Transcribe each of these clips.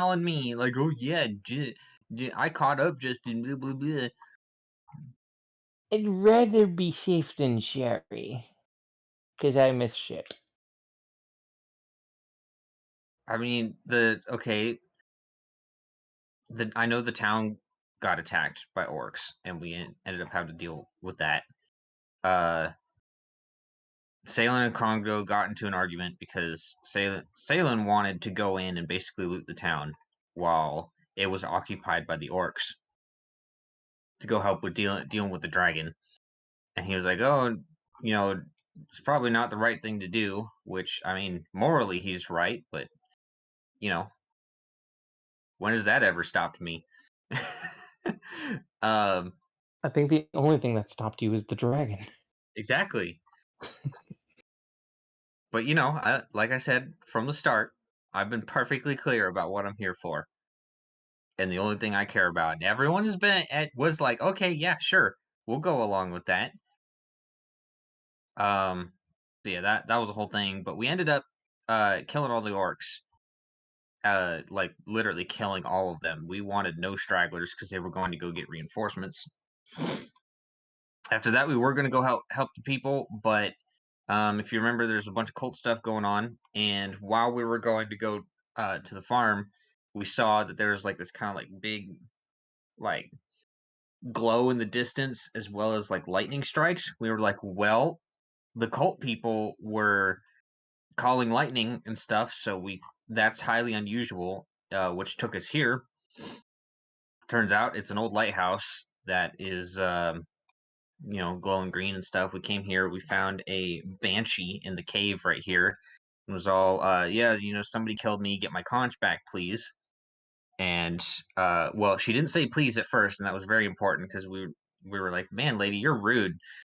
telling me like, oh yeah, I caught up just in blah blah blah. I'd rather be safe than sorry, because I miss ship. I mean, I know the town got attacked by orcs, and we ended up having to deal with that. Salen and Krongo got into an argument because Salen wanted to go in and basically loot the town while it was occupied by the orcs to go help with dealing with the dragon. And he was like, "Oh, it's probably not the right thing to do." Which, I mean, morally he's right, but when has that ever stopped me? um, I think the only thing that stopped you is the dragon. exactly. But like I said from the start, I've been perfectly clear about what I'm here for, and the only thing I care about. And everyone was like, okay, yeah, sure, we'll go along with that. So yeah, that was the whole thing. But we ended up killing all the orcs, like literally killing all of them. We wanted no stragglers because they were going to go get reinforcements. After that, we were going to go help the people, but if you remember, there's a bunch of cult stuff going on, and while we were going to go to the farm, we saw that there's like this kind of like big like glow in the distance, as well as like lightning strikes. We were like, well, the cult people were calling lightning and stuff, so that's highly unusual, which took us here. Turns out it's an old lighthouse that is glowing green and stuff. We came here, we found a banshee in the cave right here. It was all, yeah, somebody killed me, get my conch back, please. And, well, she didn't say please at first, and that was very important because we were like, man, lady, you're rude.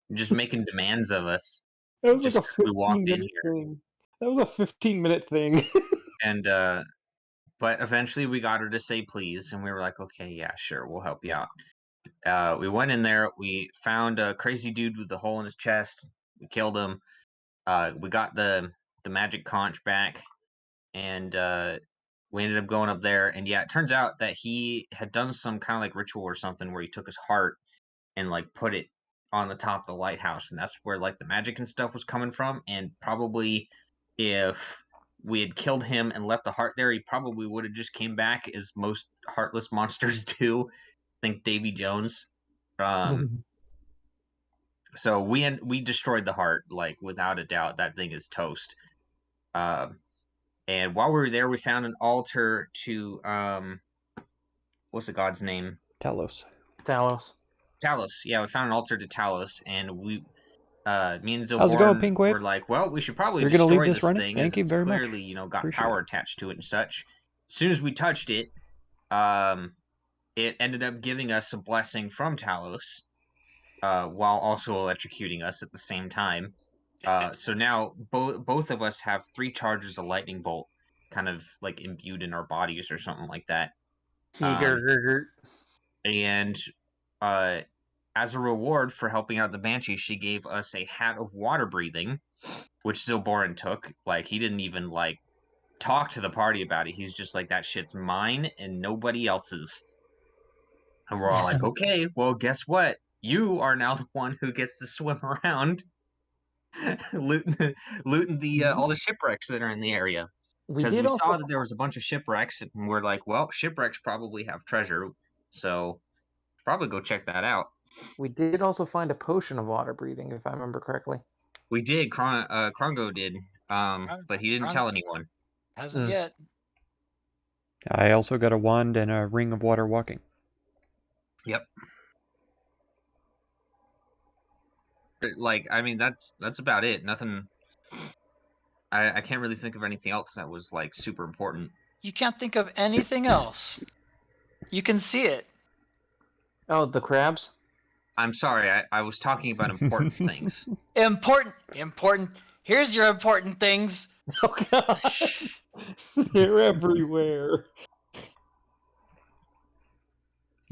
You're just making demands of us. That was Just like a 'cause we walked in 15-minute here. thing. That was a 15-minute thing. And, but eventually we got her to say please, and we were like, okay, yeah, sure, we'll help you out. We went in there, we found a crazy dude with a hole in his chest. We killed him. We got the magic conch back, and we ended up going up there. And yeah, it turns out that he had done some kind of like ritual or something where he took his heart and like put it on the top of the lighthouse, and that's where like the magic and stuff was coming from. And probably if we had killed him and left the heart there, he probably would have just came back as most heartless monsters do. Think Davy Jones. So we destroyed the heart, like without a doubt. That thing is toast. And while we were there, we found an altar to what's the god's name? Talos. Talos. Yeah, we found an altar to Talos, and me and How's it going, Zilborn Pinkwave? were like, well, we should probably You're gonna destroy leave this this running? thing, Thank as you it's very much. clearly, got Appreciate power it. attached to it and such. As soon as we touched it, it ended up giving us a blessing from Talos, while also electrocuting us at the same time. So now both of us have 3 charges of lightning bolt, kind of like imbued in our bodies or something like that. And as a reward for helping out the Banshee, she gave us a hat of water breathing, which Zilborin took. Like, he didn't even like talk to the party about it. He's just like, that shit's mine and nobody else's. And we're all like, okay, well, guess what? You are now the one who gets to swim around looting the all the shipwrecks that are in the area. Because we saw that there was a bunch of shipwrecks, and we're like, well, shipwrecks probably have treasure, so probably go check that out. We did also find a potion of water breathing, if I remember correctly. We did. Krongo did, but he didn't tell anyone. Hasn't yet. I also got a wand and a ring of water walking. Yep. Like, I mean, that's about it. Nothing. I can't really think of anything else that was like super important. You can't think of anything else. You can see it. Oh, the crabs? I'm sorry. I was talking about important things. Important. Here's your important things. Oh gosh. They're everywhere.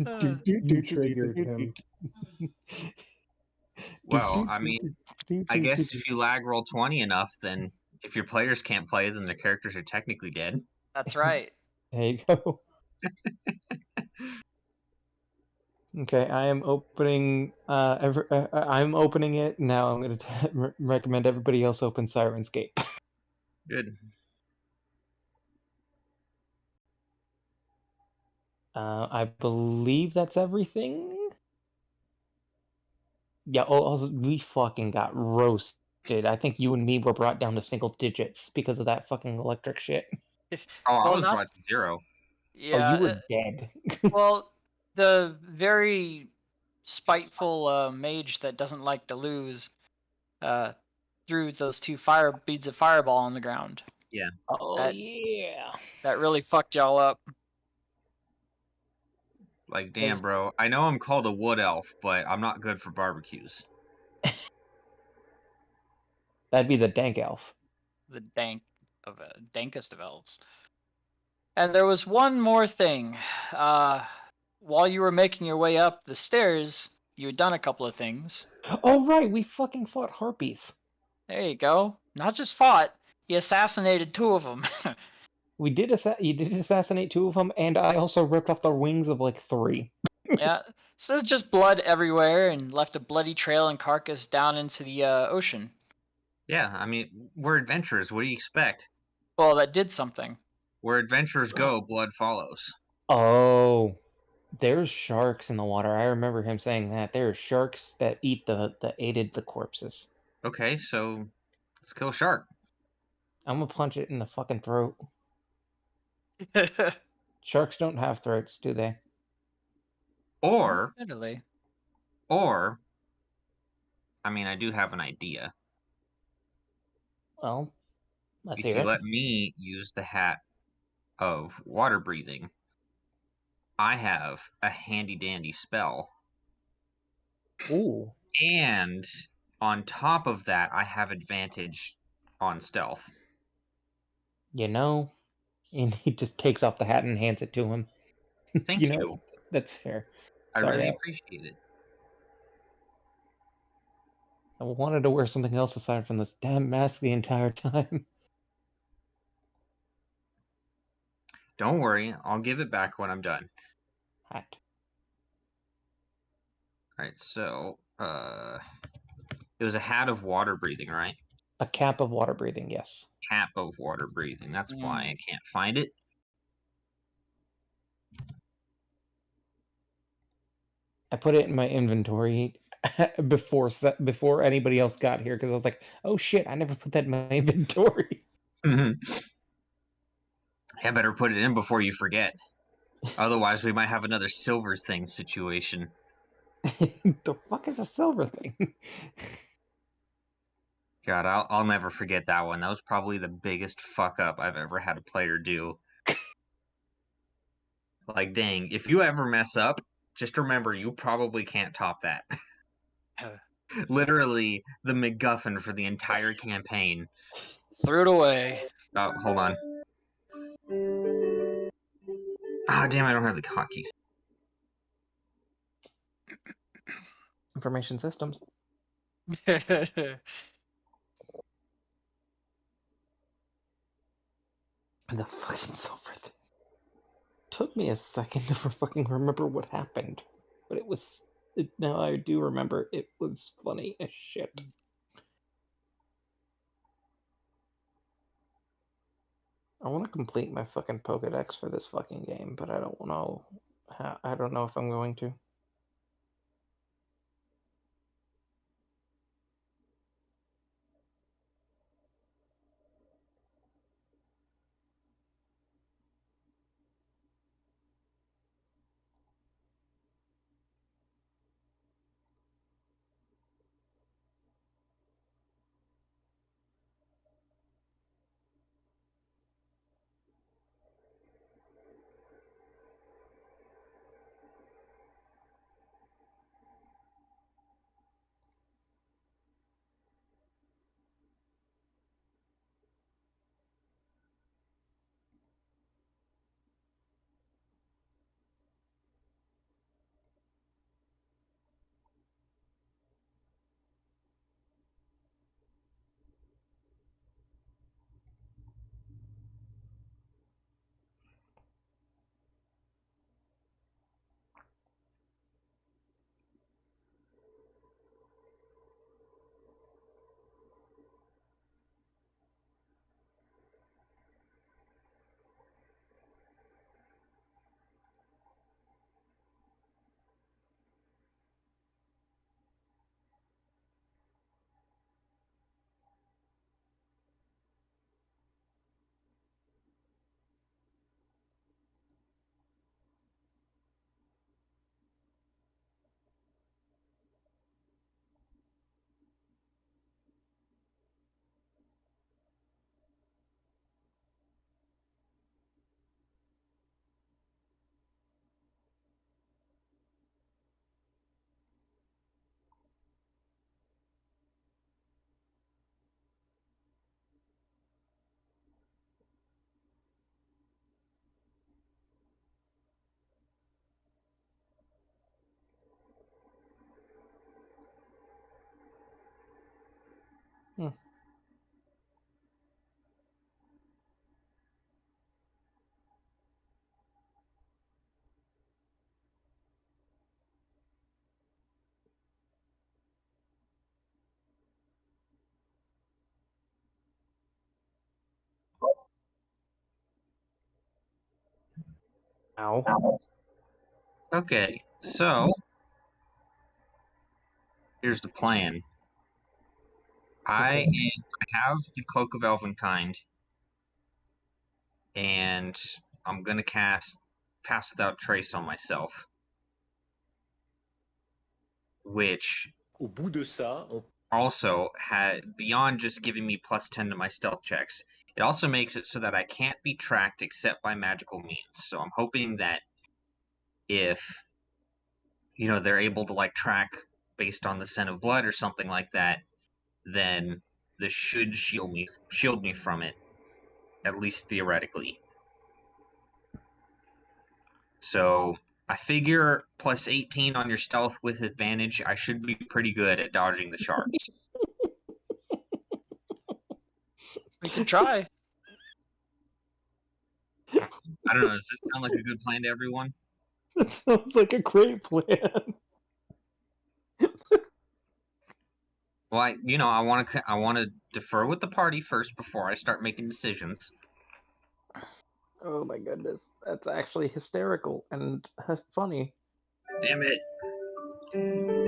Triggered him. Well, I mean, I guess if you lag roll 20 enough, then if your players can't play, then the characters are technically dead. That's right. There you go. Okay, I am opening. I'm opening it now. I'm going to recommend everybody else open Sirenscape. Good. I believe that's everything. Yeah. Oh, also, we fucking got roasted. I think you and me were brought down to single digits because of that fucking electric shit. Oh, I Well, was not brought to 0. Oh, you yeah. were dead. Well, the very spiteful mage that doesn't like to lose threw those 2 fire beads of fireball on the ground. Yeah. Oh That yeah. that really fucked y'all up. Like, damn, 'Cause bro. I know I'm called a wood elf, but I'm not good for barbecues. That'd be the dank elf. the dankest of elves. And there was one more thing. While you were making your way up the stairs, you had done a couple of things. Oh right, we fucking fought harpies. There you go. Not just fought, he assassinated 2 of them. You did assassinate 2 of them, and I also ripped off the wings of like 3. Yeah. So there's just blood everywhere and left a bloody trail and carcass down into the ocean. Yeah, I mean, we're adventurers. What do you expect? Well, that did something. Where adventurers go, blood follows. Oh, there's sharks in the water. I remember him saying that. There are sharks that eat the corpses. Okay, so let's kill a shark. I'm gonna punch it in the fucking throat. Sharks don't have throats, do they? Or, Italy. or, I mean, I do have an idea. Well, let's If hear you it. let me use the hat of water breathing, I have a handy dandy spell. Ooh, And on top of that, I have advantage on stealth. you know, and he just takes off the hat and hands it to him. Thank You you. know, that's fair. I Sorry, really appreciate it. I wanted to wear something else aside from this damn mask the entire time. Don't worry, I'll give it back when I'm done. Hat. Alright, so, it was a hat of water breathing, right? A cap of water breathing, yes. Cap of water breathing. That's why I can't find it. I put it in my inventory before anybody else got here because I was like, oh shit, I never put that in my inventory. I better put it in before you forget. Otherwise, we might have another silver thing situation. The fuck is a silver thing? God, I'll never forget that one. That was probably the biggest fuck up I've ever had a player do. Like, dang, if you ever mess up, just remember you probably can't top that. Literally the MacGuffin for the entire campaign. Threw it away. Oh, hold on. Ah, damn, I don't have the hotkeys. Information systems. The fucking silver thing. Took me a second to fucking remember what happened, but it was. Now I do remember. It was funny as shit. I want to complete my fucking Pokedex for this fucking game, but I don't know. I don't know if I'm going to. Ow. Okay, so here's the plan. I have the Cloak of Elvenkind, and I'm gonna cast Pass Without Trace on myself, which Au bout de ça, on also had, beyond just giving me +10 to my stealth checks, it also makes it so that I can't be tracked except by magical means. So I'm hoping that if they're able to like track based on the scent of blood or something like that, then this should shield me from it, at least theoretically. So I figure +18 on your stealth with advantage, I should be pretty good at dodging the sharks. We could try. I don't know, does this sound like a good plan to everyone? That sounds like a great plan. Well, I want to defer with the party first before I start making decisions. Oh my goodness, that's actually hysterical and funny. Damn it.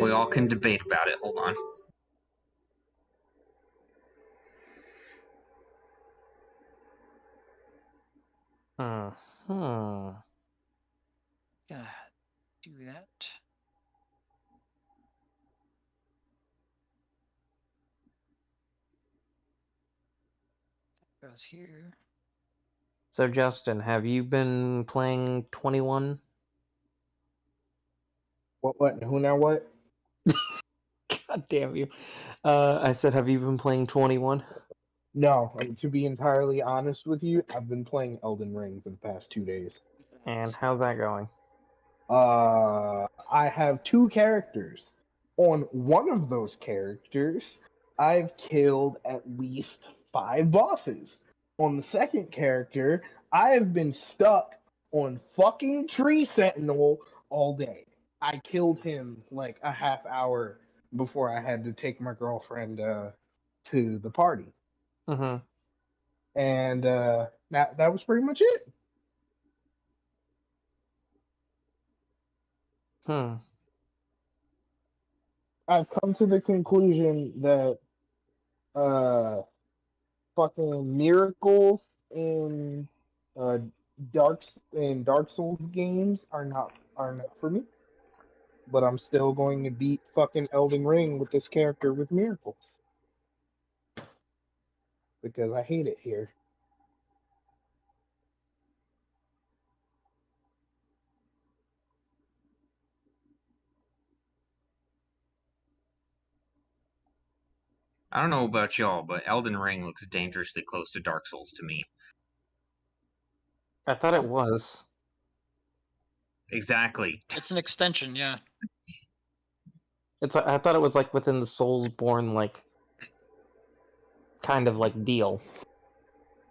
We all can debate about it. Hold on. Gonna do that. That goes here. So Justin, have you been playing 21? What? Who now? What? God damn you! I said, have you been playing 21? No. To be entirely honest with you, I've been playing Elden Ring for the past 2 days. And how's that going? I have 2 characters. On one of those characters, I've killed at least 5 bosses. On the second character, I have been stuck on fucking Tree Sentinel all day. I killed him like a half hour before I had to take my girlfriend to the party. Mm-hmm. And that was pretty much it. I've come to the conclusion that fucking miracles in uh Dark Souls games are not for me. But I'm still going to beat fucking Elden Ring with this character with miracles. Because I hate it here. I don't know about y'all, but Elden Ring looks dangerously close to Dark Souls to me. I thought it was. Exactly. It's an extension, yeah. I thought it was like within the Soulsborne like kind of like deal.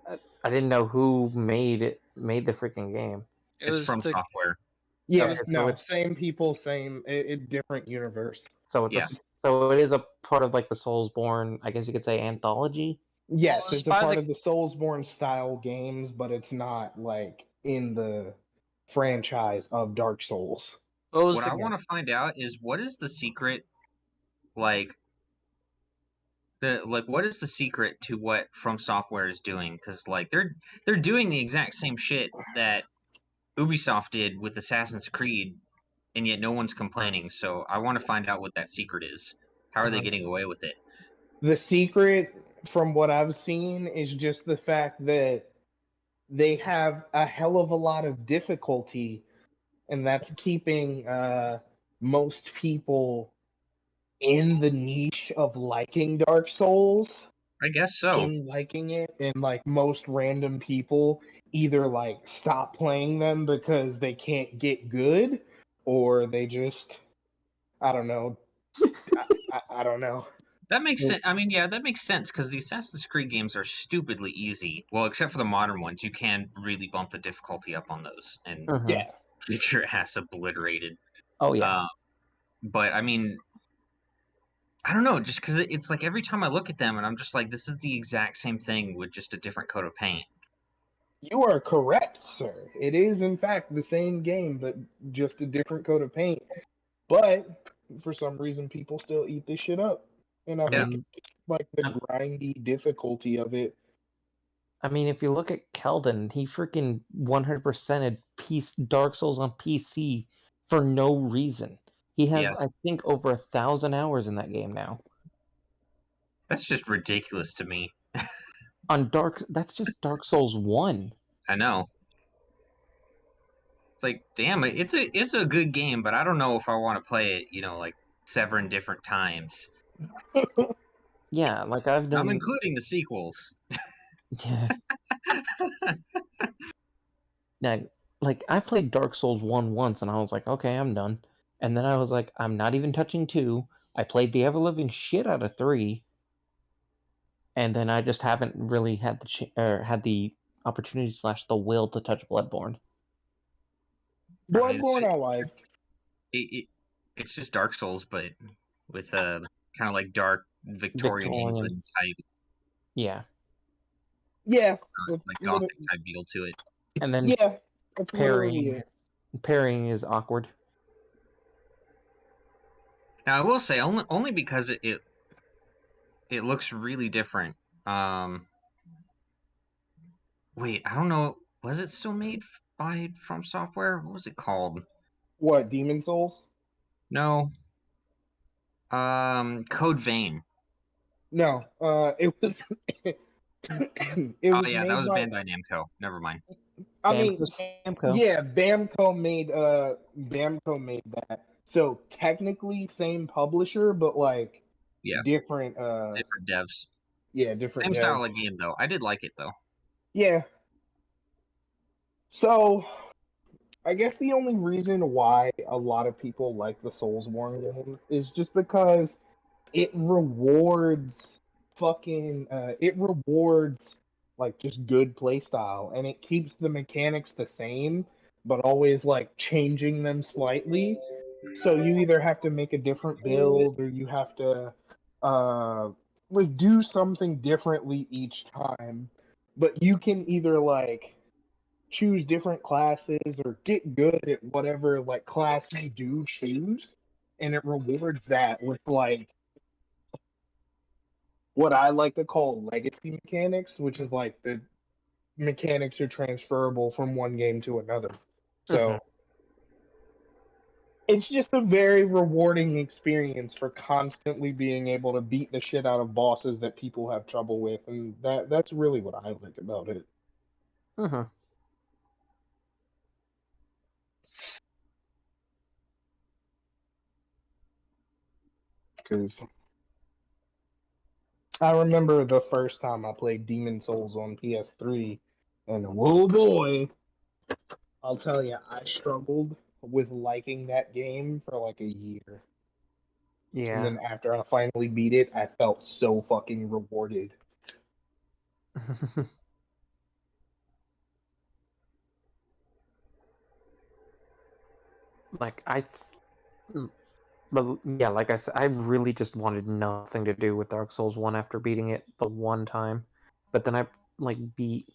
I didn't know who made the freaking game. It's from software. Yeah, Okay, so no, same people, same different universe. So it's so it is a part of like the Soulsborne, I guess you could say, anthology. Yes, Well, it's a part of the Soulsborne style games, but it's not like in the franchise of Dark Souls. What I want to find out is what is the secret, what is the secret to what From Software is doing? Because like they're doing the exact same shit that Ubisoft did with Assassin's Creed, and yet no one's complaining. So I want to find out what that secret is. How are they getting away with it? The secret, from what I've seen, is just the fact that they have a hell of a lot of difficulty, and that's keeping most people in the niche of liking Dark Souls. I guess so. In liking it, and like most random people either like stop playing them because they can't get good, or they just, I don't know. I don't know. That makes sense. I mean, yeah, that makes sense because the Assassin's Creed games are stupidly easy. Well, except for the modern ones, you can really bump the difficulty up on those and get your ass obliterated. Oh yeah. But I mean, I don't know, just because it's like every time I look at them and I'm just like, this is the exact same thing with just a different coat of paint. You are correct, sir. It is, in fact, the same game, but just a different coat of paint. But for some reason, people still eat this shit up. And I Yeah. think it's like the grindy difficulty of it. I mean, if you look at Keldon, he freaking 100%ed Dark Souls on PC for no reason. He has, Yeah. I think, over 1,000 hours in that game now. That's just ridiculous to me. That's just Dark Souls 1. I know. It's like, damn it, it's a good game, but I don't know if I want to play it, like 7 different times. Yeah, like I've done. I'm including the sequels. Yeah. Now, like I played Dark Souls 1 once, and I was like, okay, I'm done. And then I was like, I'm not even touching 2. I played the ever-living shit out of 3. And then I just haven't really had the opportunity / the will to touch Bloodborne. Bloodborne, I like. It's just Dark Souls, but with a kind of like dark Victorian England type. Yeah. Yeah. Like Gothic type deal to it. And then yeah, that's parrying is awkward. Now I will say only because it looks really different. Wait, I don't know. Was it still made by From Software? What was it called? What, Demon Souls? No. Code Vein. No. It was. It Oh was yeah, made that was by... Bandai Namco. Never mind. I mean, Bamco. yeah, Bamco made that. So technically same publisher, but like different different devs. Yeah, different Same devs. style of game though. I did like it though. Yeah. So I guess the only reason why a lot of people like the Soulsborne games is just because it rewards like just good playstyle, and it keeps the mechanics the same, but always like changing them slightly. So you either have to make a different build or you have to like do something differently each time. But you can either like choose different classes or get good at whatever like class you do choose, and it rewards that with like what I like to call legacy mechanics, which is like the mechanics are transferable from one game to another. So it's just a very rewarding experience for constantly being able to beat the shit out of bosses that people have trouble with, and that's really what I like about it. Because I remember the first time I played Demon Souls on PS3, and whoa boy, I'll tell you, I struggled with liking that game for like a year. Yeah. And then after I finally beat it, I felt so fucking rewarded. But yeah, like I said, I really just wanted nothing to do with Dark Souls 1 after beating it the one time. But then I beat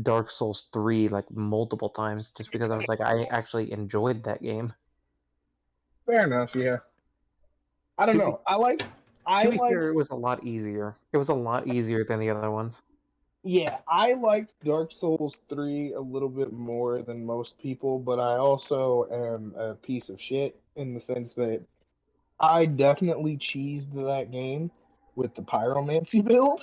Dark Souls 3 like multiple times just because I was like, I actually enjoyed that game. Fair enough, yeah. I don't know. To be fair, it was a lot easier. It was a lot easier than the other ones. Yeah, I liked Dark Souls 3 a little bit more than most people, but I also am a piece of shit in the sense that I definitely cheesed that game with the pyromancy build.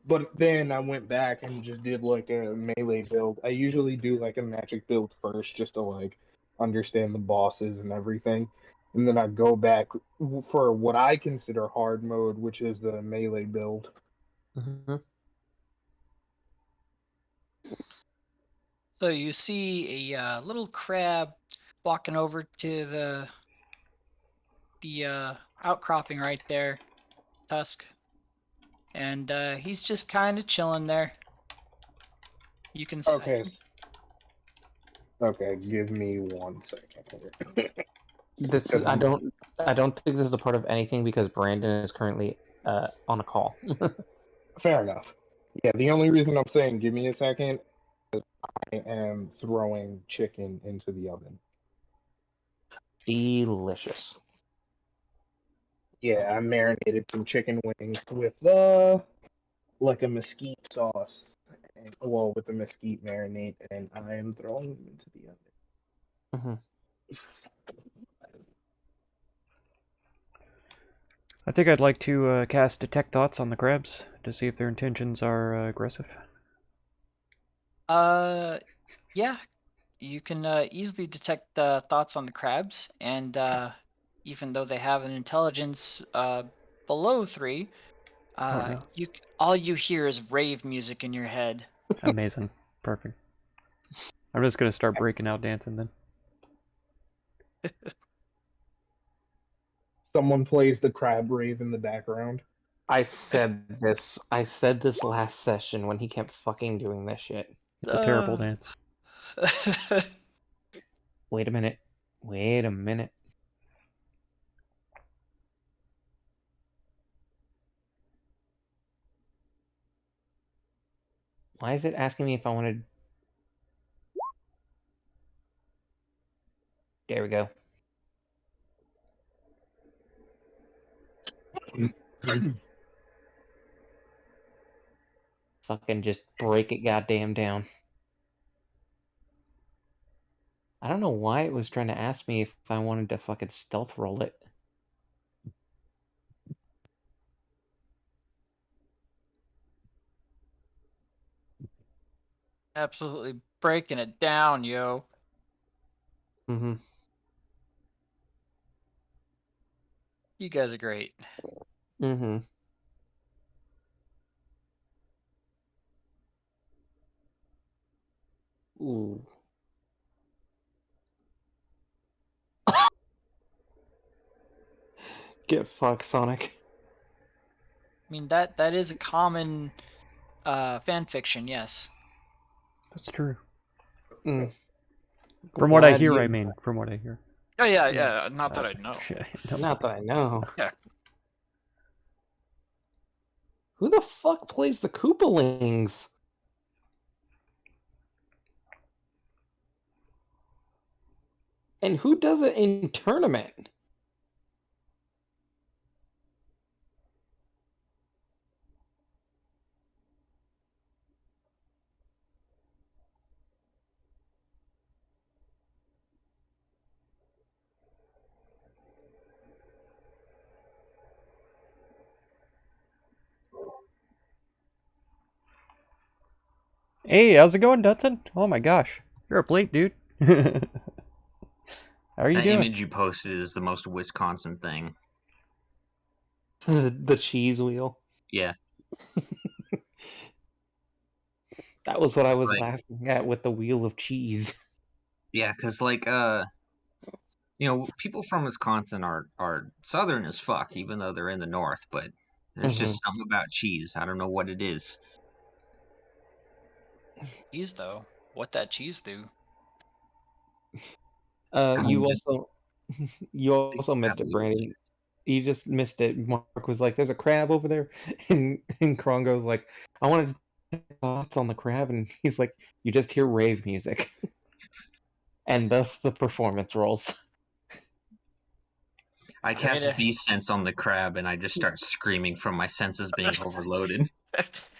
But then I went back and just did like a melee build. I usually do like a magic build first just to like understand the bosses and everything. And then I go back for what I consider hard mode, which is the melee build. So you see a little crab walking over to the outcropping right there, Tusk, and he's just kind of chilling there. You can see. Okay, give me 1 second. I don't think this is a part of anything because Brandon is currently on a call. Fair enough. Yeah, the only reason I'm saying give me a second is I am throwing chicken into the oven. Delicious. Yeah, I marinated some chicken wings with like a mesquite sauce. Well, with the mesquite marinade, and I am throwing them into the oven. Mm-hmm. I think I'd like to cast Detect Thoughts on the crabs to see if their intentions are aggressive. Yeah, you can easily detect thoughts on the crabs, and even though they have an intelligence below 3, Oh no. all you hear is rave music in your head. Amazing. Perfect. I'm just gonna start breaking out dancing then. Someone plays the crab rave in the background. I said this last session when he kept fucking doing this shit. It's a terrible dance. Wait a minute. Wait a minute. Why is it asking me if I wanted... There we go. Fucking just break it goddamn down. I don't know why it was trying to ask me if I wanted to fucking stealth roll it. Absolutely breaking it down, yo. Mm-hmm. You guys are great. Mm-hmm. Ooh. Get fucked, Sonic. I mean, that is a common fan fiction, yes. That's true. Mm. From what I Glad hear, you... I mean. From what I hear. Oh yeah, not that I know. No. Not that I know. Yeah. Who the fuck plays the Koopalings? And who does it in tournament? Hey, how's it going, Dutton? Oh my gosh. You're up late, dude. How are you That doing? image you posted is the most Wisconsin thing. The cheese wheel. Yeah. That was what I It's was like- laughing at with the wheel of cheese. Yeah, because like people from Wisconsin are southern as fuck, even though they're in the north. But there's just something about cheese. I don't know what it is. Cheese though. What that cheese do? You just- also missed it, Brandon. You just missed it. Mark was like, "There's a crab over there," and Krongo's like, "I wanted to take thoughts on the crab," and he's like, "You just hear rave music," and thus the performance rolls. I cast gonna- beast sense on the crab, and I just start screaming from my senses being overloaded.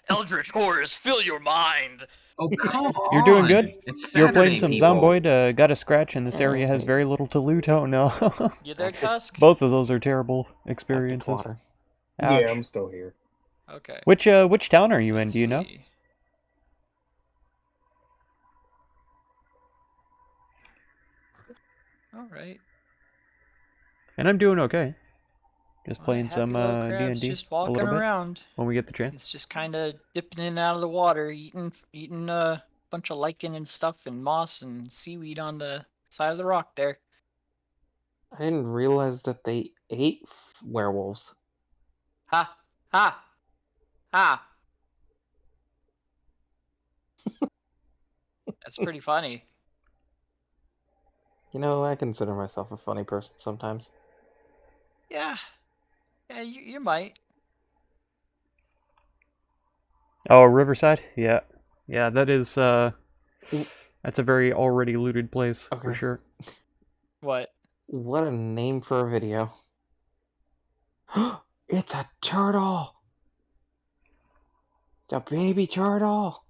Eldritch horrors, fill your mind. Oh come on! You're doing good? It's You're Saturday, playing some people. Zomboid, got a scratch, and this area has very little to loot. Oh no. You there, Tusk? Both of those are terrible experiences. Water. Ouch. Yeah, I'm still here. Okay. Which town are you in? Let's Do you know? see. All right. And I'm doing okay. Just Well, playing happy some little crab's D&D just a walking little bit around. when we get the chance. It's just kind of dipping in and out of the water, eating a bunch of lichen and stuff and moss and seaweed on the side of the rock there. I didn't realize that they ate werewolves. Ha! Ha! Ha! That's pretty funny. You know, I consider myself a funny person sometimes. Yeah. Yeah, you might. Oh, Riverside? Yeah. Yeah, that is, that's a very already looted place, for Okay. sure. What? What a name for a video. It's a turtle! It's a baby turtle!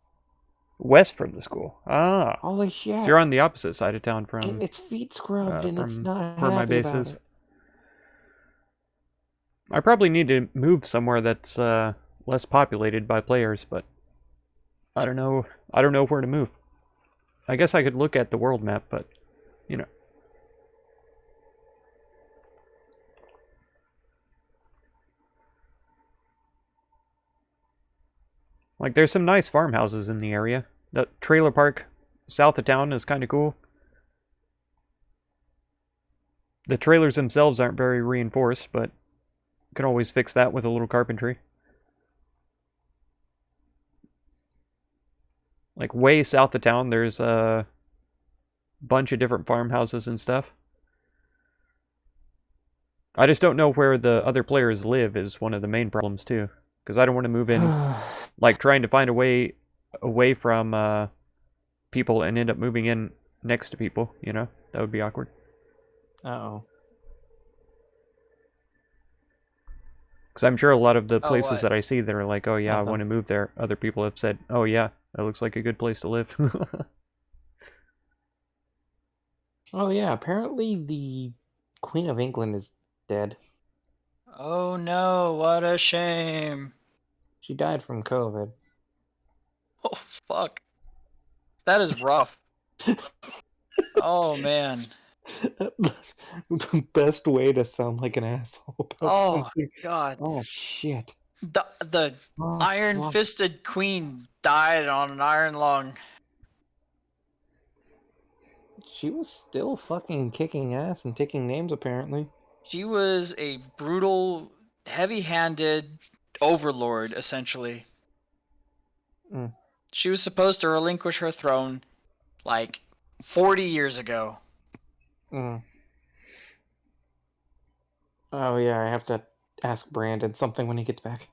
West from the school. Ah. Holy So shit! you're on the opposite side of town And from its feet scrubbed and it's not where my happy base about is. it. I probably need to move somewhere that's less populated by players, but I don't know. I don't know where to move. I guess I could look at the world map, but you know. Like, there's some nice farmhouses in the area. The trailer park south of town is kind of cool. The trailers themselves aren't very reinforced, but you can always fix that with a little carpentry. Like, way south of town, there's a bunch of different farmhouses and stuff. I just don't know where the other players live is one of the main problems, too. Because I don't want to move in, like, trying to find a way away from people and end up moving in next to people, you know? That would be awkward. Uh-oh. Because I'm sure a lot of the Oh, places what? that I see that are like, oh yeah, I Nothing. want to move there, other people have said, oh yeah, that looks like a good place to live. Oh yeah, apparently the Queen of England is dead. Oh no, what a shame. She died from COVID. Oh fuck. That is rough. Oh man. The best way to sound like an asshole about Oh something. god. Oh shit. The Oh, fuck. iron-fisted queen died on an iron lung. She was still fucking kicking ass and taking names apparently. She was a brutal, heavy-handed overlord, essentially. Mm. She was supposed to relinquish her throne like 40 years ago. Mm. Oh yeah, I have to ask Brandon something when he gets back.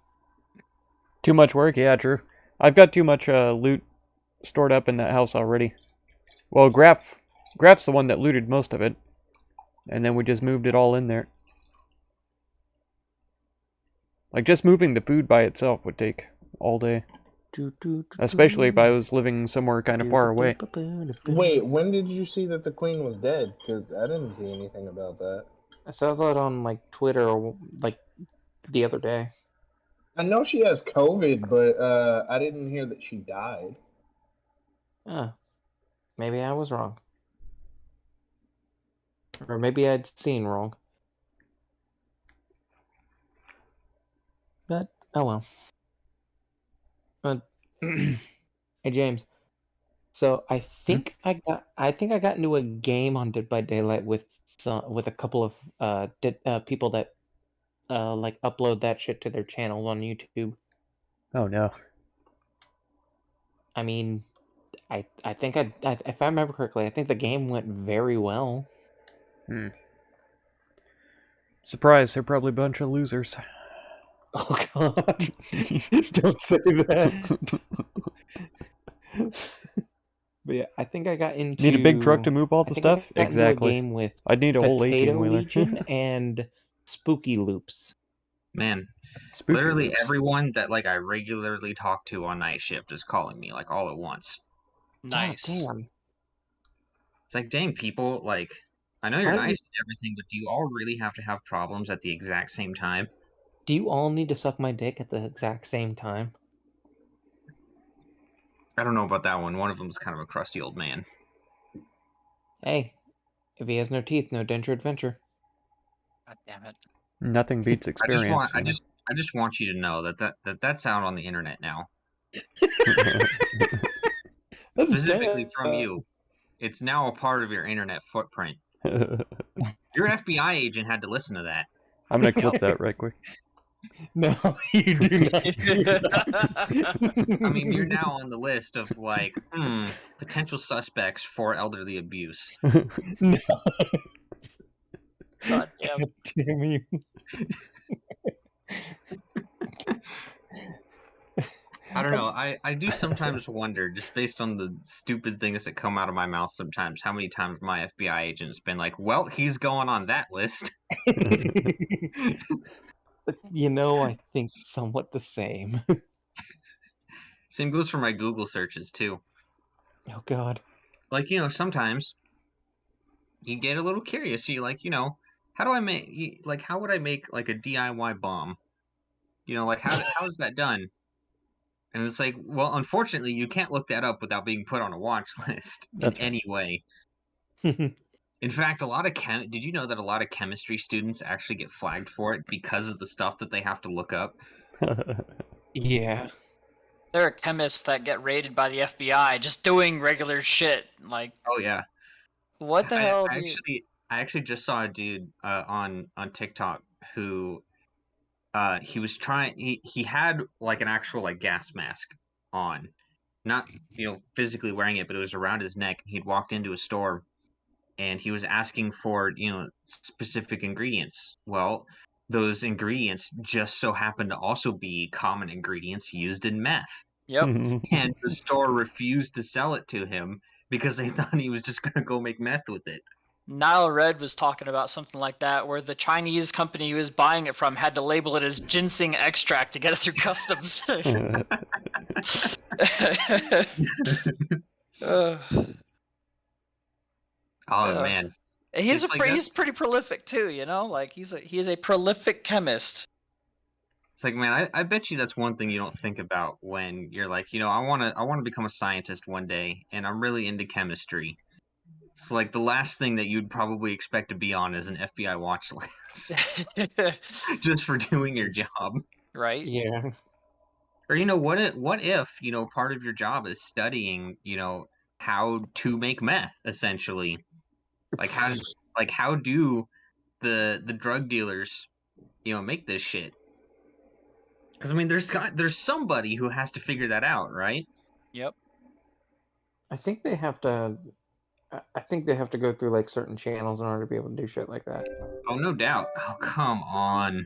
Too much work? Yeah, true. I've got too much loot stored up in that house already. Well, Graf's the one that looted most of it. And then we just moved it all in there. Like, just moving the food by itself would take all day. Especially if I was living somewhere kind of far away. Wait, when did you see that the queen was dead? Because I didn't see anything about that. I saw that on like Twitter like the other day. I know she has COVID, but I didn't hear that she died. Maybe I was wrong. Or maybe I'd seen wrong. But oh well. Hey James. So I think I got into a game on Dead by Daylight with a couple of people that like upload that shit to their channels on YouTube. Oh no. I mean, I think if I remember correctly, I think the game went very well. Surprise, they're probably a bunch of losers. Oh god. Don't say that. But yeah, I think I got into Need a big truck to move all the I stuff? got into Exactly. a game with I'd need a whole Potato 18-wheeler. Legion and Spooky Loops. Man, Spooky literally loops. everyone that like I regularly talk to on night shift is calling me like all at once. Nice. God damn. It's like, dang, people, like, I know you're Why nice and everything, but do you all really have to have problems at the exact same time? Do you all need to suck my dick at the exact same time? I don't know about that one. One of them's kind of a crusty old man. Hey, if he has no teeth, no denture adventure. God damn it. Nothing beats experience. I just want you to know that's out on the internet now. That's Specifically bad. from you. It's now a part of your internet footprint. Your FBI agent had to listen to that. I'm gonna clip that right quick. No, you do not. I mean, you're now on the list of like potential suspects for elderly abuse. No. God damn. God damn you. I don't know. I do sometimes wonder, just based on the stupid things that come out of my mouth sometimes, how many times my FBI agent's been like, well, he's going on that list. You know, I think somewhat the same. Same goes for my Google searches, too. Oh, God. Like, sometimes you get a little curious. You like, how do I make, like, how would I make, like, a DIY bomb? Like, how is that done? And it's like, well, unfortunately, you can't look that up without being put on a watch list in That's right. any way. In fact, a lot of did you know that a lot of chemistry students actually get flagged for it because of the stuff that they have to look up? Yeah. There are chemists that get raided by the FBI just doing regular shit. Like, Oh yeah. what the hell I do you... actually just saw a dude on TikTok who he was trying he had like an actual like gas mask on. Not, physically wearing it, but it was around his neck. He'd walked into a store and he was asking for, specific ingredients. Well, those ingredients just so happen to also be common ingredients used in meth. Yep. And the store refused to sell it to him because they thought he was just going to go make meth with it. Nile Red was talking about something like that, where the Chinese company he was buying it from had to label it as ginseng extract to get it through customs. Uh, Oh uh, man. he's It's like that. he's pretty prolific too, like he's a prolific chemist. It's like, man, I bet you that's one thing you don't think about when you're like, I want to become a scientist one day and I'm really into chemistry. It's like the last thing that you'd probably expect to be on is an FBI watch list just for doing your job. Right? Yeah. Or what if, part of your job is studying, how to make meth essentially. Like how do the drug dealers, make this shit? Cuz I mean there's somebody who has to figure that out, right? Yep. I think they have to. I think they have to go through like certain channels in order to be able to do shit like that. Oh, no doubt. Oh, come on.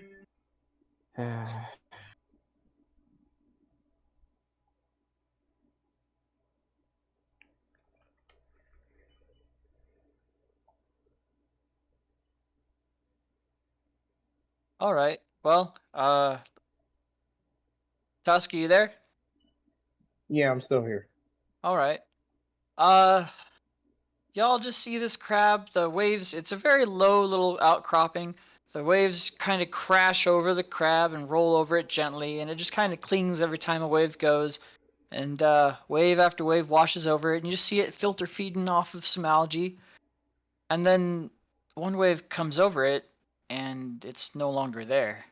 All right. Well, Tusky, you there? Yeah, I'm still here. All right. Y'all just see this crab. The waves, it's a very low little outcropping. The waves kind of crash over the crab and roll over it gently, and it just kind of clings every time a wave goes. And wave after wave washes over it, and you just see it filter feeding off of some algae. And then one wave comes over it, and it's no longer there.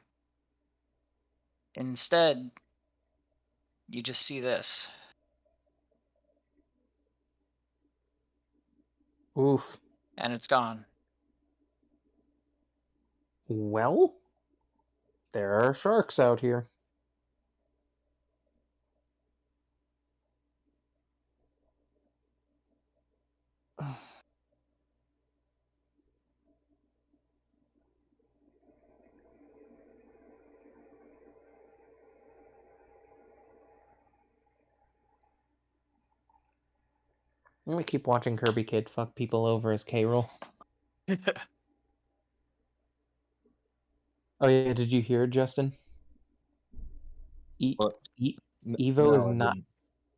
Instead, you just see this. Oof. And it's gone. Well, there are sharks out here. I'm gonna keep watching Kirby Kid fuck people over as K-Roll. Oh yeah, did you hear it, Justin? What? Evo is No, I not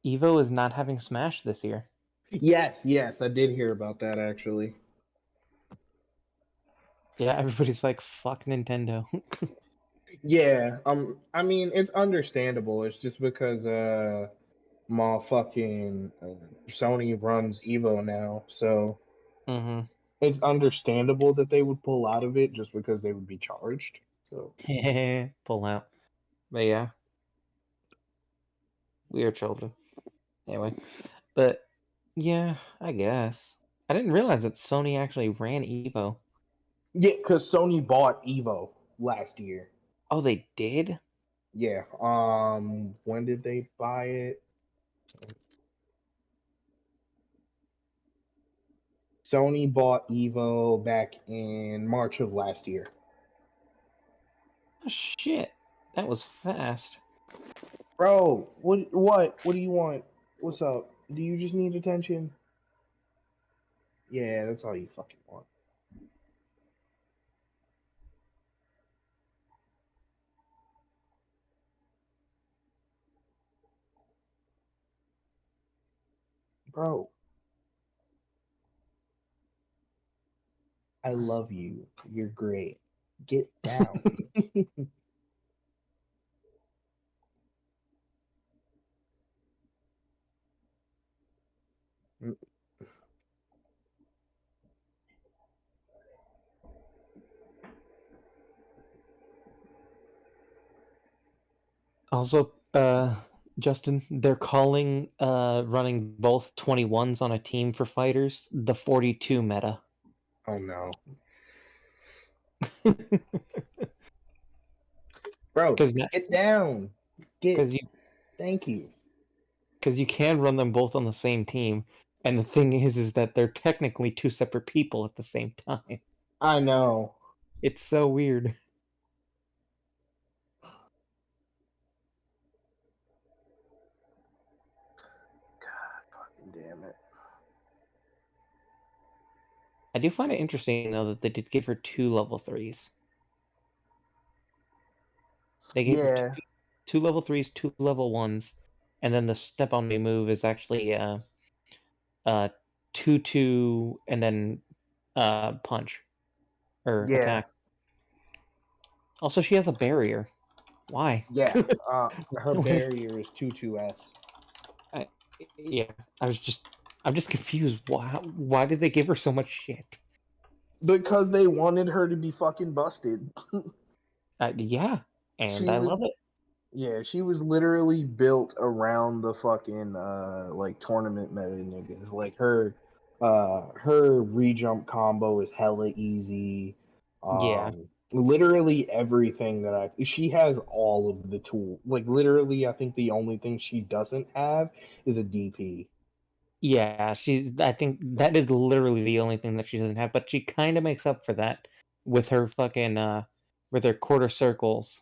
didn't. Evo is not having Smash this year. Yes, I did hear about that actually. Yeah, everybody's like, fuck Nintendo. Yeah, I mean it's understandable. It's just because motherfucking Sony runs Evo now, so Mm-hmm. it's understandable that they would pull out of it just because they would be charged. So Pull out. But yeah. We are children. Anyway. But yeah, I guess. I didn't realize that Sony actually ran Evo. yeah, because Sony bought Evo last year. Oh, they did? Yeah. When did they buy it? Sony bought Evo back in March of last year. Oh, shit. That was fast. Bro, what do you want? What's up? Do you just need attention? Yeah, that's all you fucking want. Bro, I love you. You're great. Get down. Also, Justin, they're calling running both 21s on a team for fighters the 42 meta. Oh no. Bro, Because get down. you Thank you. because you can run them both on the same team, and the thing is that they're technically two separate people at the same time. I know. It's so weird. God fucking damn it. I do find it interesting though that they did give her 2 level 3s. They gave her Yeah. two level 3s, 2 level 1s, and then the step on me move is actually 2-2 and then punch or Yeah. attack. Also, she has a barrier. Why? Yeah. Her barrier is 2-2S. Yeah, I'm just confused. Why did they give her so much shit? Because they wanted her to be fucking busted. Yeah, and She I was love it. Yeah, she was literally built around the fucking like tournament meta niggas. Like her re-jump combo is hella easy. Yeah, Literally everything that she has all of the tools. Like literally I think the only thing she doesn't have is a DP. yeah. I think that is literally the only thing that she doesn't have, but she kind of makes up for that with her fucking with her quarter circles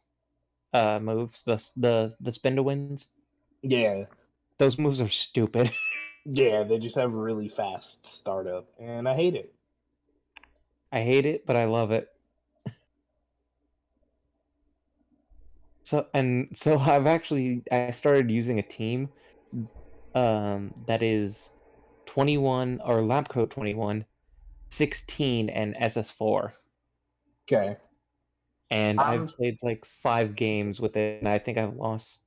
moves, the spin to wins. Yeah. Those moves are stupid. Yeah, they just have really fast startup and I hate it. I hate it, but I love it. So I started using a team that is 21 or lab coat 21, 16 and SS4. Okay. And I've I'm played like 5 games with it, and I think I've lost,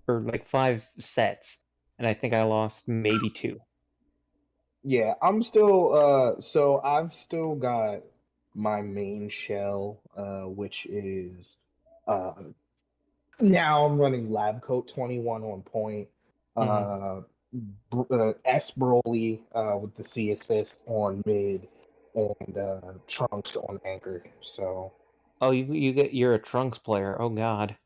or like 5 sets, and I think I lost maybe 2. Yeah, I'm still so I've still got my main shell, which is uh now I'm running Lab Coat 21 on point. Mhm. Uh, S Broly with the C assist on mid and Trunks on anchor. So Oh, you're a Trunks player. Oh God.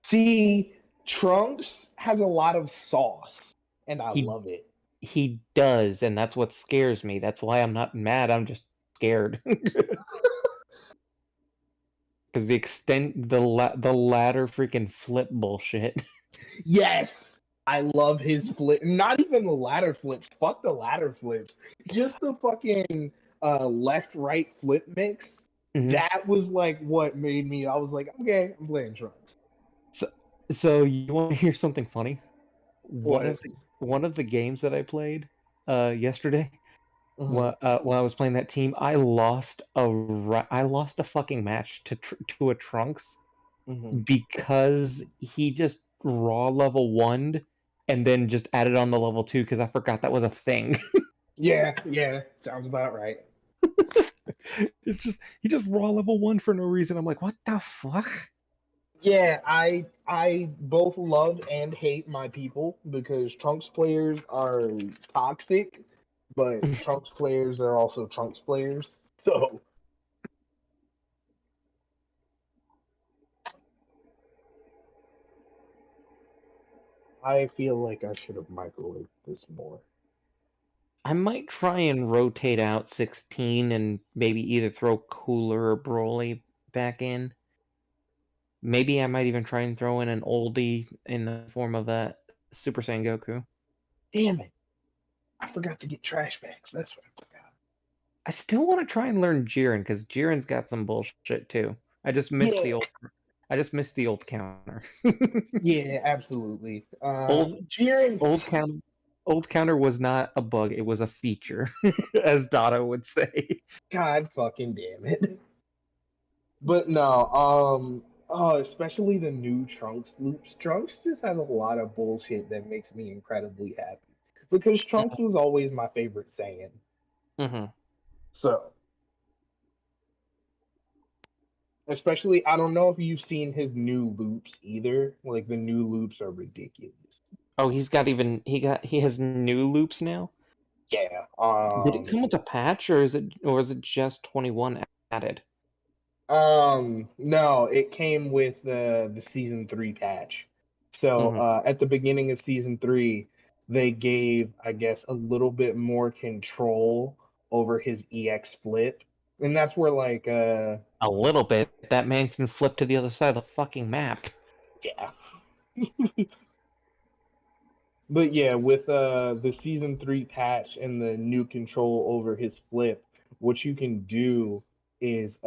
see, Trunks has a lot of sauce and I He love it. he does, and that's what scares me. That's why I'm not mad. I'm just scared. Because the ladder freaking flip bullshit. Yes, I love his flip. Not even the ladder flips. Fuck the ladder flips. Just the fucking left right flip mix. Mhm. That was like what made me. I was like, okay, I'm playing Trunks. So you want to hear something funny? What? One of the games that I played yesterday, Mhm, when I was playing that team, I lost a fucking match to a Trunks mhm. because he just raw level 1'd and then just added on the level 2 because I forgot that was a thing. Yeah, sounds about right. It's just he just raw level 1 for no reason. I'm like, what the fuck? Yeah, I both love and hate my people because Trunks players are toxic, but Trunks players are also Trunks players. So I feel like I should have microwaved this more. I might try and rotate out 16 and maybe either throw Cooler or Broly back in. Maybe I might even try and throw in an oldie in the form of a Super Saiyan Goku. Damn it! I forgot to get trash bags. That's what I forgot. I still want to try and learn Jiren because Jiren's got some bullshit too. I just missed the old. I just missed the old counter. Yeah, absolutely. Old Jiren. Old counter was not a bug; it was a feature, as Dada would say. God fucking damn it. But no, especially the new Trunks loops. Trunks just has a lot of bullshit that makes me incredibly happy. Because Trunks was always my favorite Saiyan. Mm-hmm. So, especially, I don't know if you've seen his new loops either. Like, the new loops are ridiculous. Oh, he has new loops now. Yeah. Did it come with a patch, or is it just 21 added? No, it came with the season 3 patch. So at the beginning of season 3, they gave, I guess, a little bit more control over his EX flip, and that's where like a little bit. That man can flip to the other side of the fucking map. Yeah. But yeah, with the season 3 patch and the new control over his flip, what you can do is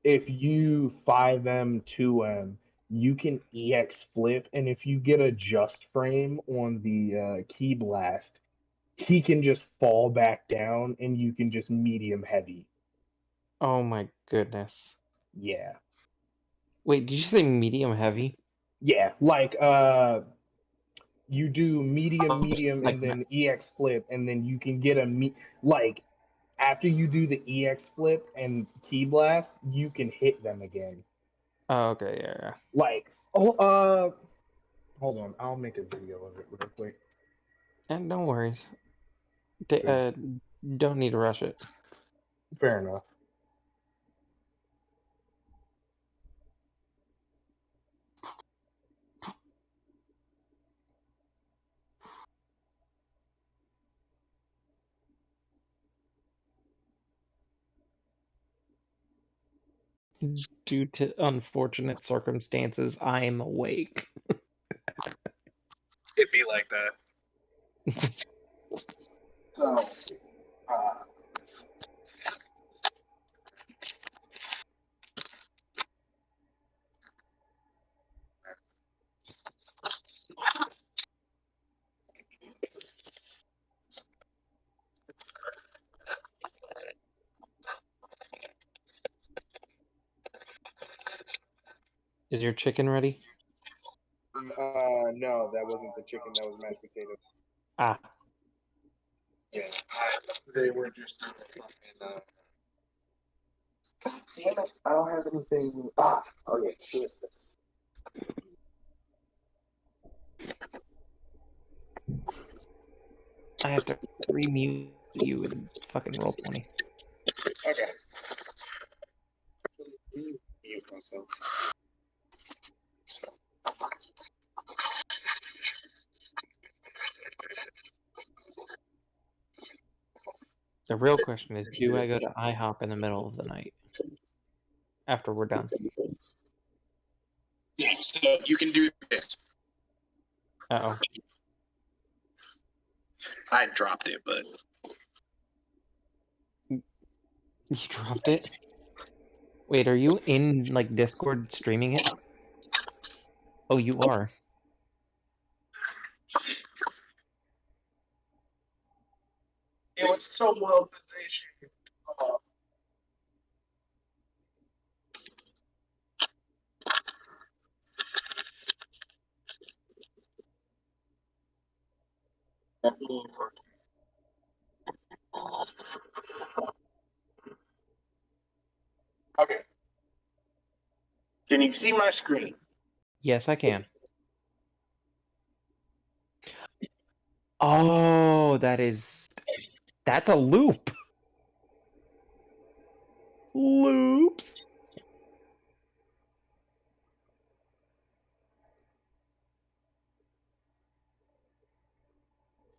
if you 5M 2M, you can EX flip, and if you get a just frame on the key blast, he can just fall back down, and you can just medium heavy. Oh my goodness. Yeah. Wait, did you say medium heavy? Yeah, like you do medium, like and then EX flip, and then you can get like after you do the EX flip and key blast, you can hit them again. Oh, okay, yeah. Like, hold on, I'll make a video of it real quick. And no worries. Don't need to rush it. Fair enough. Due to unfortunate circumstances, I am awake. It'd be like that. So, Is your chicken ready? no, that wasn't the chicken. That was mashed potatoes. Ah. Yeah, they were just God damn it! I don't have anything. Okay, who is this? I have to remute you in fucking Roll20. Okay. Mute myself. The real question is, do I go to IHOP in the middle of the night? After we're done. Yeah, so you can do this. Uh-oh. I dropped it, but... You dropped it? Wait, are you in, like, Discord streaming it? Oh, you are. It was so well positioned. Okay. Can you see my screen? Yes, I can. Oh, that's a loop. Loops.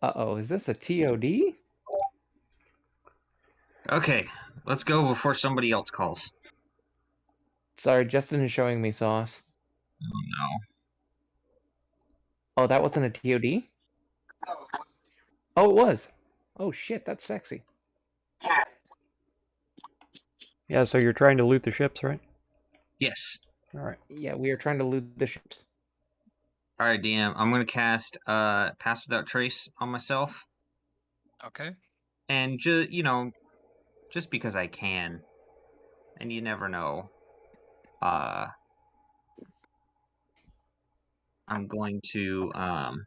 Uh-oh, is this a TOD? Okay, let's go before somebody else calls. Sorry, Justin is showing me sauce. Oh no. Oh, that wasn't a TOD? Oh, it was. Oh shit, that's sexy. Yeah, so you're trying to loot the ships, right? Yes. Alright. Yeah, we are trying to loot the ships. All right, DM. I'm gonna cast Pass Without Trace on myself, Okay. and just because I can, and you never know. I'm going to I'm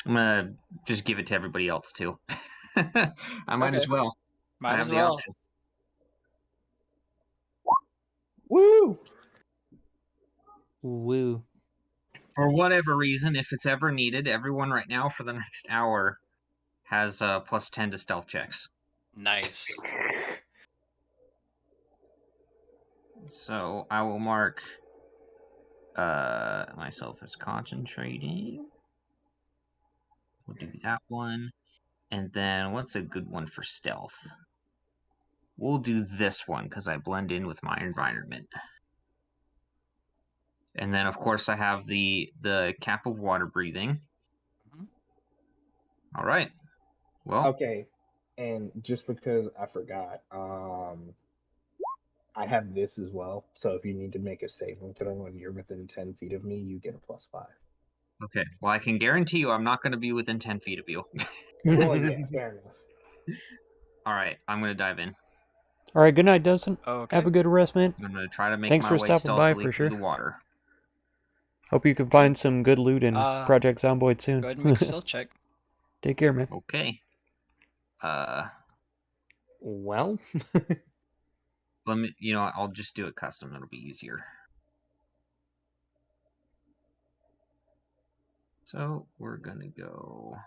gonna just give it to everybody else too. I might as Okay. well. I Might have as the well. option. Woo! Woo. For whatever reason, if it's ever needed, everyone right now for the next hour has plus 10 to stealth checks. Nice. So I will mark myself as concentrating. We'll do that one. And then what's a good one for stealth? We'll do this one because I blend in with my environment. And then of course I have the cap of water breathing. Mhm. All right. Well, Okay, and just because I forgot, I have this as well. So if you need to make a saving throw when you're within 10 feet of me, you get a +5. okay. Well, I can guarantee you I'm not going to be within 10 feet of you. Well, yeah, fair enough. All right. I'm going to dive in. Alright, good night, Dustin. Okay. Have a good rest, man. I'm going to try to make Thanks my for way stopping by stealthily for through sure. the water. Hope you can find some good loot in Project Zomboid soon. Go ahead and make a stealth check. Take care, man. Okay. Well, Let me, I'll just do it custom. That'll be easier. So we're going to go.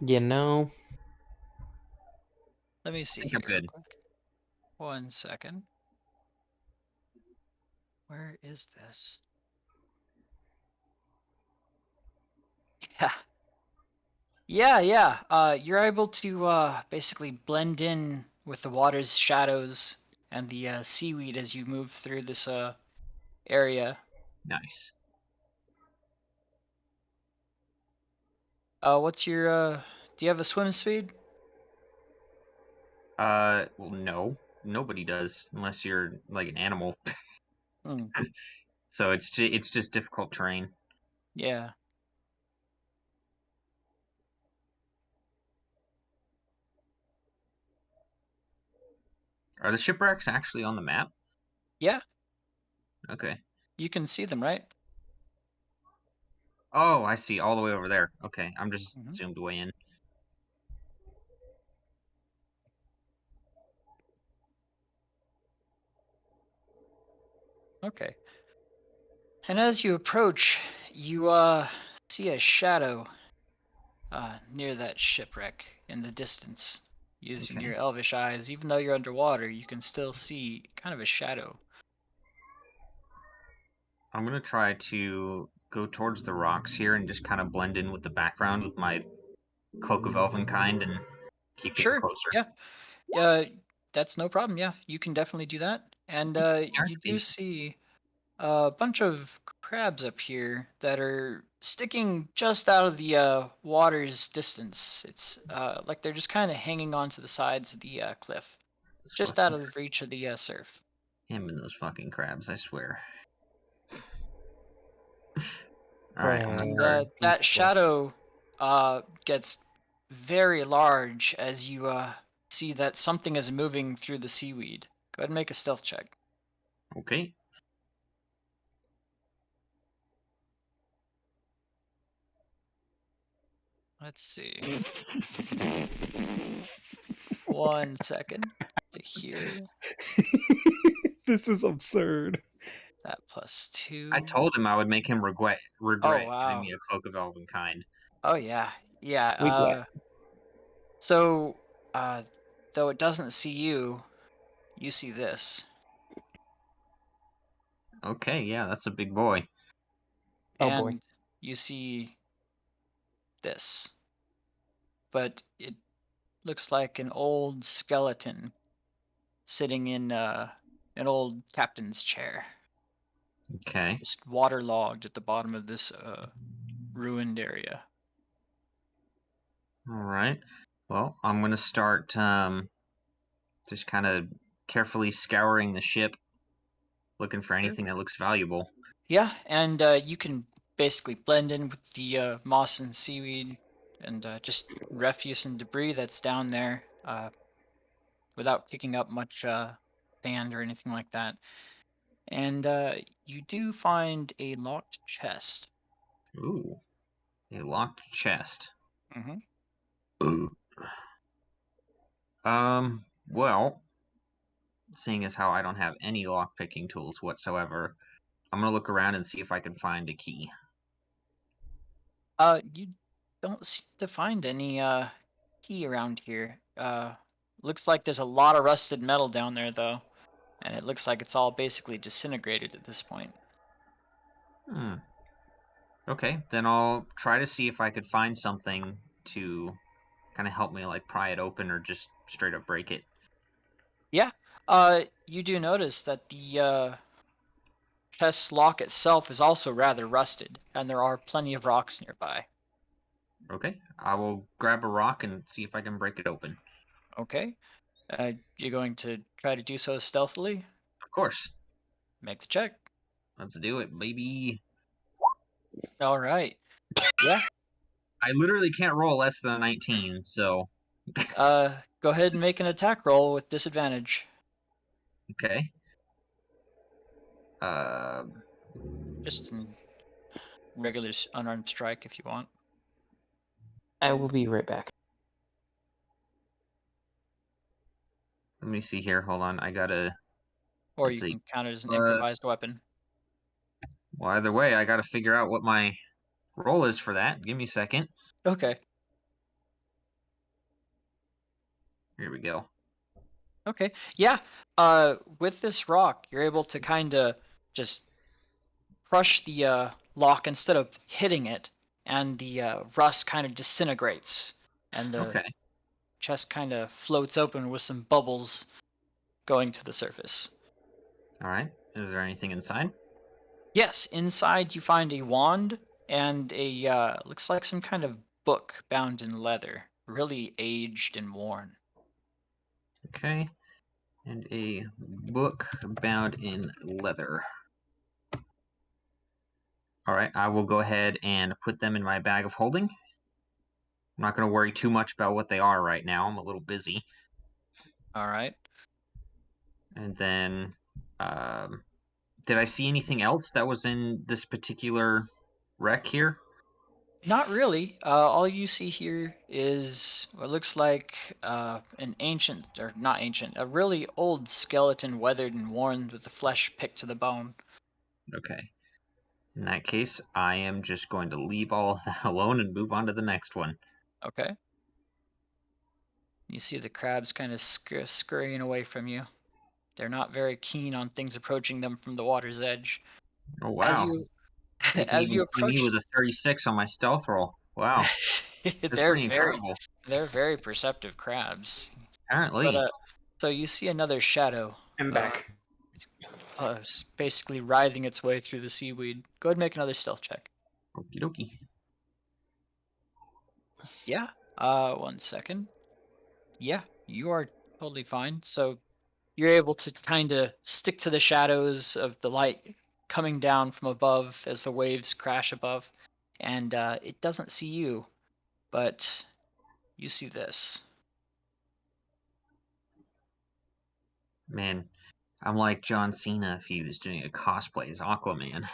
you know, Let me see I think here. I'm good. 1 second. Where is this? Yeah. Yeah. You're able to basically blend in with the water's shadows and the seaweed as you move through this area. Nice. What's your do you have a swim speed? Well, no. Nobody does unless you're like an animal. Hmm. So it's just difficult terrain. Yeah. Are the shipwrecks actually on the map? Yeah. Okay. You can see them, right? Oh, I see. All the way over there. Okay. I'm just Mhm. zoomed way in. Okay. And as you approach, you see a shadow near that shipwreck in the distance. Using Okay. your elvish eyes, even though you're underwater, you can still see kind of a shadow. I'm gonna try to go towards the rocks here and just kind of blend in with the background with my cloak of elvenkind and keep getting Sure. closer. Yeah. Yeah. That's no problem. Yeah, you can definitely do that. And you do Thief. see a bunch of crabs up here that are sticking just out of the water's distance. It's like they're just kind of hanging onto the sides of the cliff, Those just out fucking of the reach of the surf. him and those fucking crabs, I swear. Alright, I'm gonna And start. that people. shadow gets very large as you see that something is moving through the seaweed. Go ahead and make a stealth check. Okay. Let's see. 1 second to hear This is absurd. that +2. I told him I would make him regret Oh giving wow. me a cloak of elvenkind. Oh yeah. Yeah. We get. So though it doesn't see you, you see this. Okay, yeah, that's a big boy. Oh boy. and you see this, but it looks like an old skeleton sitting in an old captain's chair, Okay. just waterlogged at the bottom of this ruined area. All right. Well, I'm gonna start just kind of carefully scouring the ship, looking for Sure. anything that looks valuable. Yeah, and you can basically blend in with the moss and seaweed and just refuse and debris that's down there without kicking up much sand or anything like that. And you do find a locked chest. Ooh, a locked chest. Hmm. Well, seeing as how I don't have any lock picking tools whatsoever, I'm gonna look around and see if I can find a key. You don't seem to find any key around here. Looks like there's a lot of rusted metal down there though, and it looks like it's all basically disintegrated at this point. Hmm. Okay, then I'll try to see if I could find something to kind of help me like pry it open or just straight up break it. Yeah. You do notice that the chest lock itself is also rather rusted, and there are plenty of rocks nearby. Okay, I will grab a rock and see if I can break it open. Okay. You're going to try to do so stealthily? Of course. Make the check. Let's do it, baby. All right. Yeah. I literally can't roll less than a 19, so Go ahead and make an attack roll with disadvantage. okay. Uh, Just in regular unarmed strike if you want. I will be right back. let me see here. Hold on. I gotta. Or Let's you see. can count it as an Uh, improvised weapon. Well, either way, I gotta figure out what my roll is for that. Give me a second. Okay. Here we go. Okay. Yeah. With this rock, you're able to kind of just crush the lock instead of hitting it, and the rust kind of disintegrates, and the Okay. chest kind of floats open with some bubbles going to the surface. All right. Is there anything inside? Yes, inside you find a wand and a looks like some kind of book bound in leather, really aged and worn. Okay. And a book bound in leather. All right. I will go ahead and put them in my bag of holding. I'm not going to worry too much about what they are right now. I'm a little busy. All right. And then, did I see anything else that was in this particular wreck here? Not really. All you see here is what looks like an ancient, or not ancient, a really old skeleton, weathered and worn with the flesh picked to the bone. Okay. In that case, I am just going to leave all of that alone and move on to the next one. Okay. You see the crabs kind of scurrying away from you. They're not very keen on things approaching them from the water's edge. Oh, As wow. you They can as even you see me approach, with a 36 on my stealth roll. Wow. That's they're pretty incredible. very perceptive crabs. But Apparently. so you see another shadow. I'm back. Basically writhing its way through the seaweed. Go ahead and make another stealth check. Okie dokie. Yeah. 1 second. Yeah, you are totally fine. So you're able to kind of stick to the shadows of the light coming down from above as the waves crash above, and it doesn't see you, but you see this. Man, I'm like John Cena if he was doing a cosplay as Aquaman.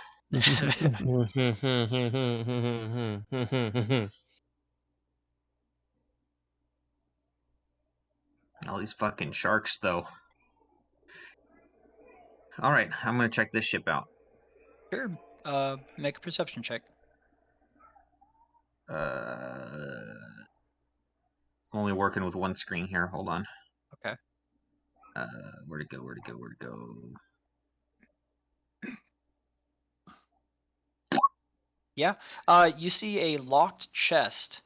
All these fucking sharks, though. All right, I'm gonna check this ship out. Sure. Make a perception check. I'm only working with one screen here. Hold on. Okay. Where'd it go? Where'd it go? Where'd it go? Yeah. You see a locked chest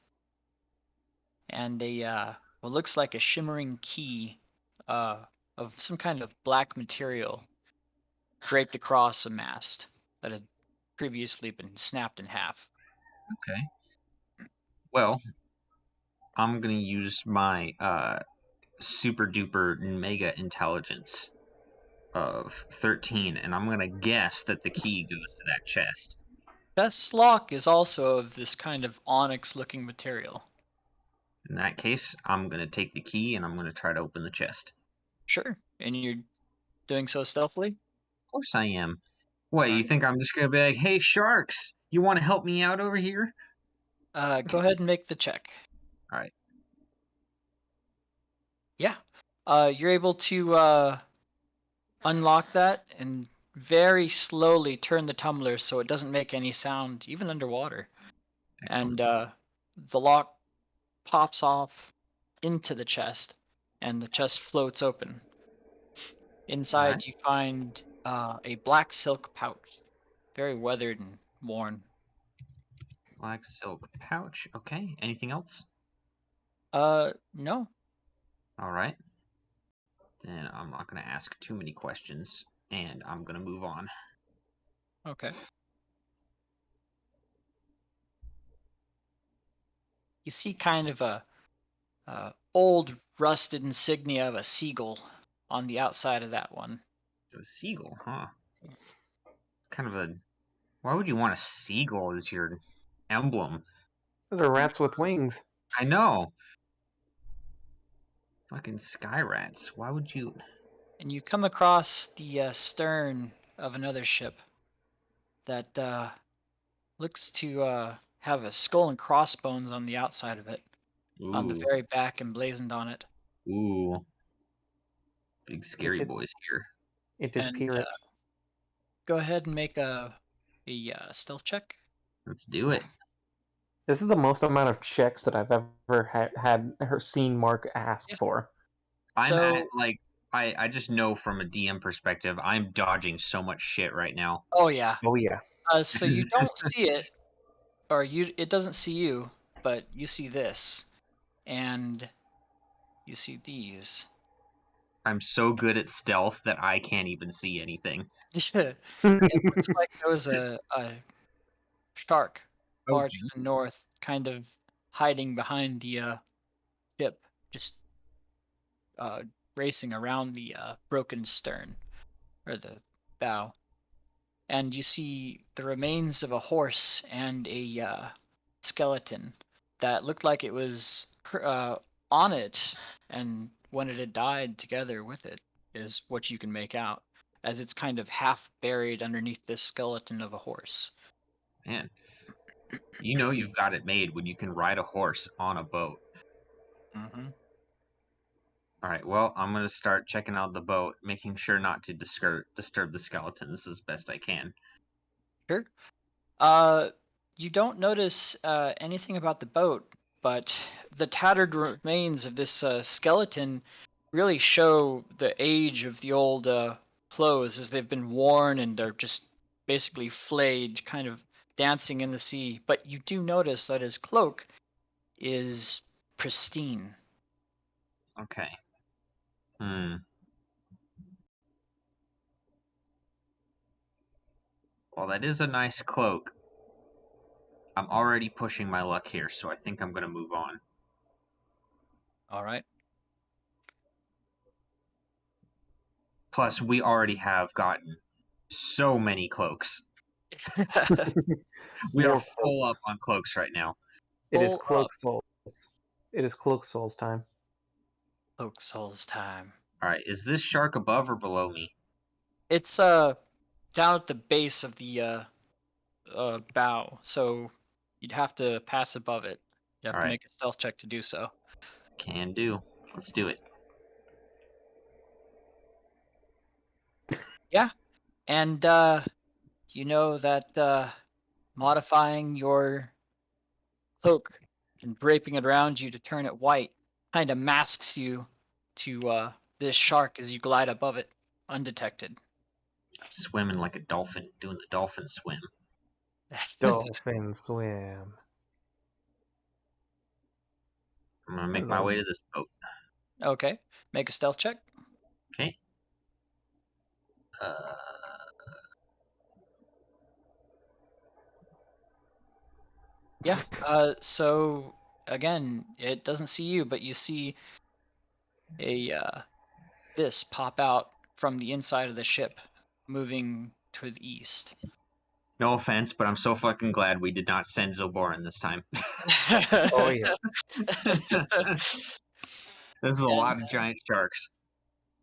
and a what looks like a shimmering key uh, of some kind of black material draped across a mast that had previously been snapped in half. Okay. Well, I'm gonna use my super duper mega intelligence of 13, and I'm gonna guess that the key goes to that chest. Chest's lock is also of this kind of onyx-looking material. In that case, I'm gonna take the key and I'm gonna try to open the chest. Sure. And you're doing so stealthily? Of course I am. What, you Alright. think I'm just gonna be like, hey, sharks, you wanna help me out over here? Go ahead and make the check. Alright. Yeah. You're able to unlock that and very slowly turn the tumbler so it doesn't make any sound, even underwater. Excellent. And the lock pops off into the chest, and the chest floats open. Alright. Inside, you find a black silk pouch, very weathered and worn. Black silk pouch. Okay. Anything else? No. Alright. Then I'm not gonna ask too many questions, and I'm gonna move on. Okay. You see kind of a old rusted insignia of a seagull on the outside of that one. A seagull, huh? Kind of a. Why would you want a seagull as your emblem? Those are rats with wings. I know. Fucking sky rats. Why would you? And you come across the stern of another ship that looks to have a skull and crossbones on the outside of it, on the Ooh, very back emblazoned on it. ooh, big scary It, boys here. it is And pirate. go ahead and make a stealth check. Let's do it. This is the most amount of checks that I've ever had seen Mark ask Yeah. for. I'm So, at like I just know from a DM perspective, I'm dodging so much shit right now. oh yeah. Oh yeah. So you don't see it, or it doesn't see you, but you see this, and you see these. I'm so good at stealth that I can't even see anything. It looks like there was a shark Oh, far to the jeez. north, kind of hiding behind the ship, just uh, racing around the broken stern or the bow. And you see the remains of a horse and a skeleton that looked like it was on it, and when it had died together with it, is what you can make out, as it's kind of half buried underneath this skeleton of a horse. Man, you know you've got it made when you can ride a horse on a boat. Hmm. All right, well, I'm gonna start checking out the boat, making sure not to disturb the skeletons as best I can. Sure. Uh, you don't notice anything about the boat, but the tattered remains of this skeleton really show the age of the old clothes, as they've been worn and they're just basically flayed, kind of dancing in the sea. But you do notice that his cloak is pristine. Okay. Hmm. Well, that is a nice cloak. I'm already pushing my luck here, so I think I'm gonna move on. All right. Plus, we already have gotten so many cloaks. We are More full cloaks. up on cloaks right now. It is Full up. Cloak Souls. It is Cloak Souls time. Cloak Souls time. All right, is this shark above or below me? It's down at the base of the bow, so you'd have to pass above it. You have All to right, make a stealth check to do so. can do. Let's do it. Yeah, and you know that modifying your cloak and draping it around you to turn it white kind of masks you to this shark as you glide above it, undetected. I'm swimming like a dolphin, doing the dolphin swim. Dolphin swim. I'm gonna make my way to this boat. Okay. Make a stealth check. Okay. Uh, Yeah. So again, it doesn't see you, but you see this pop out from the inside of the ship, moving to the east. no offense, but I'm so fucking glad we did not send Zoboran this time. Oh yeah. This is a And, lot of giant sharks.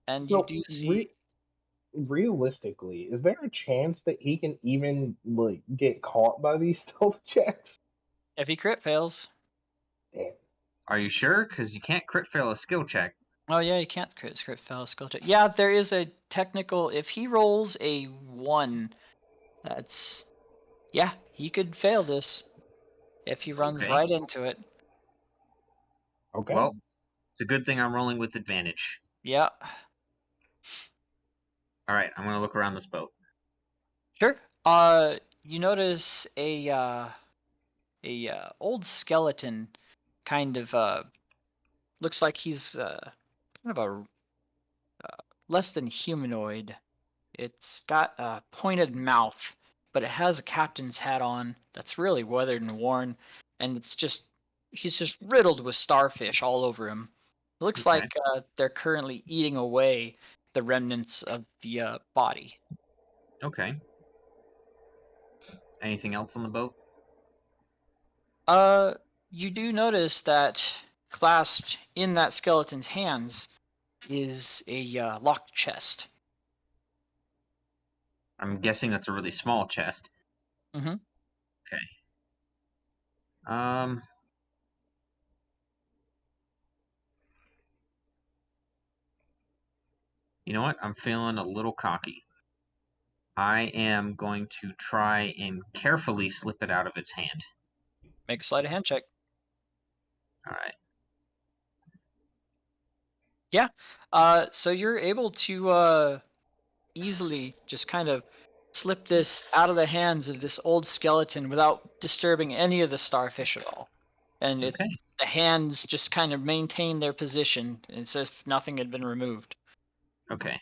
and you So, do see. realistically, is there a chance that he can even like get caught by these stealth checks? If he crit fails. Damn. Are you sure? Because you can't crit fail a skill check. Oh yeah, you can't crit fail a skill check. Yeah, there is a technical. If he rolls a 1, that's yeah, he could fail this if he runs Okay. right into it. Okay. Well, it's a good thing I'm rolling with advantage. Yeah. All right, I'm gonna look around this boat. Sure. You notice a old skeleton, kind of looks like he's kind of a less than humanoid. It's got a pointed mouth, but it has a captain's hat on that's really weathered and worn, and he's just riddled with starfish all over him. It looks Okay. like they're currently eating away the remnants of the body. Okay. Anything else on the boat? You do notice that clasped in that skeleton's hands is a locked chest. I'm guessing that's a really small chest. Mm-hmm. Okay. You know what? I'm feeling a little cocky. I am going to try and carefully slip it out of its hand. Make a sleight of hand check. All right. Yeah. So you're able to easily just kind of slip this out of the hands of this old skeleton without disturbing any of the starfish at all. And Okay. the hands just kind of maintain their position as if nothing had been removed. Okay.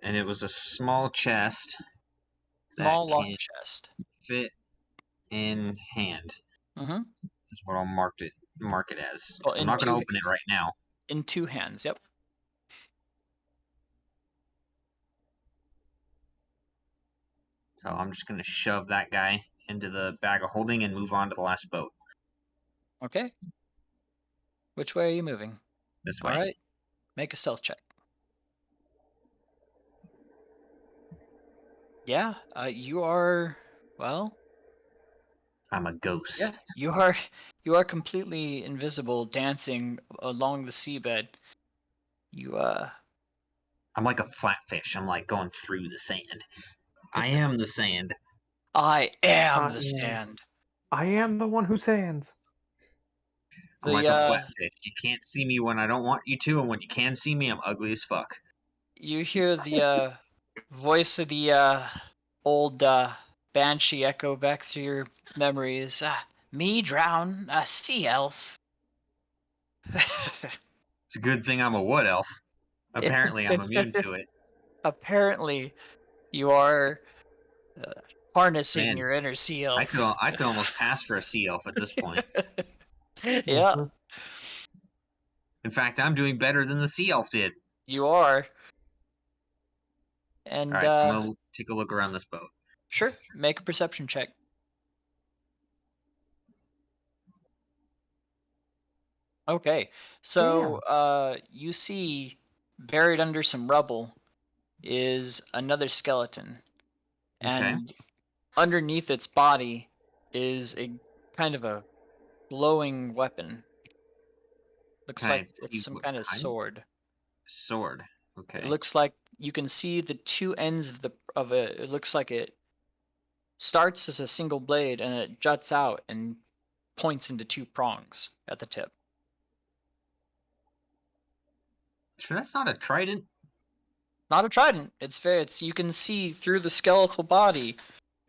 And it was a small chest that Small can locked chest. fit in hand. Mm-hmm. Is what I'll mark it as. Well, So I'm not going to open it right now. In 2 hands, yep. So I'm just going to shove that guy into the bag of holding and move on to the last boat. Okay. Which way are you moving? This way. All right. Make a stealth check. Yeah, you are, well, I'm a ghost. yeah, you are completely invisible dancing along the seabed. You I'm like a flatfish. I'm like going through the sand. I am the sand. I am I the am. sand. I am the one who sands. I'm like a flatfish. You can't see me when I don't want you to, and when you can see me, I'm ugly as fuck. You hear the voice of the old banshee echo back through your memories. Me drown a sea elf. It's a good thing I'm a wood elf. Apparently, I'm immune to it. Apparently, you are harnessing Man, your inner sea elf. I could almost pass for a sea elf at this point. Yeah, Mhm. In fact, I'm doing better than the sea elf did. you are. And All right, I'm gonna take a look around this boat. sure, make a perception check. Okay, so you see buried under some rubble is another skeleton, Okay. and underneath its body is a kind of a glowing weapon. Looks Can I like see it's some what kind of kind? sword. Sword. It Okay. looks like you can see the two ends of it. It looks like it starts as a single blade and it juts out and points into 2 prongs at the tip. Sure, that's not a trident. Not a trident. It's you can see through the skeletal body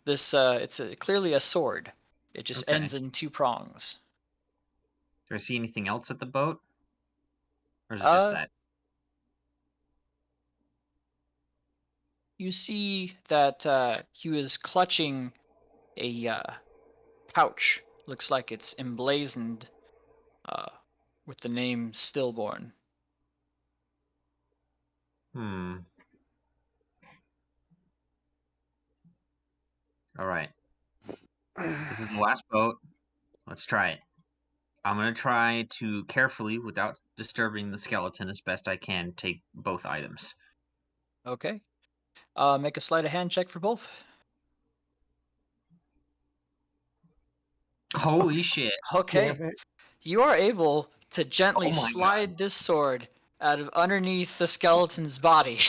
This it's clearly a sword. It just Okay. ends in 2 prongs. Do I see anything else at the boat? Or is it just that? You see that he was clutching a pouch. Looks like it's emblazoned with the name Stillborn. Hmm. Alright. This is the last boat. Let's try it. I'm going to try to carefully, without disturbing the skeleton as best I can, take both items. Okay. Make a sleight of hand check for both. Holy shit. Okay. Damn it. You are able to gently Oh my slide this sword out of underneath the skeleton's body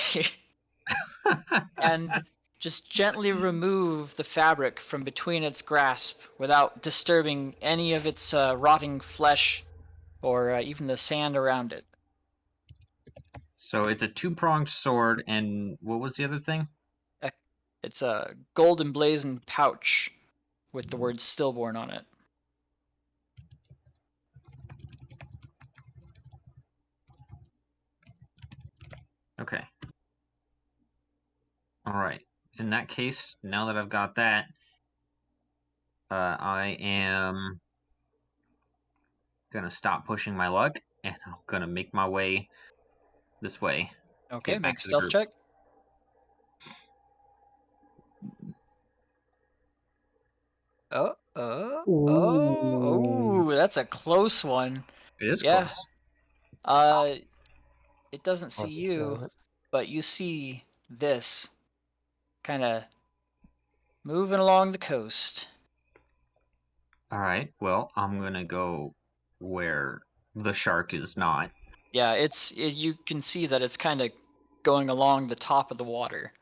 and just gently remove the fabric from between its grasp without disturbing any of its rotting flesh or even the sand around it. So it's a 2-pronged sword, and what was the other thing? It's a gold emblazoned pouch with the word Stillborn on it. Okay. Alright. In that case, now that I've got that, I am gonna stop pushing my luck, and I'm gonna make my way this way. Okay, Get back make a to the stealth group. check. Oh, that's a close one. It is Yeah. close. It doesn't see you, Does it? but you see this kind of moving along the coast. Alright, well, I'm gonna go where the shark is not. Yeah, you can see that it's kind of going along the top of the water,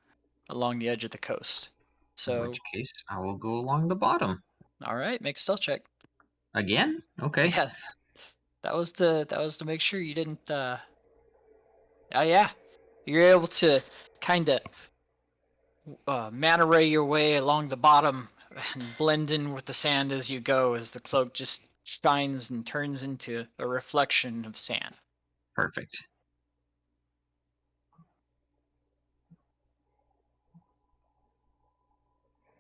along the edge of the coast. In So, which case, I will go along the bottom. all right, make a stealth check. Again? Okay. Yeah, that was to make sure you didn't. Oh yeah, you're able to kind of manta ray your way along the bottom and blend in with the sand as you go, as the cloak just shines and turns into a reflection of sand. Perfect.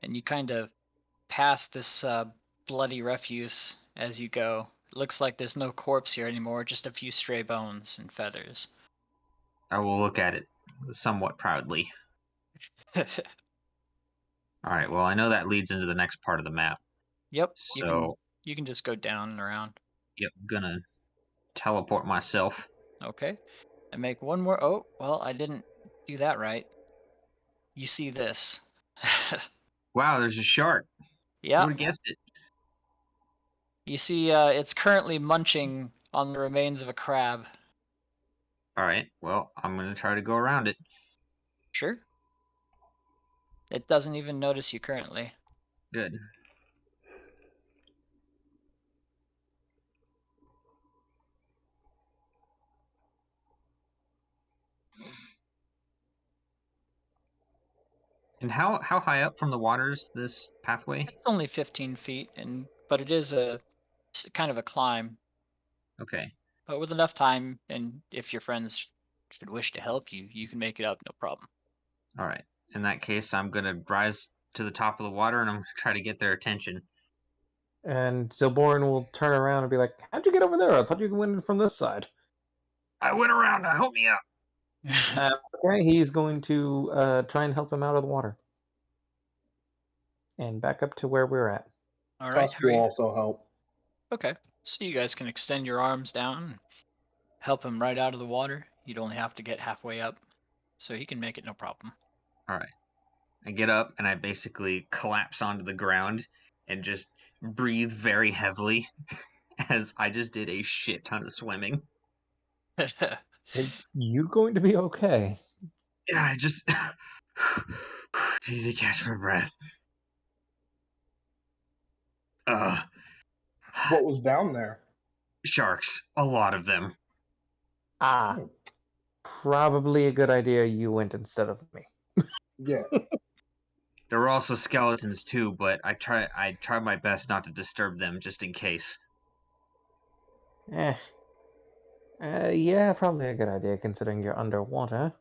And you kind of pass this bloody refuse as you go. It looks like there's no corpse here anymore, just a few stray bones and feathers. I will look at it somewhat proudly. Alright, well, I know that leads into the next part of the map. Yep, So, you can just go down and around. yep, gonna teleport myself. Okay, and make one more. Oh, well, I didn't do that right. You see this? Wow, there's a shark. Who Yeah, would have guessed it? you see, it's currently munching on the remains of a crab. Alright, well, I'm gonna try to go around it. Sure. It doesn't even notice you currently. Good. And how high up from the water is this pathway? It's only 15 feet, but it is kind of a climb. Okay. But with enough time, and if your friends should wish to help you, you can make it up, no problem. Alright. In that case, I'm gonna rise to the top of the water and I'm gonna try to get their attention. And Silborn will turn around and be like, "How'd you get over there? I thought you could win from this side." I went around, now help me out! Okay, he's going to try and help him out of the water. And back up to where we're at. All right, Tusk will also help. Okay, so you guys can extend your arms down and help him right out of the water. You'd only have to get halfway up, so he can make it no problem. Alright. I get up and I basically collapse onto the ground and just breathe very heavily as I just did a shit ton of swimming. You're going to be okay. Yeah, I just need to catch my breath. What was down there? Sharks. A lot of them. Probably a good idea you went instead of me. Yeah. There There were also skeletons too, but I tried my best not to disturb them just in case. Yeah, probably a good idea considering you're underwater.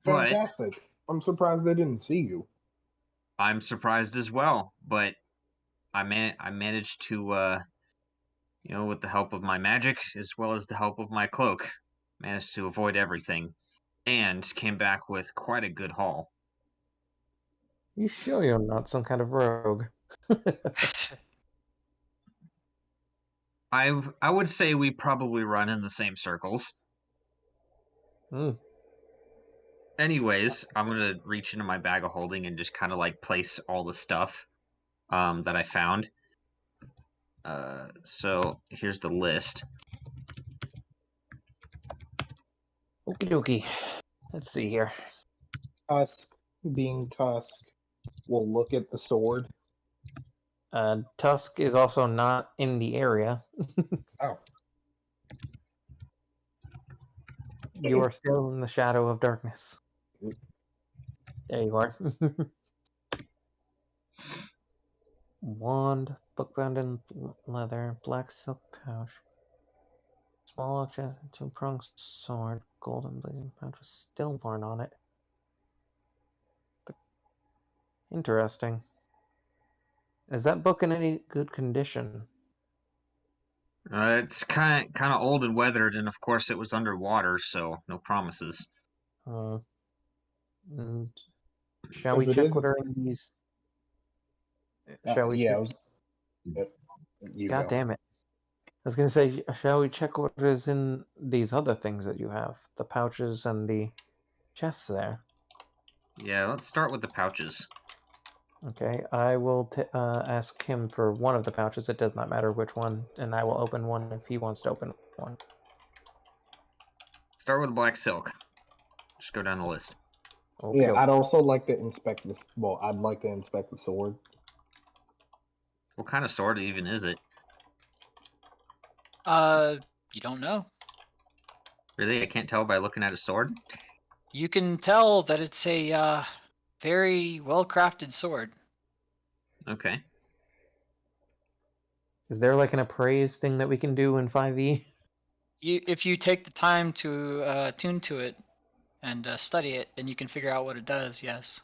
But Fantastic. I'm surprised they didn't see you. I'm surprised as well. But I managed to with the help of my magic as well as the help of my cloak, managed to avoid everything, and came back with quite a good haul. You sure you're not some kind of rogue? I would say we probably run in the same circles. Hmm. Anyways, I'm gonna reach into my bag of holding and just kind of like place all the stuff that I found. So here's the list. Okie dokie. Let's see here. Tusk, being Tusk, will look at the sword. Tusk is also not in the area. Oh. You are still in the shadow of darkness. There you are. Wand, bookbound in leather, black silk pouch, small object, two-pronged sword, golden blazing pouch with stillborn on it. Interesting. Is that book in any good condition? It's kind of old and weathered, and of course it was underwater, so no promises. And shall we If it check is, what are in these? Shall we yeah, check? you God go. damn it. I was going to say, shall we check what is in these other things that you have? The pouches and the chests there. Yeah, let's start with the pouches. Okay, I will ask him for one of the pouches. It does not matter which one, and I will open one if he wants to open one. Start with black silk. Just go down the list. Okay, Yeah, I'd also like to inspect this. Well, I'd like to inspect the sword. What kind of sword even is it? You don't know. Really, I can't tell by looking at a sword. You can tell that it's a very well-crafted sword. Okay. Is there like an appraise thing that we can do in 5e? If you take the time to tune to it and study it, then you can figure out what it does. Yes.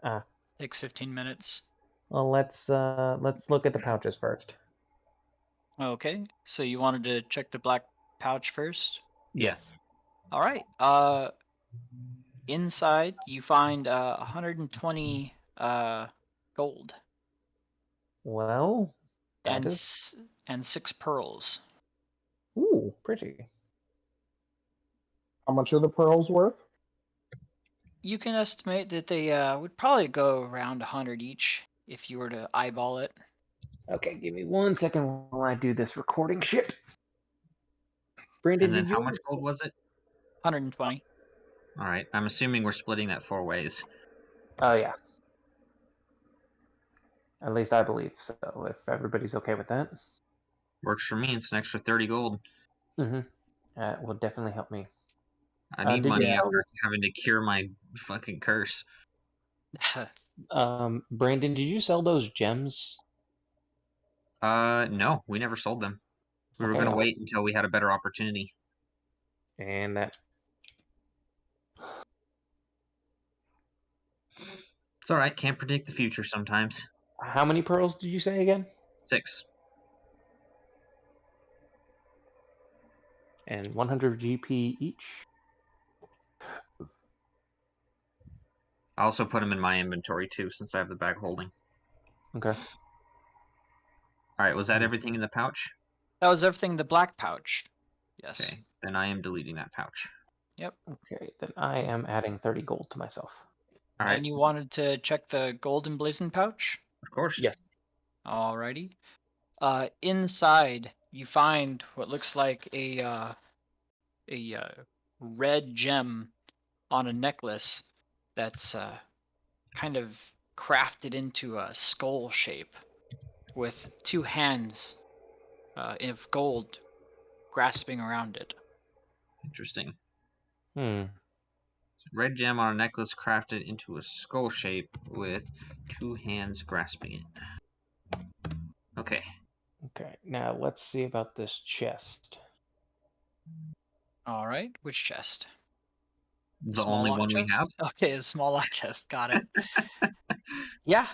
Ah. Takes 15 minutes. Well, let's look at the pouches first. Okay. So you wanted to check the black pouch first? Yes. All right. Inside you find 120 gold Well, that and is... and 6 pearls. Ooh, pretty. How much are the pearls worth? You can estimate that they would probably go around 100 each if you were to eyeball it. Okay, give me 1 second while I do this recording shit. Brandon, And then did how you... much gold was it? 120. All right. I'm assuming we're splitting that 4 ways. Oh, yeah. At least I believe so, if everybody's okay with that. Works for me. It's an extra 30 gold. Mm-hmm. That will definitely help me. I need Did you money sell... after having to cure my fucking curse. Brandon, did you sell those gems? No, we never sold them. We were Okay, gonna wait until we had a better opportunity. And that... It's all right. Can't predict the future sometimes. How many pearls did you say again? 6. And 100 GP each? I also put them in my inventory too, since I have the bag holding. Okay. All right. Was that everything in the pouch? That was everything in the black pouch. Yes. Okay. Then I am deleting that pouch. Yep. Okay, then I am adding 30 gold to myself. All right. And you wanted to check the golden blazing pouch? Of course. Yes. Alrighty. Inside you find what looks like a red gem on a necklace that's kind of crafted into a skull shape with 2 hands of gold grasping around it. Interesting. Hmm. Red gem on a necklace crafted into a skull shape with 2 hands grasping it. Okay. Okay, now let's see about this chest. All right, which chest? The Small only lock one we have. chest. Okay, a small lock chest. Got it. Yeah,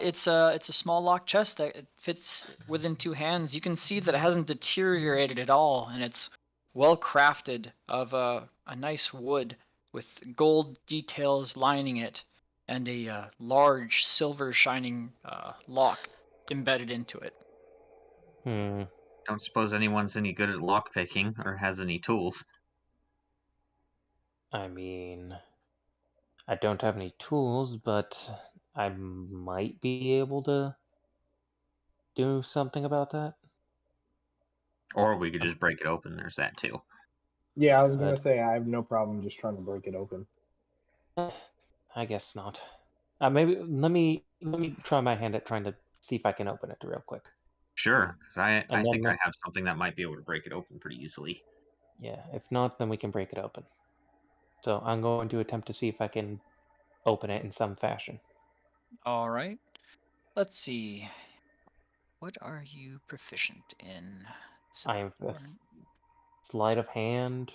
it's a small lock chest that it fits within 2 hands. You can see that it hasn't deteriorated at all, and it's well crafted of a nice wood with gold details lining it, and a large silver shining lock embedded into it. Don't suppose anyone's any good at lockpicking or has any tools. I mean, I don't have any tools, but I might be able to do something about that. Or we could just break it open. There's that too. Yeah, I was gonna But say I have no problem just trying to break it open. I guess not. Maybe let me try my hand at trying to see if I can open it real quick. Sure, because I And think then I have something that might be able to break it open pretty easily. Yeah, if not, then we can break it open. So I'm going to attempt to see if I can open it in some fashion. All right. Let's see. What are you proficient in? I am sleight of hand,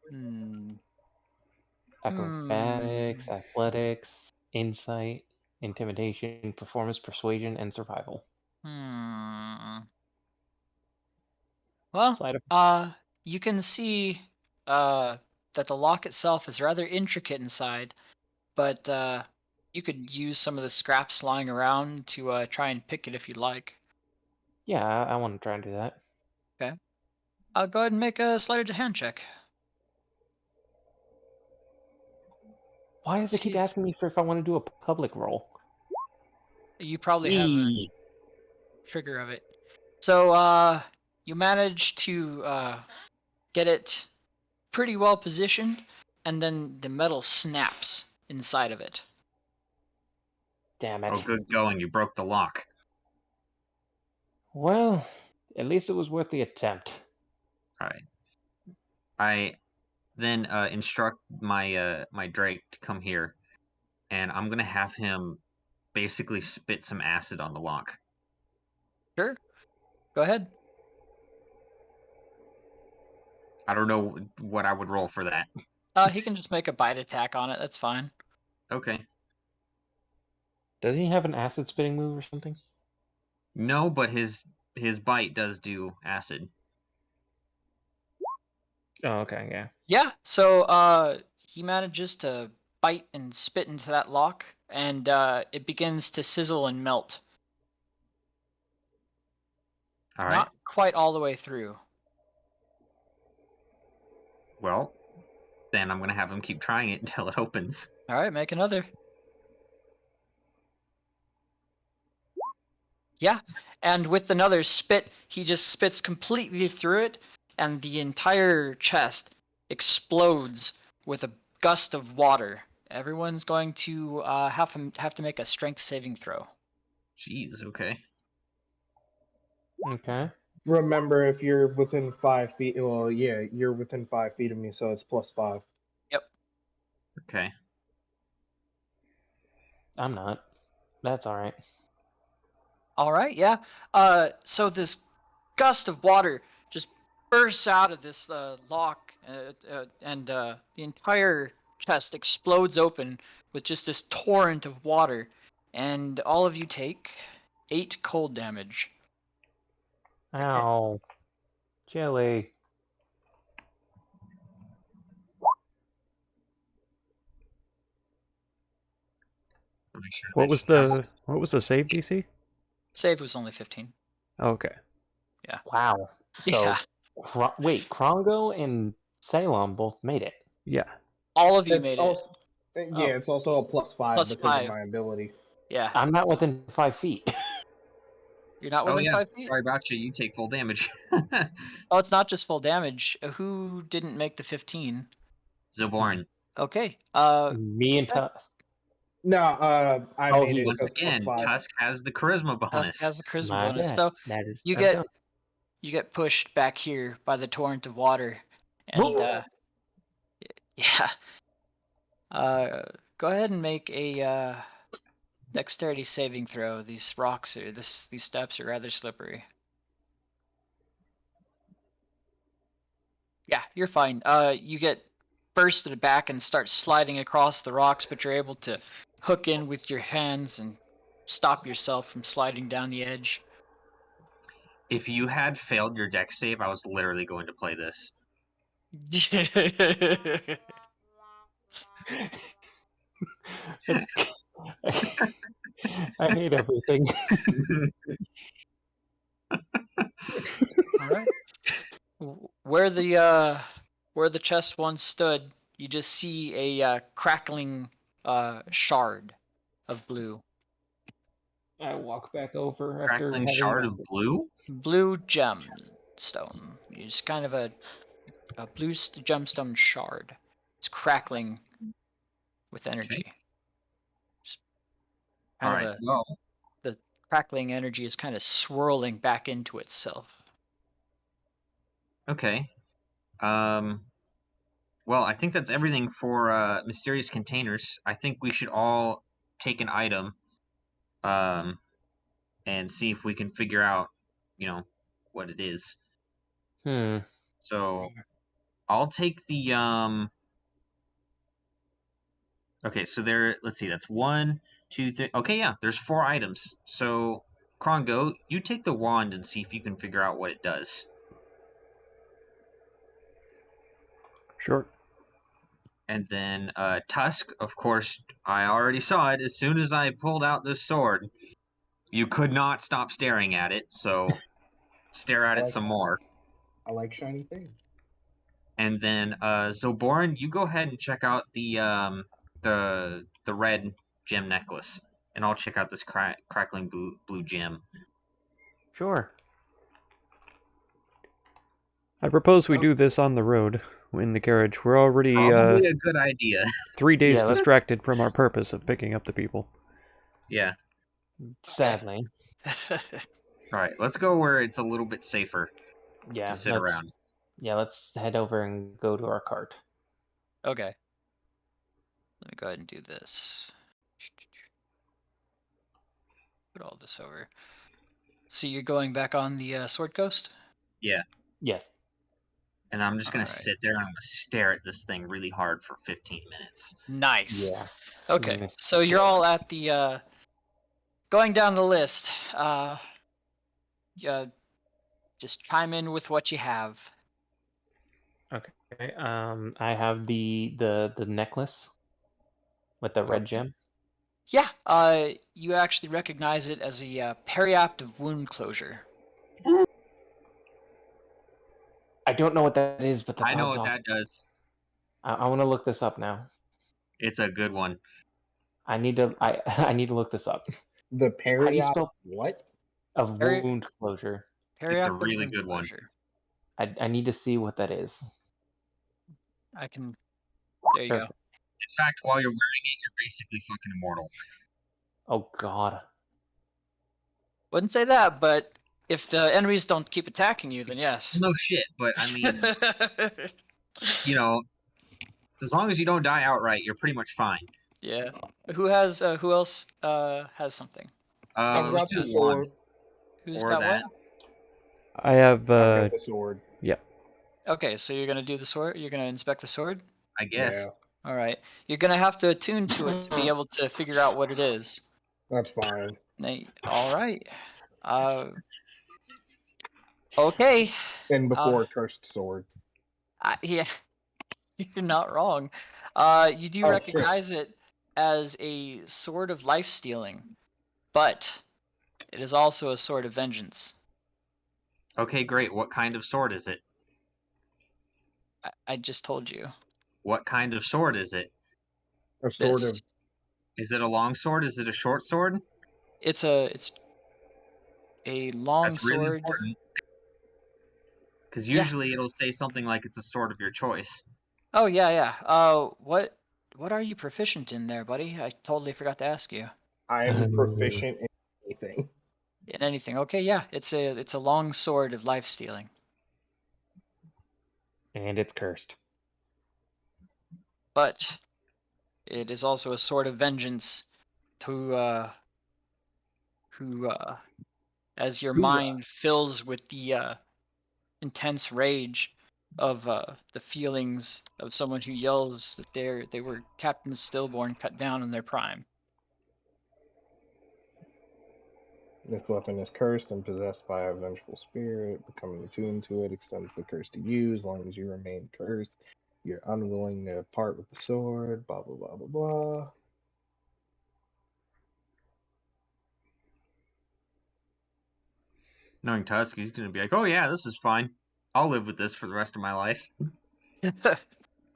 Hmm. acrobatics, athletics, insight, intimidation, performance, persuasion, and survival. Well, Sleight of you can see that the lock itself is rather intricate inside, but you could use some of the scraps lying around to try and pick it if you'd like. Yeah, I want to try and do that. Okay. I'll go ahead and make a sleight of hand check. Why does it keep See, asking me for if I want to do a public roll? you probably have a Eee. trigger of it. So you manage to get it pretty well positioned, and then the metal snaps inside of it. Damn Oh, it. good going! You broke the lock. Well, at least it was worth the attempt. All right. I then instruct my my Drake to come here, and I'm gonna have him basically spit some acid on the lock. Sure. Go ahead. I don't know what I would roll for that. He can just make a bite attack on it. That's fine. Okay. Does he have an acid spitting move or something? No, but his bite does do acid. Oh, okay, yeah. Yeah. So he manages to bite and spit into that lock, and it begins to sizzle and melt. All right. Not quite all the way through. Well, then I'm gonna have him keep trying it until it opens. All right, make another. Yeah, and with another spit, he just spits completely through it, and the entire chest explodes with a gust of water. Everyone's going to have to make a strength saving throw. Jeez. Okay. Okay. Remember, if you're within 5 feet, well, yeah, you're within 5 feet of me, so it's +5. Yep. Okay. I'm not. That's alright. All right, yeah. So this gust of water just bursts out of this lock, and the entire chest explodes open with just this torrent of water, and all of you take 8 cold damage. Ow. Jelly. Make sure What that was you have- the save DC? Save was only 15. Okay. Wow. So, Yeah, wait, Krongo and Salem both made it. Yeah. all of you It's made it. also, yeah, it's also a +5 because +5. of my ability. Yeah, I'm not within 5 feet. you're not Oh within yeah. 5 feet. Sorry about you. You take full damage. Oh, it's not just full damage. Who didn't make the 15? Zoborn. Okay. Me and Tusk. No, I Oh, made he it Once because again, +5. Tusk has the charisma Tusk bonus. has the charisma My bonus. bad. So That is you I'm get done. you get pushed back here by the torrent of water, and yeah, Go ahead and make a dexterity saving throw. These rocks are these steps are rather slippery. Yeah, you're fine. You get bursted back and start sliding across the rocks, but you're able to hook in with your hands and stop yourself from sliding down the edge. If you had failed your dex save, I was literally going to play this. I hate everything. All right. Where the chest once stood, you just see a crackling shard of blue. I walk back over after Crackling having shard of blue? Blue gemstone. It's kind of a blue gemstone shard. It's crackling with energy. Just All kind right. of Well, the crackling energy is kind of swirling back into itself. okay. Well, I think that's everything for mysterious containers. I think we should all take an item, and see if we can figure out, what it is. So I'll take the Okay, so let's see, that's 1, 2, 3. Okay, yeah, there's 4 items. So Krongo, you take the wand and see if you can figure out what it does. Sure. And then Tusk, of course, I already saw it. As soon as I pulled out this sword, you could not stop staring at it, so stare at it some more. I like shiny things. And then Zoboran, you go ahead and check out the red gem necklace, and I'll check out this crackling blue gem. Sure. I propose we do this on the road in the carriage. We're already Probably a good idea. 3 days Yeah, let's- distracted from our purpose of picking up the people. Yeah. Sadly. All right, let's go where it's a little bit safer Yeah. to sit around. Yeah, let's head over and go to our cart. Okay. Let me go ahead and do this. Put all this over. So you're going back on the Sword Coast? Yeah. Yes. And I'm just going All to right. sit there and I'm going to stare at this thing really hard for 15 minutes. Nice. Yeah. Okay, Miss- so you're all at the going down the list. Yeah, just chime in with what you have. Okay. I have the necklace with the red gem. Yeah, you actually recognize it as a periaptive wound closure. I don't know what that is, but that I know sounds what awesome. that does. I want to look this up now. It's a good one. I need to look this up. The How do you period spell what? of Peri- wound closure? Periaptive really wound good one. closure. I need to see what that is. I can. There you Perfect. go. In fact, while you're wearing it, you're basically fucking immortal. Oh God. Wouldn't say that, but if the enemies don't keep attacking you, then yes. No shit, but I mean, as long as you don't die outright, you're pretty much fine. Yeah. Who else has something? I've Let's got the do sword. one. Who's Or got that. what? I have, I've got the sword. Okay, so you're gonna do the sword. You're gonna inspect the sword. I guess. Yeah, All right. You're gonna have to attune to it to be able to figure out what it is. that's fine. All right. Okay. And before cursed sword. Yeah, you're not wrong. You do Oh, recognize it as a sword of life stealing, but it is also a sword of vengeance. Okay, great. What kind of sword is it? I just told you. What kind of sword is it? A sword This. of Is it a long sword? Is it a short sword? It's a long That's really sword. important. Because Yeah. usually it'll say something like it's a sword of your choice. Oh yeah. What are you proficient in there, buddy? I totally forgot to ask you. I'm proficient in anything. In anything? Okay, yeah. It's a long sword of life stealing. And it's cursed. But It is also a sword of vengeance who as your Hoorah. mind fills with the intense rage of the feelings of someone who yells that they were Captain Stillborn cut down in their prime. This weapon is cursed and possessed by a vengeful spirit. Becoming attuned to it extends the curse to you as long as you remain cursed. You're unwilling to part with the sword. Blah blah blah blah blah. Knowing Tusk, he's gonna be like, "Oh yeah, this is fine. I'll live with this for the rest of my life."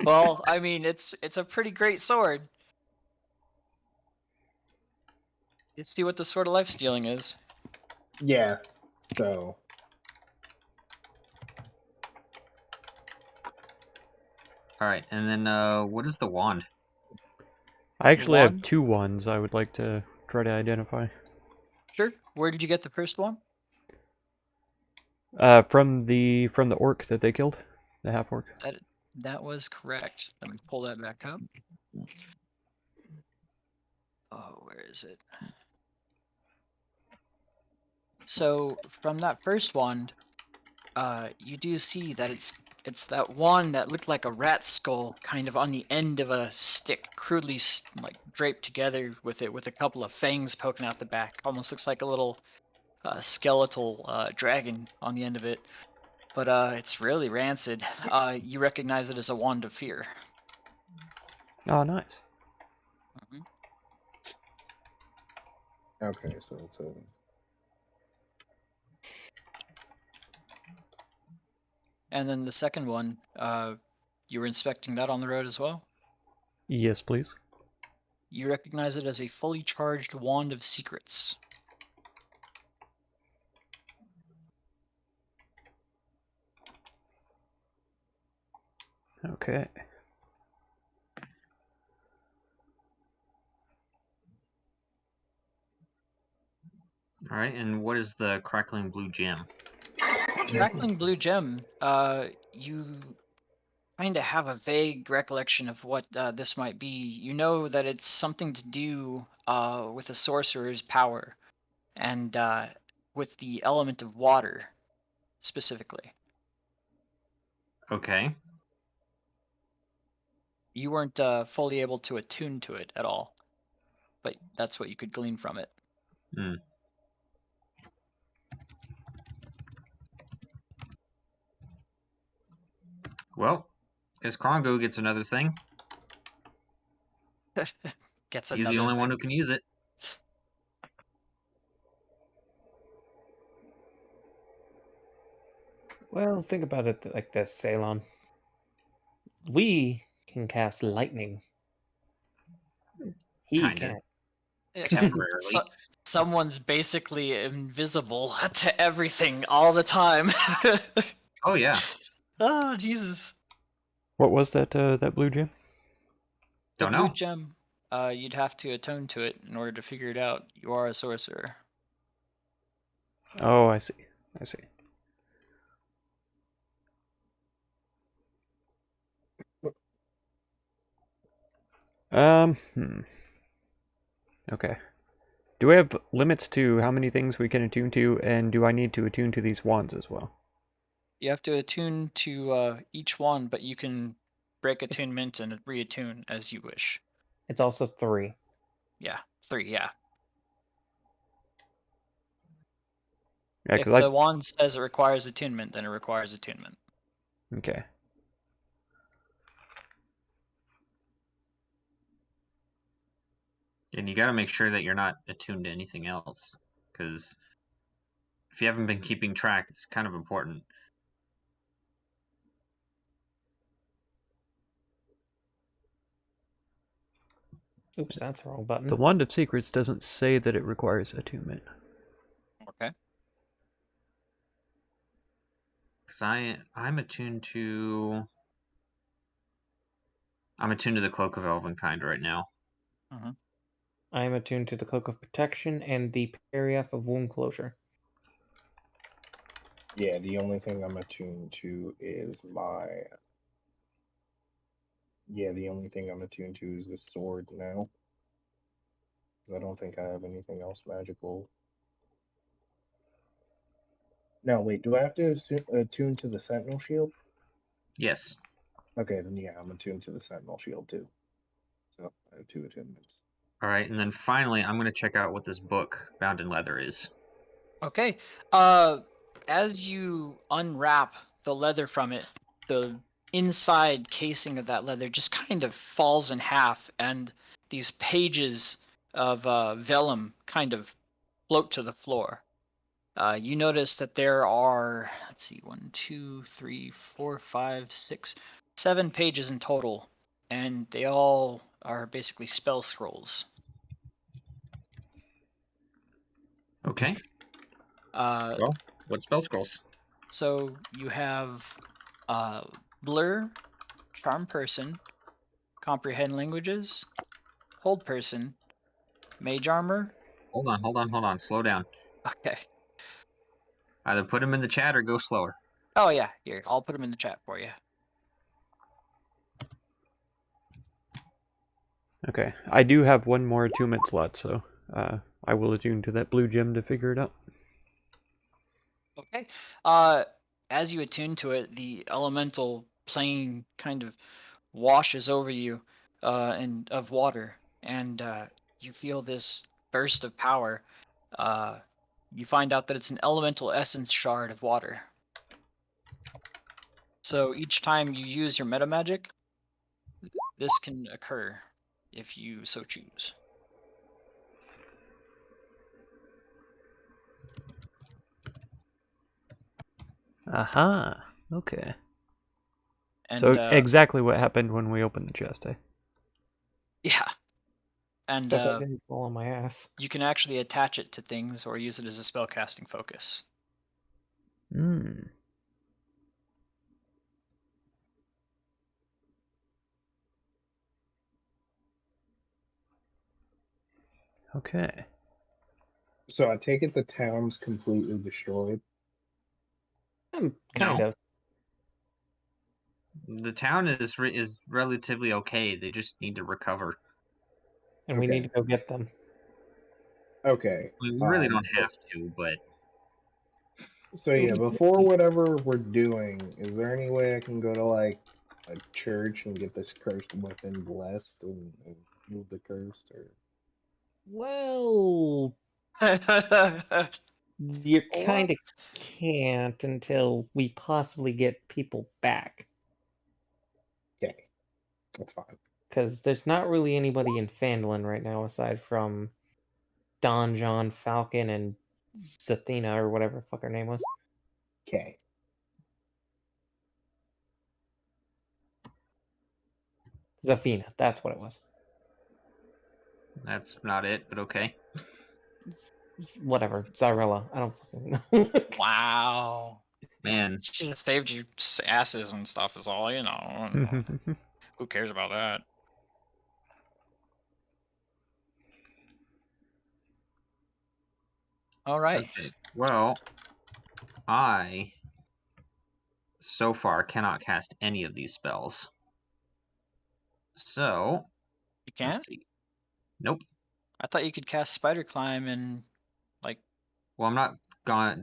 Well, I mean, it's a pretty great sword. Let's see what the sword of life stealing is. Yeah. So All right, and then what is the wand? I actually have Wand? 2 wands I would like to try to identify. Sure. Where did you get the first one? From the orc that they killed, the half orc. That was correct. Let me pull that back up. Oh, where is it? So from that first wand, you do see that it's that wand that looked like a rat skull, kind of on the end of a stick, crudely like draped together with a couple of fangs poking out the back. Almost looks like a little skeletal dragon on the end of it. But it's really rancid. You recognize it as a wand of fear. Oh, nice. Mhm. okay, so it's a And then the second one, you were inspecting that on the road as well. Yes, please. You recognize it as a fully charged wand of secrets. Okay. All right, and what is the crackling blue gem? Crackling blue gem. You kind of have a vague recollection of what this might be. You know that it's something to do with a sorcerer's power and with the element of water specifically. Okay. You weren't fully able to attune to it at all, but that's what you could glean from it. Hmm. Well, guess Krongo gets another thing. Gets He's the another only one thing. who can use it. Well, think about it like this, Ceylon. We can cast lightning. He Kinda. can't. Temporarily. Someone's basically invisible to everything all the time. Oh yeah. Oh, Jesus. What was that that blue gem? The Don't blue know. gem, you'd have to atone to it in order to figure it out. You are a sorcerer. Oh, I see. I see. Hmm. Okay. Do we have limits to how many things we can attune to, and do I need to attune to these wands as well? You have to attune to each one, but you can break attunement and reattune as you wish. It's also 3. Yeah, 3, yeah. Yeah, If because I... the wand says it requires attunement, then it requires attunement. Okay. And you got to make sure that you're not attuned to anything else, because if you haven't been keeping track, it's kind of important. Oops, that's the wrong button. The Wand of Secrets doesn't say that it requires attunement. Okay. Because I'm attuned to the Cloak of Elvenkind right now. Mhm. I am attuned to the Cloak of Protection and the Periaph of Wound Closure. yeah. The only thing I'm attuned to is my Yeah, the only thing I'm attuned to is the sword now. I don't think I have anything else magical. No, wait, do I have to attune to the Sentinel Shield? Yes. Okay, then yeah, I'm attuned to the Sentinel Shield too. So I have 2 attunements. All right, and then finally, I'm going to check out what this book, Bound in Leather, is. Okay. As you unwrap the leather from it, the inside casing of that leather just kind of falls in half, and these pages of vellum kind of float to the floor. You notice that there are, let's see, 1, 2, 3, 4, 5, 6, 7 pages in total, and they all are basically spell scrolls. Okay. Well, what spell scrolls? So you have Blur, Charm Person, Comprehend Languages, Hold Person, Mage Armor. Hold on. Slow down. Okay. Either put them in the chat or go slower. Oh yeah, here, I'll put them in the chat for you. Okay, I do have one more attunement slot, so I will attune to that blue gem to figure it out. Okay. As you attune to it, the elemental plane kind of washes over you, and of water, and you feel this burst of power. You find out that it's an elemental essence shard of water. So each time you use your meta magic, this can occur if you so choose. Aha. Okay. And So exactly what happened when we opened the chest, eh? yeah, and Except I didn't fall on my ass. you can actually attach it to things or use it as a spellcasting focus. Hmm. Okay. So I take it the town's completely destroyed. Kind No. of. The town is relatively okay. They just need to recover. And we need to go get them. Okay. We really don't have to, but So yeah, before whatever we're doing, is there any way I can go to like a church and get this cursed weapon blessed and move the curse? Or Well, you kind of can't until we possibly get people back. okay, that's fine. Because there's not really anybody in Phandalin right now aside from Don John Falcon and Zathena or whatever the fuck her name was. Okay. Zafina, that's what it was. that's not it, but okay. Whatever, Zyrella. I don't fucking know. Wow. Man, Should have saved you asses and stuff is all, you know. Who cares about that? All right. okay. Well, I so far cannot cast any of these spells. So, You can? let's see. Nope. I thought you could cast Spider Climb and like. Well, I'm not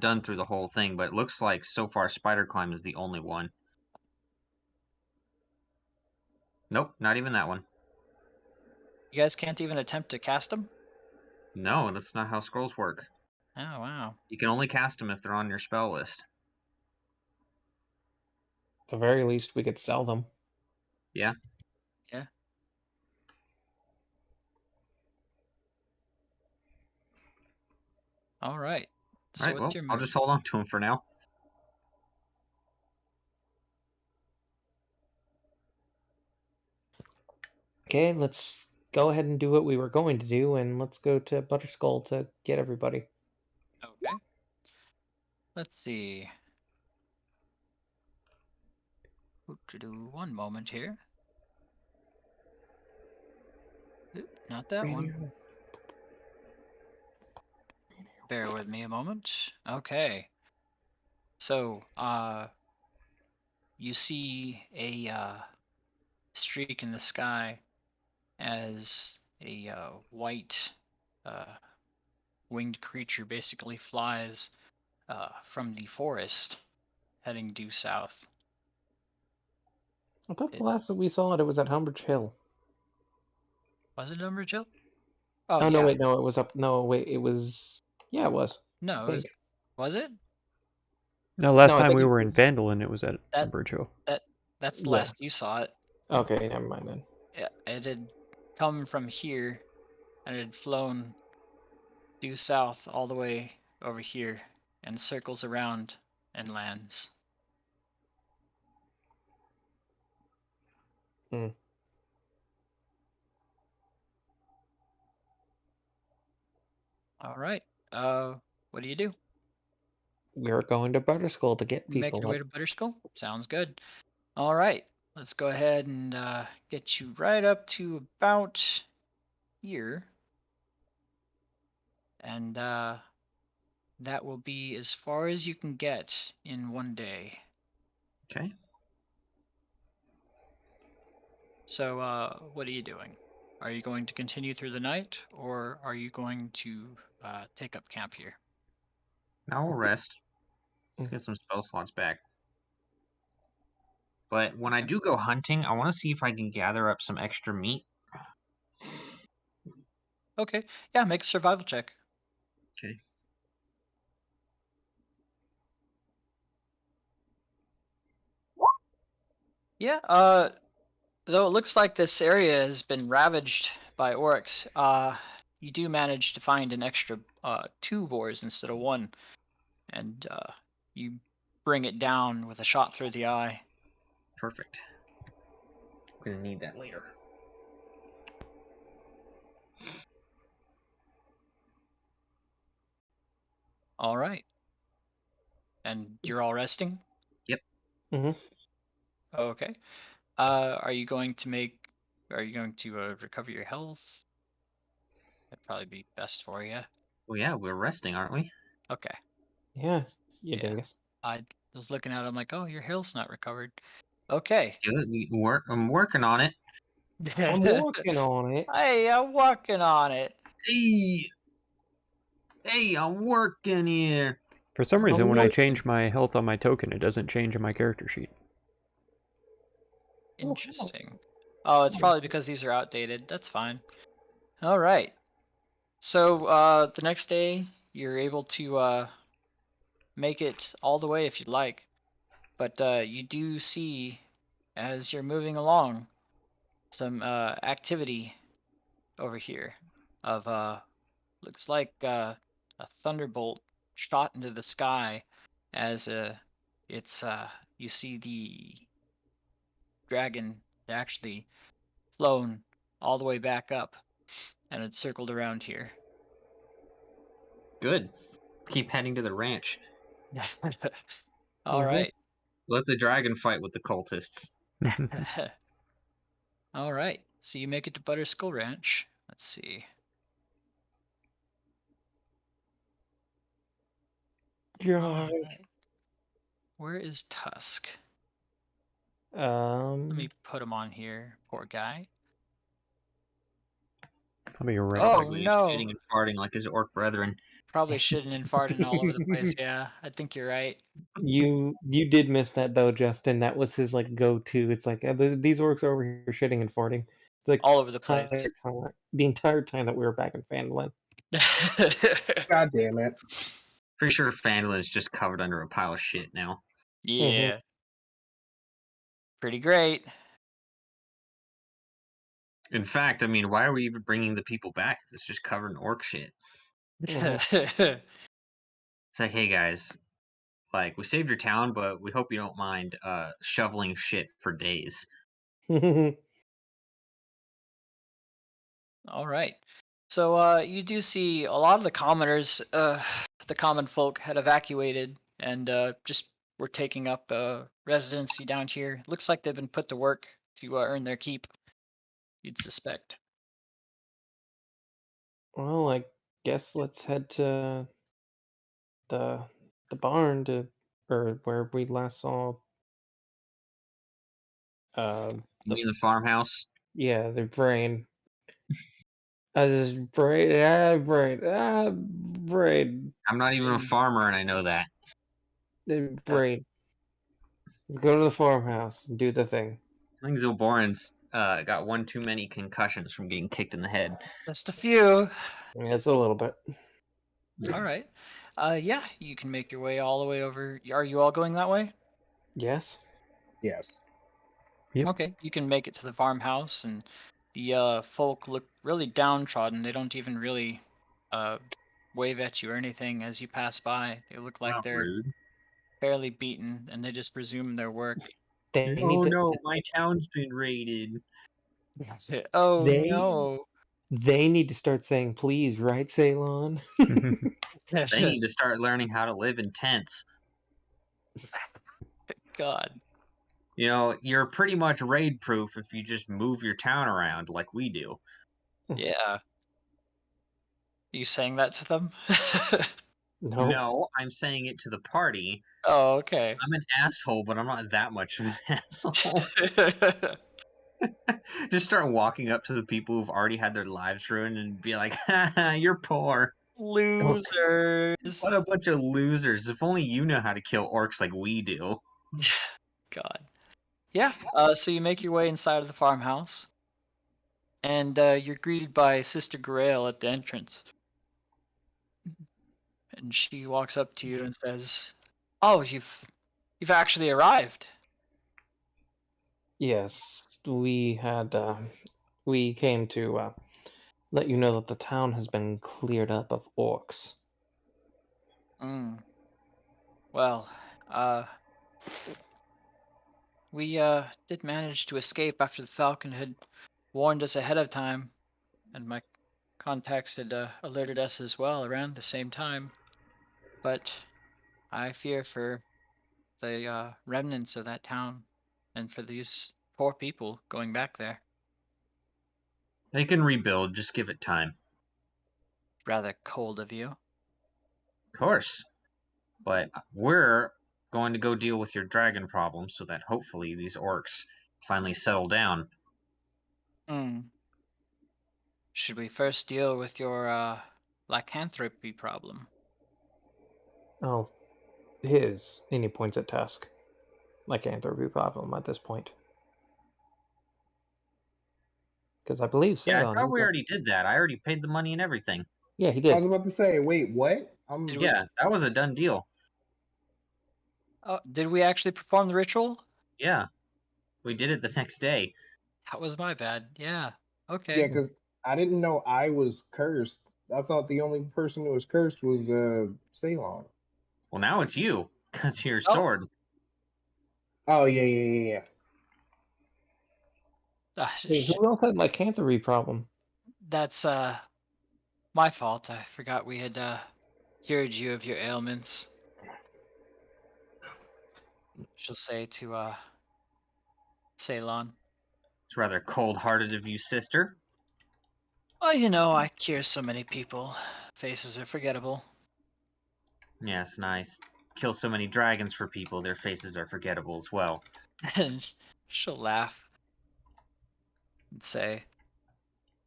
done through the whole thing, but it looks like so far Spider Climb is the only one. Nope, not even that one. You guys can't even attempt to cast them? No, that's not how scrolls work. Oh, wow. You can only cast them if they're on your spell list. At the very least, we could sell them. Yeah. Yeah. All right. So All right, well, what's your I'll move? just hold on to them for now. Okay, let's go ahead and do what we were going to do, and let's go to Butterskull to get everybody. Okay. Let's see. One moment here. Oop, not that one. Bear with me a moment. Okay. So, you see a streak in the sky as a white winged creature basically flies from the forest heading due south. I thought It the last that we saw it was at Humbridge Hill. was it Umber Jill? Oh Oh no, yeah. wait, no, it was up. No, wait, it was. Yeah, it was. I No, it think. was it? No, last No, I time think we it were in was. Vandalin, it was at That Bridgeo. that's the Yeah. last you saw it. Okay, never mind then. It had come from here and it had flown due south all the way over here and circles around and lands. Hmm. All right. What do you do? We're going to Butterskull to get Make your people way up. to Butterskull? Sounds good. All right. Let's go ahead and get you right up to about here. And that will be as far as you can get in one day. Okay. So, what are you doing? Are you going to continue through the night, or are you going to take up camp here? Now we'll rest. Mm. Get some spell slots back. But when I do go hunting, I want to see if I can gather up some extra meat. Okay. Yeah, make a survival check. Okay. Yeah. Though it looks like this area has been ravaged by orcs, you do manage to find an extra 2 boars instead of 1, and you bring it down with a shot through the eye. Perfect. I'm gonna need that later. All right. And you're all resting? Yep. Mm-hmm. Okay. Are you going to recover your health? That'd probably be best for you. Well, yeah, we're resting, aren't we? Okay. Yeah, you Yeah. dingus. I was looking at it, I'm like, oh, your health's not recovered. Okay. Good. I'm working on it. I'm working on it. Hey, I'm working on it. Hey, I'm working here. For some reason, I'm when I working. change my health on my token, it doesn't change in my character sheet. Interesting. Oh, it's probably because these are outdated. That's fine. All right. So the next day, you're able to make it all the way if you'd like. But you do see, as you're moving along, some activity over here of looks like a thunderbolt shot into the sky as it's you see the dragon actually flown all the way back up and it circled around here. Good. Keep heading to the ranch. All right. Let the dragon fight with the cultists. All right. So you make it to Butterskull Ranch. Let's see. All Drive. right. Where is Tusk? Let Um. me put him on here. Poor guy. I'll be right Oh back. Probably no. shitting and farting like his orc brethren. Probably shitting and farting all over the place. Yeah, I think you're right. You did miss that though, Justin. That was his like go-to. It's like these orcs are over here shitting and farting. Like All over the entire place. time, the entire time that we were back in Fandolin. God damn it. Pretty sure Fandalin's just covered under a pile of shit now. Yeah. Pretty great. In fact, I mean, why are we even bringing the people back if it's just covered in orc shit? It's like, hey guys, like we saved your town, but we hope you don't mind shoveling shit for days. All right. So you do see a lot of the commoners, the common folk had evacuated and just were taking up residency down here. Looks like they've been put to work to earn their keep, you'd suspect. Well, I guess let's head to the barn to or where we last saw You mean the farmhouse? Yeah, their brain. Brain. I'm not even a farmer, and I know that. Brain. Go to the farmhouse and do the thing. I think Zilborin's got one too many concussions from getting kicked in the head. Just a few. Yeah, it's a little bit. All right. Yeah, you can make your way all the way over. Are you all going that way? Yes. Yes. Yep. Okay, you can make it to the farmhouse, and the folk look really downtrodden. They don't even really wave at you or anything as you pass by. They look like Not they're rude. fairly beaten, and they just resume their work. They Oh need to. no, my town's been raided. Oh They- no! They need to start saying please, right, Ceylon? They need to start learning how to live in tents. God. You know, you're pretty much raid proof if you just move your town around like we do. Yeah. You saying that to them? No. No, I'm saying it to the party. Oh, okay. I'm an asshole, but I'm not that much of an asshole. Just start walking up to the people who've already had their lives ruined and be like, haha, you're poor. Losers. What a bunch of losers. If only you know how to kill orcs like we do. God. Yeah. So you make your way inside of the farmhouse, and you're greeted by Sister Grail at the entrance. And she walks up to you and says, "Oh, you've actually arrived." Yes, we came to let you know that the town has been cleared up of orcs. Mm. Well, we did manage to escape after the Falcon had warned us ahead of time, and my contacts had alerted us as well around the same time. But I fear for the remnants of that town and for these poor people going back there. They can rebuild, just give it time. Rather cold of you. Of course. But we're going to go deal with your dragon problem so that hopefully these orcs finally settle down. Mm. Should we first deal with your lycanthropy problem? Oh, and he points at Tusk. Lycanthropy problem at this point. Because I believe Yeah, I Ceylon. thought we already did that. I already paid the money and everything. Yeah, he I did. was about to say, wait, what? Yeah, that was a done deal. Oh, did we actually perform the ritual? Yeah, we did it the next day. That was my bad. Yeah. Okay. Yeah, because I didn't know I was cursed. I thought the only person who was cursed was Ceylon. Well, now it's you, because your Oh. sword. Oh yeah. Ah, Hey, who else had lycanthropy problem? That's my fault. I forgot we had cured you of your ailments. She'll say to Ceylon. It's rather cold-hearted of you, sister. Oh, you know, I cure so many people. Faces are forgettable. Yes, nice. Kill so many dragons for people, their faces are forgettable as well. And she'll laugh and say,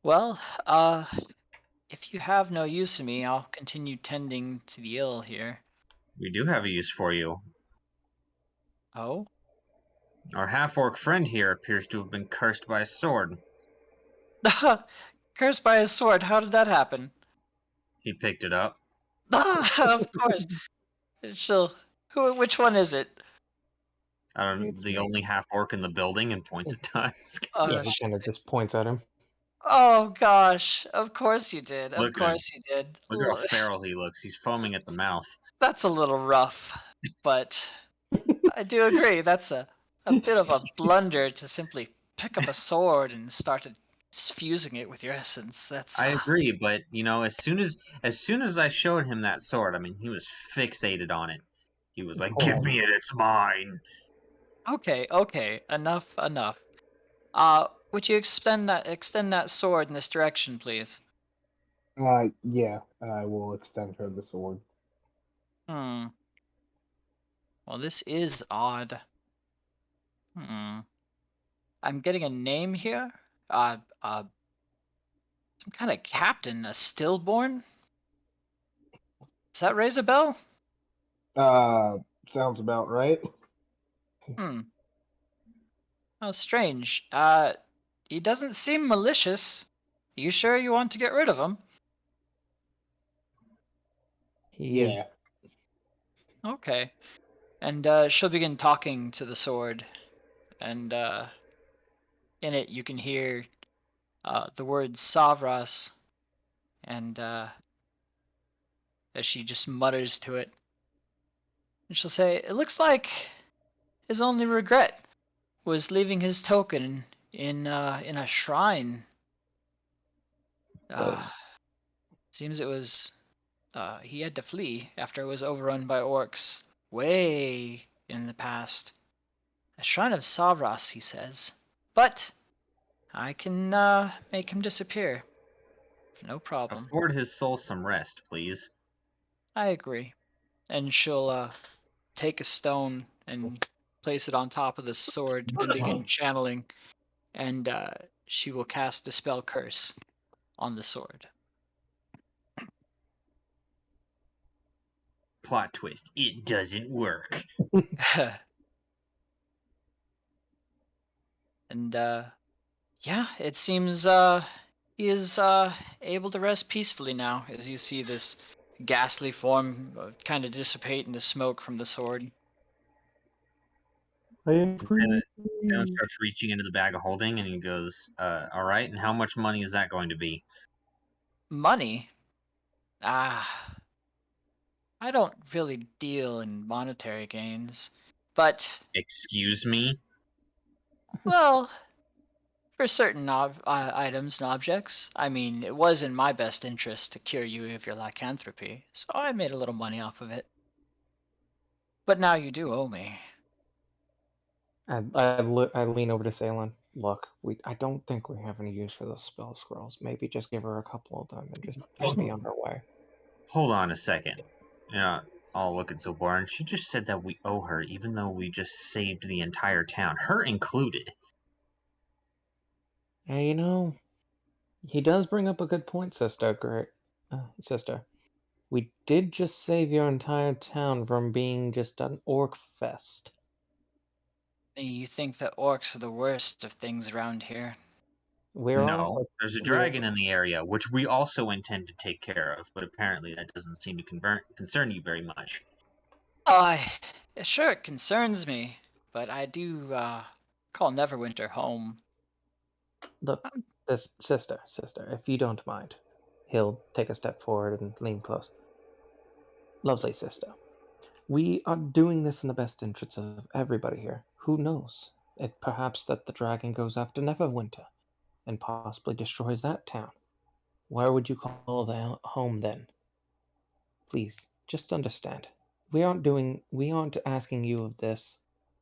"Well, if you have no use of me, I'll continue tending to the ill here." We do have a use for you. Oh? Our half-orc friend here appears to have been cursed by a sword. Cursed by his sword. How did that happen? He picked it up. Of course. She'll. Which one is it? It's The me. only half-orc in the building and points at Tusk. Yeah, he kind of just points at him. Oh gosh! Of course you did. Of Look at him. course you did. Look how feral he looks. He's foaming at the mouth. That's a little rough, but I do agree. That's a bit of a blunder to simply pick up a sword and start fusing it with your essence. That's I agree, but you know, as soon as I showed him that sword, I mean, he was fixated on it. He was like, "Give me it, it's mine." okay. Okay, enough. Would you extend that sword in this direction, please? Yeah, I will extend her the sword. Hmm. Well, this is odd. Hmm. I'm getting a name here. Some kind of captain, a stillborn. Does that raise a bell? Uh, Sounds about right. Hmm. Oh, strange. He doesn't seem malicious. You sure you want to get rid of him? He is. Yeah. Okay. And she'll begin talking to the sword, and in it you can hear the word Savras, and as she just mutters to it, and she'll say, "It looks like his only regret was leaving his token in a shrine. Uh, Seems it was he had to flee after it was overrun by orcs way in the past. A shrine of Savras, he says, but I can make him disappear. No problem. Afford his soul some rest, please. I agree." And she'll take a stone and place it on top of the sword and begin channeling, and she will cast Dispel Curse on the sword. Plot twist: it doesn't work. And yeah, it seems he is able to rest peacefully now, as you see this ghastly form kind of dissipate into smoke from the sword. I am free. Talon starts reaching into the bag of holding, and he goes, "All right. And how much money is that going to be?" Money? Ah, I don't really deal in monetary gains, but, Excuse me. well, for certain items and objects. I mean, it was in my best interest to cure you of your lycanthropy, so I made a little money off of it. But now you do owe me. I lean over to Salem. Look, I don't think we have any use for those spell scrolls. Maybe just give her a couple of them and just be on her way. Hold on a second. You're not all looking so boring. She just said that we owe her, even though we just saved the entire town, her included. And you know, he does bring up a good point, sister. Great, sister. We did just save your entire town from being just an orc fest. You think that orcs are the worst of things around here? We're No, also there's a we're dragon in the area, which we also intend to take care of, but apparently that doesn't seem to concern you very much. I sure it concerns me, but I do call Neverwinter home. look, sister. If you don't mind, he'll take a step forward and lean close. Lovely sister. We are doing this in the best interests of everybody here. Who knows? It perhaps that the dragon goes after Neverwinter and possibly destroys that town. Where would you call that home then? Please, just understand. We aren't asking you of this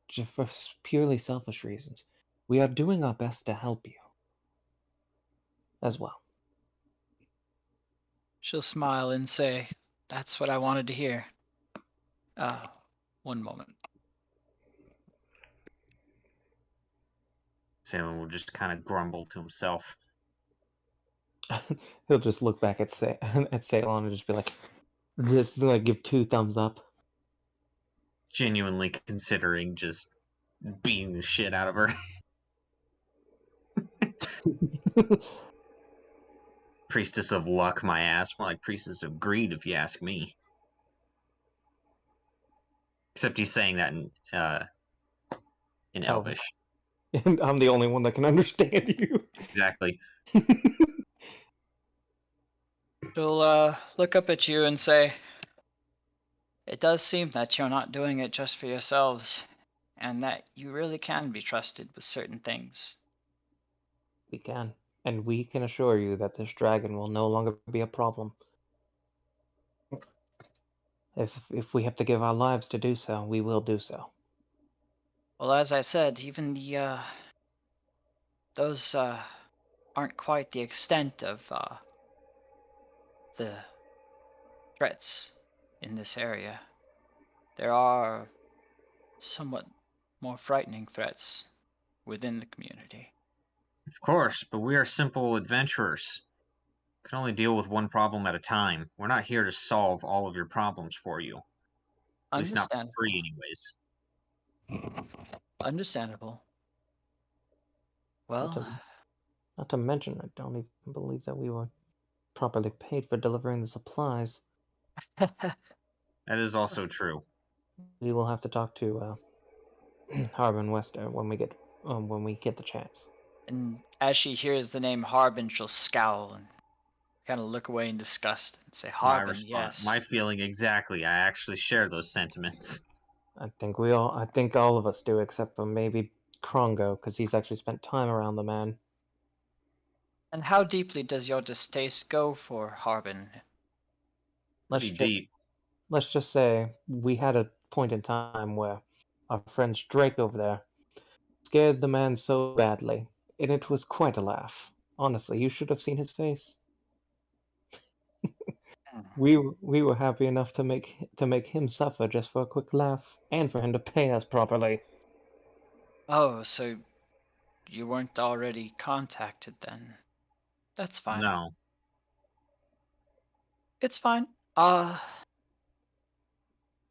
just for purely selfish reasons. We are doing our best to help you as well. She'll smile and say, "That's what I wanted to hear." One moment. Salem will just kind of grumble to himself. He'll just look back at at Ceylon and just be like, just like give 2 thumbs up. Genuinely considering just beating the shit out of her. Priestess of luck, my ass. More like priestess of greed, if you ask me. Except he's saying that in Elvish. Elvish. And I'm the only one that can understand you. Exactly. She'll look up at you and say, "It does seem that you're not doing it just for yourselves, and that you really can be trusted with certain things." We can. And we can assure you that this dragon will no longer be a problem. If we have to give our lives to do so, we will do so. Well, as I said, even those aren't quite the extent of the threats in this area. There are somewhat more frightening threats within the community. Of course, but we are simple adventurers. We can only deal with one problem at a time. We're not here to solve all of your problems for you. At least not for Understandable. free, anyways. Understandable. Not to, Well, not to mention, I don't even believe that we were properly paid for delivering the supplies. That is also true. We will have to talk to Harbin Wester when we get the chance. and as she hears the name Harbin, she'll scowl and kind of look away in disgust and say, My Harbin, response, yes. my feeling exactly. I actually share those sentiments. I think all of us do, except for maybe Krongo, because he's actually spent time around the man. And how deeply does your distaste go for Harbin? Pretty deep. Let's just say we had a point in time where our friend Drake over there scared the man so badly, and it was quite a laugh. Honestly, you should have seen his face. We were happy enough to make him suffer just for a quick laugh, and for him to pay us properly. Oh, so you weren't already contacted then. That's fine. No. It's fine.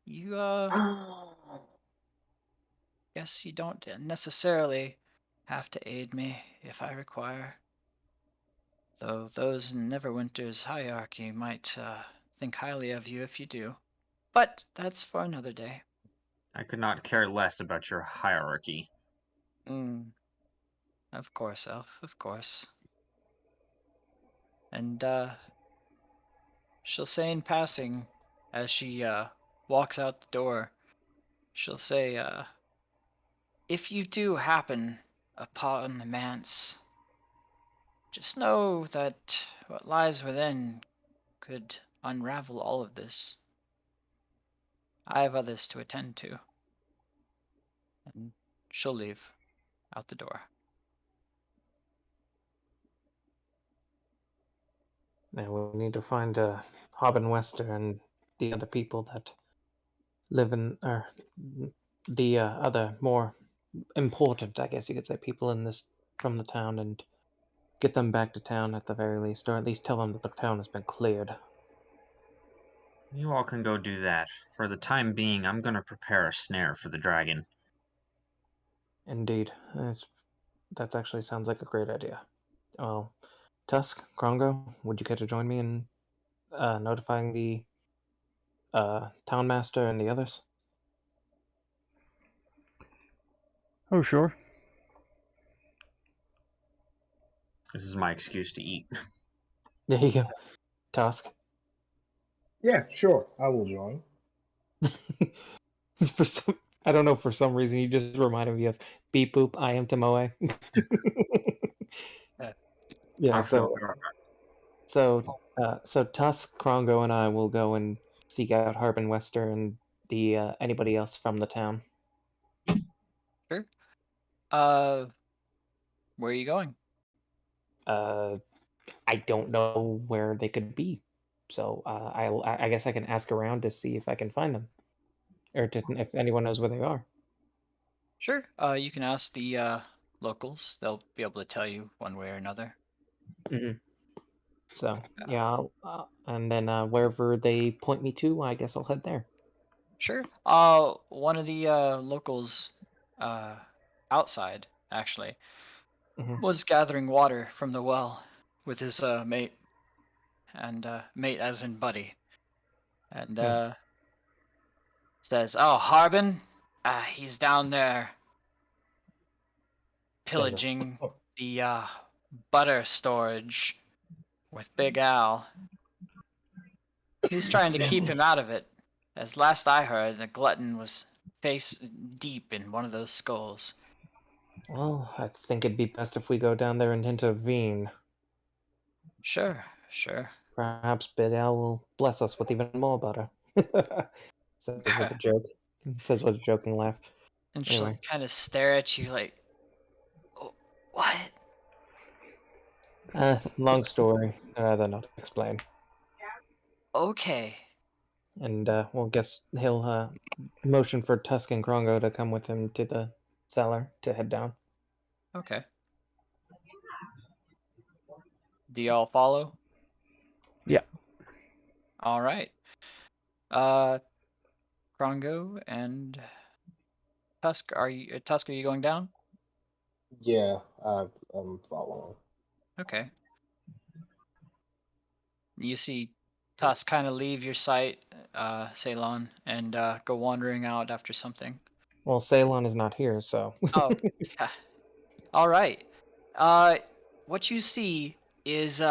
You, guess you don't necessarily have to aid me if I require. Though those in Neverwinter's hierarchy might, think highly of you if you do. But that's for another day. I could not care less about your hierarchy. Of course, Elf, of course. And, she'll say in passing, as she, walks out the door, she'll say, if you do happen upon the manse, just know that what lies within could unravel all of this. I have others to attend to. And she'll leave out the door. Now we need to find Harbin Wester and the other people that live in, or the other more important, I guess you could say, people in this from the town, and get them back to town at the very least, or at least tell them that the town has been cleared. You all can go do that. For the time being, I'm going to prepare a snare for the dragon. Indeed, that actually sounds like a great idea. Well, Tusk, Krongo, would you care to join me in notifying the town master and the others? Oh, sure. This is my excuse to eat. There you go. Tusk. Yeah, sure. I will join. I don't know, for some reason you just reminded me of Beep Boop, I am Tomoe. Yeah, so Tusk, Krongo, and I will go and seek out Harbin Wester and the anybody else from the town. Sure. Where are you going? I don't know where they could be, so I guess I can ask around to see if I can find them, or if anyone knows where they are. Sure. You can ask the locals. They'll be able to tell you one way or another. Mm-hmm. So yeah, and then wherever they point me to, I guess I'll head there. Sure. One of the locals, outside actually, Mm-hmm. was gathering water from the well with his mate, and mate as in buddy, and says, "Oh, Harbin, he's down there pillaging the butter storage with Big Al. He's trying to keep him out of it. As last I heard, the glutton was face deep in one of those skulls." Well, I think it'd be best if we go down there and intervene. Sure, sure. Perhaps Big Al will bless us with even more butter. Says with a joke. Says with a joking laugh. And she'll Anyway. kind of stare at you like, "Oh, what?" Long story. I'd rather not explain. Okay. And well, guess he'll motion for Tusk and Krongo to come with him to the cellar to head down. Okay. Do y'all follow? Yeah. All right. Krongo and Tusk, are you going down? Yeah, I'm following. Okay. You see Tusk kind of leave your sight, Ceylon, and go wandering out after something. Well, Ceylon is not here, so. Oh, yeah. All right. What you see is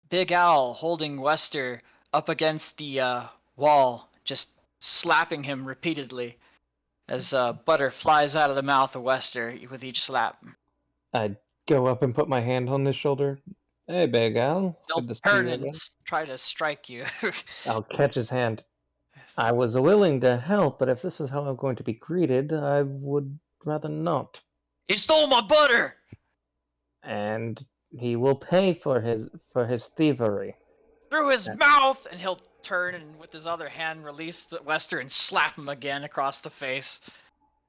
Big Owl holding Wester up against the wall, just slapping him repeatedly as butter flies out of the mouth of Wester with each slap. I go up and put my hand on his shoulder. Hey, Big Al. He'll Good to see turn you and again. try to strike you. I'll catch his hand. I was willing to help, but if this is how I'm going to be greeted, I would rather not. He stole my butter! And he will pay for his thievery. Through his mouth! And he'll turn and with his other hand release the Wester and slap him again across the face.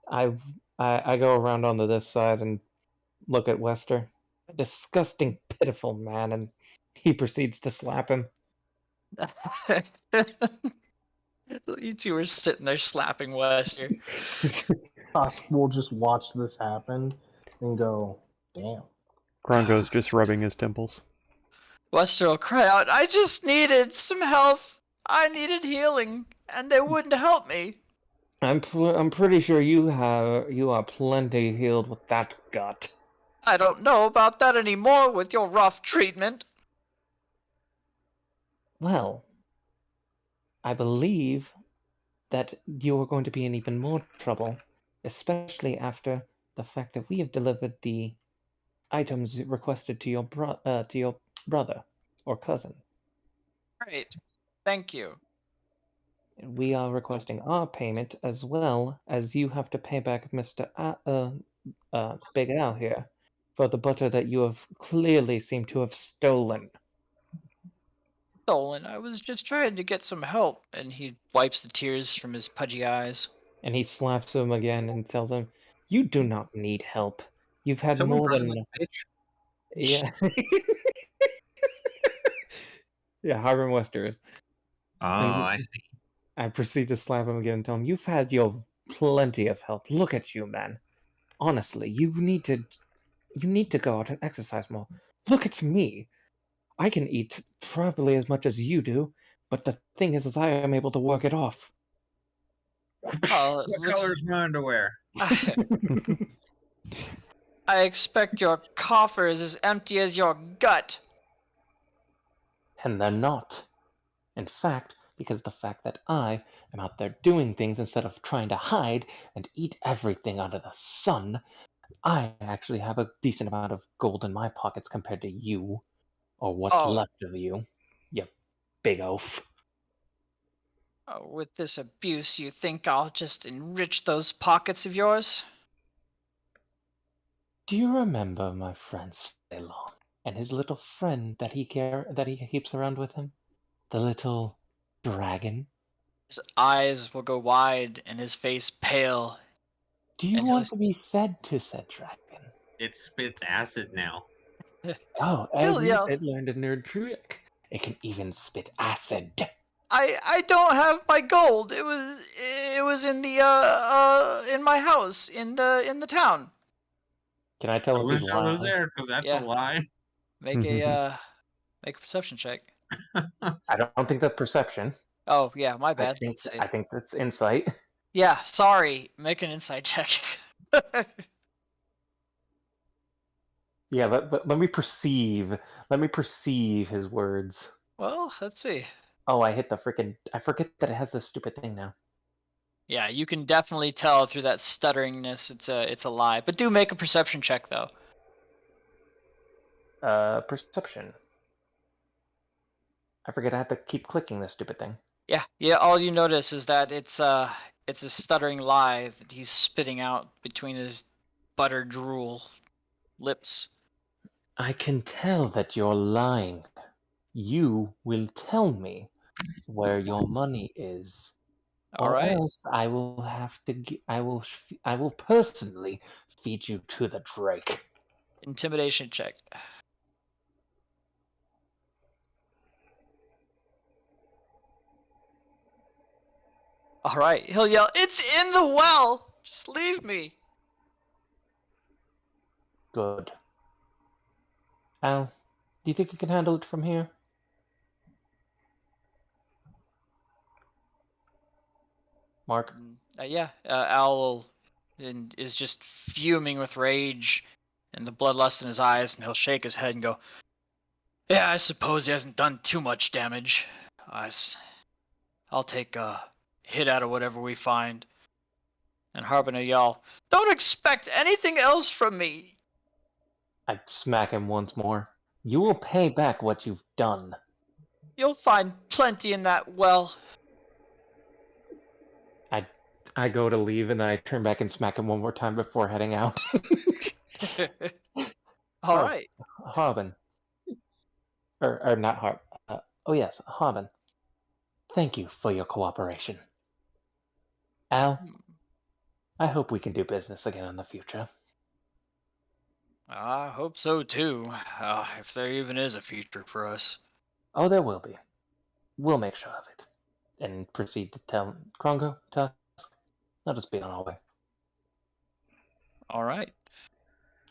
I go around onto this side and look at Wester. A disgusting, pitiful man, and he proceeds to slap him. You two are sitting there slapping Wester. Tusk will just watch this happen and go, damn. Krongo's just rubbing his temples. Wester will cry out, I just needed some health. I needed healing, and they wouldn't help me. I'm pretty sure you are plenty healed with that gut. I don't know about that anymore with your rough treatment. Well, I believe that you are going to be in even more trouble, especially after the fact that we have delivered the items requested to your brother or cousin. Great. Thank you. We are requesting our payment as well as you have to pay back Mr. Big Al here for the butter that you have clearly seemed to have stolen. Stolen. I was just trying to get some help. And he wipes the tears from his pudgy eyes. And he slaps him again and tells him, "You do not need help. You've had Someone more run than like a bitch. yeah." Yeah, Hiram Westeros. Oh, And I see. I proceed to slap him again and tell him, "You've had your plenty of help. Look at you, man. Honestly, you need to go out and exercise more. Look at me. I can eat probably as much as you do, but the thing is I am able to work it off." Oh, it What looks... color is my underwear? I expect your coffer is as empty as your gut. And they're not. In fact, because the fact that I am out there doing things instead of trying to hide and eat everything under the sun, I actually have a decent amount of gold in my pockets compared to you, or what's left of you, you big oaf. Oh, with this abuse, you think I'll just enrich those pockets of yours? Do you remember my friend Ceylon and his little friend that he keeps around with him? The little dragon? His eyes will go wide and his face pale. Do you And want to be fed to said dragon? It spits acid now. Oh, He'll and yell, it learned a nerd trick. It can even spit acid. I don't have my gold. It was in the in my house in the town. Can I I tell if wish he's I was lying? there because that's Yeah. a lie. Make a perception check. I don't think that's perception. Oh yeah, my I bad. think Let's see. I think that's insight. Yeah, sorry. Make an insight check. Yeah, but let me perceive. Let me perceive his words. Well, let's see. Oh, I forget that it has this stupid thing now. Yeah, you can definitely tell through that stutteringness it's a lie. But do make a perception check though. Perception. I forget I have to keep clicking this stupid thing. Yeah. All you notice is that it's a stuttering lie that he's spitting out between his butter drool lips. I can tell that you're lying. You will tell me where your money is, All or right. else I will have to. I will personally feed you to the Drake. Intimidation check. All right, he'll yell, "It's in the well! Just leave me!" Good. Al, do you think you can handle it from here? Mark? Yeah, Al is just fuming with rage and the bloodlust in his eyes, and he'll shake his head and go, "Yeah, I suppose he hasn't done too much damage. I'll take a hit out of whatever we find." And Harbin will yell, "Don't expect anything else from me!" I smack him once more. You will pay back what you've done. You'll find plenty in that well. I go to leave and then I turn back and smack him one more time before heading out. All right. Harbin. Or not Harb. Oh yes, Harbin. Thank you for your cooperation. Al, I hope we can do business again in the future. I hope so too, if there even is a future for us. Oh, there will be. We'll make sure of it. And proceed to tell Krongo, Tusk, let us be on our way. All right.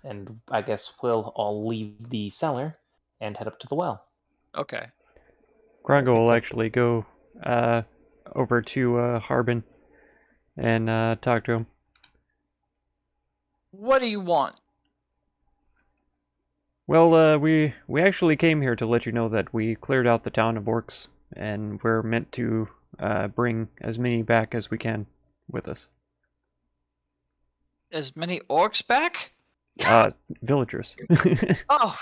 And I guess we'll all leave the cellar and head up to the well. Okay. Grongo will actually go over to Harbin and talk to him. What do you want? Well, we actually came here to let you know that we cleared out the town of orcs, and we're meant to bring as many back as we can with us. As many orcs back? Villagers. Oh,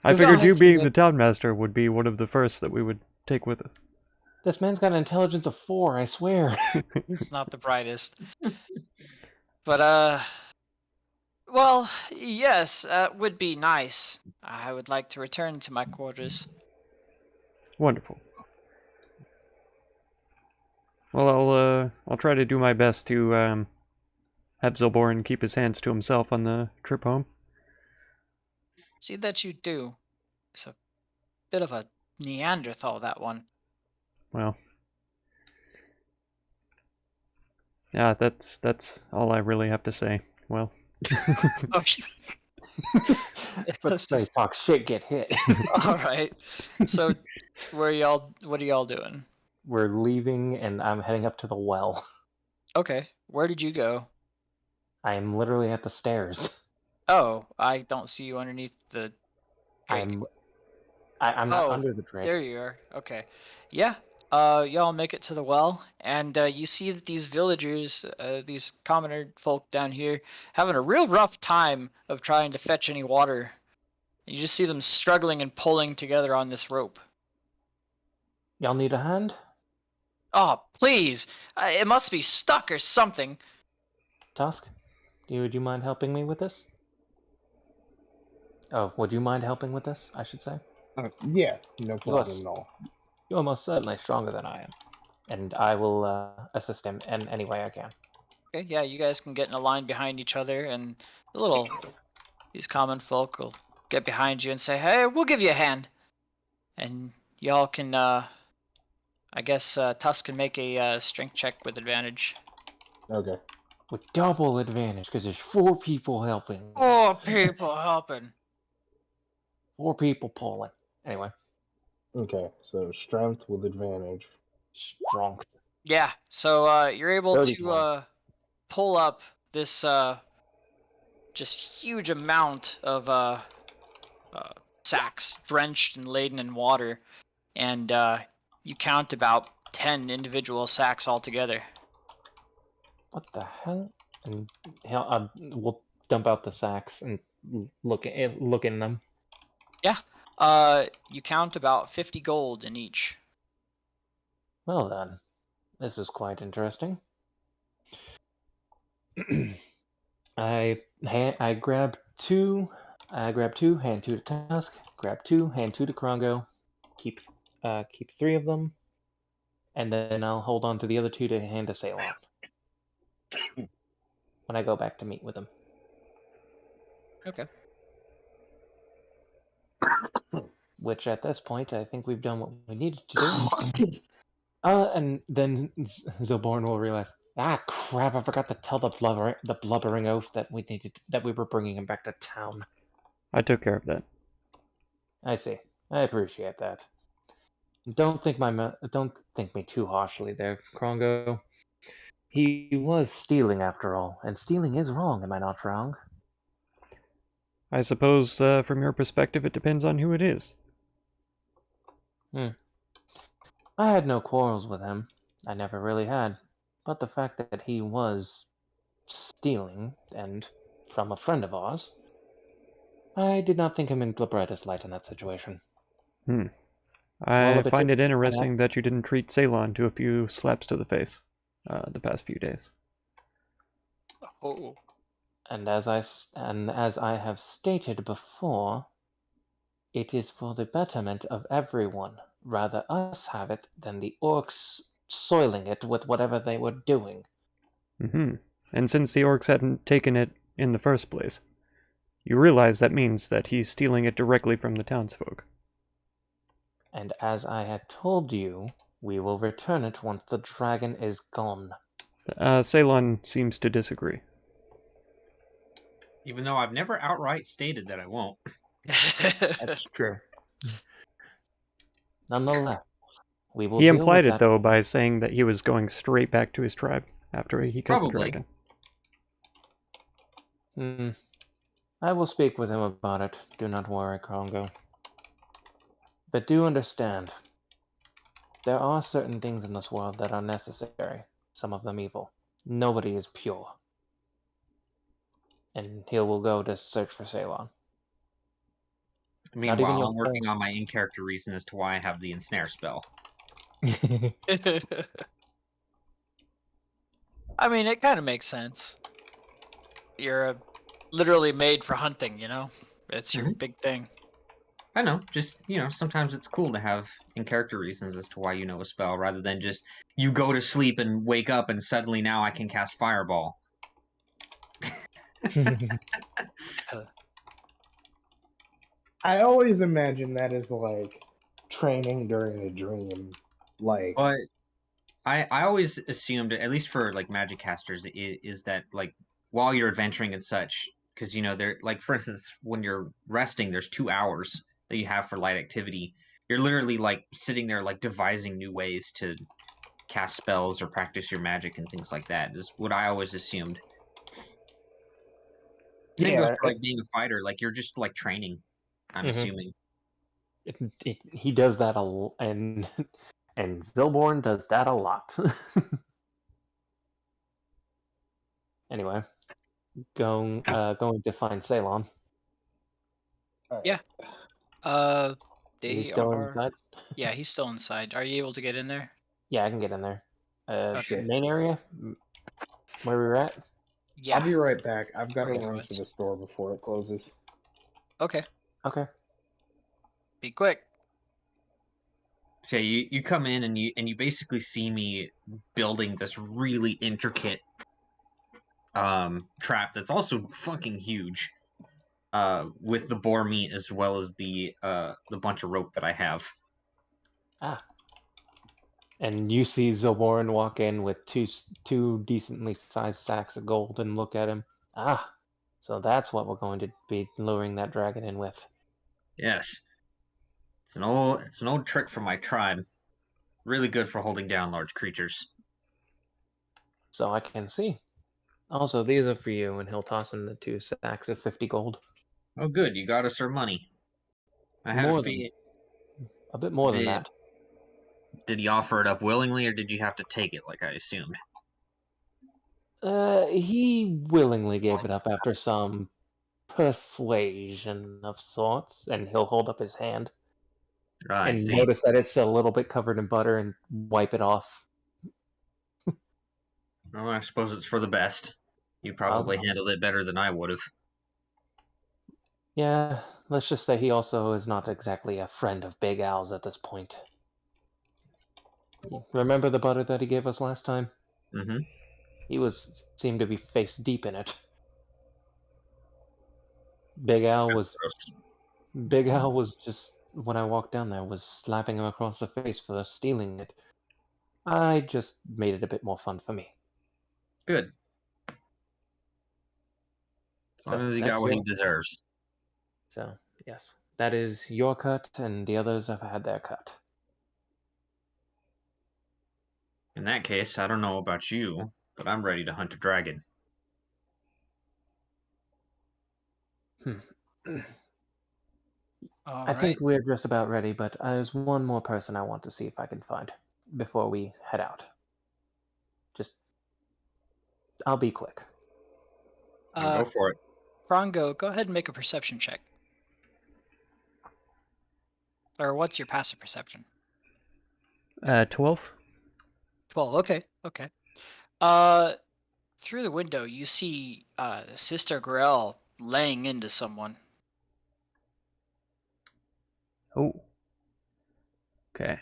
I figured you Villagers. being the town master would be one of the first that we would take with us. This man's got an intelligence of 4, I swear. it's not the brightest. But, well, yes, would be nice. I would like to return to my quarters. Wonderful. Well, I'll try to do my best to have Zilborn keep his hands to himself on the trip home. See that you do. It's a bit of a Neanderthal, that one. Well, yeah, that's all I really have to say. Well, Okay. Let's say talk shit, get hit. All right. So, what are y'all doing? We're leaving and I'm heading up to the well. Okay. Where did you go? I am literally at the stairs. Oh, I don't see you underneath the drake. I'm not under the drake. There you are. Okay. Yeah. Y'all make it to the well, and you see that these villagers, these commoner folk down here, having a real rough time of trying to fetch any water. You just see them struggling and pulling together on this rope. Y'all need a hand? Oh, please! It must be stuck or something. Tusk, would you mind helping me with this? Oh, would you mind helping with this, I should say? Yeah, no problem at all. You are most certainly stronger than I am. And I will assist him in any way I can. Okay, yeah, you guys can get in a line behind each other, and these common folk will get behind you and say, "Hey, we'll give you a hand." And y'all can, I guess, Tusk can make a strength check with advantage. Okay. With double advantage, because there's 4 people helping. 4 people helping. 4 people pulling. Anyway. Okay, so strength with advantage. Strong. Yeah, so you're able 31. to pull up this just huge amount of sacks drenched and laden in water, and you count about 10 individual sacks altogether. What the hell? And we'll dump out the sacks and look in them. Yeah, you count about 50 gold in each. Well then, this is quite interesting. I grab 2. I grab 2, hand 2 to Tusk. Grab 2, hand 2 to Krongo. Keep 3 of them, and then I'll hold on to the other 2 to hand to Ceylon when I go back to meet with him. Okay. which at this point I think we've done what we needed to do. And then Zilborn will realize, crap! I forgot to tell the blubbering oaf that we were bringing him back to town. I took care of that. I see. I appreciate that. Don't think me too harshly there, Krongo. He was stealing after all, and stealing is wrong. Am I not wrong? I suppose, from your perspective, it depends on who it is. I had no quarrels with him. I never really had. But the fact that he was stealing, and from a friend of ours, I did not think him in the brightest light in that situation. I find it interesting that you didn't treat Ceylon to a few slaps to the face the past few days. Oh. And as I have stated before, it is for the betterment of everyone. Rather us have it than the orcs soiling it with whatever they were doing. And since the orcs hadn't taken it in the first place, you realize that means that he's stealing it directly from the townsfolk. And as I had told you, we will return it once the dragon is gone. Ceylon seems to disagree. Even though I've never outright stated that I won't. That's true. Nonetheless, we will He deal implied with it, that. though, by saying that he was going straight back to his tribe after he killed the Probably. dragon. I will speak with him about it. Do not worry, Krongo. But do understand, there are certain things in this world that are necessary, some of them evil. Nobody is pure. And he will go to search for Ceylon. Meanwhile, I'm working on my in-character reason as to why I have the ensnare spell. I mean, it kind of makes sense. You're literally made for hunting, you know? It's your big thing. I know, just, sometimes it's cool to have in-character reasons as to why you know a spell, rather than just, you go to sleep and wake up and suddenly now I can cast Fireball. I always imagine that as like training during a dream. But I always assumed, at least for like magic casters, is that like while you're adventuring and such, because they're like, for instance, when you're resting, there's 2 hours that you have for light activity. You're literally like sitting there like devising new ways to cast spells or practice your magic and things like that, is what I always assumed. Same goes for like being a fighter, like you're just like training, I'm assuming. He does that and Zilborn does that a lot. Anyway, going to find Ceylon. Yeah. He's still inside? Yeah, he's still inside. Are you able to get in there? Yeah, I can get in there. Okay. Main area? Where we're at? Yeah. I'll be right back. I've got to We're gonna run go to the store before it closes. Okay. Okay. Be quick. So you come in and you basically see me building this really intricate trap that's also fucking huge, with the boar meat as well as the bunch of rope that I have. And you see Zilborn walk in with two decently sized sacks of gold and look at him. So that's what we're going to be luring that dragon in with. Yes. It's an old trick from my tribe. Really good for holding down large creatures. So I can see. Also, these are for you, and he'll toss in the 2 sacks of 50 gold. Oh, good. You got us our money. I had More a than a bit more than that. Did he offer it up willingly, or did you have to take it like I assumed? He willingly gave it up after some persuasion of sorts, and he'll hold up his hand and notice that it's a little bit covered in butter and wipe it off. Well, I suppose it's for the best. You probably handled it better than I would have. Yeah, let's just say he also is not exactly a friend of Big Al's at this point. Remember the butter that he gave us last time? Mm-hmm. He seemed to be face deep in it. Big Al was just when I walked down there, was slapping him across the face for stealing it. I just made it a bit more fun for me. Good. As long So as he got that's what he your. deserves. So yes, that is your cut, and the others have had their cut. In that case, I don't know about you, but I'm ready to hunt a dragon. All I right. think we're just about ready, but there's one more person I want to see if I can find before we head out. I'll be quick. Go for it. Krongo, go ahead and make a perception check. Or what's your passive perception? 12. 12. Okay. Through the window, you see Sister Grell laying into someone. Oh. Okay.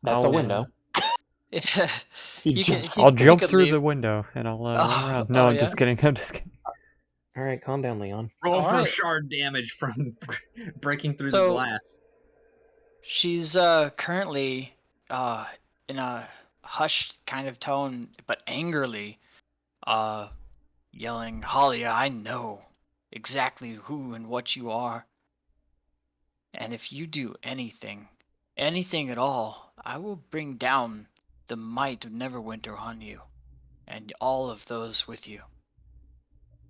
That's a window. You can. I'll you jump could through leave. the window and I'll run around. No, Oh, I'm yeah? just kidding. I'm just kidding. All right, calm down, Leon. Roll All for right. shard damage from breaking through the So- glass. She's currently in a hushed kind of tone, but angrily, yelling, "Halia, I know exactly who and what you are. And if you do anything at all, I will bring down the might of Neverwinter on you, and all of those with you."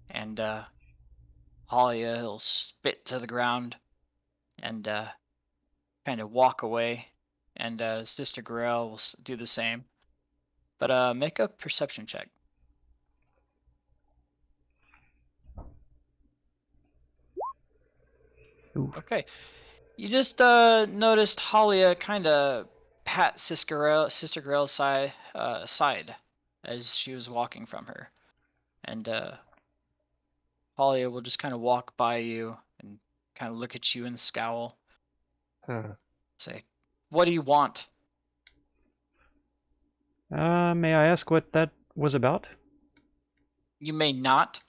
And Halia, he'll spit to the ground, and kind of walk away, and Sister Grell will do the same. But make a perception check. Ooh. Okay. You just noticed Halia kind of pat Sister Grell's side as she was walking from her. And Halia will just kind of walk by you and kind of look at you and scowl. Say, "What do you want?" May I ask what that was about? You may not.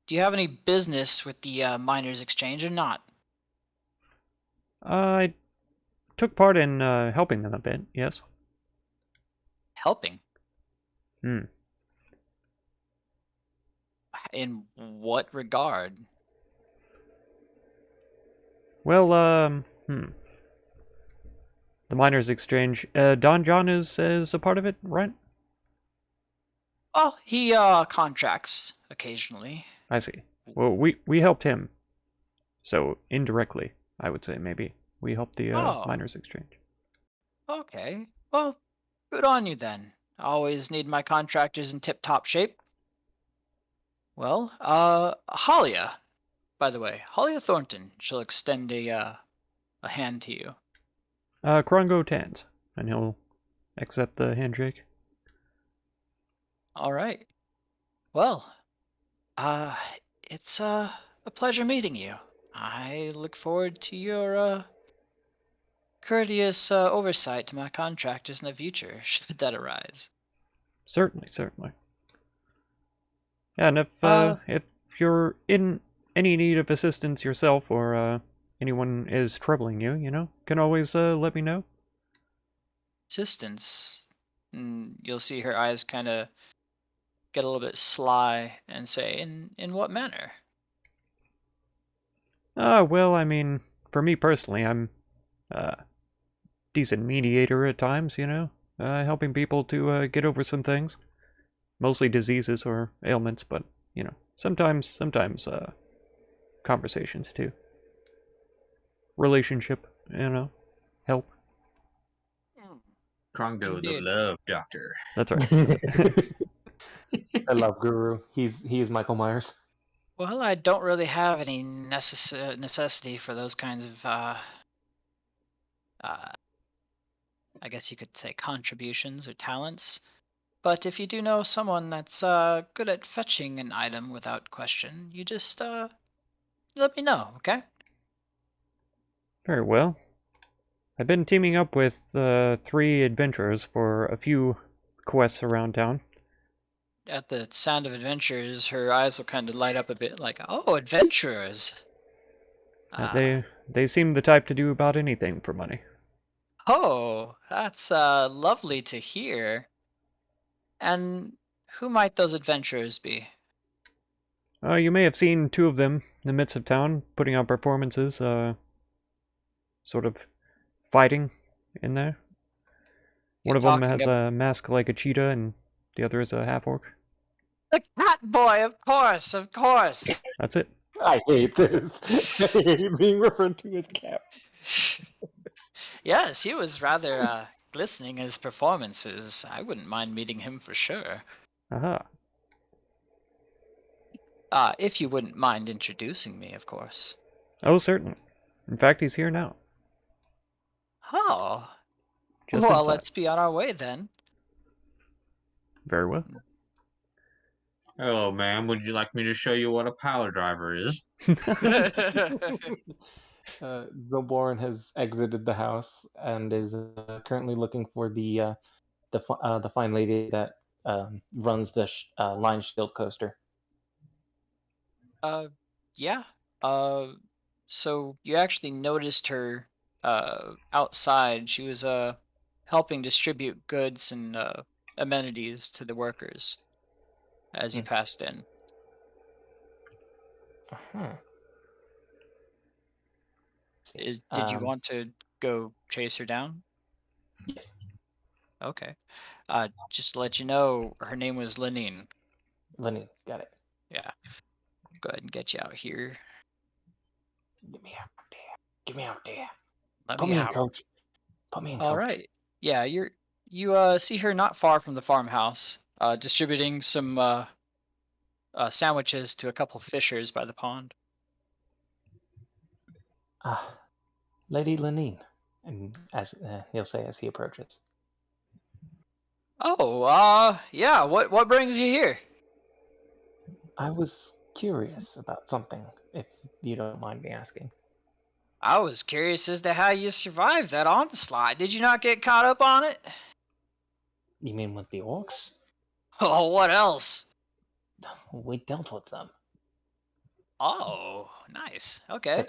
Do you have any business with the Miners Exchange or not? I took part in helping them a bit, yes. Helping? Hmm. In what regard? Well, The Miners Exchange. Don John is a part of it, right? Oh, he contracts occasionally. I see. Well, we helped him. So, indirectly, I would say, maybe. We helped the Oh. Miners Exchange. Okay. Well, good on you then. I always need my contractors in tip-top shape. Well, Halia, by the way, Halia Thornton, she'll extend a hand to you. Krongo Tans. And he'll accept the handshake. All right. Well, it's a pleasure meeting you. I look forward to your courteous oversight to my contractors in the future, should that arise. Certainly. Yeah, and if you're in any need of assistance yourself, or anyone is troubling you, can always let me know. Assistance. And you'll see her eyes kind of get a little bit sly and say, "In what manner?" Well, I mean, for me personally, I'm a decent mediator at times, helping people to get over some things. Mostly diseases or ailments, but, sometimes conversations too. Relationship, help. Krongdo, the Indeed. love doctor. That's right. I love Guru. He is Michael Myers. Well, I don't really have any necessity for those kinds of, I guess you could say contributions or talents. But if you do know someone that's good at fetching an item without question, you just let me know, okay? Very well. I've been teaming up with 3 adventurers for a few quests around town. At the sound of adventures, her eyes will kind of light up a bit like, "Oh, adventurers! They seem the type to do about anything for money. Oh, that's lovely to hear. And who might those adventurers be? You may have seen two of them in the midst of town, putting on performances, sort of fighting in there. One You're of them talking has of a mask like a cheetah, and the other is a half-orc. the cat boy, of course, of course. That's it. I hate this. I hate being referred to as Cap. Yes, he was rather glistening in his performances. I wouldn't mind meeting him for sure. Aha. If you wouldn't mind introducing me, of course. Oh, certainly. In fact, he's here now. Oh, Just well, inside. let's be on our way then. Very well. Hello, ma'am. Would you like me to show you what a power driver is? Zilborn has exited the house and is currently looking for the fine lady that runs the line shield coaster. Yeah. So you actually noticed her outside. She was helping distribute goods and amenities to the workers as you passed in. Uh-huh. Did you want to go chase her down? Yes. Okay. Just to let you know, her name was Lenine. Lenny, got it. Yeah. Go ahead and get you out here. Get me out there. Get me out there. Let Put me me in, out. coach. Put me in, All coach. right. Yeah, you see her not far from the farmhouse, distributing some sandwiches to a couple fishers by the pond. Ah, Lady Lenine, and as he'll say as he approaches. Oh, yeah. What brings you here? I was curious about something, if you don't mind me asking. I was curious as to how you survived that onslaught. Did you not get caught up on it? You mean with the orcs? Oh, what else? We dealt with them. Oh, nice. Okay.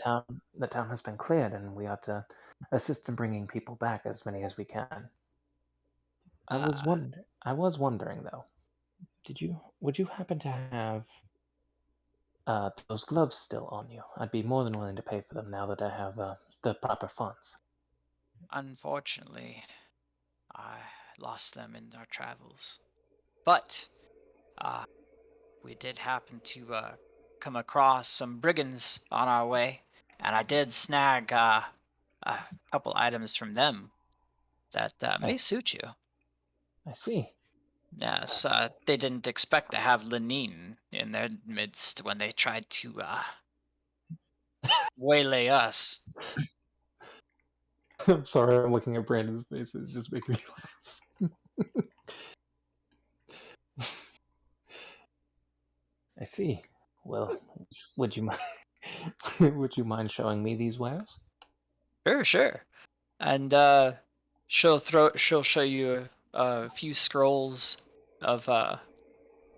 The town has been cleared, and we ought to assist in bringing people back, as many as we can. I was wondering though. Would you happen to have those gloves still on you? I'd be more than willing to pay for them now that I have the proper funds. Unfortunately, I lost them in our travels. But we did happen to come across some brigands on our way, and I did snag a couple items from them that may suit you. I see. Yes, they didn't expect to have Lenine in their midst when they tried to waylay us. I'm sorry, I'm looking at Brandon's face. It just makes me laugh. I see. Well, would you mind? Would you mind showing me these wares? Sure. And she'll show you a few scrolls of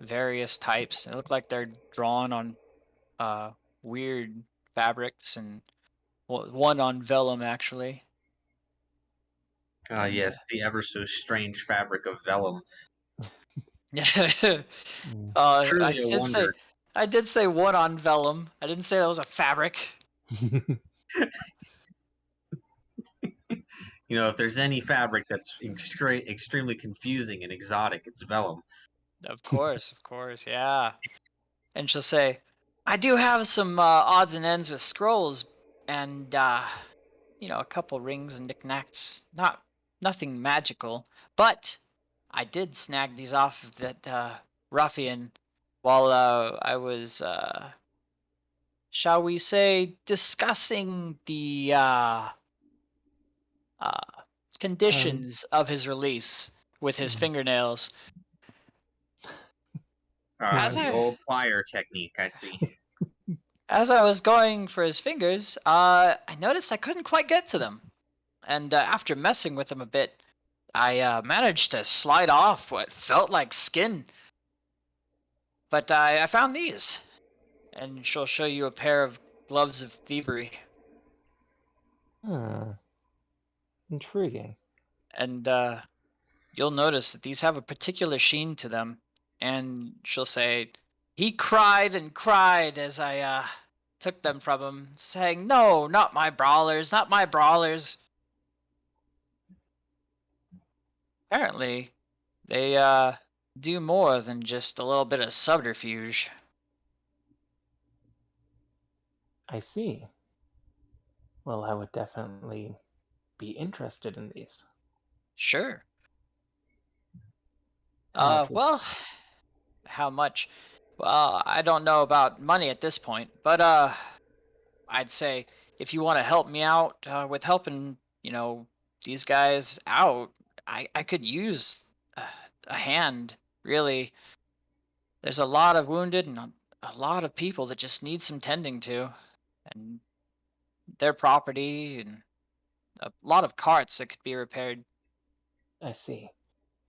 various types. They look like they're drawn on weird fabrics, and one on vellum actually. Ah, And, yes, the ever so strange fabric of vellum. yeah. Truly a wonder. I did say one on vellum. I didn't say that was a fabric. You know, if there's any fabric that's extremely confusing and exotic, it's vellum. Of course, yeah. And she'll say, I do have some odds and ends with scrolls and a couple rings and knickknacks. Nothing magical, but I did snag these off of that ruffian while I was, shall we say, discussing the conditions of his release with his fingernails. As The I- old plier technique, I see. As I was going for his fingers, I noticed I couldn't quite get to them. And after messing with them a bit, I managed to slide off what felt like skin. But I found these. And she'll show you a pair of gloves of thievery. Intriguing. And you'll notice that these have a particular sheen to them. And she'll say, "He cried and cried as I took them from him, saying, 'No, not my brawlers, not my brawlers.'" Apparently, they do more than just a little bit of subterfuge. I see. Well, I would definitely be interested in these. Sure. How much would Well, how much? Well, I don't know about money at this point, but I'd say if you want to help me out with helping, these guys out, I could use a, a hand. Really, there's a lot of wounded and a lot of people that just need some tending to, and their property and a lot of carts that could be repaired. I see.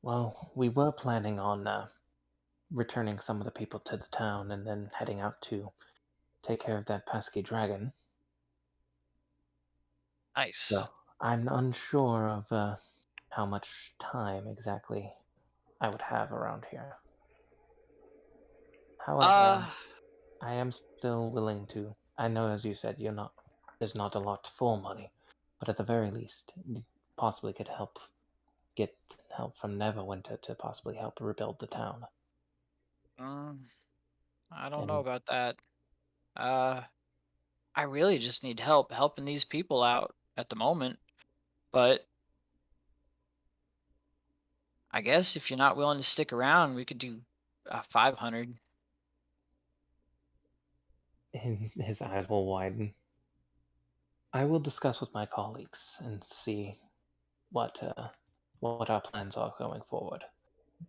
Well, we were planning on returning some of the people to the town and then heading out to take care of that pesky dragon. So Nice. I'm unsure of how much time exactly I would have around here. However, Uh, I am still willing to. I know, as you said, there's not a lot for money, but at the very least, you possibly could get help from Neverwinter to possibly help rebuild the town. mm, I don't know And about that. Uh, I really just need help helping these people out at the moment. But I guess if you're not willing to stick around, we could do 500. his eyes will widen. I will discuss with my colleagues and see what what our plans are going forward.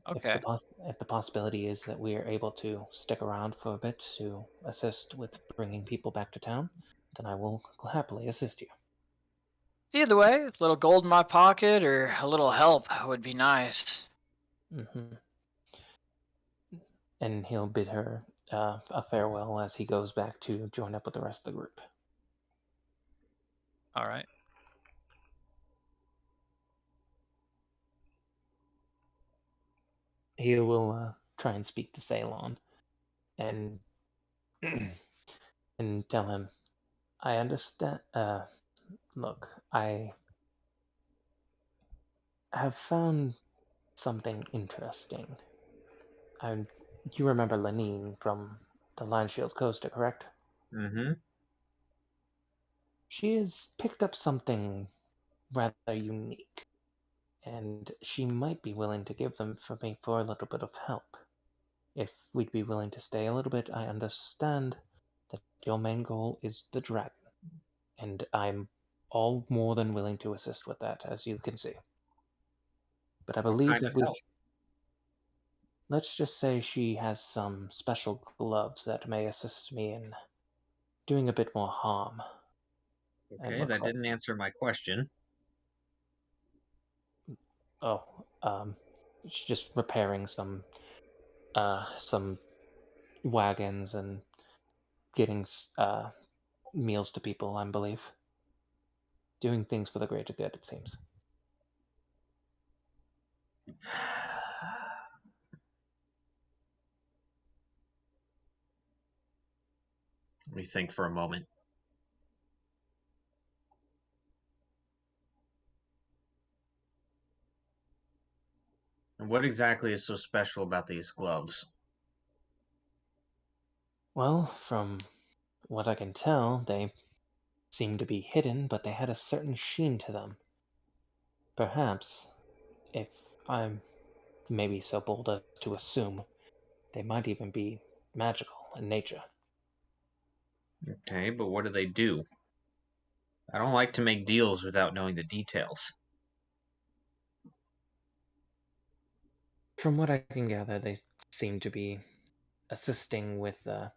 Okay. If the possibility is that we are able to stick around for a bit to assist with bringing people back to town, then I will happily assist you. Either way, a little gold in my pocket or a little help would be nice. Hmm. And he'll bid her a farewell as he goes back to join up with the rest of the group. All right. He will try and speak to Ceylon and and tell him, I understand. Look, I have found something interesting. I, you remember Lenine from the Line Shield Coaster, correct? Mm-hmm. She has picked up something rather unique, and she might be willing to give them for me for a little bit of help. If we'd be willing to stay a little bit, I understand that your main goal is the dragon, and I'm all more than willing to assist with that, as you can see. But I What believe kind that of help? let's just say she has some special gloves that may assist me in doing a bit more harm. It Okay, looks that like, didn't answer my question. oh, she's just repairing some wagons and getting meals to people, I believe. Doing things for the greater good, it seems. Let me think for a moment. And what exactly is so special about these gloves? Well, from what I can tell, they seem to be hidden, but they had a certain sheen to them. Perhaps, if I'm maybe so bold as to assume, they might even be magical in nature. Okay, but what do they do? I don't like to make deals without knowing the details. From what I can gather, they seem to be assisting with, uh,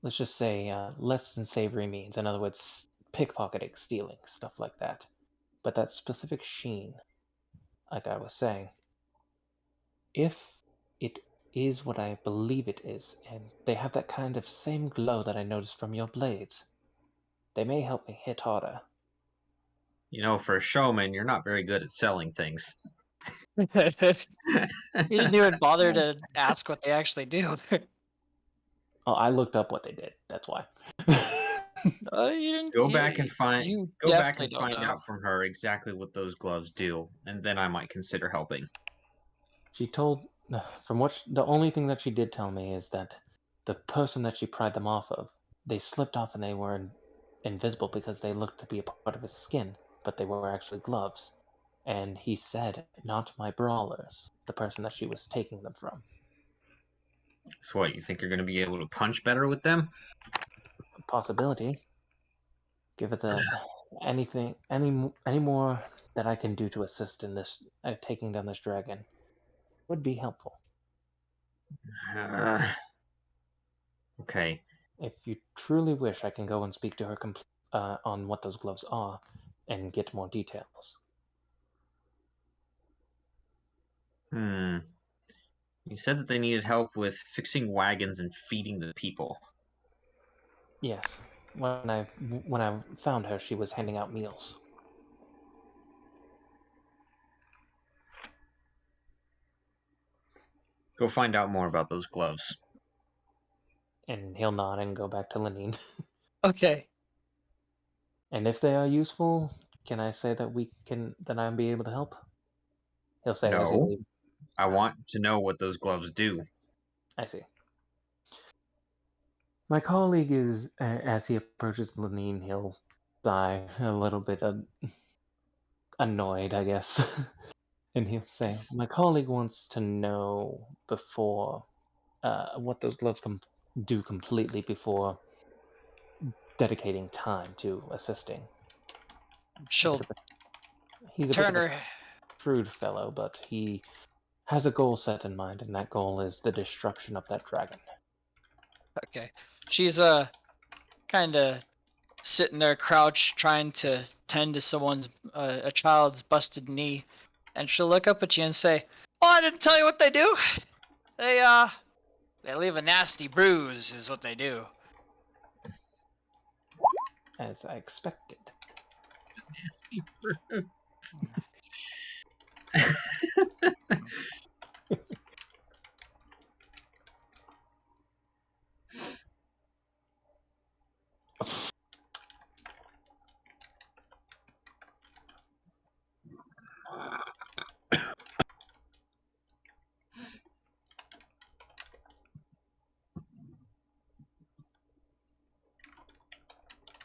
let's just say, less than savory means. In other words, pickpocketing, stealing, stuff like that. But that specific sheen, like I was saying, if it is what I believe it is, and they have that kind of same glow that I noticed from your blades, They may help me hit harder. For a showman, you're not very good at selling things. You didn't even bother to ask what they actually do. Oh, I looked up what they did. That's why. You didn't. Go back and You find definitely don't know. out from her exactly what those gloves do, and then I might consider helping. She told, from what the only thing that she did tell me is that the person that she pried them off of, they slipped off and they were invisible because they looked to be a part of his skin, but they were actually gloves. And he said, "Not my brawlers," the person that she was taking them from. So what, you think you're going to be able to punch better with them? Possibility. Give it anything, any more that I can do to assist in this taking down this dragon would be helpful. Okay. If you truly wish, I can go and speak to her on what those gloves are and get more details. You said that they needed help with fixing wagons and feeding the people. Yes. When I found her, she was handing out meals. Go find out more about those gloves. And he'll nod and go back to Lenine. Okay. And if they are useful, can I say that I'll be able to help? He'll say as he No. leaves. I want to know what those gloves do. I see. My colleague is, as he approaches Lenine, he'll sigh a little bit annoyed, I guess. And he'll say, "My colleague wants to know before what those gloves do completely before dedicating time to assisting." She'll He's a bit turn of a her. shrewd fellow, but he has a goal set in mind, and that goal is the destruction of that dragon. Okay. She's kind of sitting there crouched trying to tend to someone's a child's busted knee, and she'll look up at you and say, "Oh, I didn't tell you what they do. They leave a nasty bruise is what they do." As I expected.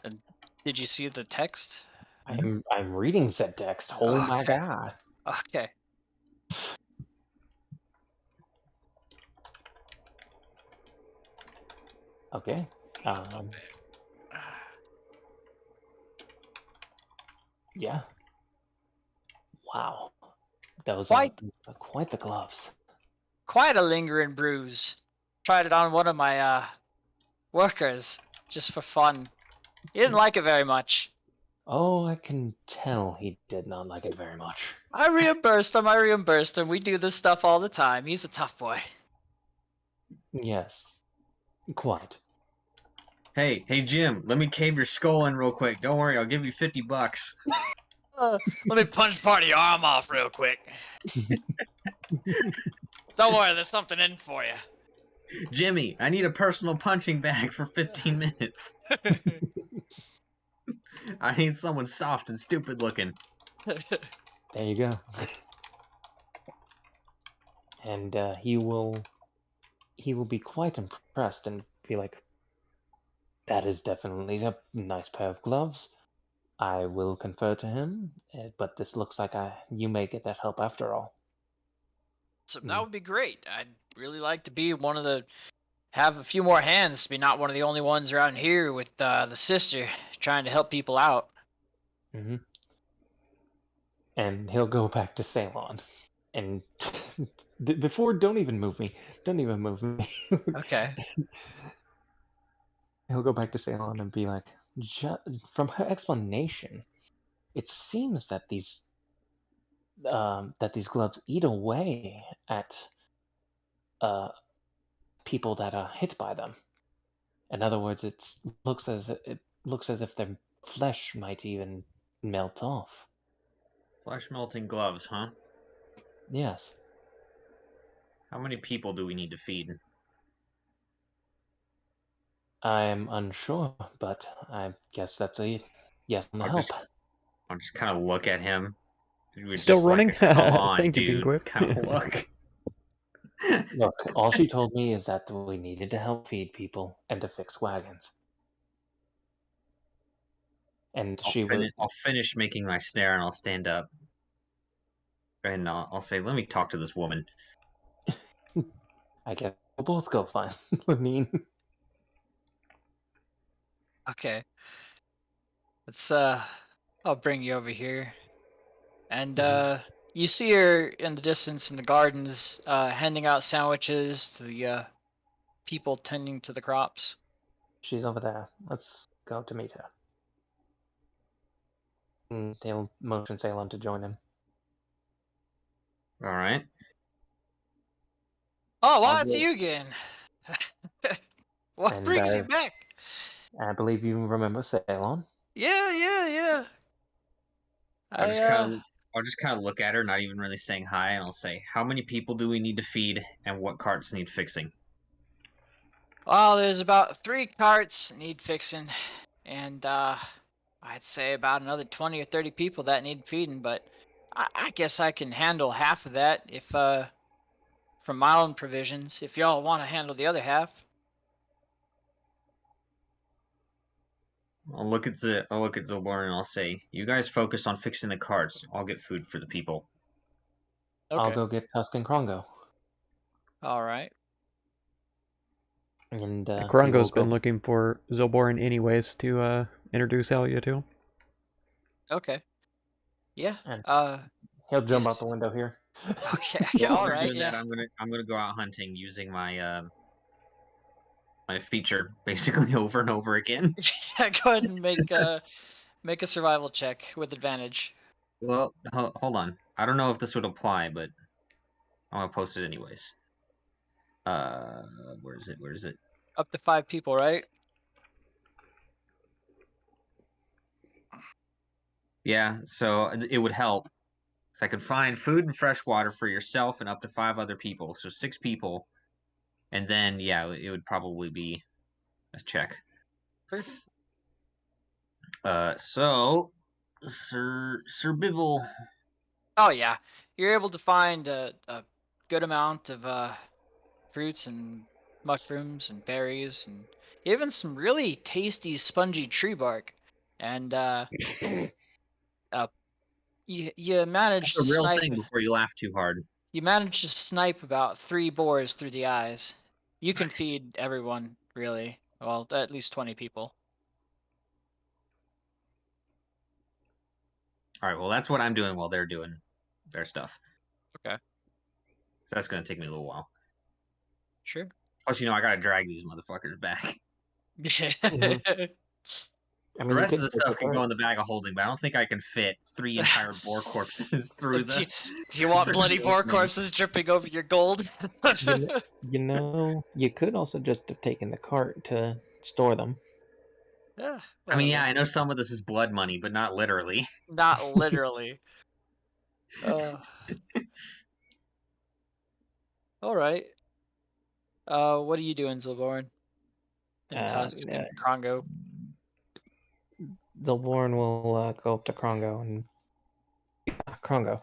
And did you see the text? I'm reading said text. Oh my Okay. god. Okay. Okay. Yeah. Wow. Those are quite the gloves. Quite a lingering bruise. Tried it on one of my workers just for fun. He didn't like it very much. Oh, I can tell he did not like it very much. I reimbursed him. We do this stuff all the time. He's a tough boy. Yes. Quite. Hey, Jim, let me cave your skull in real quick. Don't worry, I'll give you $50. Let me punch part of your arm off real quick. Don't worry, there's something in for you. Jimmy, I need a personal punching bag for 15 minutes. I need someone soft and stupid looking. There you go. And he will be quite impressed and be like, "That is definitely a nice pair of gloves. I will confer to him, but this looks like you may get that help after all." So that would be great. I'd really like to be have a few more hands, be not one of the only ones around here with the sister trying to help people out. Mm-hmm. And he'll go back to Ceylon. And before, don't even move me. Okay. He'll go back to Ceylon and be like, from her explanation, it seems that these gloves eat away at people that are hit by them. In other words, it looks as looks as if their flesh might even melt off. Flesh melting gloves, huh? Yes. How many people do we need to feed? I'm unsure, but I guess that's a yes on the help. I'll just kind of look at him. With Still just running? like a come on, Thank you, dude, Beanquip. kind of look. Look, all she told me is that we needed to help feed people and to fix wagons. And I'll finish making my snare and I'll stand up. And I'll say, let me talk to this woman. I guess we'll both go fine. I mean, Okay. Let's I'll bring you over here. And you see her in the distance in the gardens, handing out sandwiches to the people tending to the crops. she's over there. Let's go to meet her. And he'll motion Salem to join him. All right. Oh, well, I'll it's go- you again. What And, brings you back? I believe you remember Salem. Yeah. I'll just kind of look at her, not even really saying hi, and I'll say, how many people do we need to feed and what carts need fixing? Well, there's about 3 carts need fixing, and I'd say about another 20 or 30 people that need feeding, but I guess I can handle half of that if from my own provisions, if y'all want to handle the other half. I'll look at Zolborn and I'll say, you guys focus on fixing the carts. I'll get food for the people. Okay. I'll go get Tusk and Krongo. All right. And Krongo's been looking for Zolborn anyways to introduce Alia to. Okay. Yeah. And he'll jump out the window here. Okay. While All they're right. doing Yeah. that, I'm gonna go out hunting using my my feature basically over and over again. Yeah. Go ahead and make a survival check with advantage. Well, hold on. I don't know if this would apply, but I'm gonna post it anyways. Where is it? Up to 5 people, right? Yeah, so it would help. So I could find food and fresh water for yourself and up to 5 other people. So 6 people. And then, yeah, it would probably be a check. Sure. So, Sir Bibble. Oh yeah, you're able to find a good amount of fruits and mushrooms and berries and even some really tasty spongy tree bark. And you managed That's to a real snipe. thing before you laugh too hard. You managed to snipe about 3 boars through the eyes. You can Nice. feed everyone, really. Well, at least 20 people. All right, well, that's what I'm doing while they're doing their stuff. Okay. So that's going to take me a little while. Sure. Plus, I got to drag these motherfuckers back. I mean, The rest of the stuff can go in the bag of holding, but I don't think I can fit 3 entire boar corpses through the... Do you want through bloody the boar opening. corpses dripping over your gold? you could also just have taken the cart to store them. Yeah. I mean, yeah, I know some of this is blood money, but not literally. Not literally. All right. What are you doing, Zilborn? And Tusk and Krongo. Zilborn will go up to Krongo and Krongo.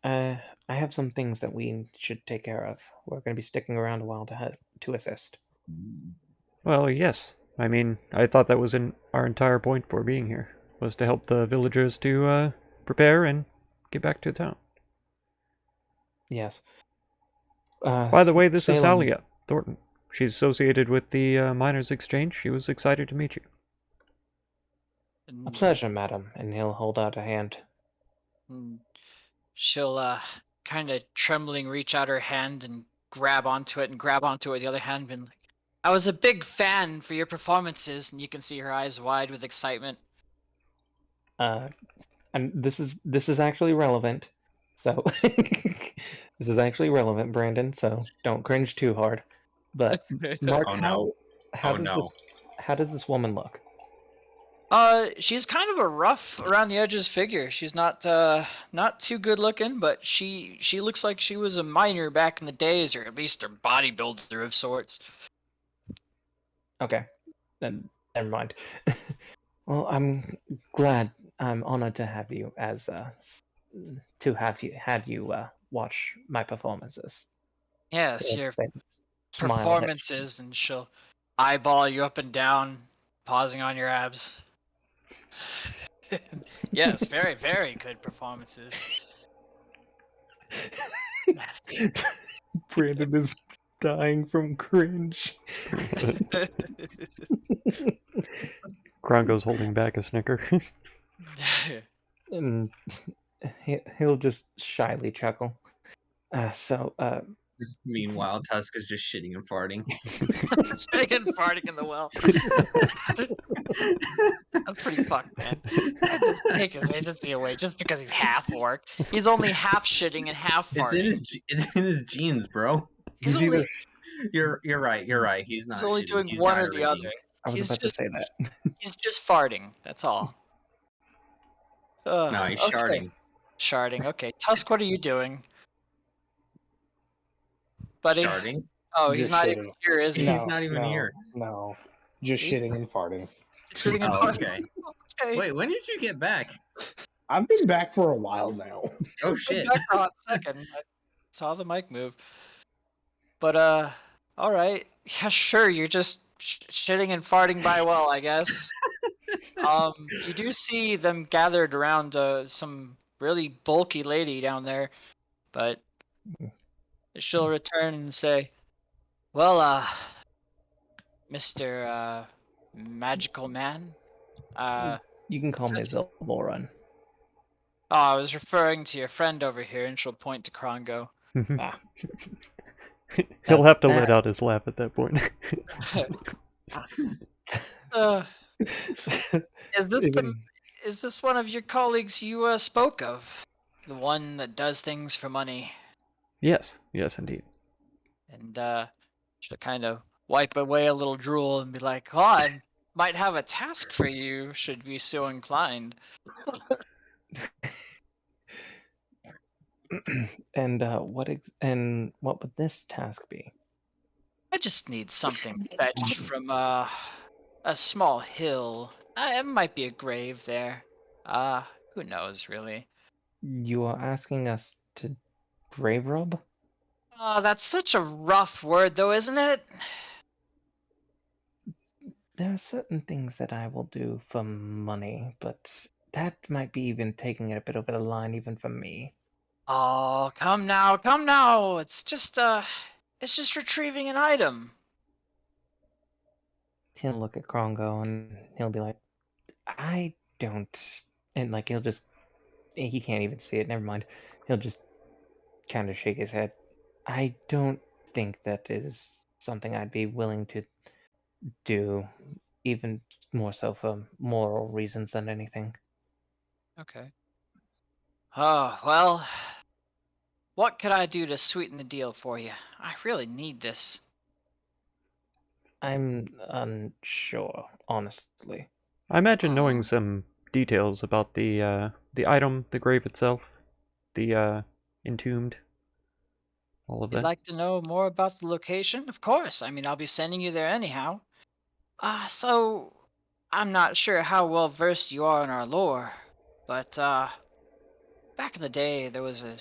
I have some things that we should take care of. We're going to be sticking around a while to assist. Well, yes. I mean, I thought that was our entire point for being here, was to help the villagers to prepare and get back to town. Yes. By the way, this is Salem. Alia Thornton. She's associated with the Miners' Exchange. She was excited to meet you. A pleasure, madam. And he'll hold out a hand. She'll kind of trembling reach out her hand and grab onto it with the other hand and like, I was a big fan for your performances, and you can see her eyes wide with excitement. And this is actually relevant. So this is actually relevant, Brandon, so don't cringe too hard. But Mark, Oh, no. how how does this woman look? She's kind of a rough around the edges figure. She's not too good looking, but she looks like she was a miner back in the days, or at least a bodybuilder of sorts. Okay, then never mind. Well, I'm glad. I'm honored to have you as to have you had you watch my performances. Yes, Yes, your thanks. Smile at- performances, and she'll eyeball you up and down, pausing on your abs. Yes, very, very good performances. Brandon is dying from cringe. Krongo's holding back a snicker. And he'll just shyly chuckle. Meanwhile, Tusk is just shitting and farting. Sitting and farting in the well. That's pretty fucked, man. I just take his agency away just because he's half orc. He's only half shitting and half farting. It's in his genes, bro. He's only You're right. You're right. He's not. he's only shitting, doing he's one or the gyrating. other. I was He's about just to say that. he's just farting. That's all. No, he's Okay. sharding. Sharding. Okay, Tusk, what are you doing, buddy? Sharding. Oh, he's Just not shitting. even here, is he? He's not even here. No, just He- shitting and farting. Shitting and Oh, farting. okay. Okay. Wait, when did you get back? I've been back for a while now. Oh Been shit. back for a hot second. I saw the mic move. But all right. Yeah, sure. You're just shitting and farting by well, I guess. You do see them gathered around some really bulky lady down there, but she'll return and say, "Well, Mr. Magical Man, You can call me Just- Zilboran. I was referring to your friend over here," and she'll point to Krongo. He'll have to let That- out his laugh at that point. Is this one of your colleagues you spoke of? The one that does things for money? Yes, indeed. And she'll kind of wipe away a little drool and be like, "Oh, I might have a task for you, should be so inclined." And what would this task be? I just need something fetched from a small hill. It might be a grave there. Who knows, really? You are asking us to grave rob? That's such a rough word, though, isn't it? There are certain things that I will do for money, but that might be even taking it a bit over the line, even for me. Oh, come now. It's just retrieving an item. He'll look at Krongo and he'll be like, I don't. And like, he can't even see it, never mind. He'll just kind of shake his head. I don't think that is something I'd be willing to do, even more so for moral reasons than anything. Okay. Oh, well, what could I do to sweeten the deal for you? I really need this. I'm unsure, honestly. I imagine knowing some details about the item, the grave itself, the entombed, all of You'd that. like to know more about the location? Of course. I mean, I'll be sending you there anyhow. So I'm not sure how well versed you are in our lore, but back in the day, there was an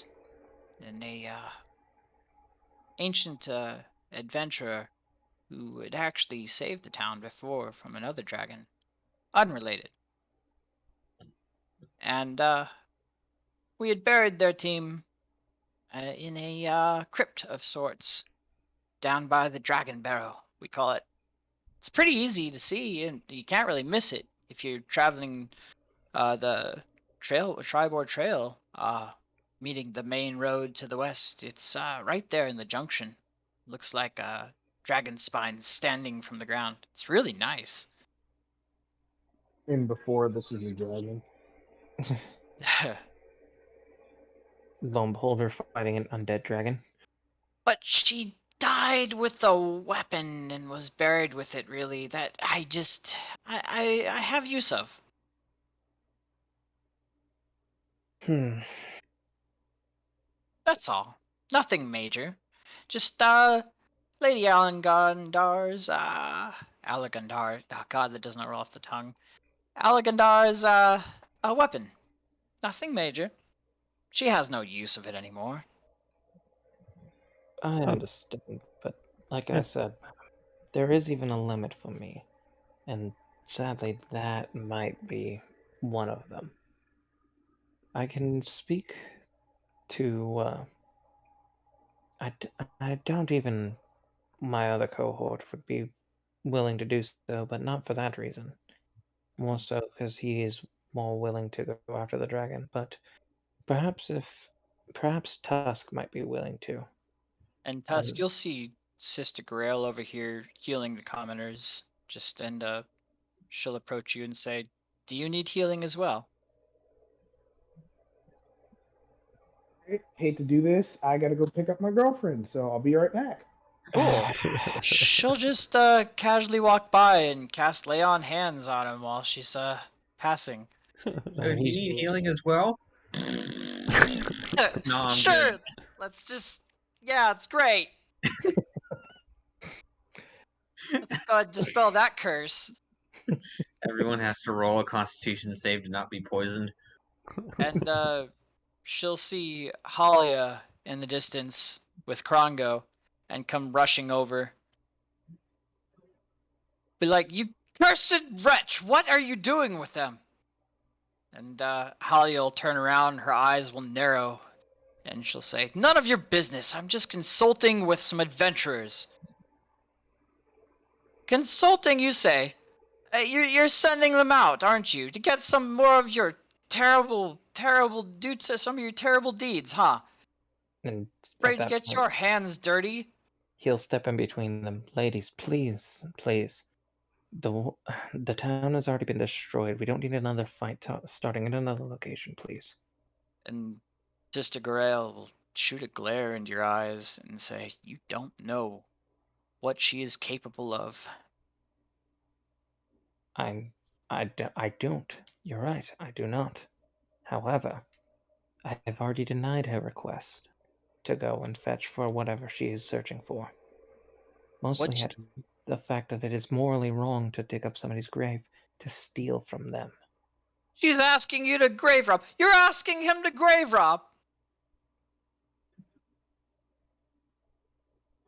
ancient adventurer who had actually saved the town before from another dragon, unrelated. And we had buried their team in a crypt of sorts down by the Dragon Barrow, we call it. It's pretty easy to see, and you can't really miss it if you're traveling the Tribord Trail, meeting the main road to the west. It's right there in the junction. Looks like a dragon spine standing from the ground. It's really nice. And before this is a dragon. Lo and behold, we're fighting an undead dragon. But she died with a weapon and was buried with it, really, that I have use of. Hmm. That's all. Nothing major. Just, Lady Alagandar's, Alagandar. Oh god, that does not roll off the tongue. Alagandar's, a weapon. Nothing major. She has no use of it anymore. I Oh. understand, but like Yeah. I said, there is even a limit for me, and sadly, that might be one of them. I can speak to. I don't even. My other cohort would be willing to do so, but not for that reason. More so because he is more willing to go after the dragon. But perhaps Tusk might be willing to. And Tusk, And you'll see Sister Grail over here healing the commoners. She'll approach you and say, "Do you need healing as well?" Hate to do this. I gotta go pick up my girlfriend, so I'll be right back. Cool. She'll just casually walk by and cast lay on hands on him while she's passing. So do you need healing as well? No, I'm Sure. good. Let's just yeah, it's great. Let's go ahead and dispel that curse. Everyone has to roll a Constitution save to not be poisoned. And she'll see Halia in the distance with Krongo and come rushing over. Be like, "You cursed wretch, what are you doing with them?" And Halia will turn around, her eyes will narrow, and she'll say, "None of your business. I'm just consulting with some adventurers." Consulting, you say? You're sending them out, aren't you, to get some more of your terrible some of your terrible deeds, huh? and at Afraid to that get point, your hands dirty? he'll step in between them. Ladies, please, please. The the town has already been destroyed. We don't need another fight starting in another location, please. And Sister Grail will shoot a glare into your eyes and say, "You don't know what she is capable of." I don't. You're right. I do not. However, I have already denied her request to go and fetch for whatever she is searching for. What? Mostly out of the fact that it is morally wrong to dig up somebody's grave to steal from them. She's asking you to grave rob. You're asking him to grave rob.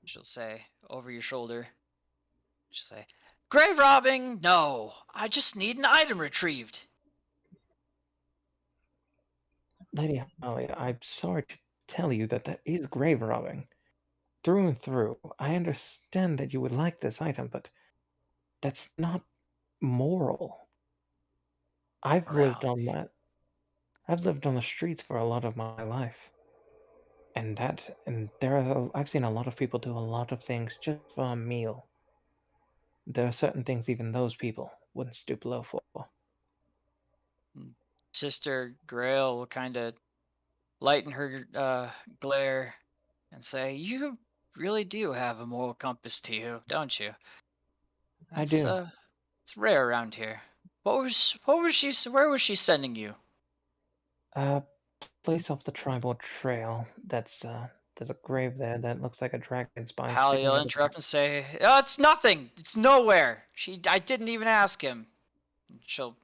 She'll say over your shoulder. She'll say, "Grave robbing? No. I just need an item retrieved." Lady Holly, I'm sorry to tell you that that is grave robbing. Through and through. I understand that you would like this item, but that's not moral. I've lived on Morality. that. I've lived on the streets for a lot of my life. I've seen a lot of people do a lot of things just for a meal. There are certain things even those people wouldn't stoop low for. Sister Grail will kind of lighten her glare and say, "You really do have a moral compass to you, don't you? I That's do. it's rare around here. Where was she sending you?" A place off the tribal trail. There's a grave there that looks like a dragon spine Hallie sticking will out of interrupt and say, "Oh, it's nothing. It's nowhere. I didn't even ask him." And she'll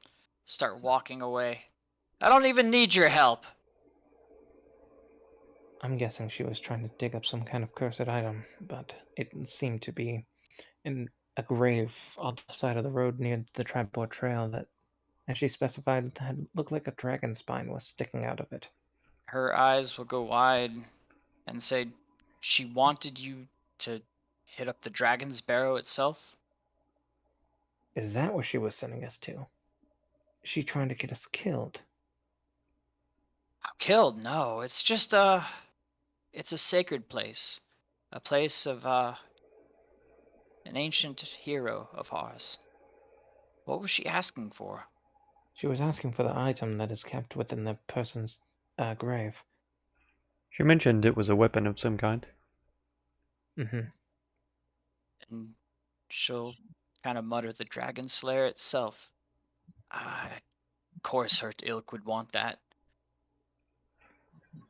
start walking away. "I don't even need your help." I'm guessing she was trying to dig up some kind of cursed item, but it seemed to be in a grave on the side of the road near the tribal trail that, as she specified, had looked like a dragon spine was sticking out of it. Her eyes will go wide and say, "She wanted you to hit up the dragon's barrow itself?" Is that what she was sending us to? Is she trying to get us killed? "Oh, killed? No, it's just it's a sacred place. A place of an ancient hero of ours." What was she asking for? She was asking for the item that is kept within the person's grave. She mentioned it was a weapon of some kind. Mm-hmm. And she'll kind of mutter, "The Dragon Slayer itself. Of course her ilk would want that.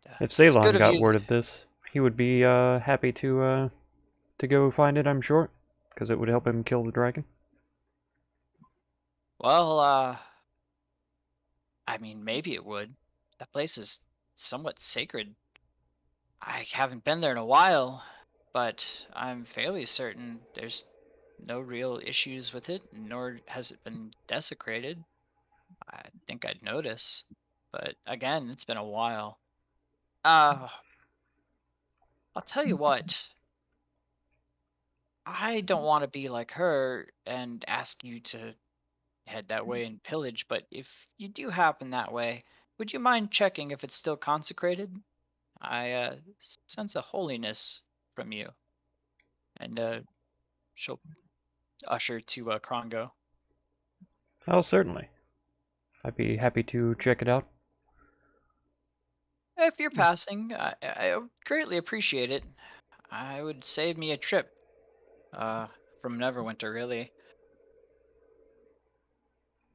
And, If it's good Ceylon of got you. word of this, he would be happy to go find it, I'm sure, because it would help him kill the dragon. Well, I mean, maybe it would. That place is somewhat sacred. I haven't been there in a while, but I'm fairly certain there's no real issues with it, nor has it been desecrated. I think I'd notice. But again, it's been a while. Uh, I'll tell you what. I don't want to be like her and ask you to head that way and pillage, but if you do happen that way, would you mind checking if it's still consecrated? I sense a holiness from you. And she'll usher to Krongo. Oh, certainly. I'd be happy to check it out. If you're passing, I would greatly appreciate it. I would save me a trip uh, from Neverwinter, really.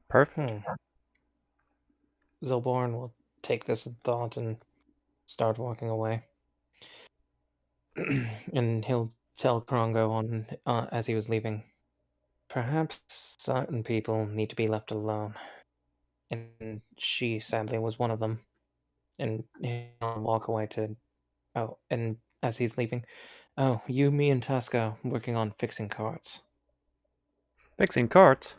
Perfect. Hmm. Zilborn will take this in thought and start walking away. And he'll tell Krongo on as he was leaving, perhaps certain people need to be left alone. And she sadly was one of them. And he'll walk away to and as he's leaving, oh, you, me, and Tusk are working on fixing carts. Fixing carts?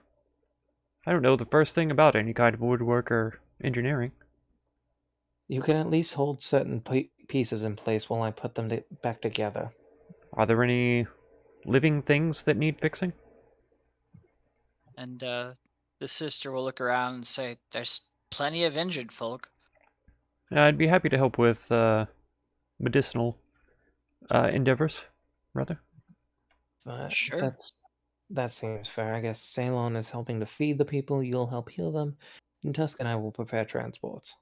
I don't know the first thing about any kind of woodwork or engineering. You can at least hold certain pieces in place while I put them back together. Are there any living things that need fixing? And the sister will look around and say, "There's plenty of injured folk." I'd be happy to help with medicinal endeavors, rather. But Sure. that seems fair. I guess Ceylon is helping to feed the people, you'll help heal them, and Tusk and I will prepare transports.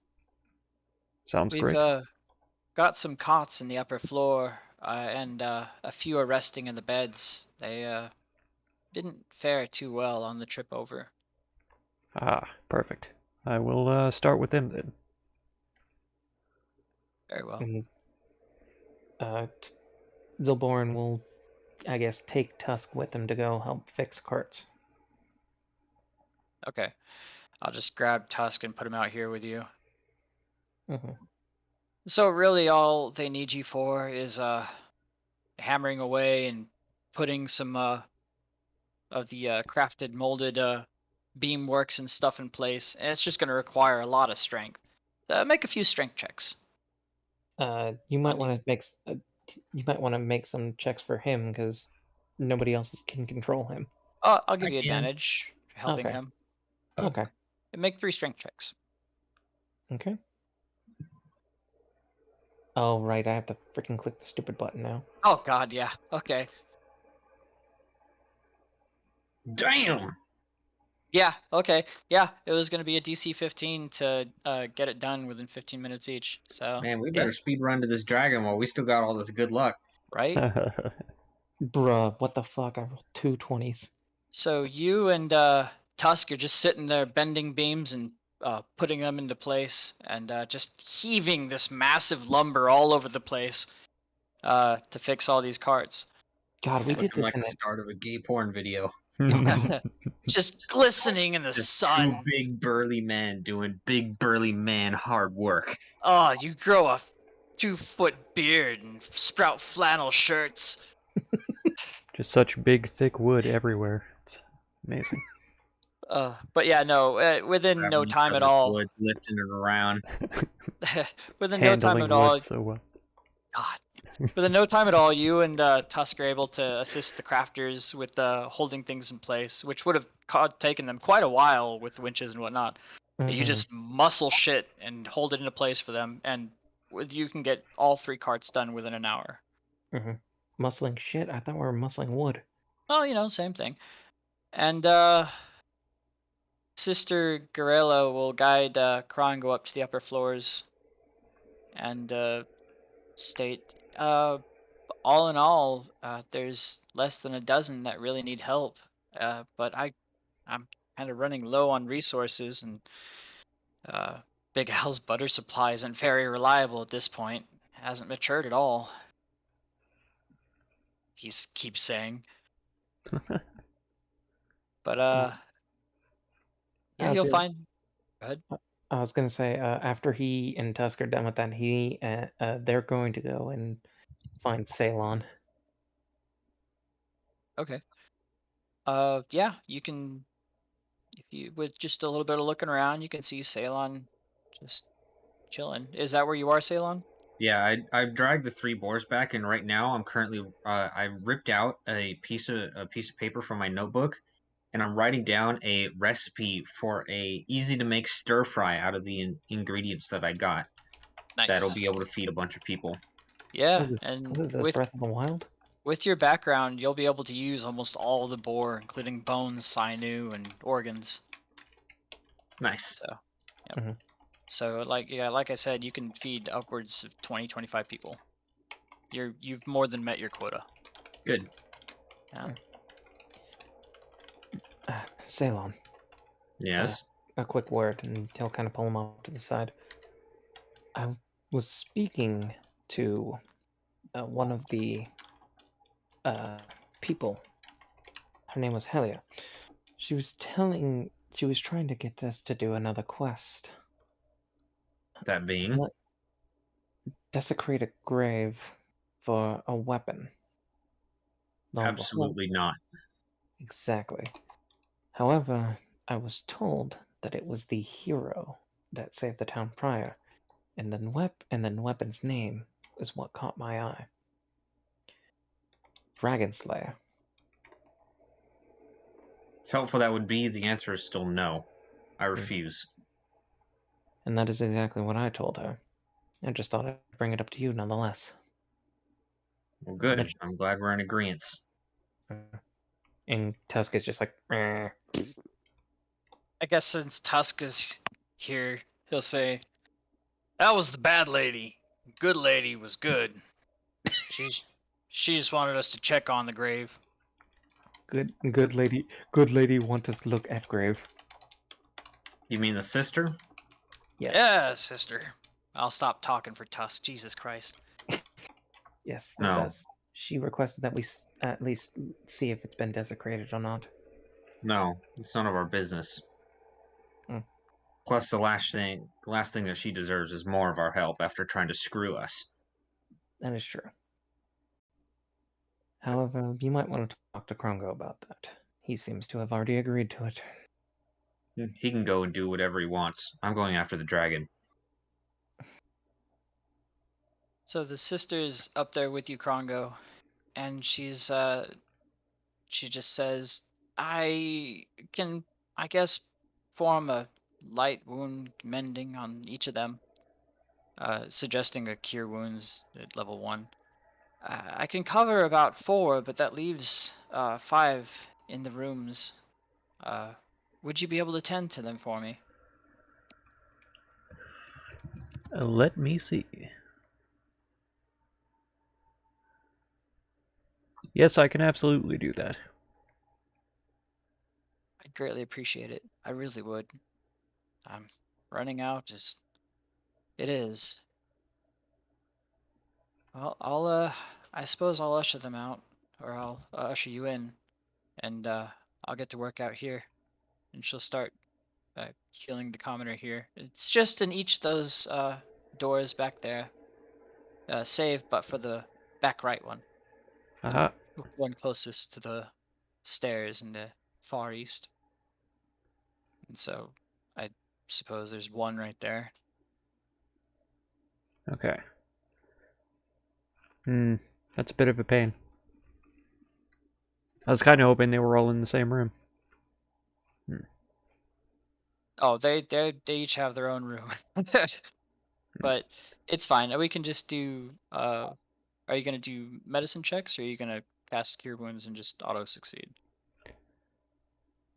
Sounds We've great. got some cots in the upper floor, and a few are resting in the beds. They didn't fare too well on the trip over. Ah, perfect. I will start with them then. Very well. And Zilborn will, I guess, take Tusk with him to go help fix carts. Okay. I'll just grab Tusk and put him out here with you. Mm-hmm. So really all they need you for is hammering away and putting some of the crafted molded beam works and stuff in place, and it's just going to require a lot of strength. Make a few strength checks. You might On you. want to you might want to make some checks for him because nobody else can control him. I'll give I you can. advantage for helping Okay. him. Okay. And make 3 strength checks. Okay. Oh right, I have to freaking click the stupid button now. Oh God, yeah. Okay. Damn. Yeah. Okay. Yeah. It was going to be a DC 15 to get it done within 15 minutes each. So Man, we yeah. better speed run to this dragon while we still got all this good luck. Right. Bruh, what the fuck? I rolled 2 20s. So you and Tusk are just sitting there bending beams and putting them into place, and just heaving this massive lumber all over the place to fix all these carts. God, we did Looking this like in the it. start of a gay porn video. Just glistening in the Just sun. 2 big burly men doing big burly man hard work. Oh, you grow a 2-foot beard and sprout flannel shirts. Just such big, thick wood everywhere. It's amazing. But yeah, no. Within no Grabbing each time at other's all. wood, lifting it around. Within no time Handling at all. wood so well. God. Within no time at all, you and Tusk are able to assist the crafters with holding things in place, which would have taken them quite a while with winches and whatnot. You Mhm. just muscle shit and hold it into place for them, and you can get all 3 carts done within an hour. Muscling shit? I thought we were muscling wood. Well, same thing. And Sister Garello will guide Krongo up to the upper floors and state, all in all, there's less than a dozen that really need help. But I'm kind of running low on resources, and uh, Big Al's butter supply isn't very reliable at this point. Hasn't matured at all. He keeps saying. But yeah, How's you'll your? find. Go ahead. I was gonna say after he and Tusk are done with that, they're going to go and find Ceylon. Okay. Yeah, you can. If you with just a little bit of looking around, you can see Ceylon just chilling. Is that where you are, Ceylon? Yeah, I've dragged the 3 boars back, and right now I'm currently I ripped out a piece of paper from my notebook, and I'm writing down a recipe for a easy to make stir fry out of the ingredients that I got. That'll Nice. be able to feed a bunch of people. Yeah, What is this? and What is this? Breath of the Wild? with your background, you'll be able to use almost all the boar, including bones, sinew, and organs. Nice. So, yep. Mhm. So, like I said, you can feed upwards of 20, 25 people. You've more than met your quota. Good. Yeah. Ceylon. Yes. A quick word, and he'll kind of pull him off to the side. I was speaking to one of the people. Her name was Helia. She was trying to get us to do another quest. That being. Desecrate a grave for a weapon. Lo and behold- Absolutely not. Exactly. However, I was told that it was the hero that saved the town prior, and then weapon's name is what caught my eye. Dragon Slayer. As helpful that would be, the answer is still no. I refuse. And that is exactly what I told her. I just thought I'd bring it up to you nonetheless. Well, good. I'm glad we're in agreement. And Tusk is just like, "Meh." I guess since Tusk is here, he'll say, "That was the bad lady. Good lady was good. She just wanted us to check on the grave." Good lady want us to look at grave. You mean the sister? Yes. Yeah, sister. I'll stop talking for Tusk. Jesus Christ. Yes, No. she requested that we at least see if it's been desecrated or not. No, it's none of our business. Plus, the last thing that she deserves is more of our help after trying to screw us. That is true. However, you might want to talk to Krongo about that. He seems to have already agreed to it. He can go and do whatever he wants. I'm going after the dragon. So the sister's up there with you, Krongo, and she just says, "I can, I guess, form a light wound mending on each of them, suggesting a cure wounds at level 1. I can cover about 4, but that leaves 5 in the rooms. Would you be able to tend to them for me?" Let me see. Yes, I can absolutely do that. I'd greatly appreciate it. I really would. I'm running out. It is. Well, I suppose I'll usher them out, or I'll usher you in, and I'll get to work out here, and she'll start healing the commoner here. It's just in each of those doors back there. Save, but for the back right one, the one closest to the stairs in the far east. And so, I suppose there's one right there. Okay. That's a bit of a pain. I was kind of hoping they were all in the same room. Oh, they each have their own room. But it's fine. We can just do. Are you gonna do medicine checks, or are you gonna cast cure wounds and just auto succeed?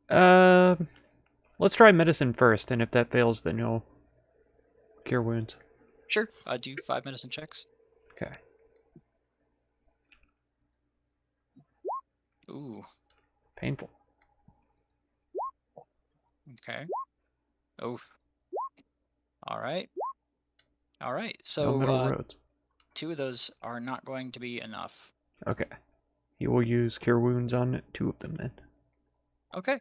Let's try medicine first, and if that fails, then you'll cure wounds. Sure. I do 5 medicine checks. Okay. Ooh. Painful. Okay. Oh. All right. All right. No middle So roads. 2 of those are not going to be enough. Okay. He will use Cure Wounds on 2 of them then. Okay.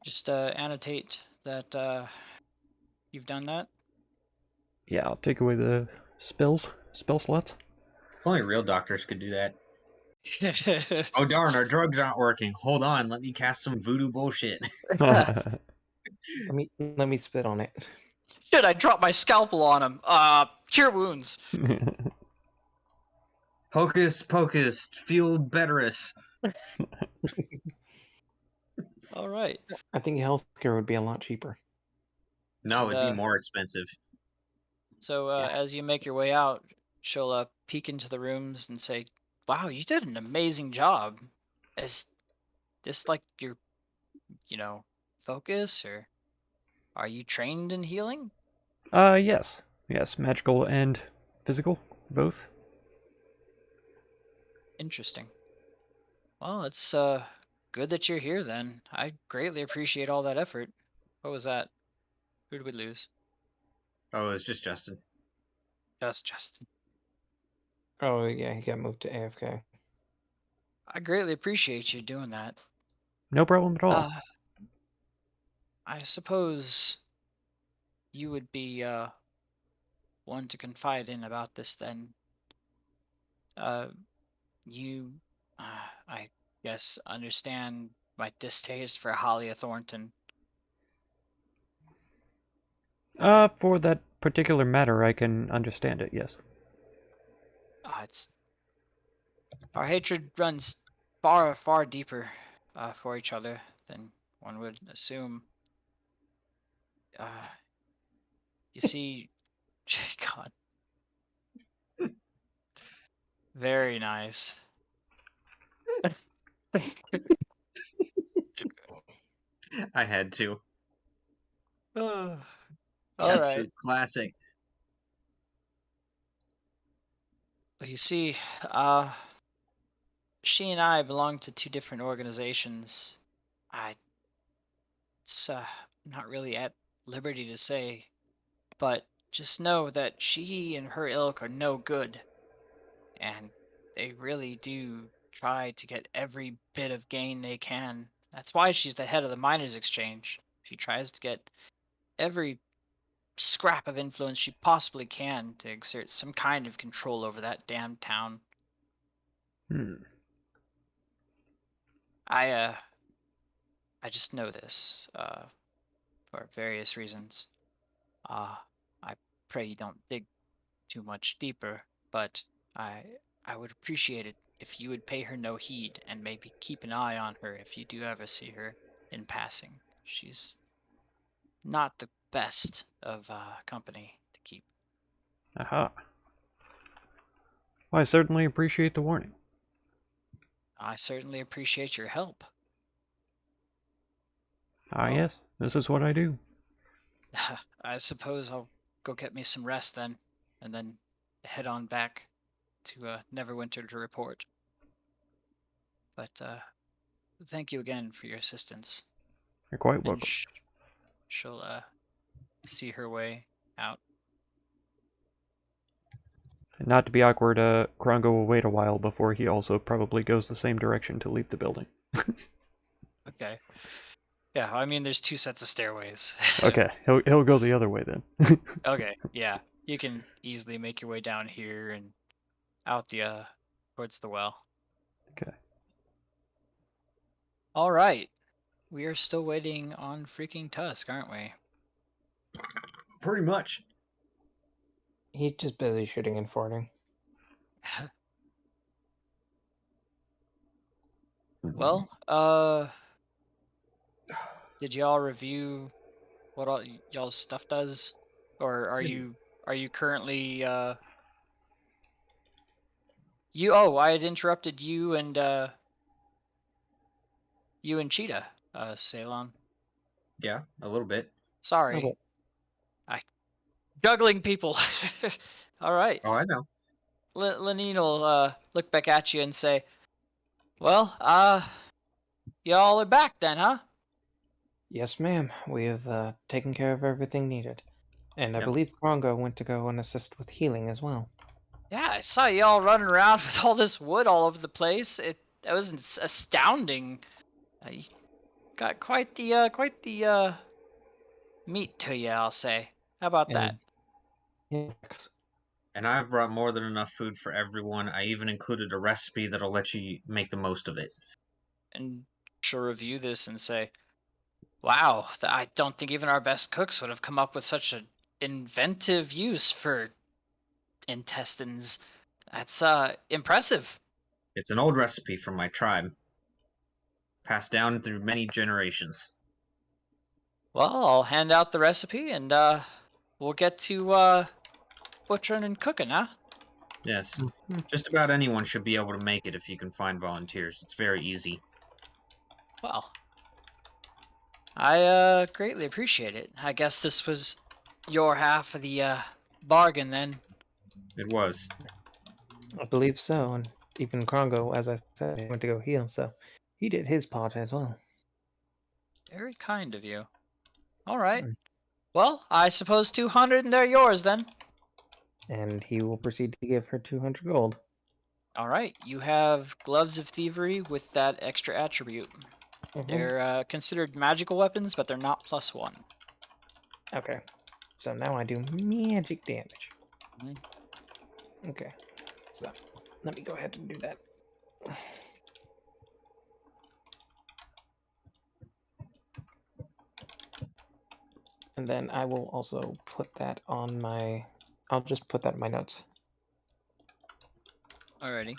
Just annotate that you've done that. Yeah, I'll take away the spell slots. Only real doctors could do that. Oh darn, our drugs aren't working. Hold on, let me cast some voodoo bullshit. Let me spit on it. Shit, I dropped my scalpel on him. Cure wounds. Hocus pocus, field betterus. All right. I think healthcare would be a lot cheaper. No, it'd be And, more expensive. So Yeah. as you make your way out, she'll peek into the rooms and say, "Wow, you did an amazing job. Is this like your, focus, or are you trained in healing?" Yes. Yes, magical and physical, both. Interesting. Well, it's good that you're here then. I greatly appreciate all that effort. What was that? Who did we lose? Oh, it's just Justin. That's Justin. Oh yeah, he got moved to AFK. I greatly appreciate you doing that. No problem at all. I suppose you would be one to confide in about this then. Uh, you, I guess, understand my distaste for Halia Thornton. For that particular matter, I can understand it, yes. It's our hatred runs far, far deeper for each other than one would assume. You see, God, very nice. I had to. All Absolute right. classic. You see, she and I belong to 2 different organizations. It's not really at liberty to say, but just know that she and her ilk are no good, and they really do try to get every bit of gain they can. That's why she's the head of the miners' exchange. She tries to get every scrap of influence she possibly can to exert some kind of control over that damn town. Hmm. I just know this for various reasons. I pray you don't dig too much deeper, but I I would appreciate it if you would pay her no heed and maybe keep an eye on her if you do ever see her in passing. She's not the best of company to keep. Aha. Well, I certainly appreciate the warning. I certainly appreciate your help. Ah, Well, yes, this is what I do. I suppose I'll go get me some rest then, and then head on back to Neverwinter to report. But thank you again for your assistance. You're quite And welcome. she'll see her way out. And not to be awkward, Krongo will wait a while before he also probably goes the same direction to leave the building. Okay. Yeah, I mean, there's 2 sets of stairways. Okay, he'll go the other way then. Okay, yeah. You can easily make your way down here and out the towards the well. Okay. All right. We are still waiting on freaking Tusk, aren't we? Pretty much. He's just busy shooting and farting. Well, did y'all review what all y'all's stuff does? Or are you currently I had interrupted you and Cheetah, Ceylon. Yeah, a little bit. Sorry. Okay. Juggling people. All right. Oh, I know. Lenine will look back at you and say, Well, y'all are back then, huh? Yes, ma'am. We have taken care of everything needed. And I Yep. believe Krongo went to go and assist with healing as well. Yeah, I saw y'all running around with all this wood all over the place. That was astounding. You got quite the meat to you, I'll say. How about that? And yeah, And I've brought more than enough food for everyone. I even included a recipe that'll let you make the most of it. And she'll review this and say, "Wow, I don't think even our best cooks would have come up with such an inventive use for intestines. That's impressive." It's an old recipe from my tribe, passed down through many generations. Well, I'll hand out the recipe and we'll get to butchering and cooking, huh? Yes, Mhm. just about anyone should be able to make it if you can find volunteers. It's very easy. Well, I greatly appreciate it. I guess this was your half of the bargain then. It was. I believe so. And even Krongo, as I said, he went to go heal, so he did his part as well. Very kind of you. All right. Mm. Well, I suppose 200 and they're yours then. And he will proceed to give her 200 gold. All right. You have gloves of thievery with that extra attribute. Mhm. They're considered magical weapons, but they're not +1. Okay. So now I do magic damage. Mhm. Okay. So let me go ahead and do that. And then I will also put that on my... I'll just put that in my notes. Alrighty.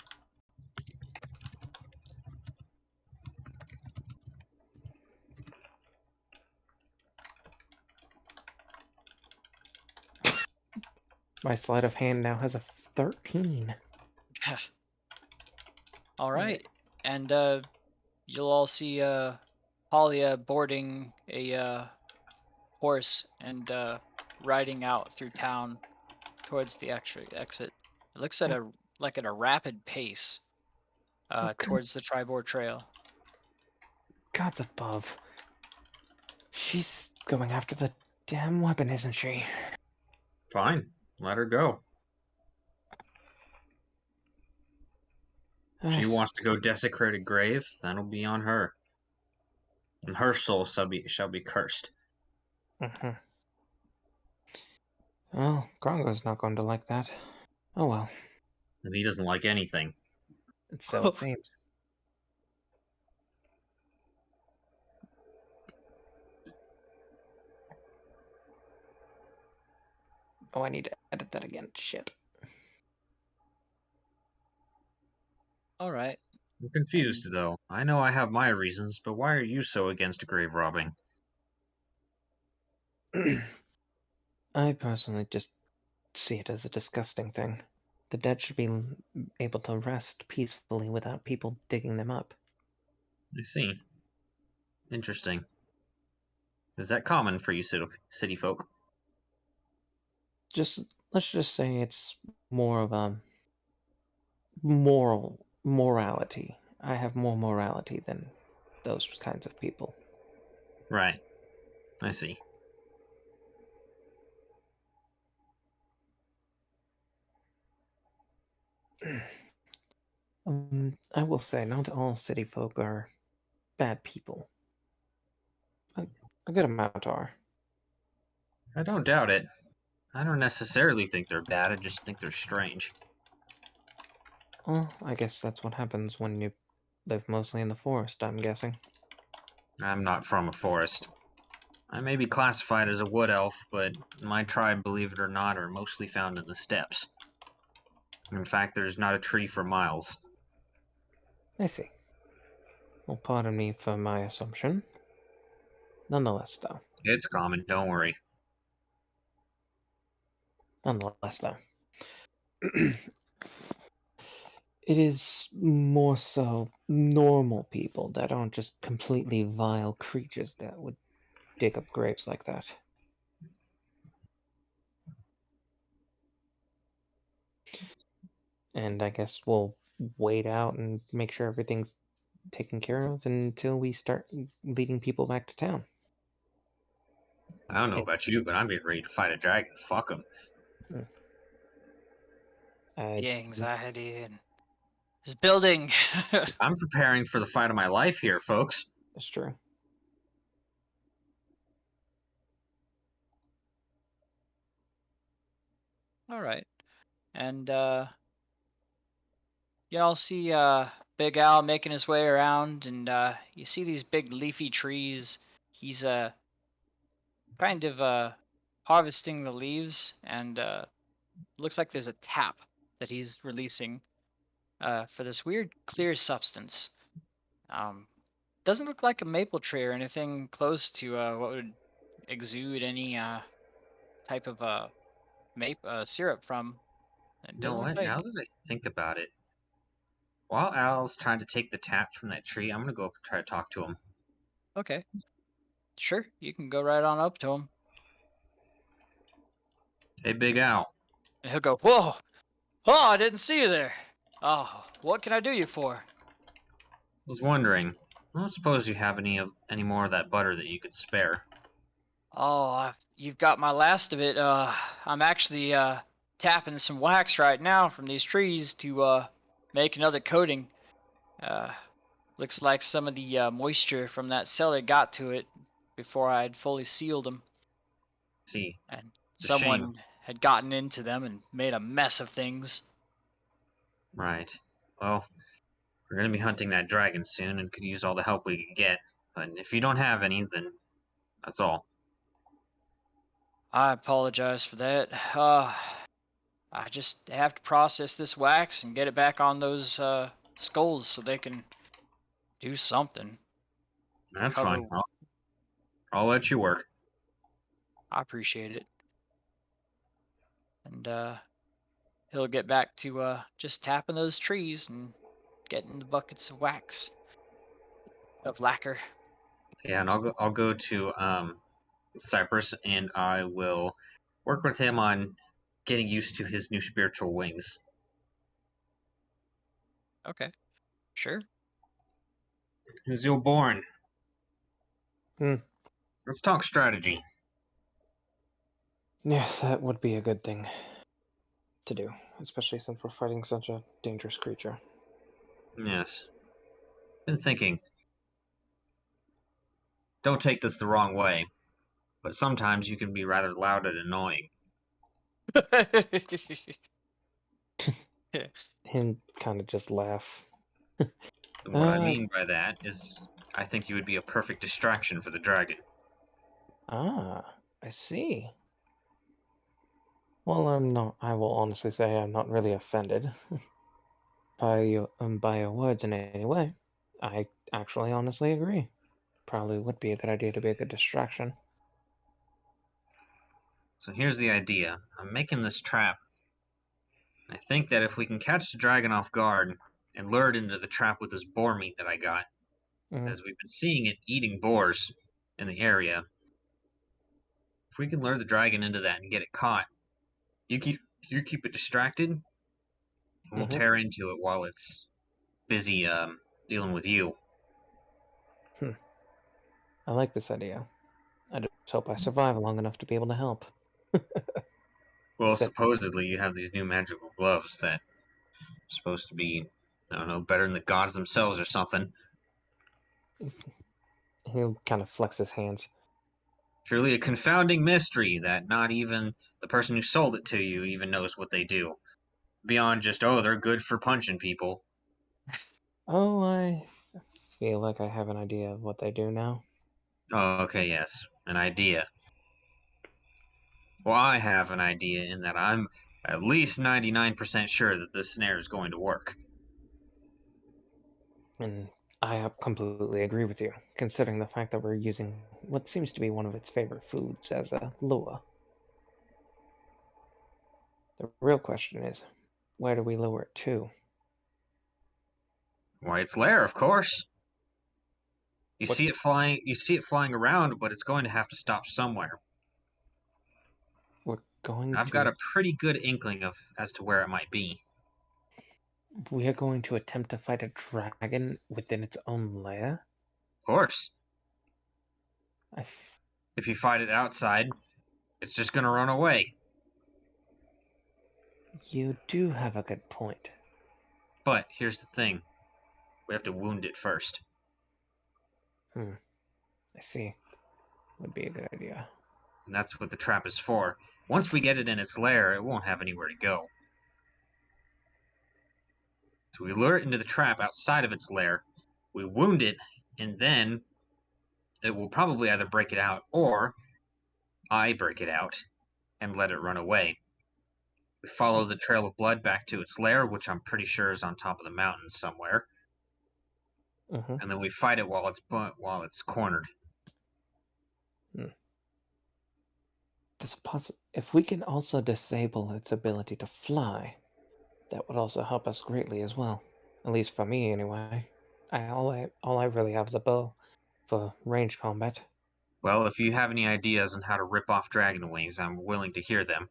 My sleight of hand now has a 13. All Okay. right. And you'll all see Talia boarding a horse and riding out through town towards the exit. It looks at at a rapid pace Oh, towards the Tribord Trail. God's above. She's going after the damn weapon, isn't she? Fine. Let her go. She wants to go desecrate a grave, that'll be on her. And her soul shall be cursed. Mm-hmm. Well, Grongo's not going to like that. Oh well, And he doesn't like anything. so it seems. Oh, I need to edit that again. Shit. All right. I'm confused, though. I know I have my reasons, but why are you so against grave robbing? I personally just see it as a disgusting thing. The dead should be able to rest peacefully without people digging them up. I see. Interesting. Is that common for you city folk? Let's just say it's more of a morality. I have more morality than those kinds of people. Right. I see. I will say, not all city folk are bad people. A good amount are. I don't doubt it. I don't necessarily think they're bad, I just think they're strange. Well, I guess that's what happens when you live mostly in the forest, I'm guessing. I'm not from a forest. I may be classified as a wood elf, but my tribe, believe it or not, are mostly found in the steppes. In fact, there's not a tree for miles. I see. Well, pardon me for my assumption. Nonetheless, though. It's common, don't worry. Nonetheless, though. It is more so normal people that aren't just completely vile creatures that would dig up graves like that. And I guess we'll wait out and make sure everything's taken care of until we start leading people back to town. I don't know about you, but I'm getting ready to fight a dragon. Fuck him. The anxiety and is building. I'm preparing for the fight of my life here, folks. That's true. All right. And y'all see Big Al making his way around, and you see these big leafy trees. He's kind of harvesting the leaves, and looks like there's a tap that he's releasing for this weird clear substance. Doesn't look like a maple tree or anything close to what would exude any type of syrup from. It You know doesn't look what? like. Now that I think about it, while Al's trying to take the tap from that tree, I'm gonna go up and try to talk to him. Okay, sure, you can go right on up to him, Hey, Big Al. and he'll go, "Whoa, oh, I didn't see you there. Oh, what can I do you for?" Was wondering. I don't suppose you have any more of that butter that you could spare. Oh, you've got my last of it. I'm actually tapping some wax right now from these trees to make another coating. Uh, Looks like some of the moisture from that cellar got to it before I had fully sealed them, See, and it's a shame. someone had gotten into them and made a mess of things. Right. Well, we're gonna be hunting that dragon soon and could use all the help we could get. But if you don't have any, then that's all. I apologize for that. I just have to process this wax and get it back on those skulls so they can do something. That's Cover. fine. I'll let you work. I appreciate it. And he'll get back to just tapping those trees and getting the buckets of wax of lacquer. Yeah, and I'll go to Cyprus and I will work with him on getting used to his new spiritual wings. Okay, sure. Zil Born. Hmm. Let's talk strategy. Yes, that would be a good thing to do, especially since we're fighting such a dangerous creature. Yes. Been thinking. Don't take this the wrong way, but sometimes you can be rather loud and annoying. Him kind of just laugh. And what I mean by that is, I think you would be a perfect distraction for the dragon. I see. Well, I'm not. I will honestly say I'm not really offended by your words in any way. I actually honestly agree. Probably would be a good idea to be a good distraction. So here's the idea. I'm making this trap. I think that if we can catch the dragon off guard and lure it into the trap with this boar meat that I got, Mhm. as we've been seeing it eating boars in the area, if we can lure the dragon into that and get it caught, you keep it distracted, and we'll Mhm. tear into it while it's busy dealing with you. I like this idea. I just hope I survive long enough to be able to help. Well, Said supposedly you have these new magical gloves that are supposed to be, I don't know, better than the gods themselves or something. he'll kind of flex his hands. Truly a confounding mystery that not even the person who sold it to you even knows what they do. Beyond just, oh, they're good for punching people. Oh, I feel like I have an idea of what they do now. Oh, okay, yes, an idea. Well, I have an idea in that I'm at least 99% sure that this snare is going to work. And I completely agree with you, considering the fact that we're using what seems to be one of its favorite foods as a lure. The real question is, where do we lure it to? Why, it's lair, of course. You What see it flying. You see it flying around, but it's going to have to stop somewhere. we're going I've got to... a pretty good inkling of as to where it might be. We are going to attempt to fight a dragon within its own lair? Of course. I f- If you fight it outside, it's just gonna run away. You do have a good point. But here's the thing. We have to wound it first. I see. Would be a good idea. And that's what the trap is for. Once we get it in its lair, it won't have anywhere to go. So we lure it into the trap outside of its lair, we wound it, and then it will probably either break it out or I break it out and let it run away. We follow the trail of blood back to its lair, which I'm pretty sure is on top of the mountain somewhere, Mm-hmm. and then we fight it while it's cornered. If we can also disable its ability to fly, that would also help us greatly as well. At least for me, anyway. All I really have is a bow for range combat. Well, if you have any ideas on how to rip off dragon wings, I'm willing to hear them.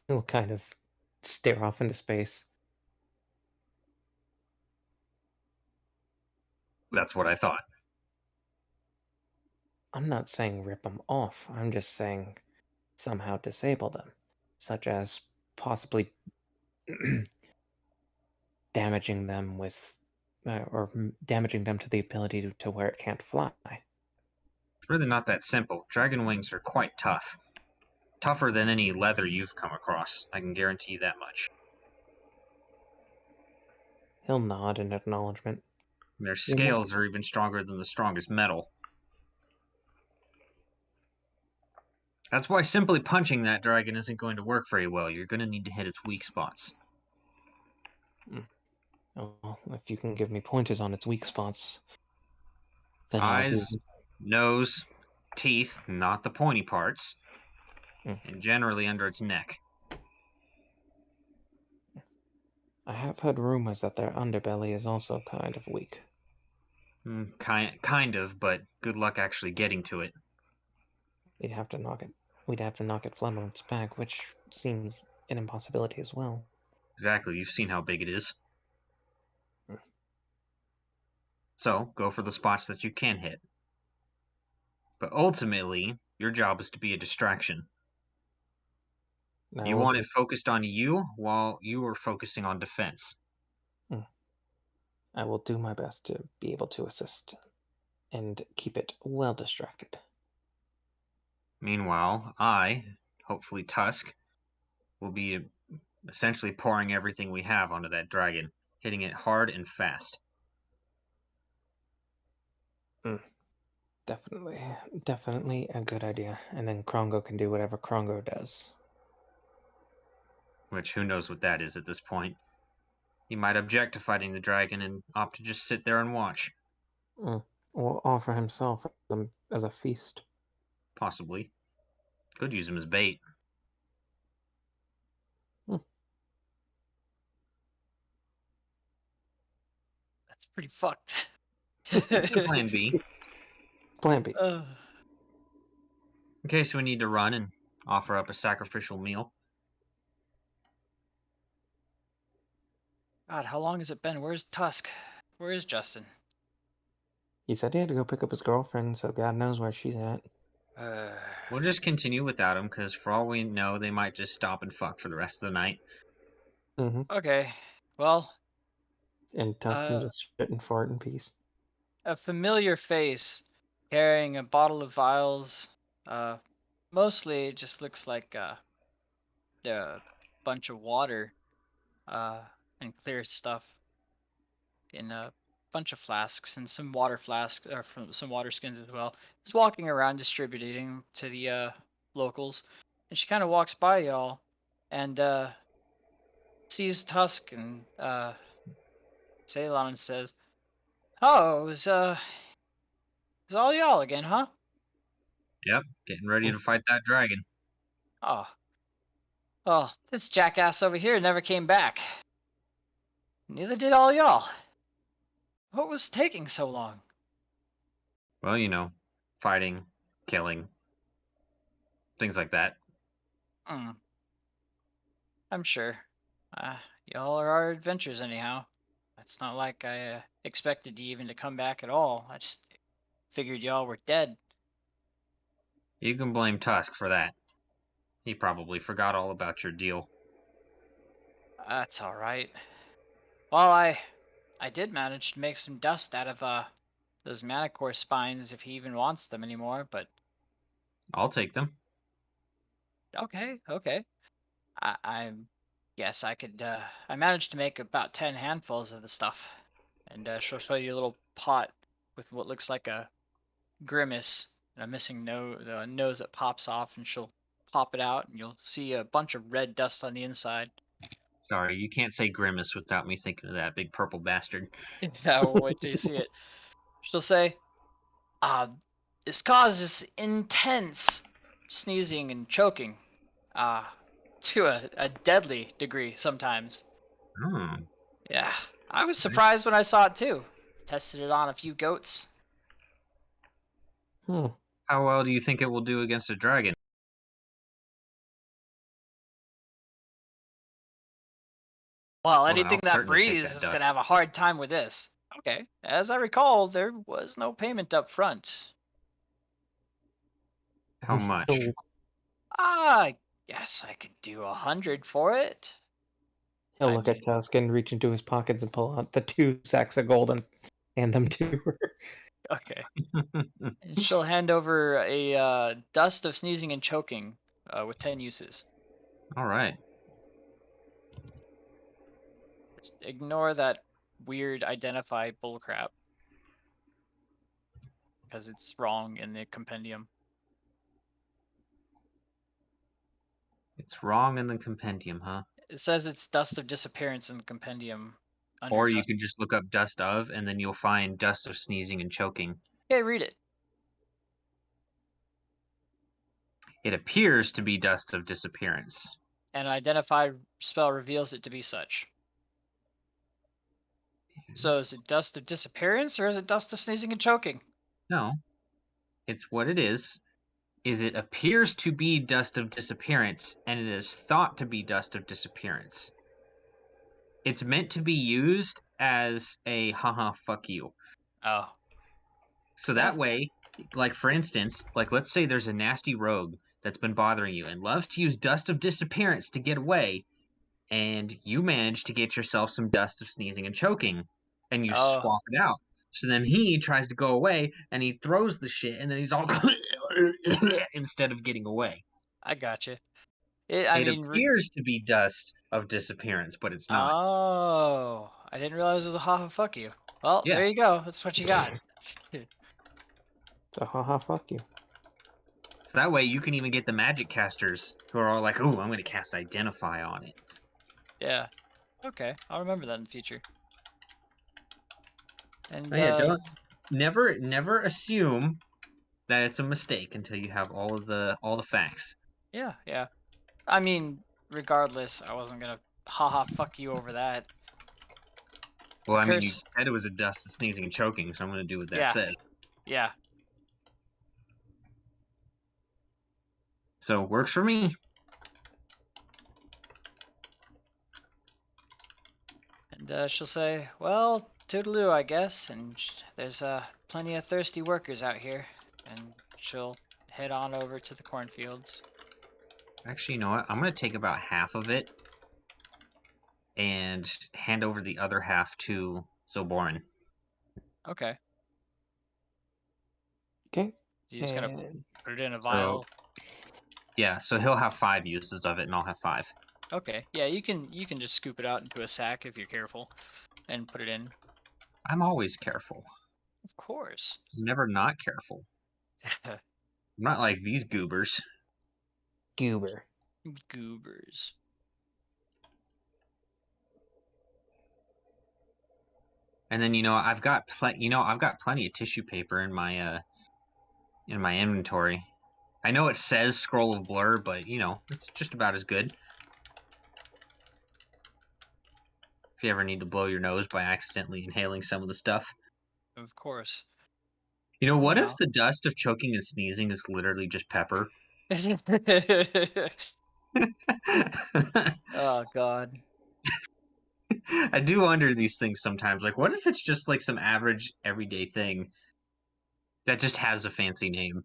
He'll kind of stare off into space. That's what I thought. I'm not saying rip them off. I'm just saying somehow disable them, such as possibly damaging them with, damaging them to the ability to where it can't fly. It's really not that simple. Dragon wings are quite tough. Tougher than any leather you've come across. I can guarantee you that much. He'll nod in acknowledgement. Their scales are even stronger than the strongest metal. That's why simply punching that dragon isn't going to work very well. You're going to need to hit its weak spots. Oh, if you can give me pointers on its weak spots, then I'll do. Eyes, nose, teeth, not the pointy parts, and generally under its neck. I have heard rumors that their underbelly is also kind of weak. Kind of, but good luck actually getting to it. We'd have to knock it flat on its back, which seems an impossibility as well. Exactly, you've seen how big it is. So, go for the spots that you can hit. But ultimately, your job is to be a distraction. You want it focused on you while you are focusing on defense. I will do my best to be able to assist and keep it well distracted. Meanwhile, I, hopefully Tusk, will be essentially pouring everything we have onto that dragon, hitting it hard and fast. Definitely a good idea. And then Krongo can do whatever Krongo does. Which, who knows what that is at this point. He might object to fighting the dragon and opt to just sit there and watch. Or offer himself as a feast. Possibly. Could use him as bait. That's pretty fucked. It's a plan B. Plan B. In case we need to run and offer up a sacrificial meal. God, how long has it been? Where's Tusk? Where is Justin? He said he had to go pick up his girlfriend, so God knows where she's at. We'll just continue without him, because for all we know, they might just stop and fuck for the rest of the night. Okay, well... And Tusk can just shit and fart in peace. A familiar face carrying a bottle of vials. Mostly it just looks like a bunch of water and clear stuff in a bunch of flasks and some water flasks or from some water skins as well. He's walking around distributing to the locals, and she kind of walks by y'all and sees Tusk and Ceylon and says, "Oh, it's all y'all again, huh?" Yep, getting ready to fight that dragon. Oh. Well, this jackass over here never came back. Neither did all y'all. What was taking so long? Well, you know, fighting, killing, things like that. I'm sure. Y'all are our adventures anyhow. It's not like I expected you even to come back at all. I just figured y'all were dead. You can blame Tusk for that. He probably forgot all about your deal. That's all right. Well, I did manage to make some dust out of those manicore spines if he even wants them anymore. But I'll take them. okay. I guess I could. I managed to make about 10 handfuls of the stuff, and she'll show you a little pot with what looks like a grimace and a missing nose that pops off, and she'll pop it out, and you'll see a bunch of red dust on the inside. Sorry, you can't say grimace without me thinking of that big purple bastard. Yeah, we'll wait till you see it. She'll say, this causes intense sneezing and choking, to a deadly degree sometimes. Hmm. Yeah, I was surprised when I saw it too. Tested it on a few goats. Hmm. How well do you think it will do against a dragon? Well, Well, then anything I'll that certainly take breathes that is gonna dust. have a hard time with this. Okay, as I recall, there was no payment up front. How much? He'll, I guess I could do 100 for it. he'll I look at mean, Tusk and reach into his pockets and pull out the 2 sacks of gold and hand them to her. okay. And she'll hand over a dust of sneezing and choking with 10 uses. All right. Just ignore that weird identify bullcrap because it's wrong in the compendium. It's wrong in the compendium, huh? It says it's dust of disappearance in the compendium. Under Or you dust. could just look up dust of, and then you'll find dust of sneezing and choking. Okay, read it. It appears to be dust of disappearance. An identified spell reveals it to be such. So is it dust of disappearance or is it dust of sneezing and choking? No, it's what it is it appears to be dust of disappearance, and it is thought to be dust of disappearance. It's meant to be used as a haha fuck you. Oh. So Yeah. that way, like for instance, like let's say there's a nasty rogue that's been bothering you and loves to use dust of disappearance to get away, and you manage to get yourself some dust of sneezing and choking, and you Oh, swap it out. So then he tries to go away, and he throws the shit, and then he's all instead of getting away. I got you. It appears to be dust of disappearance, but it's not. Oh, I didn't realize it was a haha fuck you. Well, Yeah. there you go. That's what you got. So haha, fuck you. So that way you can even get the magic casters who are all like, "Ooh, I'm going to cast Identify on it." Yeah. Okay, I'll remember that in the future. And Oh, yeah, don't never assume that it's a mistake until you have all the facts. yeah. I mean, regardless, I wasn't gonna haha fuck you over that. Well, I mean, you Curse. said it was a dust of sneezing and choking, so I'm going to do what that Yeah. says. Yeah. So works for me. And she'll say, "Well, toodaloo, I guess." And there's plenty of thirsty workers out here. And she'll head on over to the cornfields. Actually, you know what? I'm going to take about half of it and hand over the other half to Zilborin. Okay. Okay. You just gonna And put it in a vial. Yeah, so he'll have 5 uses of it, and I'll have 5. Okay. Yeah, you can just scoop it out into a sack if you're careful, and put it in. I'm always careful. Of course. I'm never not careful. I'm not like these goobers. goober. Goobers. And then I've got plenty of tissue paper in my inventory. I know it says Scroll of Blur, but it's just about as good. If you ever need to blow your nose by accidentally inhaling some of the stuff. Of course. What Now. if the dust of choking and sneezing is literally just pepper? Oh God. I do wonder these things sometimes. Like, what if it's just like some average everyday thing that just has a fancy name?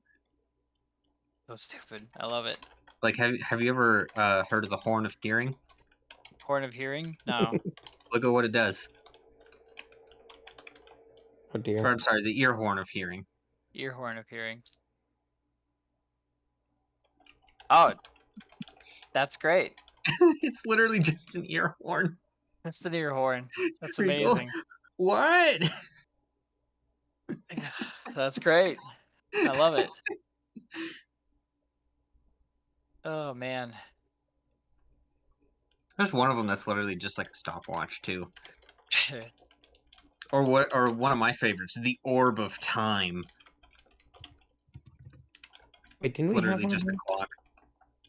So stupid. I love it. Like, have you ever heard of the Horn of Hearing? Horn of hearing? No. Look at what it does. Oh dear. Or I'm sorry, the ear horn of hearing. Ear horn of hearing. Oh, that's great. It's literally just an ear horn. That's the ear horn. That's There you go. amazing. What? That's great. I love it. Oh man. There's one of them that's literally just like a stopwatch too. Or what? Or one of my favorites, the Orb of Time. Wait, didn't It's we have literally one of just a those? clock.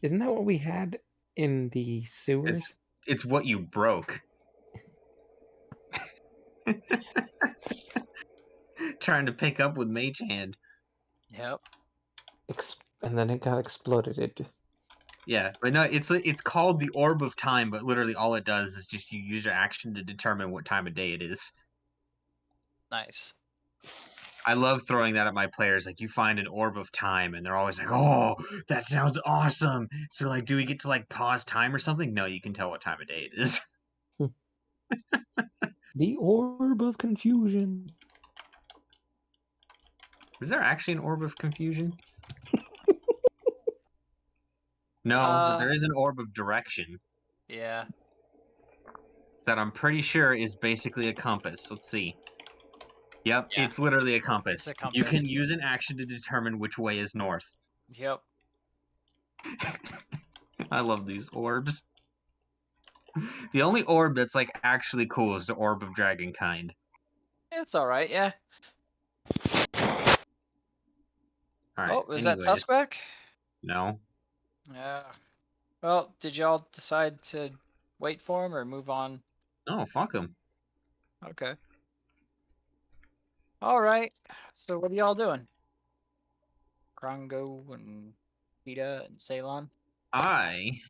Isn't that what we had in the sewers? It's what you broke. Trying to pick up with Mage Hand. Yep. And then it got exploded. Yeah, but no, it's called the Orb of Time, but literally all it does is just you use your action to determine what time of day it is. Nice. I love throwing that at my players. Like, you find an Orb of Time, and they're always like, "Oh, that sounds awesome." So, like, do we get to like pause time or something? No, you can tell what time of day it is. The Orb of Confusion. Is there actually an Orb of Confusion? No, but there is an Orb of Direction Yeah. that I'm pretty sure is basically a compass. Let's see. Yep, Yeah. it's literally a compass. It's a You compass. can use an action to determine which way is north. Yep. I love these orbs. The only orb that's like actually cool is the Orb of Dragonkind. It's all right. Yeah. All right. Oh, is that anyways, Tusk back? no. Yeah. Well, did y'all decide to wait for him or move on? No, fuck him. Okay. All right. So what are y'all doing? Krongo and Vita and Ceylon? I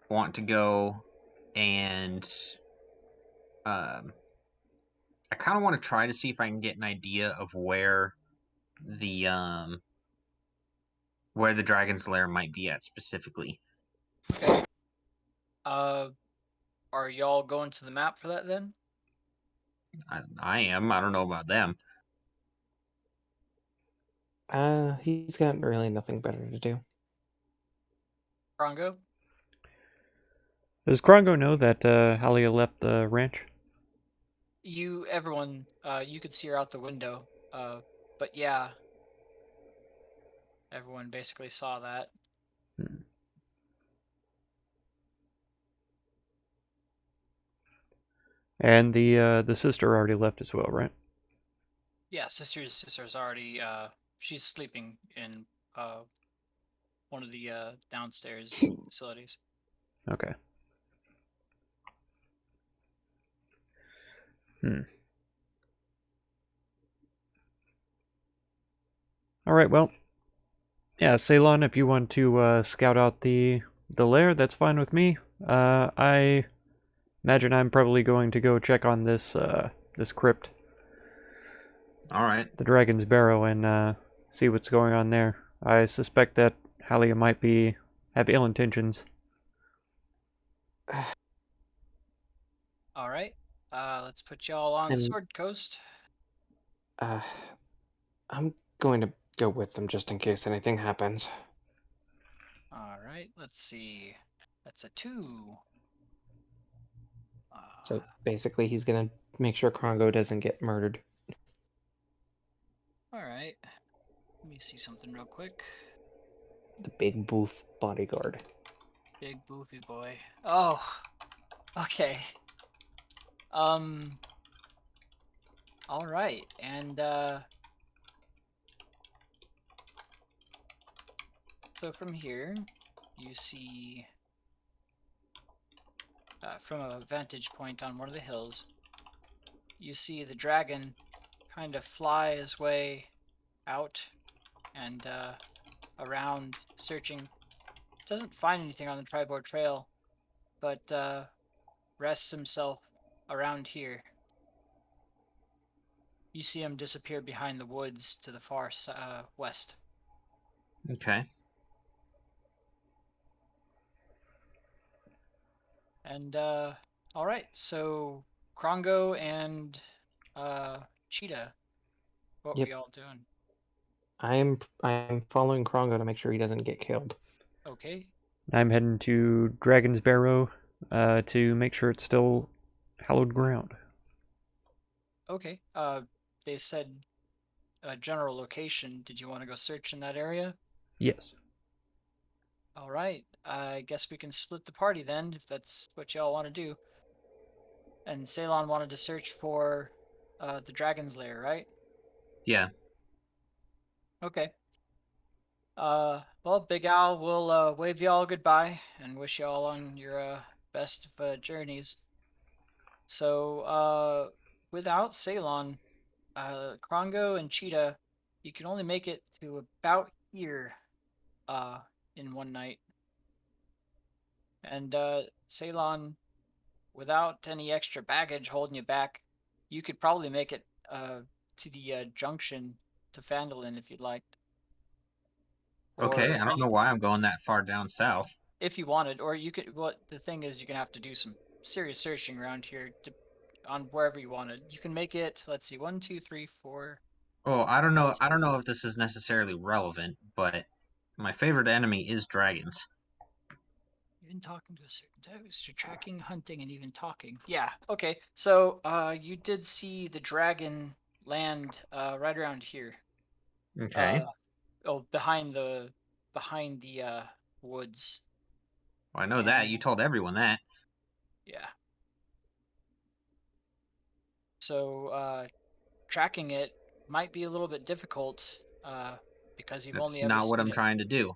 want to go and I kind of want to try to see if I can get an idea of where the dragon's lair might be at specifically. Okay. Are y'all going to the map for that then? I am. I don't know about them. He's got really nothing better to do. Krongo? Does Krongo know that Halia left the ranch? Everyone, you could see her out the window. But yeah, everyone basically saw that. And the sister already left as well, right? Yeah, sister's already she's sleeping in one of the downstairs facilities. Okay. All right. Well, yeah, Ceylon, if you want to scout out the lair, that's fine with me. I imagine I'm probably going to go check on this this crypt, All right. the Dragon's Barrow, and see what's going on there. I suspect that Halia might have ill intentions. All right. Let's put y'all on And- Sword Coast. I'm going to go with them just in case anything happens. All right. Let's see. That's a 2. So basically, he's gonna make sure Krongo doesn't get murdered. All right. Let me see something real quick. The big booth bodyguard. Big boofy boy. Oh. Okay. All right. And so from here, you see from a vantage point on one of the hills, you see the dragon kind of fly his way out and around, searching. Doesn't find anything on the Tribord Trail, but rests himself around here. You see him disappear behind the woods to the far west. Okay. And all right, so Krongo and Cheetah, what were Yep. y'all doing? I'm following Krongo to make sure he doesn't get killed. Okay. I'm heading to Dragon's Barrow to make sure it's still hallowed ground. Okay. They said a general location. Did you want to go search in that area? Yes. All right. I guess we can split the party then, if that's what y'all want to do. And Ceylon wanted to search for the dragon's lair, right? Yeah. Okay. Well, Big Al will wave y'all goodbye and wish y'all on your best of journeys. So, without Ceylon, Krongo and Cheetah, you can only make it to about here, in one night. And Ceylon, without any extra baggage holding you back, you could probably make it to the junction to Phandalin if you'd like, Okay. or I don't know why I'm going that far down south. if you wanted, or you could. Well, the thing is, you're gonna have to do some serious searching around here on wherever you wanted. You can make it. Let's see, 1, 2, 3, 4. Oh, I don't know. I don't know 6. if this is necessarily relevant, but my favorite enemy is dragons. Even talking to a certain text, you're tracking, hunting, and even talking. Yeah. Okay. So, you did see the dragon land right around here. Okay. Behind the woods. Well, I know that. And You told everyone that. yeah. So tracking it might be a little bit difficult because you've That's only ever not what seen I'm it. trying to do.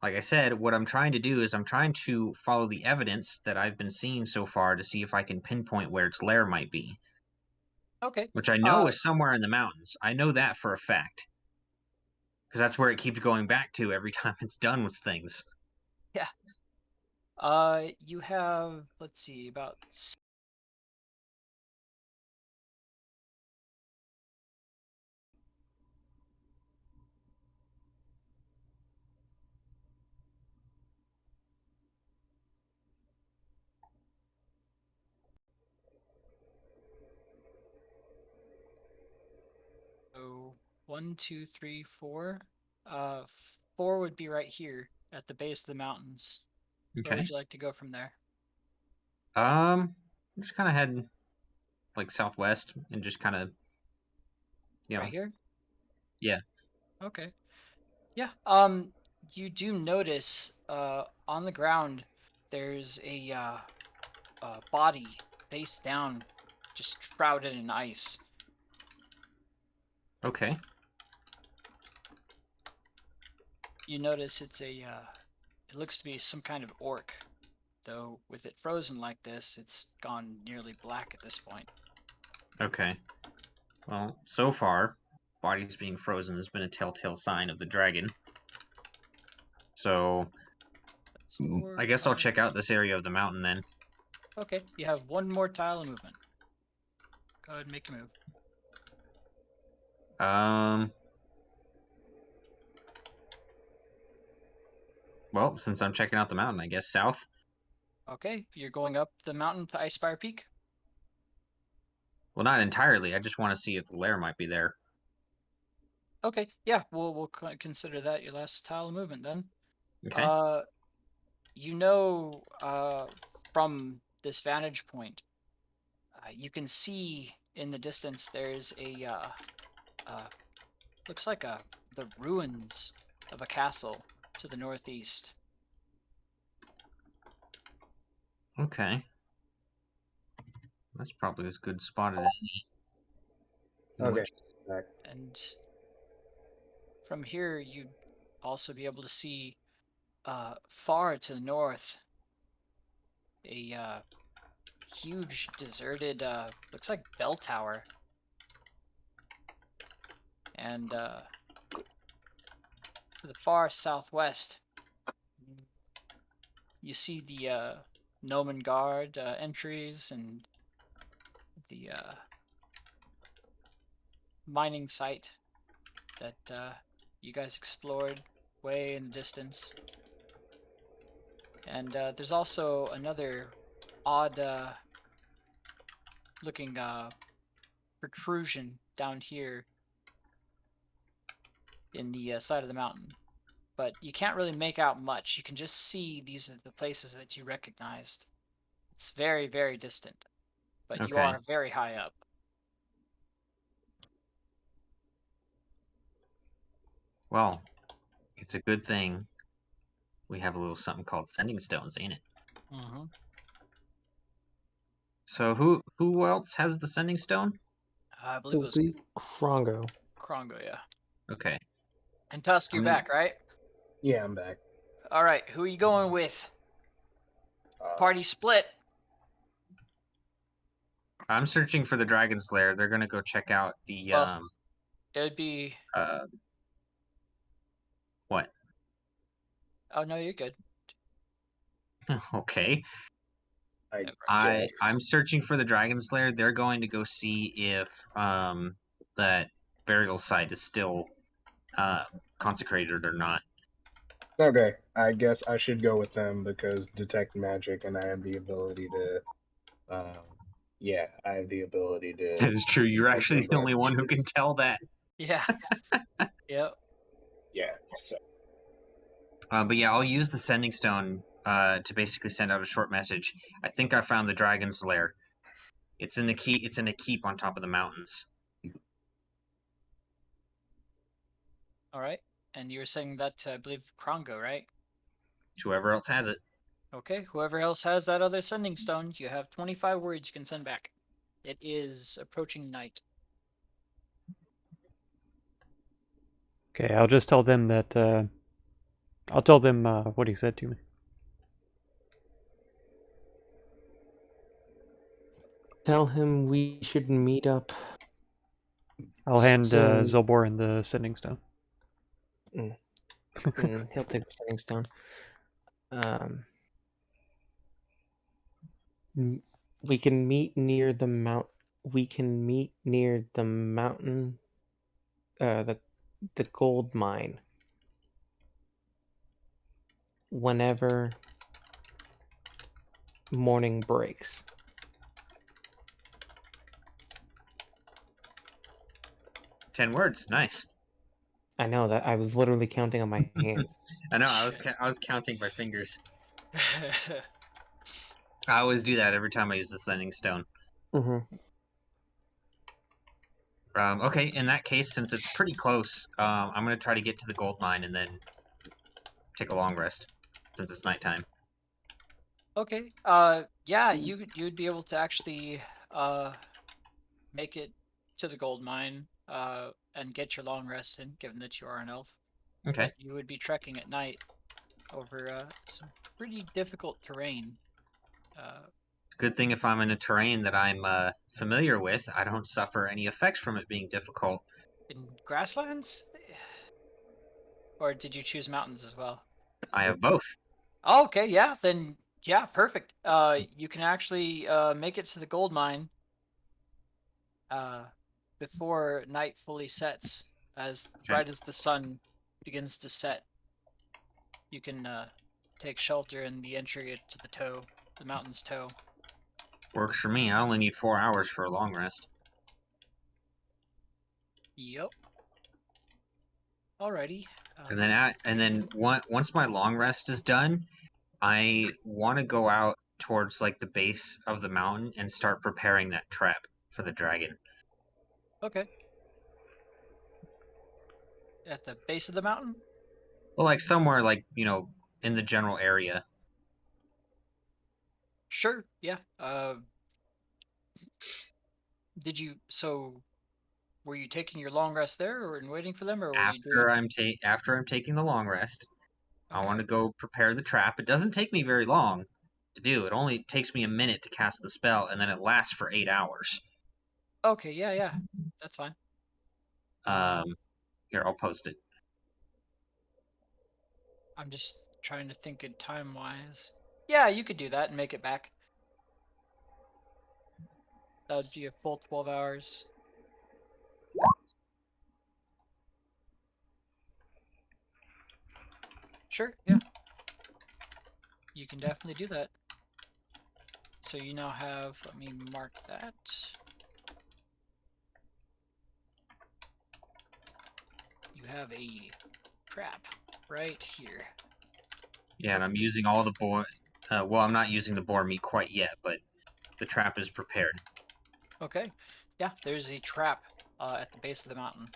Like I said, what I'm trying to do is I'm trying to follow the evidence that I've been seeing so far to see if I can pinpoint where its lair might be, Okay. which I know is somewhere in the mountains. I know that for a fact. Because that's where it keeps going back to every time it's done with things. Yeah. You have, let's see, about so 1, 2, 3, 4. 4 would be right here at the base of the mountains. Where Okay. would you like to go from there? I'm just kind of heading like southwest and just kind of, Right here? yeah. Okay. Yeah. You do notice on the ground there's a body face down, just shrouded in ice. Okay. You notice it's it looks to be some kind of orc, though with it frozen like this, it's gone nearly black at this point. Okay. Well, so far, bodies being frozen has been a telltale sign of the dragon. So, That's 4, I guess I'll 5. check out this area of the mountain then. Okay, you have one more tile of movement. Go ahead and make a move. Well, since I'm checking out the mountain, I guess south. Okay, you're going up the mountain to Icespire Peak. Well, not entirely. I just want to see if the lair might be there. Okay, yeah, we'll consider that your last tile of movement then. Okay. You know, from this vantage point, you can see in the distance there's a looks like the ruins of a castle to the northeast. Okay. That's probably as good spotted as any. Okay. And from here, you'd also be able to see far to the north a huge deserted, looks like bell tower. And to the far southwest, you see the Gnomon Guard entries and the mining site that you guys explored way in the distance. And there's also another odd looking protrusion down here in the side of the mountain. But you can't really make out much. You can just see these are the places that you recognized. It's very, very distant, but you Okay. are very high up. Well, it's a good thing we have a little something called sending stones, ain't it? Mm-hmm. So who else has the sending stone? I It believe it would was be Krongo. Krongo, yeah. Okay. And Tusk, you're I'm gonna- back, right? Yeah, I'm back. All right, who are you going with? Uh, Party split. I'm searching for the Dragon's Lair. They're gonna go check out the Well- It would be. what? Oh no, you're good. Okay. I guess. I'm searching for the Dragon's Lair. They're going to go see if that burial site is still consecrated or not. Okay, I guess I should go with them because detect magic, and I have the ability to. Yeah, I have the ability to. That is true. You're detect actually the only one who magic. can tell that. Yeah. Yep. Yeah. So. But yeah, I'll use the sending stone to basically send out a short message. I think I found the Dragon's Lair. It's in a keep on top of the mountains. All right. And you were saying that I believe Krongo, right? Whoever else has it. Okay. Whoever else has that other sending stone, you have 25 words you can send back. It is approaching night. Okay, I'll just tell them that. I'll tell them what he said to me. Tell him we should meet up. I'll hand soon. Zolborin the sending stone. He'll take the sending stone. We can meet near the mount. We can meet near the mountain. The gold mine. Whenever morning breaks. 10 words. Nice. I know that I was literally counting on my hands. I know. I was counting my fingers. I always do that every time I use the sending stone. Mm-hmm. Okay, in that case, since it's pretty close, I'm gonna try to get to the gold mine and then take a long rest, since it's nighttime. Okay. Yeah, you'd be able to actually make it to the gold mine and get your long rest in, given that you are an elf. Okay. But you would be trekking at night over some pretty difficult terrain. Good thing if I'm in a terrain that I'm familiar with, I don't suffer any effects from it being difficult. In grasslands? Or did you choose mountains as well? I have both. Oh, okay, yeah, then yeah, perfect. You can actually make it to the gold mine before night fully sets, right as the sun begins to set. You can take shelter in the entry to the mountain's toe. Works for me. I only need 4 hours for a long rest. Yep. Alrighty. And then once my long rest is done, I want to go out towards like the base of the mountain and start preparing that trap for the dragon. Okay. At the base of the mountain? Well, like somewhere like, in the general area. Sure, yeah. Were you taking your long rest there or waiting for them, or were you doing? After I'm taking the long rest, I Okay. want to go prepare the trap. It doesn't take me very long to do. It only takes me a minute to cast the spell, and then it lasts for 8 hours. Okay, yeah. That's fine. Here, I'll post it. I'm just trying to think it time-wise. Yeah, you could do that and make it back. That would be a full 12 hours. Sure, yeah. You can definitely do that. So you now have, let me mark that. You have a trap right here. Yeah, and I'm using all the boar. Well, I'm not using the boar meat quite yet, but the trap is prepared. Okay. Yeah, there's a trap at the base of the mountain.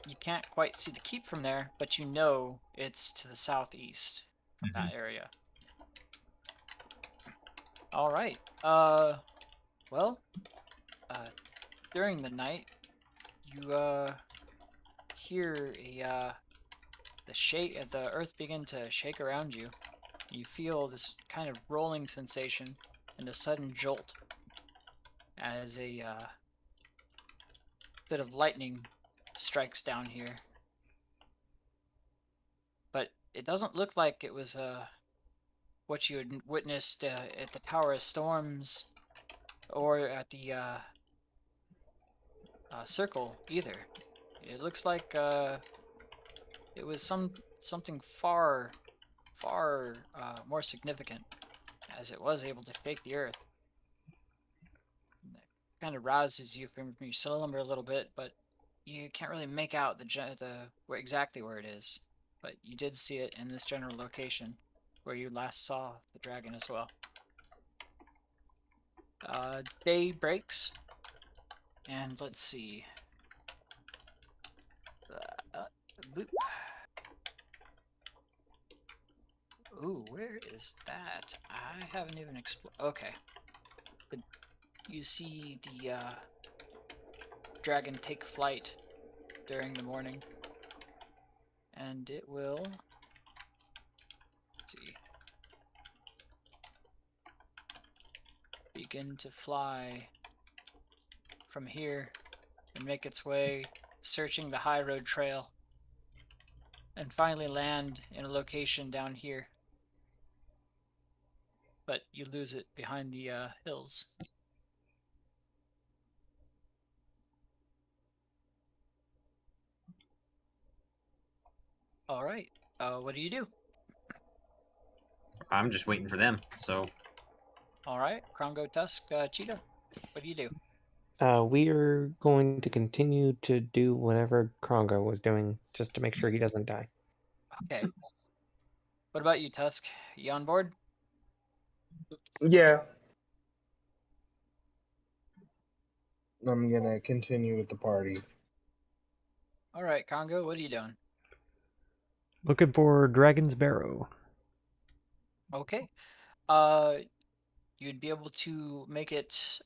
You can't quite see the keep from there, but you know it's to the southeast from that area. All right. Well, during the night, you hear the earth begin to shake around you. You feel this kind of rolling sensation and a sudden jolt as a bit of lightning strikes down here. But it doesn't look like it was what you had witnessed at the Tower of Storms or at the Circle either. It looks like it was something far more significant, as it was able to shake the earth. It kind of rouses you from your slumber a little bit, but you can't really make out exactly where it is. But you did see it in this general location where you last saw the dragon as well. Day breaks, and let's see. Boop. Ooh, where is that? I haven't even explored. Okay. You see the dragon take flight during the morning, and it will. Let's see. Begin to fly from here and make its way, searching the high road trail, and finally land in a location down here. But you lose it behind the hills. All right. What do you do? I'm just waiting for them. So All right, Krongo, Tusk, Cheetah. What do you do? We are going to continue to do whatever Krongo was doing just to make sure he doesn't die. Okay. What about you, Tusk? You on board? Yeah. I'm gonna continue with the party. All right, Congo, what are you doing? Looking for Dragon's Barrow. Okay. You'd be able to make it,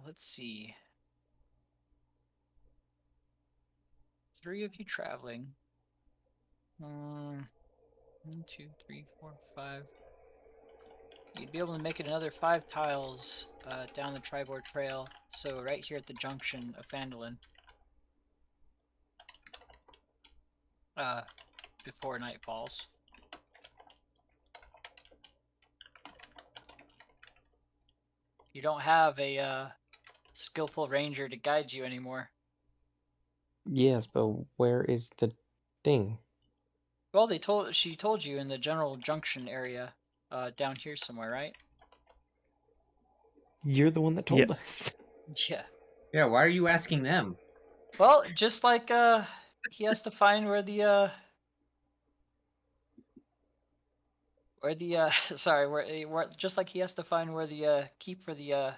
let's see. 3 of you traveling. 1, 2, 3, 4, 5. You'd be able to make it another 5 tiles down the Tribord Trail, so right here at the junction of Phandalin. Before night falls. You don't have a skillful ranger to guide you anymore. Yes, but where is the thing? Well, she told you in the general junction area, down here somewhere, right? You're the one that told Yes. us. Yeah. yeah, why are you asking them? Well, just like he has to find where the sorry, where just like he has to find where the keep for the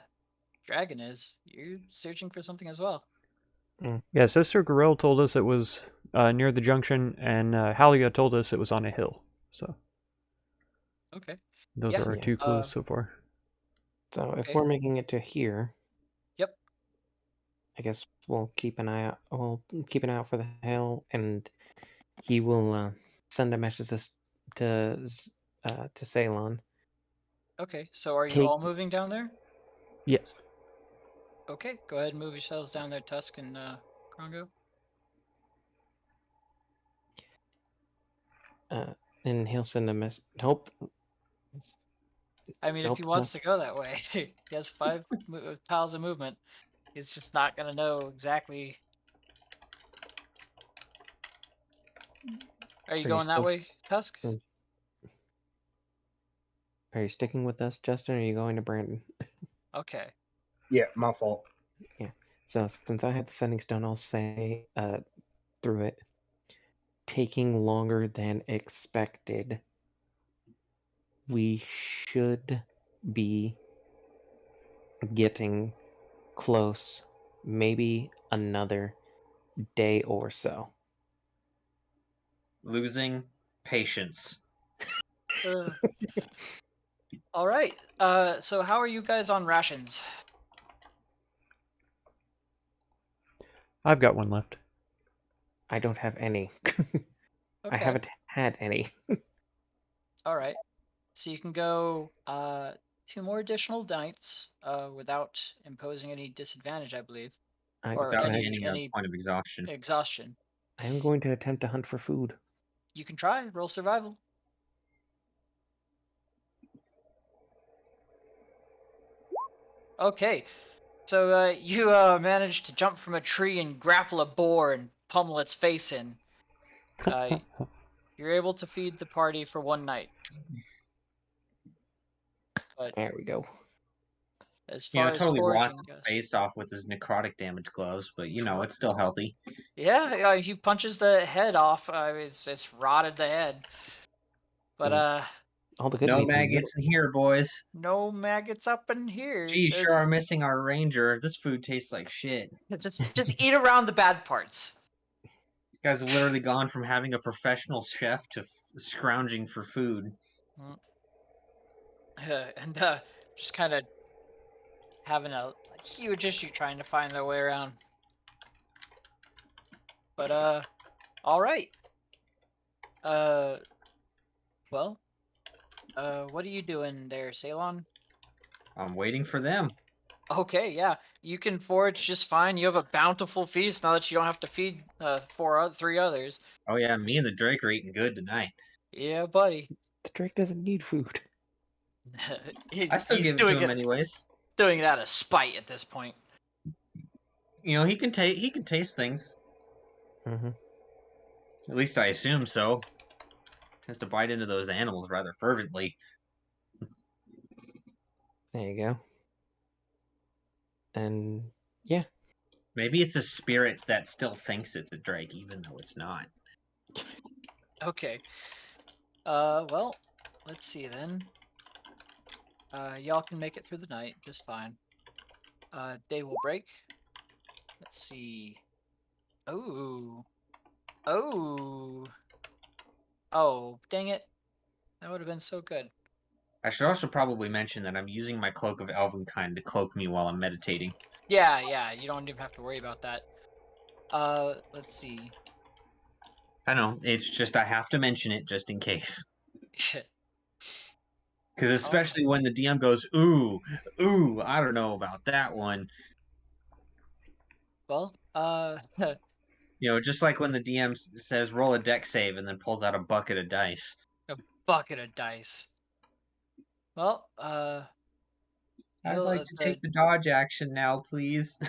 dragon is. You're searching for something as well. Yeah, Sister Gorell told us it was near the junction, and Halia told us it was on a hill. So Okay. those Yeah. are our Yeah. 2 clues so far. So Okay. if we're making it to here, Yep. I guess we'll keep an eye out. We'll keep an eye out for the hill, and he will send a message to Ceylon. Okay. So are you Take all moving down there? Yes. Okay. Go ahead and move yourselves down there, Tusk and Krongo. And he'll send a mess. Nope. I mean, if Nope. he wants to go that way, he has 5 tiles of movement. He's just not gonna know exactly. Are you Are you going that still? way, Tusk? Are you sticking with us, Justin? Or are you going to Brandon? Okay. Yeah, my fault. Yeah. So since I had the sending stone, I'll say through it. Taking longer than expected. We should be getting close. Maybe another day or so. Losing patience. All right. So how are you guys on rations? I've got one left. I don't have any. I Okay. haven't had any. All right. So you can go 2 more additional nights without imposing any disadvantage, I believe, or Without Can I? gaining a any point of exhaustion. exhaustion. I am going to attempt to hunt for food. You can try roll survival. Okay. So you managed to jump from a tree and grapple a boar and pummel its face in. You're able to feed the party for 1 night. But There we go. as You know, far it as totally rots foraging his goes, face off with his necrotic damage gloves, but you know, it's still healthy. yeah, he punches the head off. It's rotted the head. But All the good No meat's in the middle. maggots in here, boys. no maggots up in here. Geez, sure are missing our ranger. This food tastes like shit. Just eat around the bad parts. You guys have literally gone from having a professional chef to scrounging for food. And just kind of having a huge issue trying to find their way around. But all right. Well, what are you doing there, Ceylon? I'm waiting for them. Okay, yeah, you can forage just fine. You have a bountiful feast now that you don't have to feed 3 others. Oh yeah, me and the Drake are eating good tonight. Yeah, buddy. The Drake doesn't need food. I still He's give it to doing him it anyways. out of spite at this point. You know, he can taste things. Mm-hmm. At least I assume so. Has to bite into those animals rather fervently. There you go. And yeah. Maybe it's a spirit that still thinks it's a Drake, even though it's not. Okay. Well, let's see then. Y'all can make it through the night just fine. Day will break. Let's see. Oh. Oh. Oh, dang it. That would have been so good. I should also probably mention that I'm using my Cloak of Elvenkind to cloak me while I'm meditating. Yeah, you don't even have to worry about that. Let's see. I know, it's just I have to mention it just in case. Because especially when the DM goes, ooh, I don't know about that one. Well, You know, just like when the DM says roll a deck save and then pulls out a bucket of dice. a bucket of dice. Well, I'd like to take the dodge action now, please.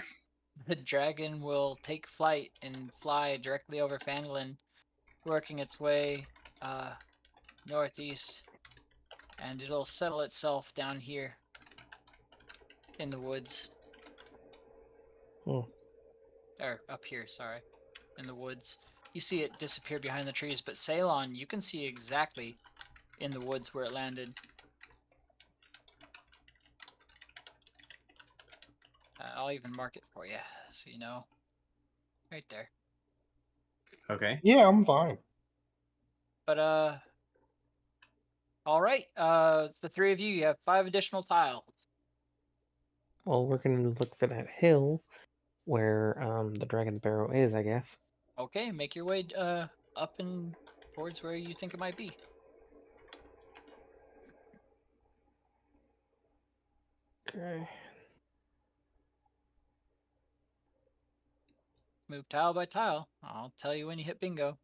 the dragon will take flight and fly directly over Fandolin, working its way northeast, and it'll settle itself down here in the woods. Oh. Or up here, sorry, in the woods. You see it disappear behind the trees, but Ceylon, you can see exactly in the woods where it landed. I'll even mark it for you, so you know. Right there. Okay. Yeah, I'm fine. But, all right. The 3 of you have 5 additional tiles. Well, we're going to look for that hill where the Dragon's Barrow is, I guess. Okay, make your way up and towards where you think it might be. Okay. Move tile by tile. I'll tell you when you hit bingo.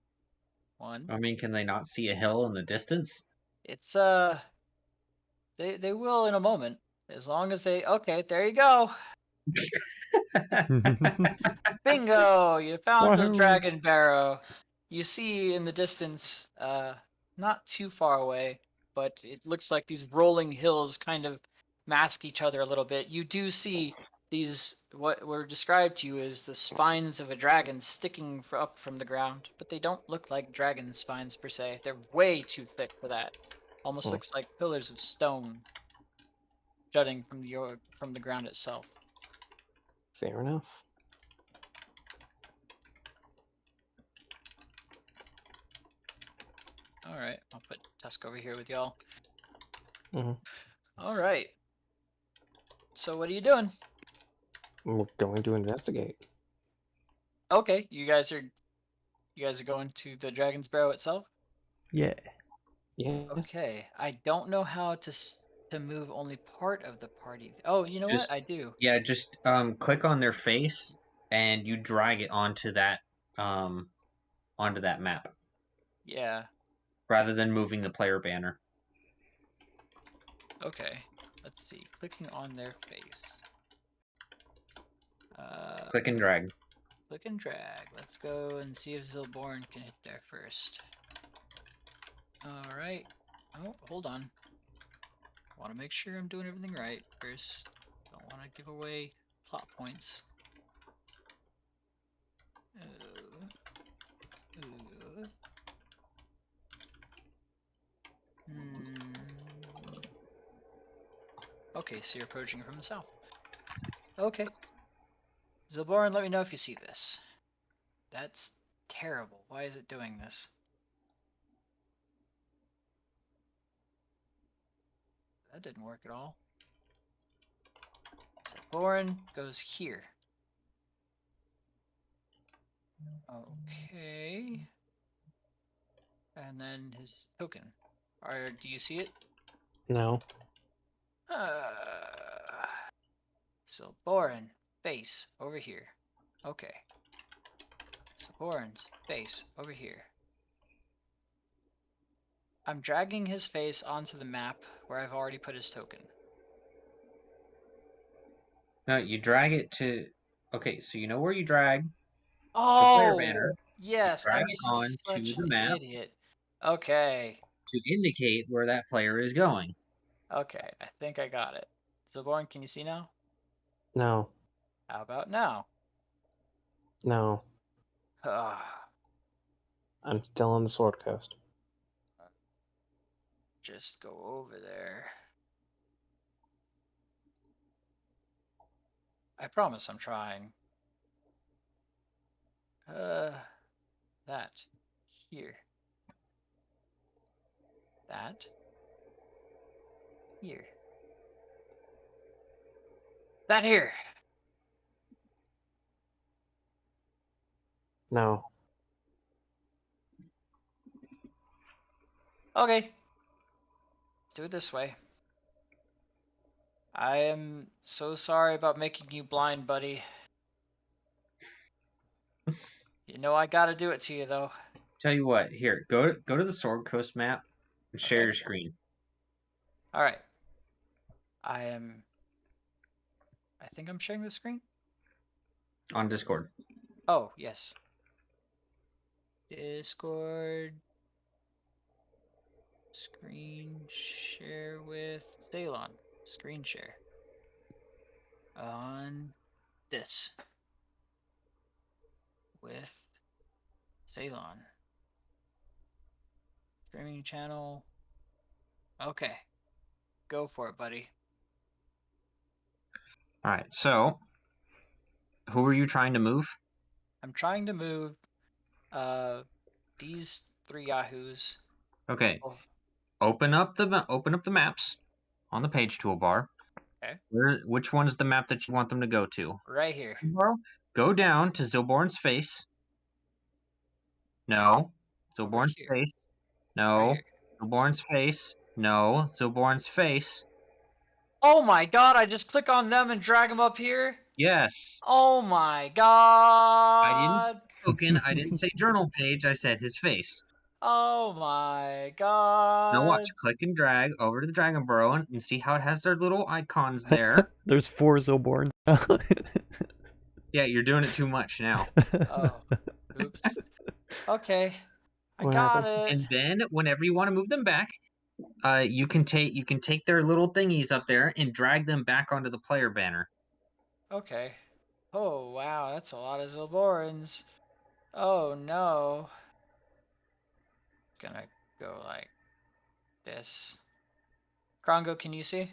1. I mean, can they not see a hill in the distance? It's they will in a moment. As long as they okay, there you go. Bingo! You found the Wahoo! dragon barrow. You see in the distance, not too far away, but it looks like these rolling hills kind of mask each other a little bit. You do see these, what were described to you as the spines of a dragon sticking up from the ground, but they don't look like dragon spines per se. They're way too thick for that. Almost Hmm. looks like pillars of stone jutting from the ground itself. Fair enough. All right, I'll put Tusk over here with y'all. Mhm. All right. So what are you doing? We're going to investigate. Okay, you guys are going to the Dragon's Barrow itself? Yeah. Yes. Okay. I don't know how to move only part of the party. Oh, you know what? Just I do. yeah, just click on their face and you drag it onto that map Yeah. rather than moving the player banner. Okay. Let's see. Clicking on their face. Click and drag. Click and drag. Let's go and see if Zilborn can hit there first. All right. Oh, hold on. Want to make sure I'm doing everything right first. Don't want to give away plot points. Okay, so you're approaching it from the south. Okay. Zilborin, let me know if you see this. That's terrible. Why is it doing this? That didn't work at all. Zilborin goes here. Okay. And then his token. Do you see it? No. Zilborin, face over here. Okay. Zilborin's face over here. I'm dragging his face onto the map where I've already put his token. No, you drag it to. Okay, so you know where you drag the player Oh, banner. yes, Drag I'm it on to such the an map idiot. Okay, to indicate where that player is going. okay, I think I got it. Zilborn, can you see now? No. How about now? No. Ah, I'm still on the Sword Coast. just go over there. I promise I'm trying. That. Here. That. Here. That here! No. Okay. Let's do it this way. I am so sorry about making you blind, buddy. You know I gotta do it to you, though. Tell you what, here, go to the Sword Coast map and share Okay. your screen Alright. I think I'm sharing the screen? on Discord. Oh, yes. Discord. Screen share with Ceylon. Screen share. On this. With Ceylon. Streaming channel. Okay. Go for it, buddy. All right, so who are you trying to move? I'm trying to move these 3 yahoos. Okay, Oh, open up the maps on the page toolbar. okay. Which one's the map that you want them to go to? Right here. Go down to Zilborn's face. No. Over Zilborn's here. face. Right No. here. Zilborn's face. No. Zilborn's face. Oh my god, I just click on them and drag them up here? Yes. Oh my I didn't say god! token. I didn't say journal page. I said his face. Oh my Now watch, god. click and drag over to the Dragon Burrow and see how it has their little icons there. There's 4 Zilborns. Yeah, you're doing it too much now. Oh, oops. Okay, I What got happened? it. And then whenever you want to move them back, you can take their little thingies up there and drag them back onto the player banner. Okay. Oh wow, that's a lot of Zilborans. Oh no. Gonna go like this. Krongo, can you see?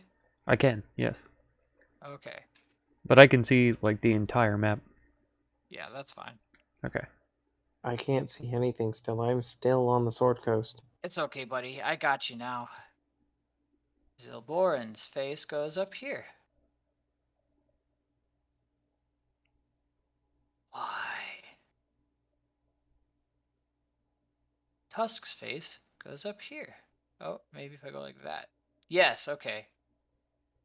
I can, yes. Okay. But I can see like the entire map. Yeah, that's fine. Okay. I can't see anything still. I'm still on the Sword Coast. It's okay, buddy. I got you now. Zilboran's face goes up here. Why? Tusk's face goes up here. Oh, maybe if I go like that. Yes, okay.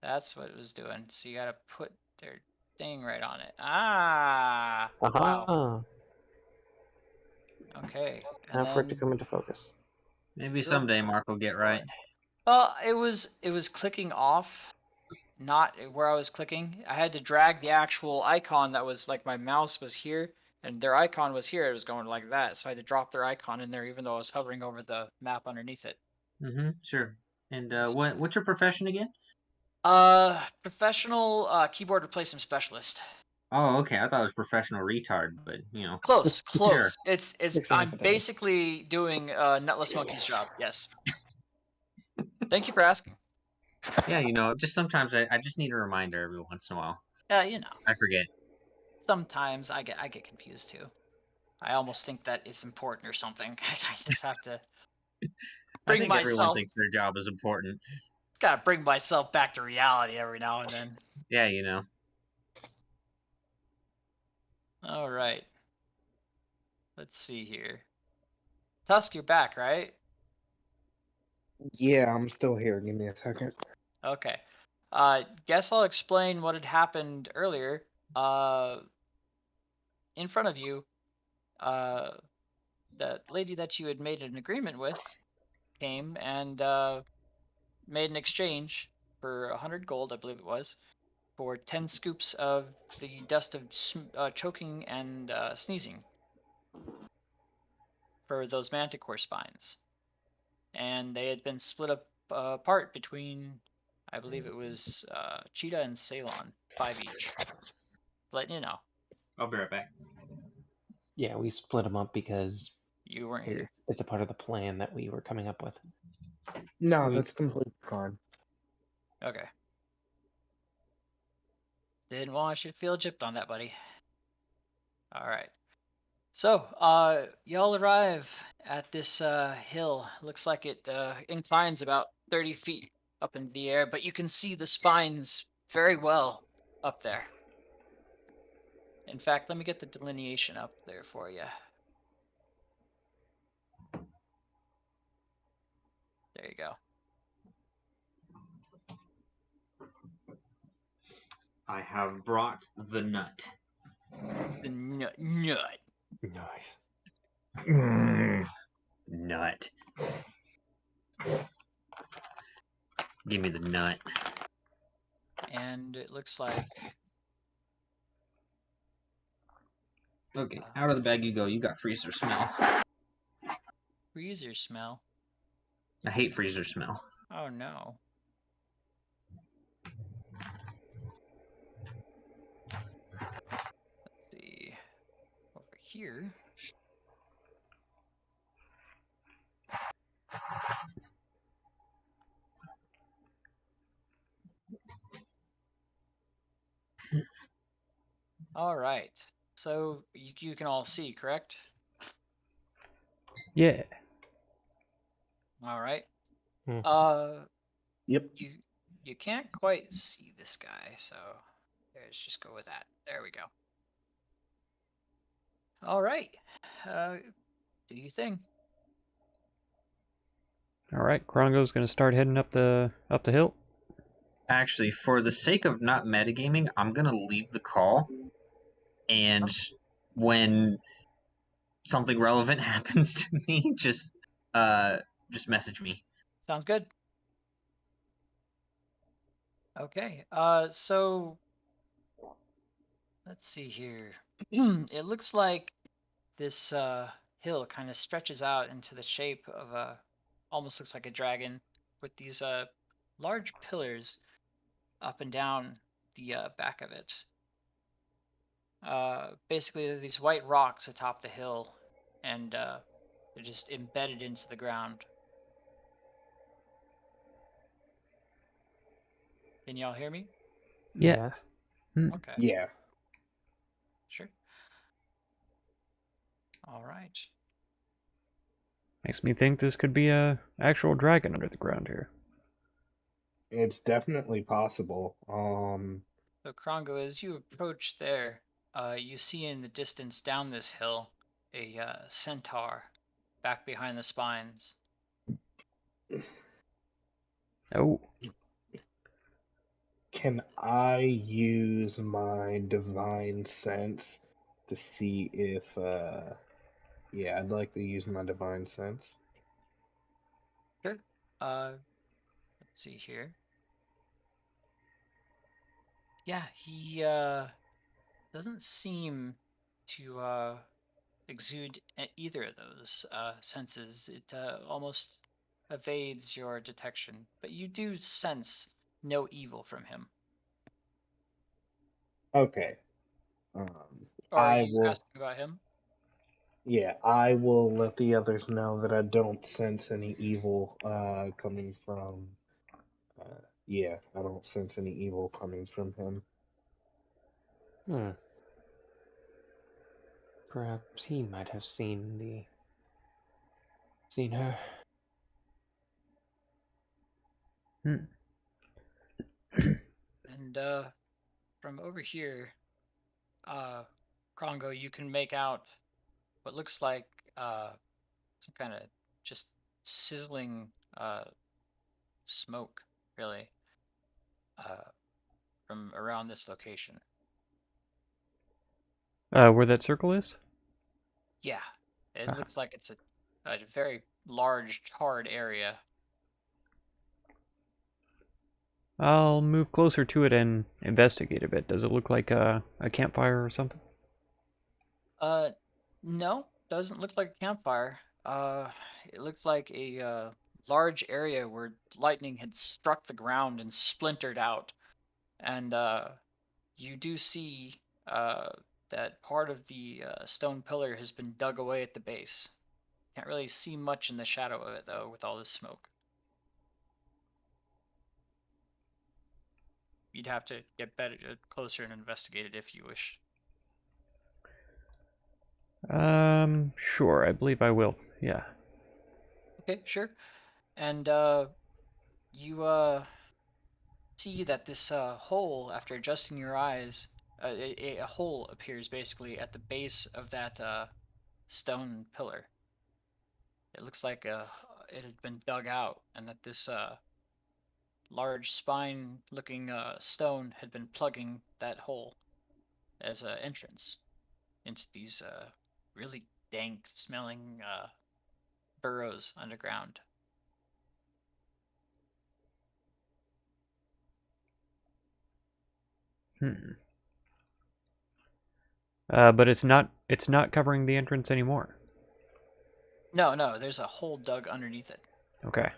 That's what it was doing. So you gotta put their thing right on it. Ah! Wow. Aha! Okay. And Now for it to then come into focus. Maybe someday Mark will get right. well, it was clicking off, not where I was clicking. I had to drag the actual icon that was like my mouse was here and their icon was here. It was going like that. So I had to drop their icon in there even though I was hovering over the map underneath it. Mm-hmm. Sure. And Just- what's your profession again? Professional keyboard replacement specialist. Oh, okay. I thought it was professional retard, but Close, Sure. close. It's You're I'm confident. basically doing Nutless Monkey's job. Yes. Thank you for asking. Yeah, just sometimes I just need a reminder every once in a while. You know, I forget. sometimes I get confused too. I almost think that it's important or something. I just have to I bring think everyone myself. thinks their job is important. Gotta bring myself back to reality every now and then. Yeah. All right. Let's see here. Tusk, you're back, right? Yeah, I'm still here. Give me a second. Okay. Guess I'll explain what had happened earlier. In front of you, the lady that you had made an agreement with came and made an exchange for 100 gold, I believe it was, for 10 scoops of the dust of choking and sneezing for those manticore spines. And they had been split up apart between, I believe it was Cheetah and Ceylon, 5 each. Letting you know. I'll be right back. Yeah, we split them up because You weren't here. it's a part of the plan that we were coming up with. No, We- that's completely fine. Okay. Didn't want you to feel gypped on that, buddy. All right. So, y'all arrive at this hill. Looks like it inclines about 30 feet up into the air, but you can see the spines very well up there. In fact, let me get the delineation up there for you. There you go. I have brought the nut. The nut. Nice. Nut. Give me the nut. And it looks like Okay, out of the bag you go. You got freezer smell. freezer smell. I hate freezer smell. Oh no. Let's see. Over here. All right. So you can all see, correct? Yeah. All right. Mhm. Yep. You can't quite see this guy, so let's just go with that. There we go. All right. Do you think? All right, Krongo's gonna start heading up the hill. Actually, for the sake of not metagaming, I'm gonna leave the call, and when something relevant happens to me, just just message me. Sounds good. Okay. So let's see here. It looks like this hill kind of stretches out into the shape of a, almost looks like a dragon with these large pillars up and down the back of it. Basically, there are these white rocks atop the hill, and they're just embedded into the ground. Can y'all hear me? Yeah. Yes. Okay, Yeah. sure. All right. Makes me think this could be a actual dragon under the ground here. It's definitely possible. So, Krongo, as you approach there, you see in the distance down this hill a centaur back behind the spines. Oh, Can I use my divine sense to see if yeah, I'd like to use my divine sense. Sure. Let's see here. Yeah, he doesn't seem to exude either of those senses. It almost evades your detection, but you do sense no evil from him. Okay. Or are I you will asking about him? Yeah, I will let the others know that I don't sense any evil coming from yeah, I don't sense any evil coming from him. Hmm. Perhaps he might have seen her. hmm. And from over here, Krongo, you can make out what looks like some kind of just sizzling smoke, really, uh, from around this location. Where that circle is? Yeah, it Ah, looks like it's a very large charred area. I'll move closer to it and investigate a bit. Does it look like a campfire or something? Uh, no, doesn't look like a campfire. It looks like a large area where lightning had struck the ground and splintered out. And you do see that part of the stone pillar has been dug away at the base. Can't really see much in the shadow of it, though, with all this smoke. You'd have to get better, closer and investigate it if you wish. Sure, I believe I will. Yeah. Okay, sure. And you see that this hole, after adjusting your eyes, a hole appears basically at the base of that stone pillar. It looks like it had been dug out, and that this large spine-looking stone had been plugging that hole as an entrance into these really dank-smelling burrows underground. Hmm. But it's not covering the entrance anymore. No, no, there's a hole dug underneath it. Okay.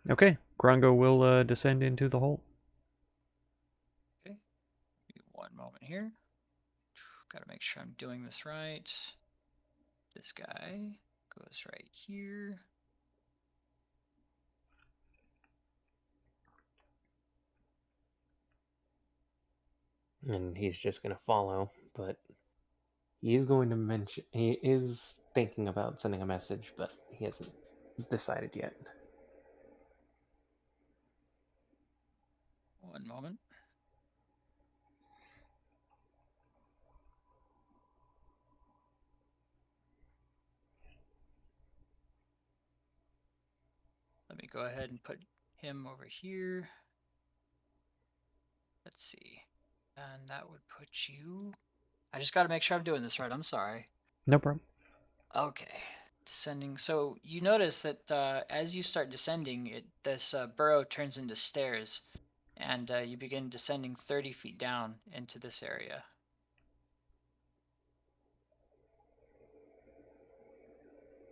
Okay. Grongo will descend into the hole. Okay, give me one moment here. Gotta make sure I'm doing this right. This guy goes right here. And he's just gonna follow, but he is going to mention. He is thinking about sending a message, but he hasn't decided yet. One moment. Let me go ahead and put him over here. Let's see. And that would put you I just got to make sure I'm doing this right. I'm sorry. No problem. Okay, descending. So you notice that as you start descending, this burrow turns into stairs, and you begin descending 30 feet down into this area.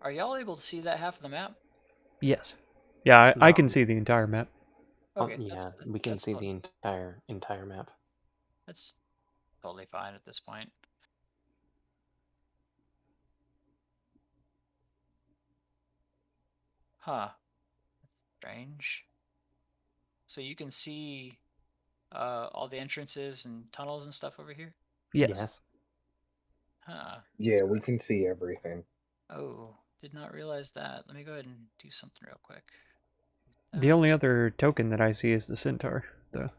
Are y'all able to see that half of the map? Yes. Yeah, I can No. see the entire map. Okay, Yeah, we can see the entire map. That's totally fine at this point. Huh. Strange. So you can see all the entrances and tunnels and stuff over here? Yes. Huh. Yeah, we can see everything. Oh, did not realize that. Let me go ahead and do something real quick. The only That. other token that I see is the centaur, though.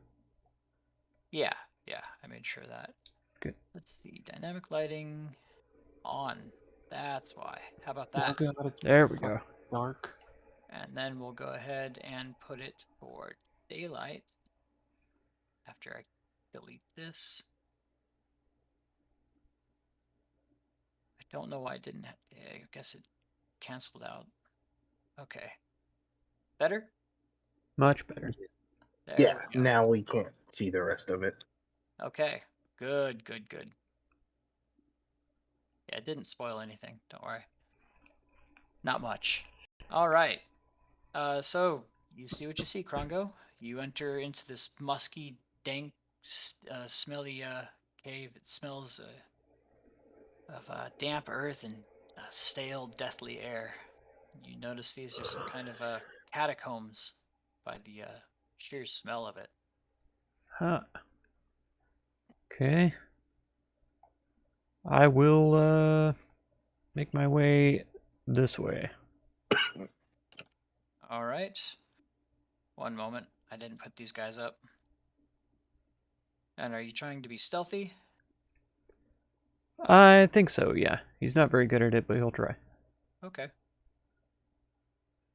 Yeah, I made sure of that. Good. Let's see, dynamic lighting on. That's why. How about that? There we go. Dark. And then we'll go ahead and put it for daylight after I delete this. I don't know why it didn't. I guess it canceled out. Okay. Better? Much better. There Yeah, we go. now we can't see the rest of it. Okay. Good. Yeah, it didn't spoil anything. Don't worry. Not much. All right. So you see what you see, Krongo. You enter into this musky, dank, smelly cave. It smells of damp earth and stale, deathly air. You notice these are some kind of catacombs by the sheer smell of it. Huh. Okay. I will make my way this way. All right. One moment. I didn't put these guys up. And are you trying to be stealthy? I think so, yeah. He's not very good at it, but he'll try. Okay.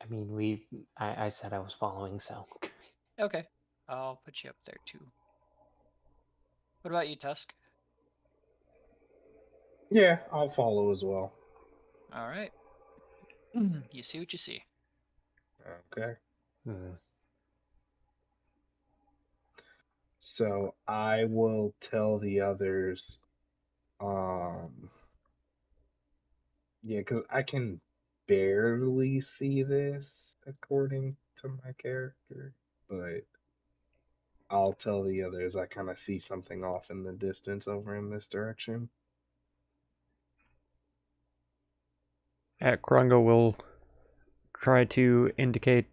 I mean, I said I was following, so. Okay. I'll put you up there too. What about you, Tusk? Yeah, I'll follow as well. All right. You see what you see. Okay. Hmm. So I will tell the others, yeah, because I can barely see this according to my character, but I'll tell the others I kind of see something off in the distance over in this direction. Krongo will try to indicate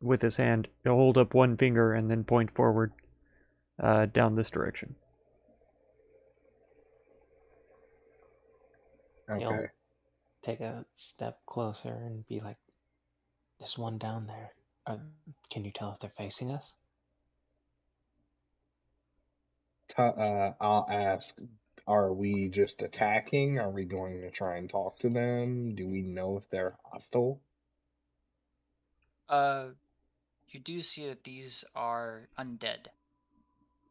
with his hand. He'll hold up one finger and then point forward down this direction. Okay. He'll take a step closer and be like, "There's one down there. Can you tell if they're facing us?" I'll ask, are we just attacking? Are we going to try and talk to them? Do we know if they're hostile? You do see that these are undead.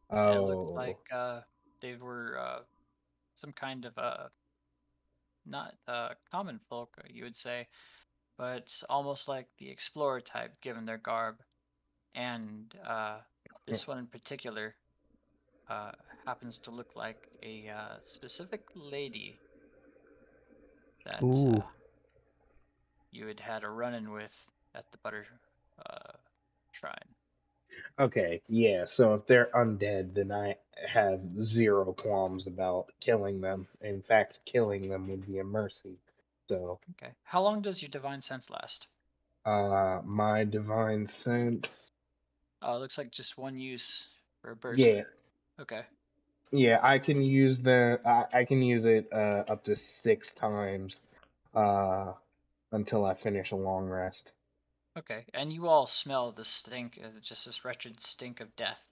And it looks like Oh, they were some kind of not common folk, you would say, but almost like the explorer type, given their garb. And this one in particular uh, happens to look like a specific lady that Ooh. you had a run-in with at the Butter uh, Shrine. okay, yeah, so if they're undead, then I have zero qualms about killing them. In fact, killing them would be a mercy. So, Okay. How long does your divine sense last? my divine sense, Oh, it looks like just one use for a burst. yeah, Okay. yeah, I can use I can use it up to 6 times uh until I finish a long rest. Okay. And you all smell the stink, just this wretched stink of death.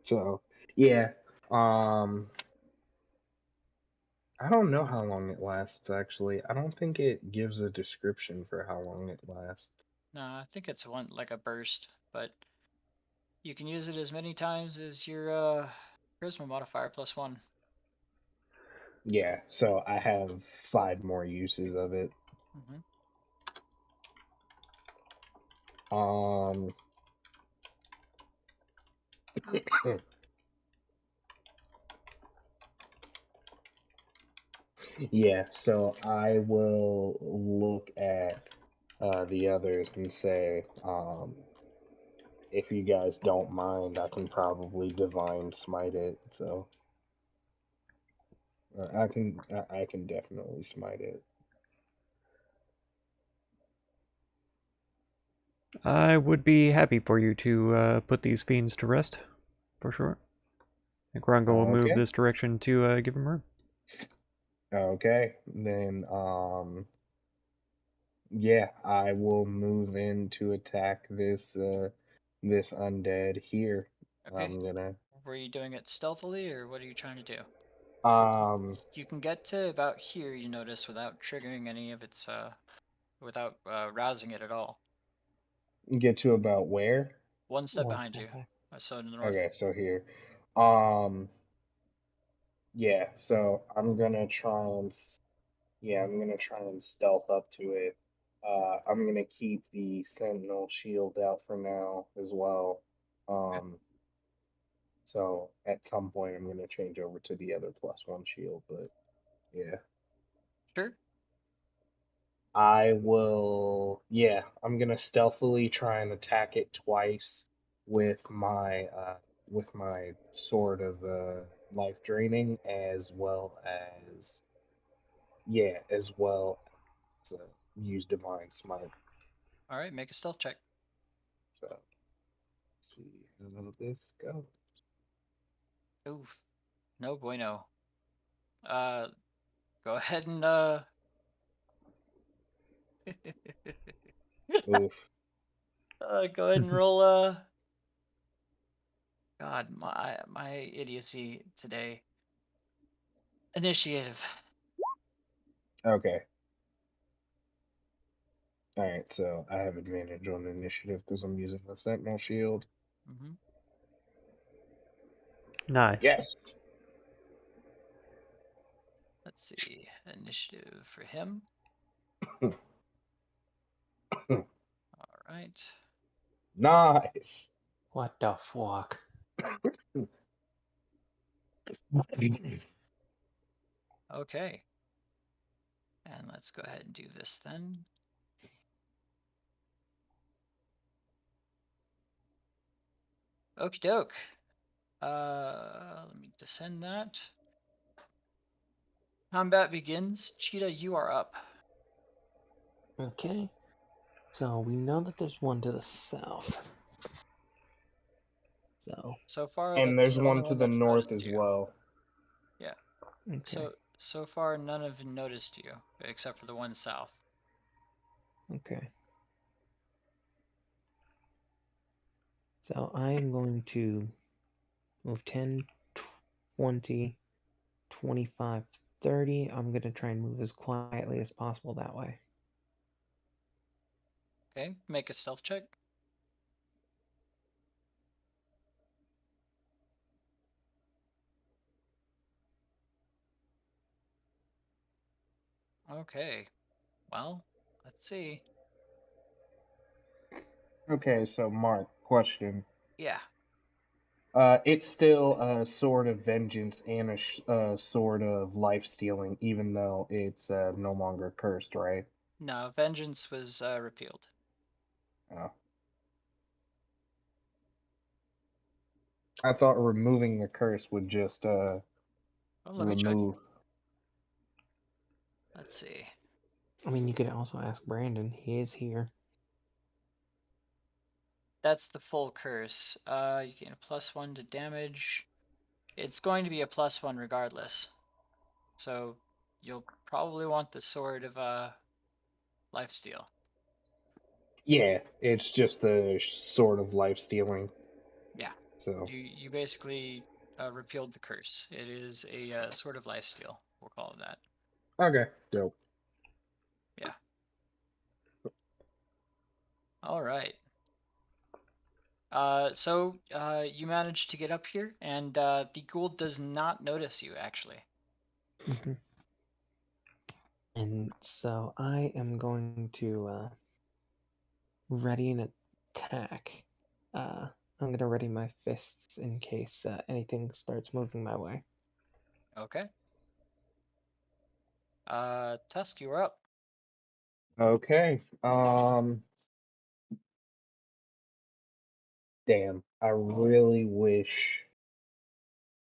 So, yeah, um, I don't know how long it lasts actually. I don't think it gives a description for how long it lasts. No, I think it's one like a burst, but You can use it as many times as your charisma modifier +1. Yeah, so I have 5 more uses of it. Mm-hmm. Yeah, so I will look at the others and say, if you guys don't mind, I can probably divine smite it. So I can definitely smite it. I would be happy for you to put these fiends to rest, for sure. I think Rongo will move Okay. this direction to give him room. Okay, then yeah, I will move in to attack this this undead here. Okay. I'm gonna Were you doing it stealthily, or what are you trying to do? um You can get to about here, you notice, without triggering any of its without rousing it at all. get to about where? One step One behind you. step back. So in the north. Okay, so here. Um yeah, so I'm gonna try and stealth up to it. I'm gonna keep the sentinel shield out for now as well. Okay. So at some point I'm gonna change over to the other +1 shield, but yeah. Sure. I'm gonna stealthily try and attack it twice with my sword of life draining as well as use divine smite. All right, make a stealth check. So let's see how this goes. Oof. No bueno. Go ahead and Oof. go ahead and roll God, my idiocy today. Initiative. Okay. Alright, so I have advantage on initiative because I'm using the sentinel shield. Mm-hmm. Nice. Yes. Let's see. Initiative for him. All right. Nice. What the fuck? Okay. And let's go ahead and do this then. Okie doke. Let me descend that. Combat begins. Cheetah, you are up. Okay. So we know that there's one to the south. So far, And that's there's the only one to one the that's north noticed as you. well. Yeah. Okay. So far, none have noticed you, except for the one south. Okay. So I am going to move 10, 20, 25, 30. I'm going to try and move as quietly as possible that way. Okay, make a stealth check. Okay. Well, let's see. Okay, so Mark, question. Yeah. It's still a sword of vengeance and a sword of life stealing, even though it's no longer cursed, right? No, vengeance was repealed. Oh. I thought removing the curse would just Well, let me check. remove. Let's see. I mean, you could also ask Brandon. He is here. That's the full curse. You gain a +1 to damage. It's going to be a +1 regardless. So you'll probably want the sword of lifesteal. Yeah, it's just the sword of life stealing. Yeah. So You basically repealed the curse. It is a sword of lifesteal. We'll call it that. okay, dope. Yeah. All right. You managed to get up here, and the ghoul does not notice you, actually. Mhm. And so I am going to ready an attack. I'm gonna ready my fists in case anything starts moving my way. Okay. Tusk, you are up. Okay. Damn. I really wish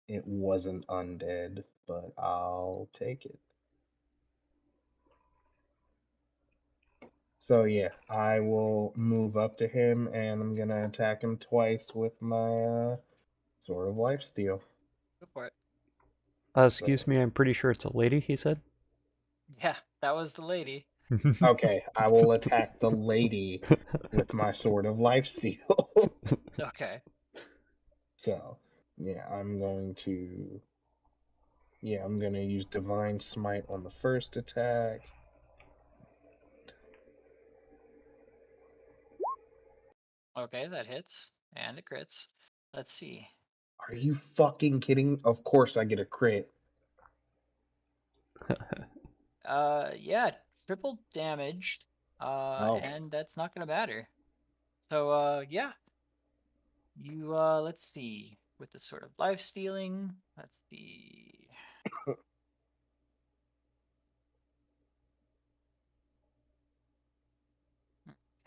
it wasn't undead, but I'll take it. So yeah, I will move up to him and I'm gonna attack him twice with my Sword of Lifesteal. Go for it. Excuse me, I'm pretty sure it's a lady, he said. Yeah, that was the lady. Okay, I will attack the lady with my Sword of Lifesteal. Okay. So yeah, I'm gonna use Divine Smite on the first attack. Okay, that hits. And it crits. Let's see. Are you fucking kidding? Of course I get a crit. Yeah, triple damaged. Oh, And that's not gonna matter. So, yeah. You, let's see. With the sort of life stealing, let's see.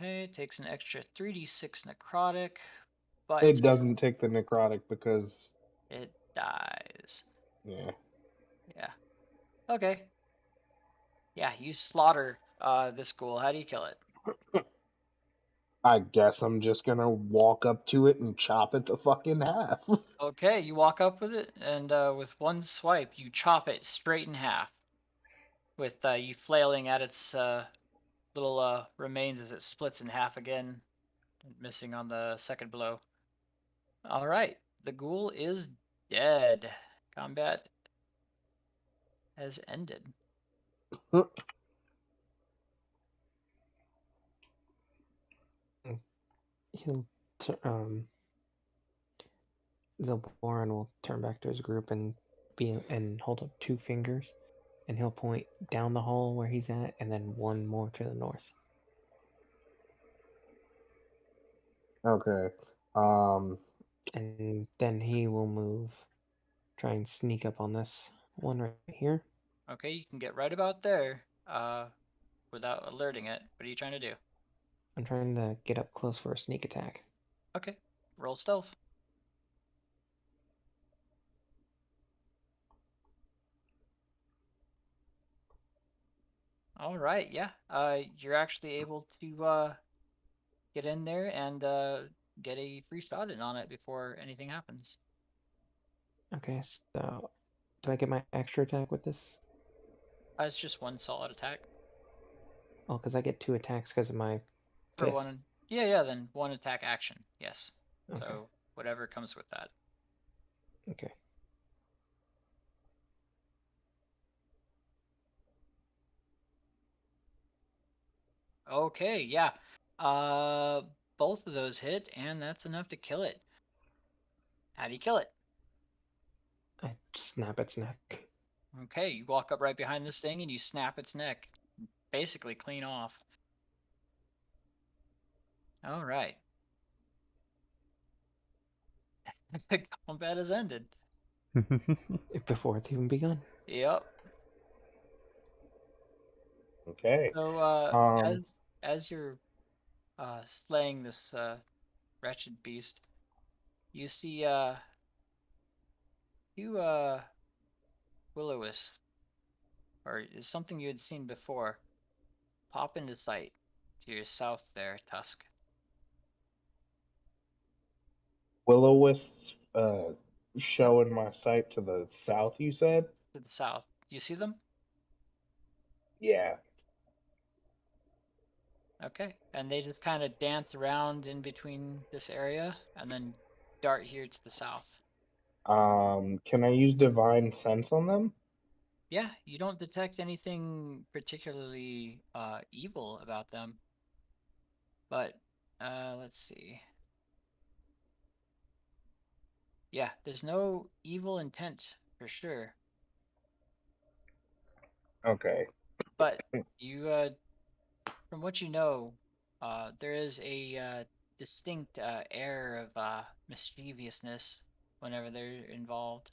Okay, it takes an extra 3d6 necrotic, but it doesn't take the necrotic because it dies. yeah. Yeah. Okay. Yeah, you slaughter this ghoul. How do you kill it? I guess I'm just gonna walk up to it and chop it to fucking half. Okay, you walk up with it, and with one swipe, you chop it straight in half. With you flailing at its little remains as it splits in half again, missing on the second blow. All right, the ghoul is dead. Combat has ended. He'll t- um Zilboran will turn back to his group and hold up two fingers, and he'll point down the hall where he's at, and then one more to the north. Okay. Um. And then he will move, try and sneak up on this one right here. Okay, you can get right about there without alerting it. What are you trying to do? I'm trying to get up close for a sneak attack. Okay, roll stealth. All right, yeah. You're actually able to get in there and get a free shot in on it before anything happens. Okay, so do I get my extra attack with this? It's just one solid attack Oh, because I get two attacks because of my for fist. one. Yeah, then one attack action. Yes. Okay. So whatever comes with that. Okay. Okay, yeah. Uh, both of those hit, and that's enough to kill it. How do you kill it? I snap its neck. Okay, you walk up right behind this thing and you snap its neck, basically clean off. All right. The combat has ended. Before it's even begun. Yep. Okay. So Um. as you're slaying this wretched beast, you see two will-o-wisps, or is something you had seen before, pop into sight to your south there, Tusk. Will-o-wisps show in my sight to the south, you said? To the south. Do you see them? Yeah. Okay. And they just kind of dance around in between this area and then dart here to the south. Can I use Divine Sense on them? Yeah, you don't detect anything particularly evil about them. But let's see. Yeah, there's no evil intent for sure. Okay. But you, from what you know, there is a distinct air of mischievousness whenever they're involved.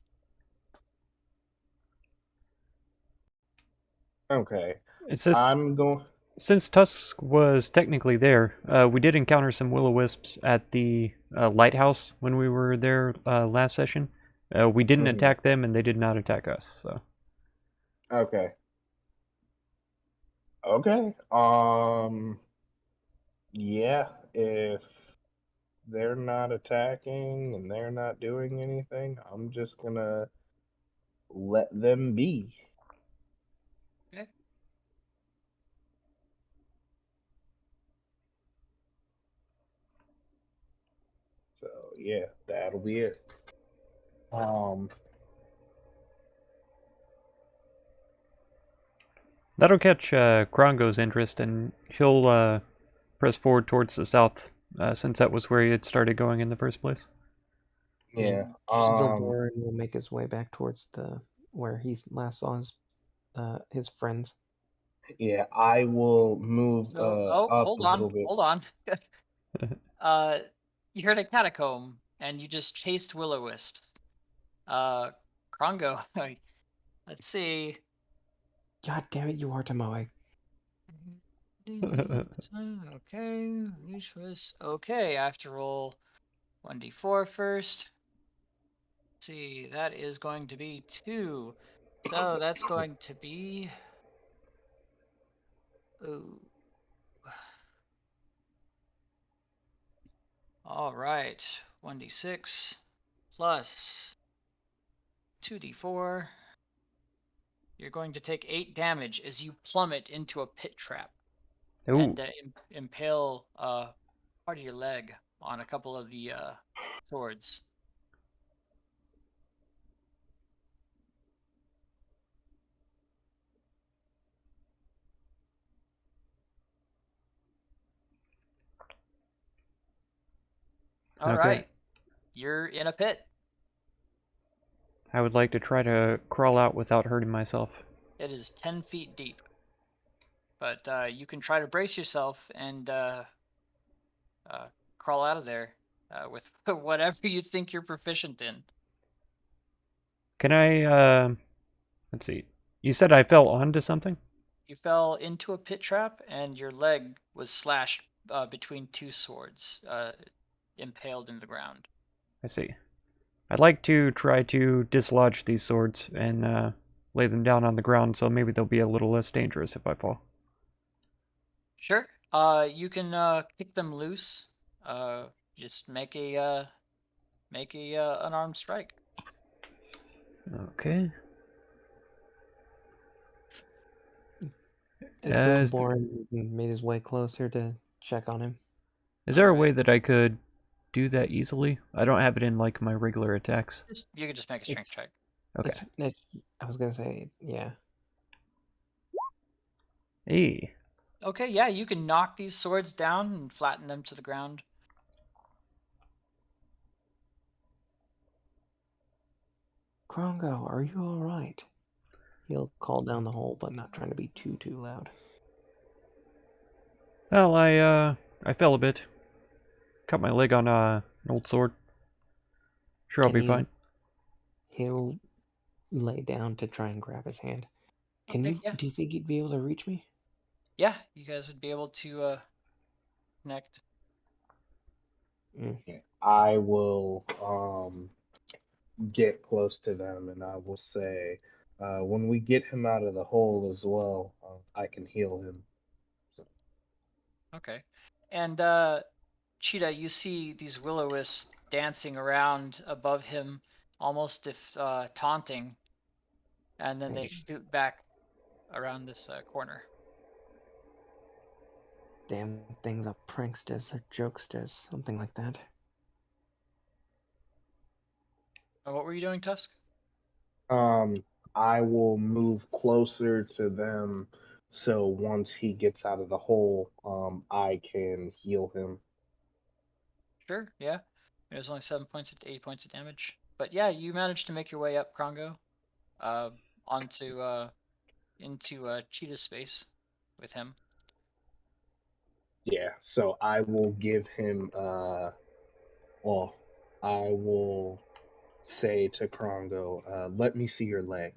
Okay. It's this. I'm going. Since Tusk was technically there, we did encounter some will-o-wisps at the lighthouse when we were there last session. We didn't Mhm. attack them, and they did not attack us. So Okay. Okay. Yeah. If they're not attacking and they're not doing anything, I'm just gonna let them be. Okay. So yeah, that'll be it. Um. that'll catch Krongo's interest, and he'll press forward towards the south, since that was where he had started going in the first place. Yeah. Zildoran will make his way back towards where he last saw his friends. Yeah. I will move So, up hold a on, little bit. hold on. You heard a catacomb, and you just chased will-o-wisps. Krongo, let's see. God damn it, you are Tomoe. Okay, useless. Okay, I have to roll 1d4 first. Let's see, that is going to be 2. So that's going to be. Ooh. All right, 1d6 plus 2d4. You're going to take 8 damage as you plummet into a pit trap Ooh, and impale part of your leg on a couple of the swords. All okay. right, you're in a pit. I would like to try to crawl out without hurting myself. It is 10 feet deep. But you can try to brace yourself and crawl out of there with whatever you think you're proficient in. Can I? Let's see. You said I fell onto something? You fell into a pit trap, and your leg was slashed between 2 swords, impaled in the ground. I see. I'd like to try to dislodge these swords and lay them down on the ground, so maybe they'll be a little less dangerous if I fall. Sure. You can kick them loose. Just make a unarmed strike. Okay. Zildoran made his way closer to check on him. Is there a way Alright. that I could do that easily? I don't have it in like my regular attacks. You can just make a strength check. Okay. I was gonna say, yeah. Hey. Okay, yeah, you can knock these swords down and flatten them to the ground. Krongo, are you alright? He'll call down the hole, but not trying to be too loud. Well, I fell a bit. Cut my leg on an old sword. Sure, I'll be fine. He'll lay down to try and grab his hand. Can Okay, you? yeah. Do you think you'd be able to reach me? Yeah, you guys would be able to connect. I will get close to them and I will say, when we get him out of the hole as well, I can heal him. So. Okay. And Cheetah, you see these will-o-wisps dancing around above him, almost if taunting, and then they shoot back around this corner. Damn things are pranksters or jokesters, something like that. What were you doing, Tusk? I will move closer to them so once he gets out of the hole, I can heal him. Sure, yeah. There's only 8 points of damage. But yeah, you managed to make your way up, Krongo, onto into cheetah space with him. Yeah, so I will give him well, I will say to Krongo, let me see your leg.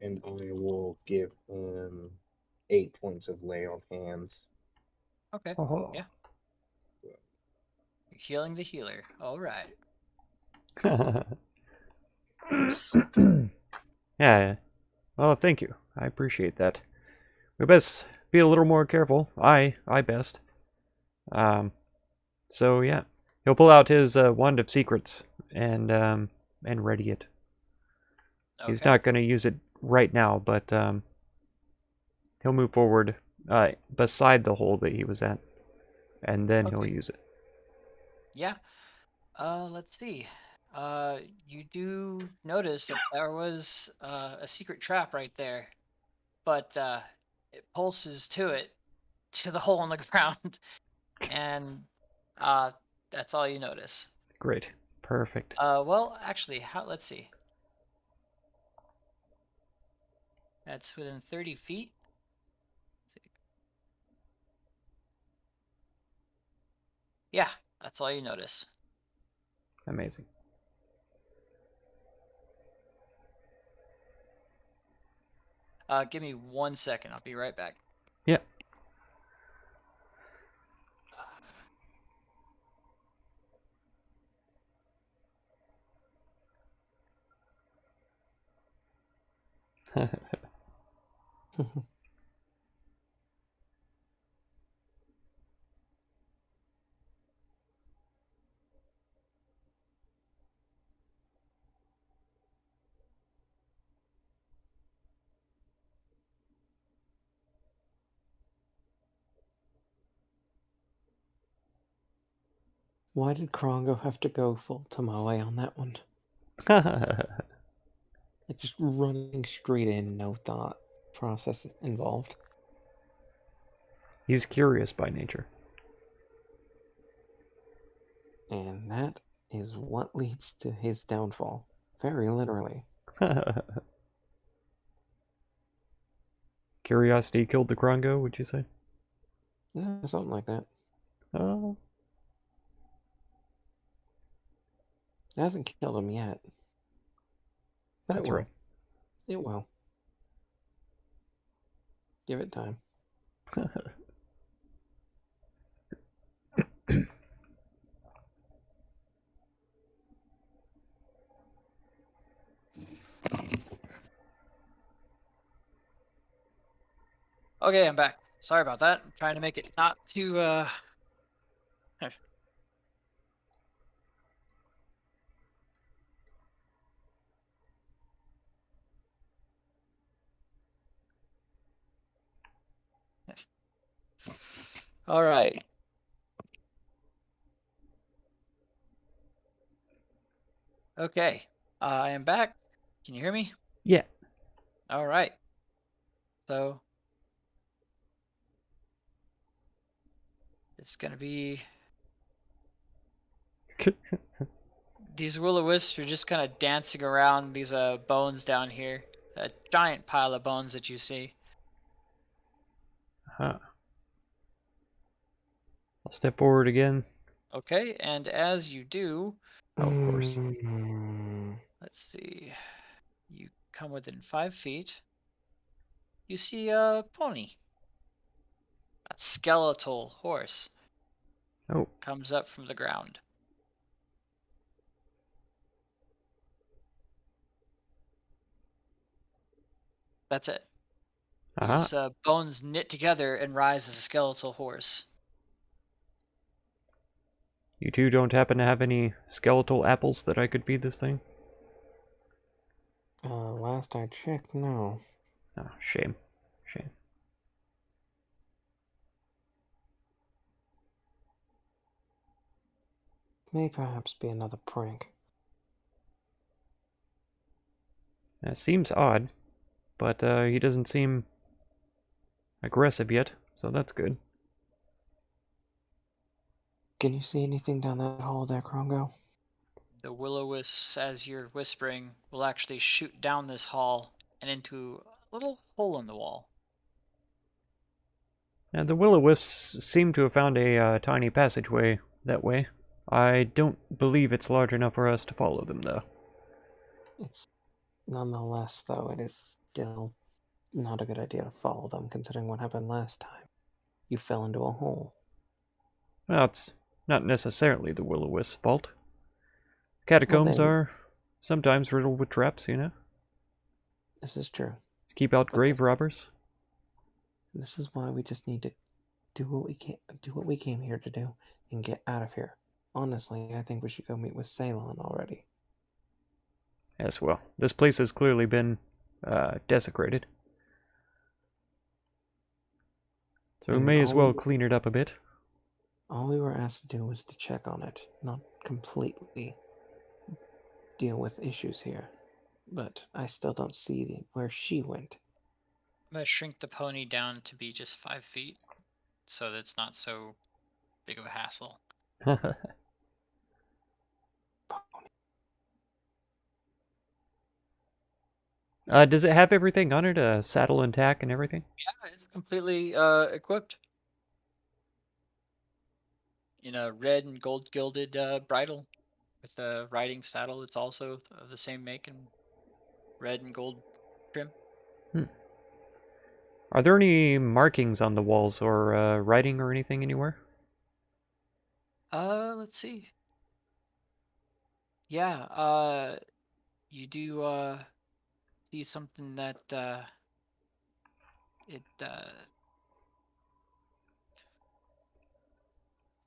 And I will give him 8 points of lay on hands. Okay. Oh. Yeah. You're healing the healer. All right. Yeah. Well, thank you. I appreciate that. We best be a little more careful. I best. So yeah, he'll pull out his wand of secrets and ready it. Okay. He's not going to use it right now, but he'll move forward beside the hole that he was at, and then he'll Okay. use it. Yeah. Let's see. You do notice that there was a secret trap right there, but it pulses to the hole in the ground, and that's all you notice. Great. Perfect. Well, actually, let's see. That's within 30 feet. Let's see. Yeah, that's all you notice. Amazing. Give me 1 second. I'll be right back. Yeah. Why did Krongo have to go full Tomoe on that one? Like just running straight in, no thought process involved. He's curious by nature. And that is what leads to his downfall. Very literally. Curiosity killed the Krongo, would you say? Yeah, something like that. Oh. It hasn't killed him yet. But That's it will. right. It will. Give it time. Okay, I'm back. Sorry about that. I'm trying to make it not too All right. Okay. I am back. Can you hear me? Yeah. All right. So it's gonna be these will-o-wisps are just kind of dancing around these bones down here. A giant pile of bones that you see. Huh. I'll step forward again. Okay, and as you do, Oh, of course. let's see. You come within 5 feet. You see a pony. A skeletal horse Oh. comes up from the ground. That's it. Aha. These bones knit together and rise as a skeletal horse. You two don't happen to have any skeletal apples that I could feed this thing? Last I checked, no. Oh, shame. Shame. May perhaps be another prank. That seems odd, but he doesn't seem aggressive yet, so that's good. Can you see anything down that hole there, Krongo? The will-o-wisps, as you're whispering, will actually shoot down this hall and into a little hole in the wall. And the will-o-wisps seem to have found a tiny passageway that way. I don't believe it's large enough for us to follow them, though. It's nonetheless, though, it is still not a good idea to follow them, considering what happened last time. You fell into a hole. Well, it's not necessarily the will-o-wisp's fault. Catacombs are sometimes riddled with traps, you know? This is true. Keep out grave robbers. This is why we just need to do what we came here to do, and get out of here. Honestly, I think we should go meet with Ceylon already. As well. This place has clearly been desecrated. So we may as well clean it up a bit. All we were asked to do was to check on it, not completely deal with issues here. But I still don't see where she went. I'm going to shrink the pony down to be just 5 feet, so that it's not so big of a hassle. Does it have everything on it? A saddle and tack and everything? Yeah, it's completely equipped. In a red and gold gilded bridle with a riding saddle. It's also of the same make and red and gold trim. Are there any markings on the walls or writing or anything anywhere? Let's see. Yeah, you do see something that it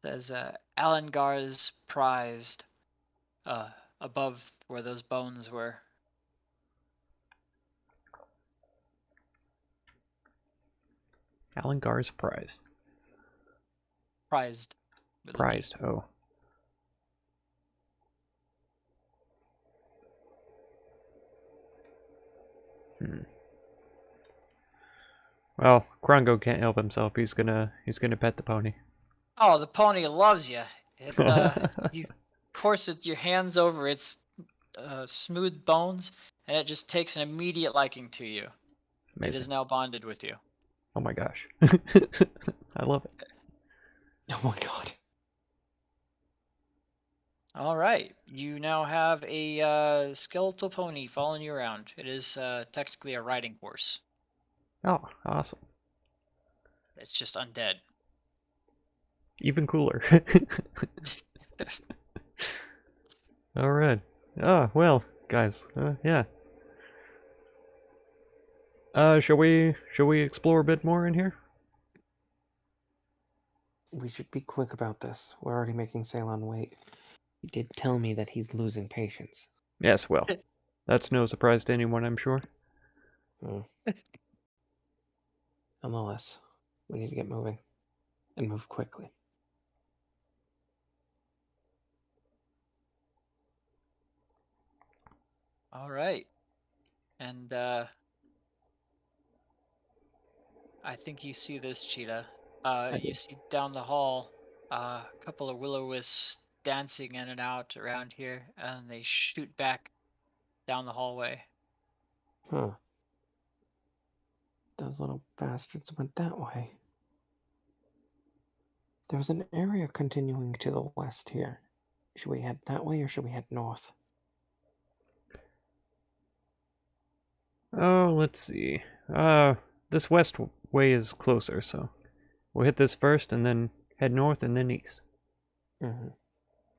says Alangar's prized above where those bones were. Alangar's prize. Prized. Prized, oh. Well, Krongo can't help himself. He's gonna pet the pony. Oh, the pony loves you. It you course it your hands over its smooth bones, and it just takes an immediate liking to you. Amazing. It is now bonded with you. Oh my gosh. I love it. Oh my god. All right, you now have a skeletal pony following you around. It is technically a riding horse. Oh, awesome. It's just undead. Even cooler. All right. Oh, well, guys. Yeah. Shall we explore a bit more in here? We should be quick about this. We're already making Ceylon wait. He did tell me that he's losing patience. Yes, well, that's no surprise to anyone, I'm sure. Nonetheless, we need to get moving. And move quickly. All right. And I think you see this, Cheetah. You see down the hall a couple of will-o-wisps dancing in and out around here, and they shoot back down the hallway. Huh. Those little bastards went that way. There's an area continuing to the west here. Should we head that way or should we head north? Oh, let's see. This west way is closer, so we'll hit this first and then head north and then east. Mm-hmm.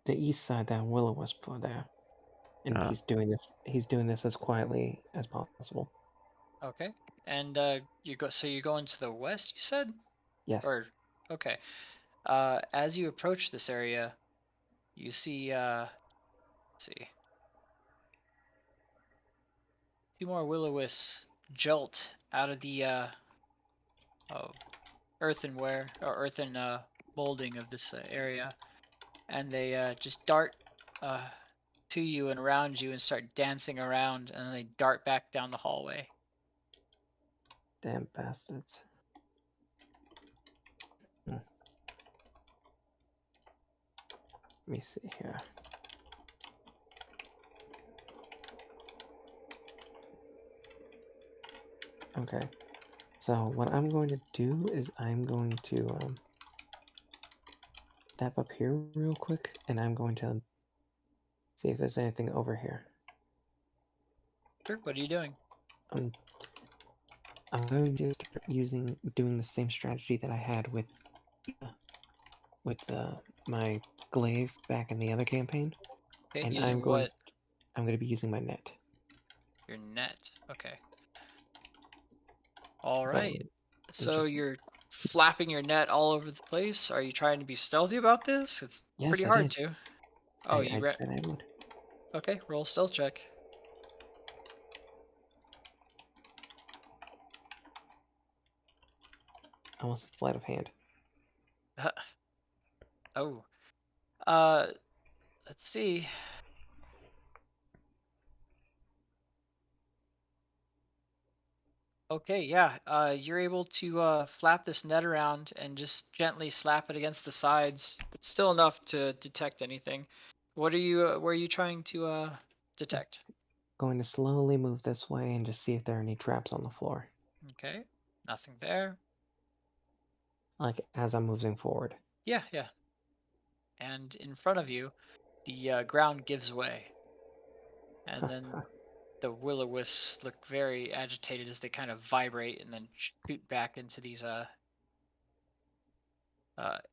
The east side, that will-o-wisp there. And he's doing this as quietly as possible. Okay. And you go. So you go into the west, you said? Yes. Or okay. As you approach this area, you see. Let's see. Two more will-o-wisps jolt out of the earthenware or earthen molding of this area, and they just dart to you and around you and start dancing around, and then they dart back down the hallway. Damn bastards. Let me see here. Okay. So what I'm going to do is I'm going to step up here real quick, and I'm going to see if there's anything over here. Sure. What are you doing? I'm going to start doing the same strategy that I had with my glaive back in the other campaign, Okay, and using I'm going what? to be using my net. Your net. Okay. All So right. So just you're flapping your net all over the place. Are you trying to be stealthy about this? It's pretty yes, I hard did. to. Oh, I said I would. Okay, roll a stealth check. Almost a sleight of hand. Oh. Uh, let's see. Okay, yeah. You're able to flap this net around and just gently slap it against the sides, but still enough to detect anything. What are you? Where are you trying to detect? Going to slowly move this way and just see if there are any traps on the floor. Okay, nothing there. Like as I'm moving forward. Yeah, yeah. And in front of you, the ground gives way, and then the will-o-wisps look very agitated as they kind of vibrate and then shoot back into these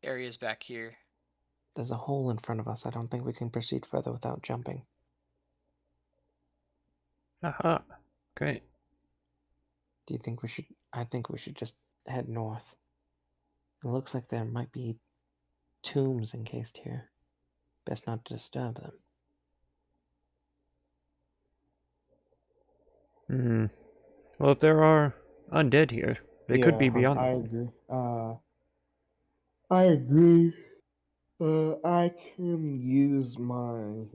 areas back here. There's a hole in front of us. I don't think we can proceed further without jumping. Aha. Okay. Do you think we should? I think we should just head north. It looks like there might be tombs encased here. Best not to disturb them. Hmm. Well, if there are undead here, they could be beyond the I hole. agree. I agree. I can use my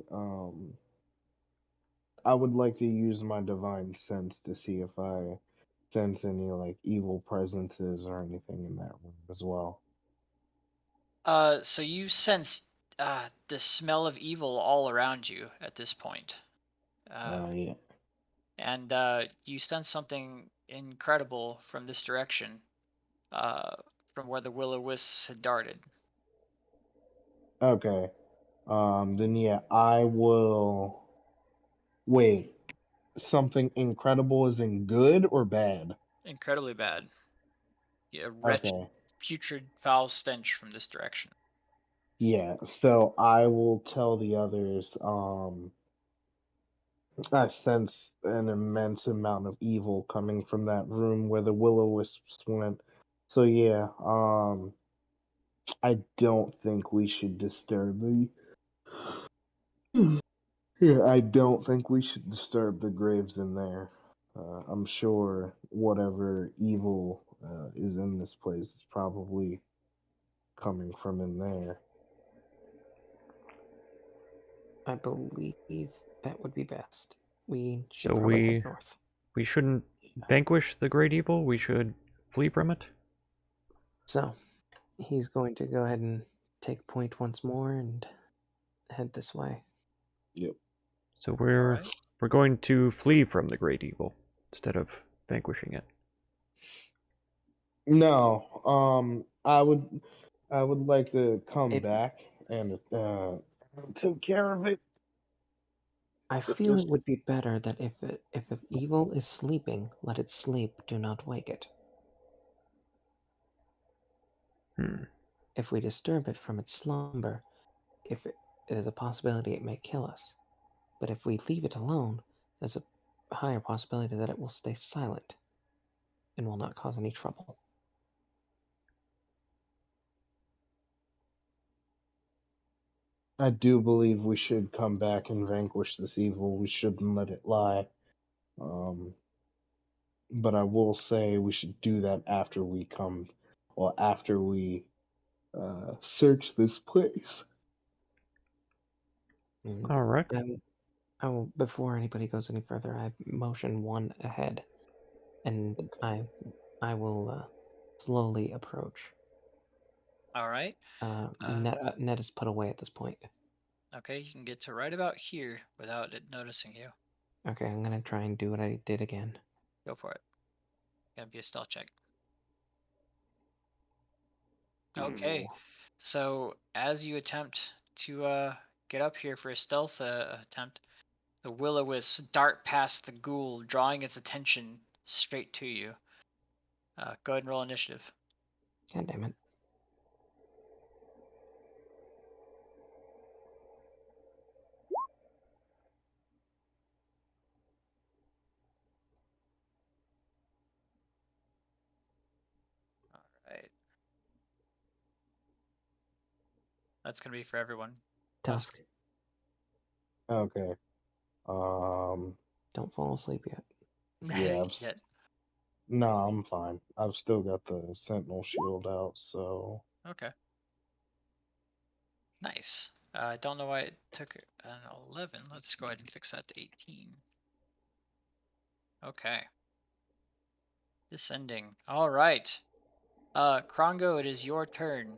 I would like to use my divine sense to see if I sense any like evil presences or anything in that room as well. So you sense the smell of evil all around you at this point. Yeah. And you sense something incredible from this direction, uh, from where the will-o-wisps had darted. Okay. Then yeah, I will. Wait. Something incredible is in good or bad? Incredibly bad. Yeah, wretched, Okay. putrid, foul stench from this direction. Yeah. So I will tell the others. I sense an immense amount of evil coming from that room where the will-o-wisps went. So yeah. I don't think we should disturb the. Yeah, I don't think we should disturb the graves in there. I'm sure whatever evil is in this place is probably coming from in there. I believe that would be best. We should So probably head we north. shouldn't vanquish the great evil. We should flee from it. So, he's going to go ahead and take point once more and head this way. Yep. So All we're right. going to flee from the great evil instead of vanquishing it. No. I would like to come If back and take care of it. I If feel there's it would be better that if evil is sleeping, let it sleep. Do not wake it. Hmm. If we disturb it from its slumber, if it is a possibility it may kill us. But if we leave it alone, there's a higher possibility that it will stay silent and will not cause any trouble. I do believe we should come back and vanquish this evil. We shouldn't let it lie. Um, but I will say we should do that after we come, or after we search this place. And All right. I will, before anybody goes any further, I motion one ahead, and I will slowly approach. All right. Net is put away at this point. Okay, you can get to right about here without it noticing you. Okay, I'm gonna try and do what I did again. Go for it. Gotta be a stealth check. Okay. So as you attempt to get up here for a stealth attempt, the will-o-wisp dart past the ghoul, drawing its attention straight to you. Go ahead and roll initiative. God damn it. All right. That's gonna be for everyone. Tusk. Okay. Um. Don't fall asleep yet. Yeah. Yet. No, I'm fine. I've still got the Sentinel shield out, so. Okay. Nice. I don't know why it took an 11. Let's go ahead and fix that to 18. Okay. Descending. All right. Krongo, it is your turn.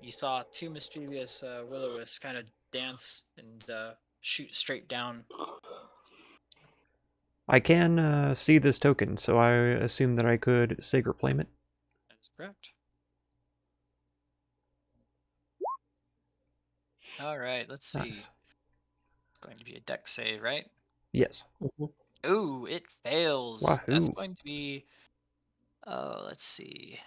You saw two mischievous will-o-wisps kind of dance and shoot straight down. I can see this token, so I assume that I could Sacred Flame it. That's correct. All right, let's see. Nice. It's going to be a dex save, right? Yes. Ooh, it fails. That's Wahoo. going to be. Oh, let's see.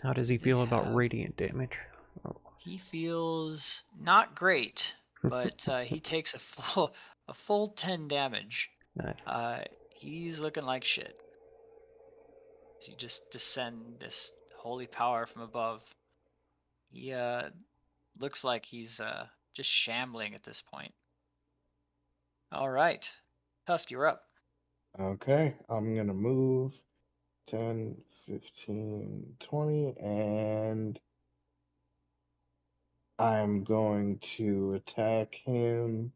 How does he They feel about have- radiant damage? Oh. He feels not great, but he takes a full 10 damage. Nice. He's looking like shit. As you just descend this holy power from above. He looks like he's just shambling at this point. All right, Tusk, you're up. Okay, I'm gonna move 10, 15, 20, and I'm going to attack him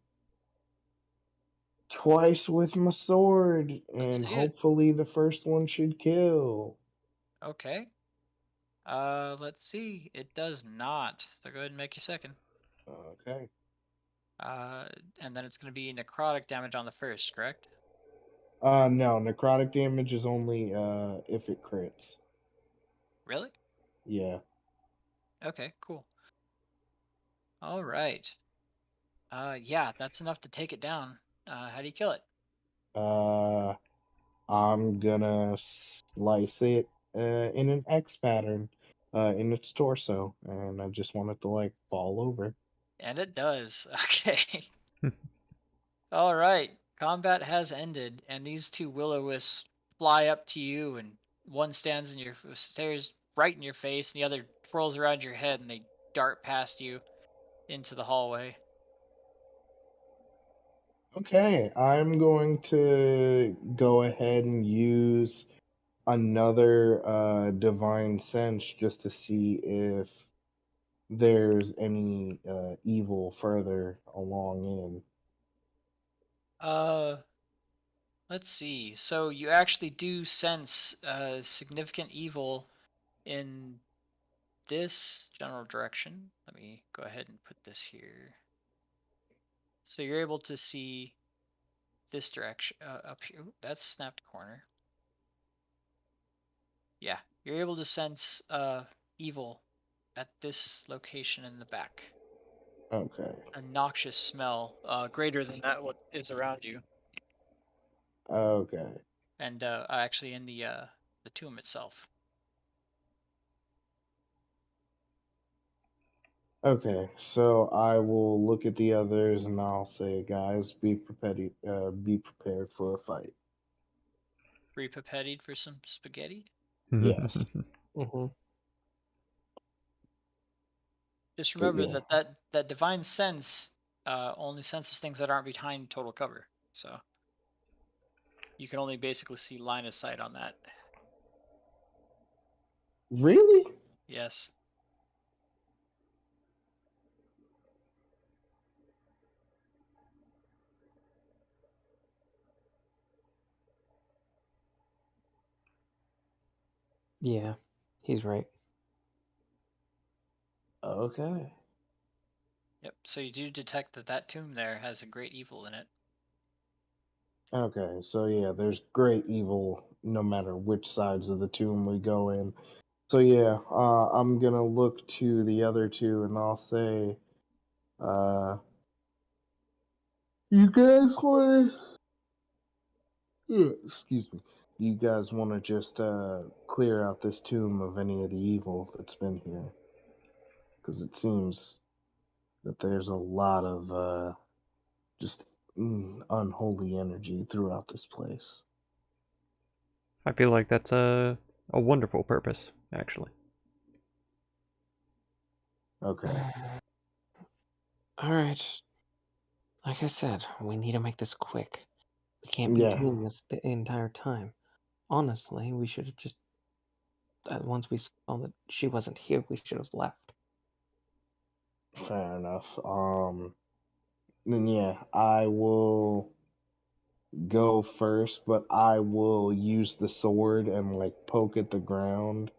twice with my sword, Let's and see it. hopefully the first one should kill. Okay. Let's see. It does not. So go ahead and make your second. Okay. And then it's going to be necrotic damage on the first, correct? No, necrotic damage is only if it crits. Really? Yeah. Okay, cool. All right. Yeah, that's enough to take it down. How do you kill it? Uh, I'm gonna slice it in an X pattern in its torso, and I just want it to like fall over. And it does. Okay. All right. Combat has ended, and these two will-o-wisps fly up to you, and one stares right in your face, and the other twirls around your head, and they dart past you into the hallway. Okay, I'm going to go ahead and use another divine sense just to see if there's any evil further along in. Uh, let's see. So you actually do sense significant evil in this general direction. Let me go ahead and put this here. So you're able to see this direction up here. Ooh, that's snapped corner. Yeah, you're able to sense evil at this location in the back. Okay. A noxious smell, greater than that what is around you, Okay. and actually in the tomb itself. Okay, so I will look at the others and I'll say, guys, be prepared for a fight. Pre-pipetted for some spaghetti. Yes. Mm-hmm. Just But remember yeah. that divine sense only senses things that aren't behind total cover. So you can only basically see line of sight on that. Really? Yes. Yeah, he's right. Okay. Yep. So you do detect that tomb there has a great evil in it. Okay, so yeah, there's great evil no matter which sides of the tomb we go in. So yeah, I'm gonna look to the other two and I'll say, uh, you guys wanna, excuse me, you guys wanna just clear out this tomb of any of the evil that's been here? Because it seems that there's a lot of just unholy energy throughout this place. I feel like that's a wonderful purpose, actually. Okay. All right. Like I said, we need to make this quick. We can't be Yeah, doing this the entire time. Honestly, we should have just. Once we saw that she wasn't here, we should have left. fair enough. Then yeah, I will go first, but I will use the sword and like poke at the ground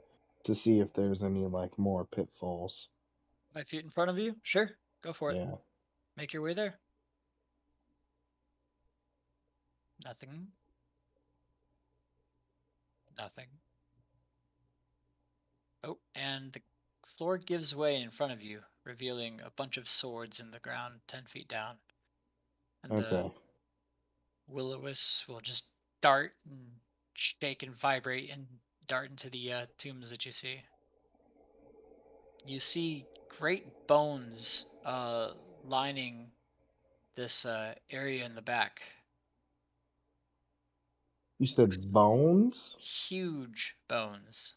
to see if there's any like more pitfalls. 5 feet in front of you? Sure, go for it. Yeah. Make your way there. Nothing. Nothing. Oh, and the floor gives way in front of you, revealing a bunch of swords in the ground 10 feet down. And the Okay. will-o-wisps will just dart and shake and vibrate and dart into the tombs that you see. You see great bones lining this area in the back. You said bones? Huge bones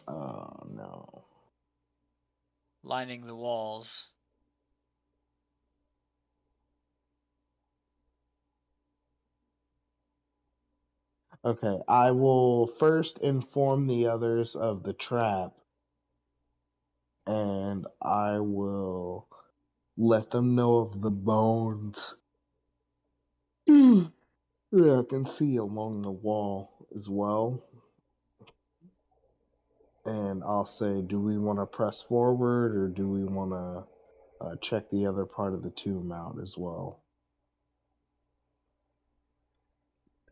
Oh no. lining the walls. Okay, I will first inform the others of the trap and I will let them know of the bones that I can see along the wall as well. And I'll say, do we want to press forward or do we want to check the other part of the tomb out as well?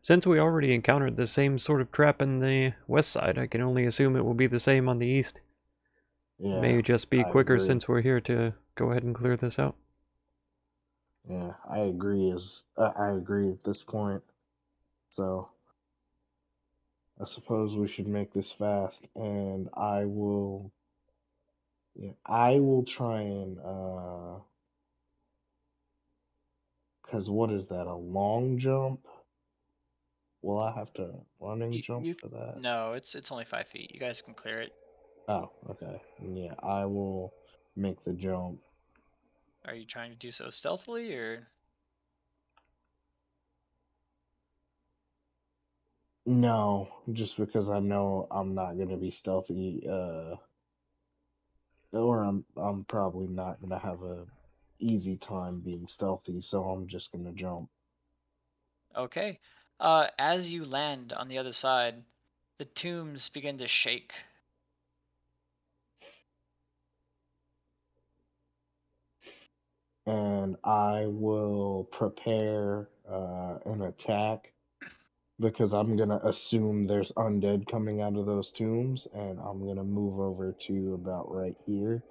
Since we already encountered the same sort of trap in the west side, I can only assume it will be the same on the east. It Yeah, may just be I quicker agree. since we're here to go ahead and clear this out. Yeah, I agree. I agree at this point. So I suppose we should make this fast, and I will. Yeah, I will try and cause what is that? A long jump? Will I have to running jump You for that? no, it's only 5 feet. You guys can clear it. Oh, okay. Yeah, I will make the jump. Are you trying to do so stealthily or? No, just because I know I'm not gonna be stealthy, or I'm probably not gonna have a easy time being stealthy, so I'm just gonna jump. Okay. As you land on the other side, the tombs begin to shake. And I will prepare an attack because I'm gonna assume there's undead coming out of those tombs, and I'm gonna move over to about right here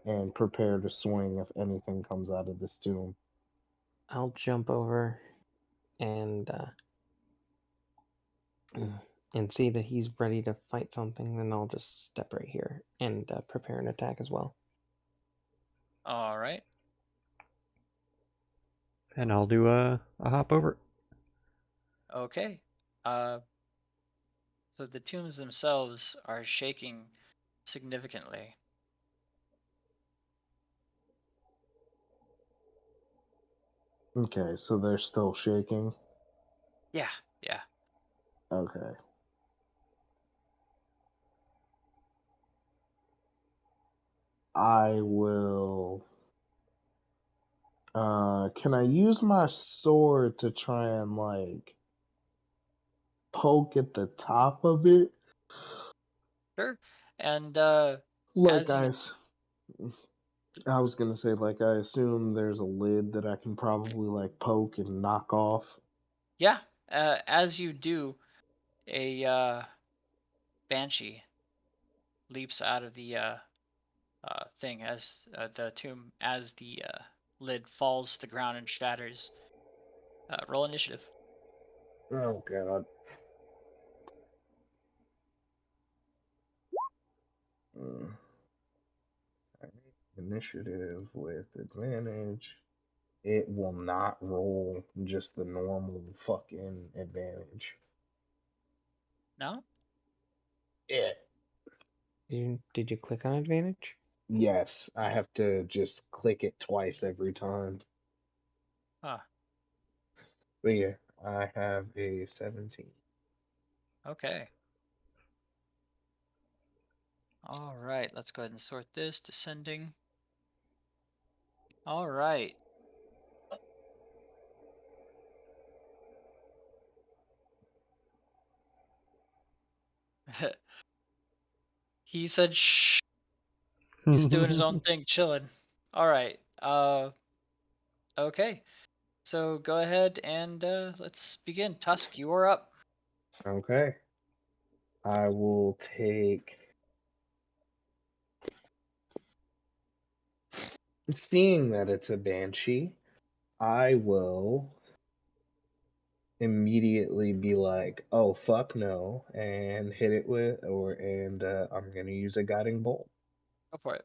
and prepare to swing if anything comes out of this tomb. I'll jump over and and see that he's ready to fight something. Then I'll just step right here and prepare an attack as well. All right. And I'll do a hop over. Okay. Uh, so the tombs themselves are shaking significantly. Okay, so they're still shaking. Yeah, yeah. Okay. I will. Can I use my sword to try and like poke at the top of it? Sure. And Like as you I was gonna say, like I assume there's a lid that I can probably like poke and knock off. Yeah, as you do, a banshee leaps out of the thing as the tomb as the lid falls to the ground and shatters. Roll initiative. Oh god. Mm. Initiative with advantage. It will not roll just the normal fucking advantage. No? Yeah. Did you click on advantage? Yes, I have to just click it twice every time. Huh. But yeah, I have a 17. Okay. All right. Let's go ahead and sort this. Descending. All right. He said, "Shh." He's doing his own thing, chilling. All right. Okay. So go ahead and let's begin. Tusk, you are up. Okay. I will take. Seeing that it's a banshee, I will immediately be like, "Oh fuck no," and hit it with, I'm gonna use a guiding bolt. Go for it.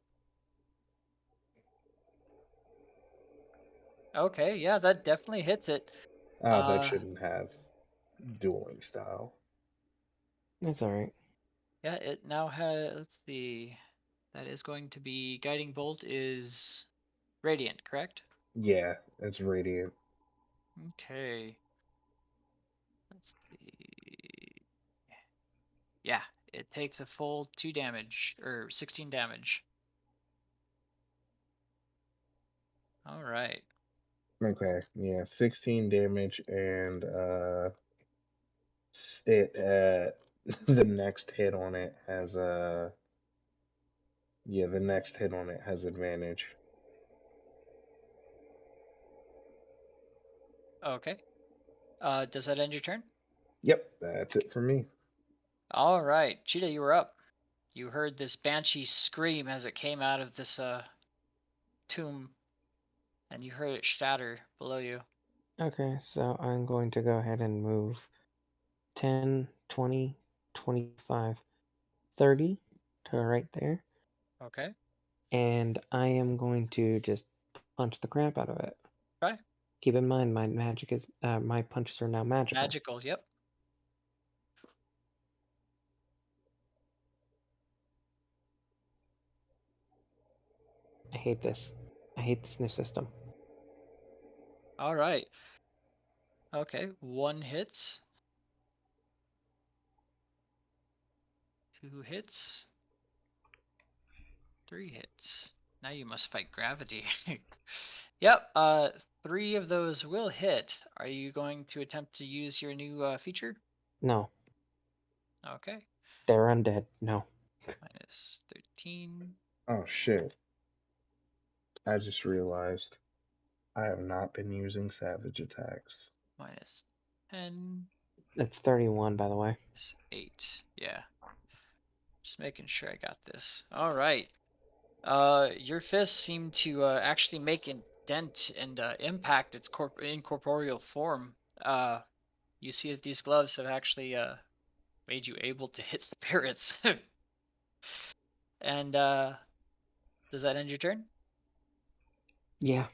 Okay. Yeah, that definitely hits it. That shouldn't have dueling style. That's alright. Yeah, it now has. Let's see. That is going to be guiding bolt is radiant, correct? Yeah, it's radiant. Okay. Let's see. Yeah, it takes a full 2 damage or 16 damage. All right. Okay, yeah, 16 damage, and it the next hit on it has the next hit on it has advantage. Okay. Does that end your turn? Yep, that's it for me. All right, Cheetah, you were up. You heard this banshee scream as it came out of this tomb, and you heard it shatter below you. Okay, so I'm going to go ahead and move 10, 20, 25, 30 to right there. Okay. And I am going to just punch the crap out of it. Try. Keep in mind, my punches are now magical. Magical. Yep. I hate this. I hate this new system. All right. Okay. 1 hits. 2 hits. 3 hits. Now you must fight gravity. Yep. 3 of those will hit. Are you going to attempt to use your new feature? No, Okay. they're undead. No. Minus 13. Oh shit! I just realized I have not been using savage attacks. Minus 10. It's 31, by the way. Minus 8. Yeah. Just making sure I got this. All right. Your fists seem to actually make a dent and impact its incorporeal form. You see that these gloves have actually made you able to hit spirits. And does that end your turn? Yeah.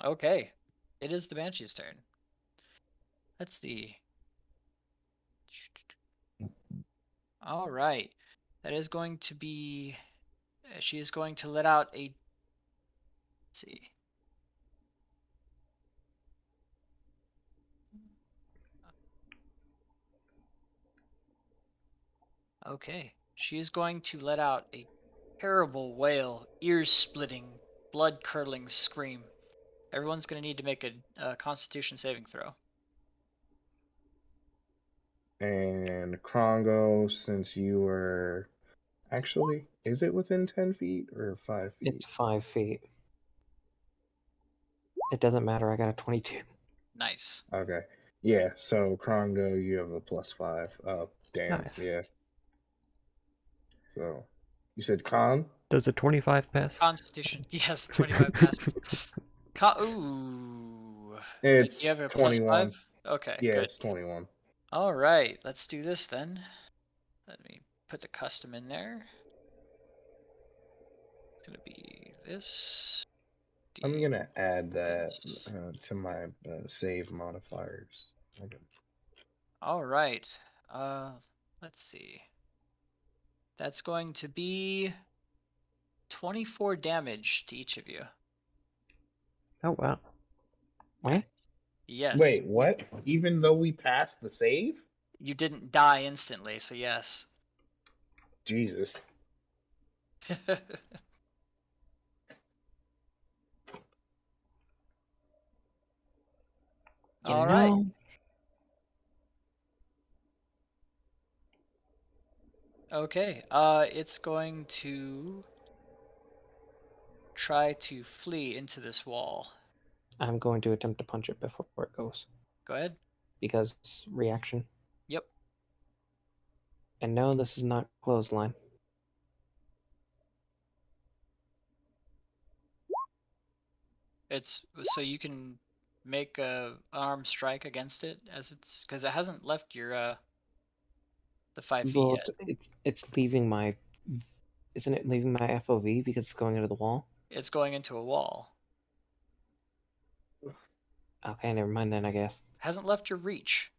Okay. It is the Banshee's turn. Let's see. All right. That is going to be. She is going to let out a. Let's see. Okay. She is going to let out a terrible wail, ears splitting, blood curdling scream. Everyone's going to need to make a Constitution saving throw. And Krongo, since you were actually, is it within 10 feet or 5 feet? It's 5 feet. It doesn't matter. I got a 22. Nice. Okay. Yeah, so Krongo, you have a +5. Oh, damn. Nice. Yeah. So, you said con? Does a 25 pass? Constitution. Yes, 25 passes. Ooh. It's You have a 21. +5? Okay, Yeah, good. it's 21. All right, let's do this then. Let me put the custom in there. It's gonna be this. I'm gonna add that this. to my save modifiers. Okay. All right. Let's see. That's going to be 24 damage to each of you. Oh, wow. What? Yes. Wait, what? Even though we passed the save? You didn't die instantly, so yes. Jesus. All right. Okay. It's going to try to flee into this wall. I'm going to attempt to punch it before it goes. Go ahead. Because reaction. Yep. And no, this is not clothesline. It's so you can make a arm strike against it as it's because it hasn't left your the 5 feet Well, yet. it's leaving my. Isn't it leaving my FOV because it's going into the wall? It's going into a wall. Okay, never mind then, I guess. Hasn't left your reach.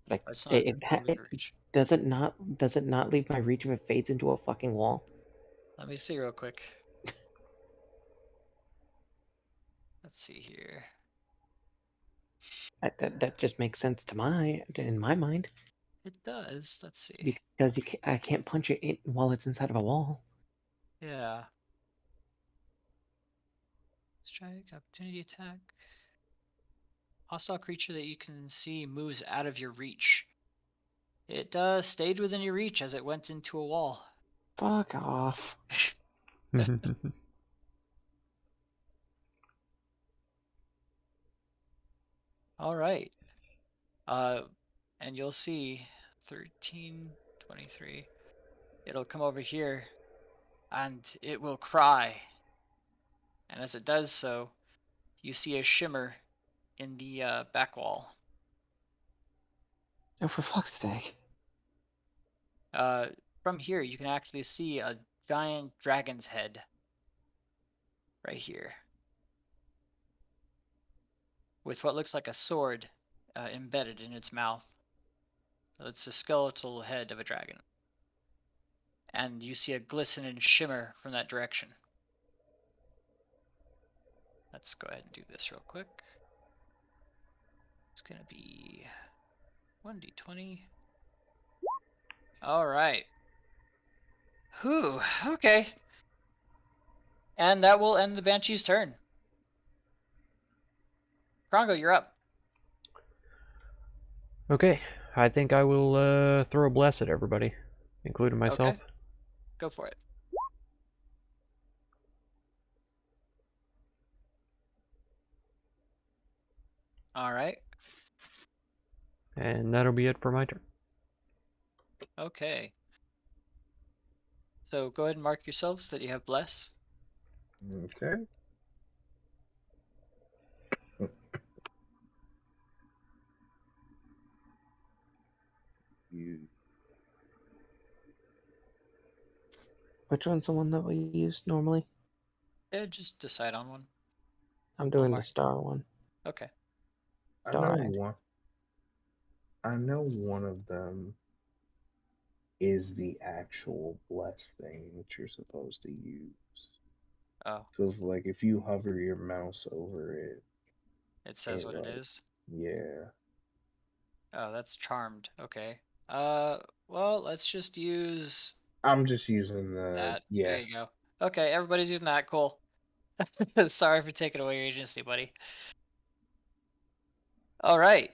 But It's not attempting to reach. does it not leave my reach if it fades into a fucking wall? Let me see real quick. Let's see here. That just makes sense in my mind. It does. Let's see. Because I can't punch it while it's inside of a wall. Yeah. Strike, opportunity attack. Hostile creature that you can see moves out of your reach. It stayed within your reach as it went into a wall. Fuck off. All right. And you'll see 13, 23. It'll come over here and it will cry. And as it does so, you see a shimmer in the back wall. Oh, for fuck's sake. From here, you can actually see a giant dragon's head right here with what looks like a sword embedded in its mouth. So it's a skeletal head of a dragon. And you see a glisten and shimmer from that direction. Let's go ahead and do this real quick. It's going to be 1d20. All right. Whew, okay. And that will end the Banshee's turn. Krongo, you're up. Okay, I think I will throw a bless at everybody, including myself. Okay. Go for it. All right. And that'll be it for my turn. Okay. So go ahead and mark yourselves that you have bless. Okay. Which one's the one that we use normally? Yeah, just decide on one. I'm doing mark. the star one. Okay. I know one of them is the actual bless thing that you're supposed to use. Oh. So it's like if you hover your mouse over it, It says what it is. Yeah. Oh, that's charmed. Okay. Well, let's just use I'm just using that. yeah. There you go. Okay, everybody's using that. Cool. Sorry for taking away your agency, buddy. All right.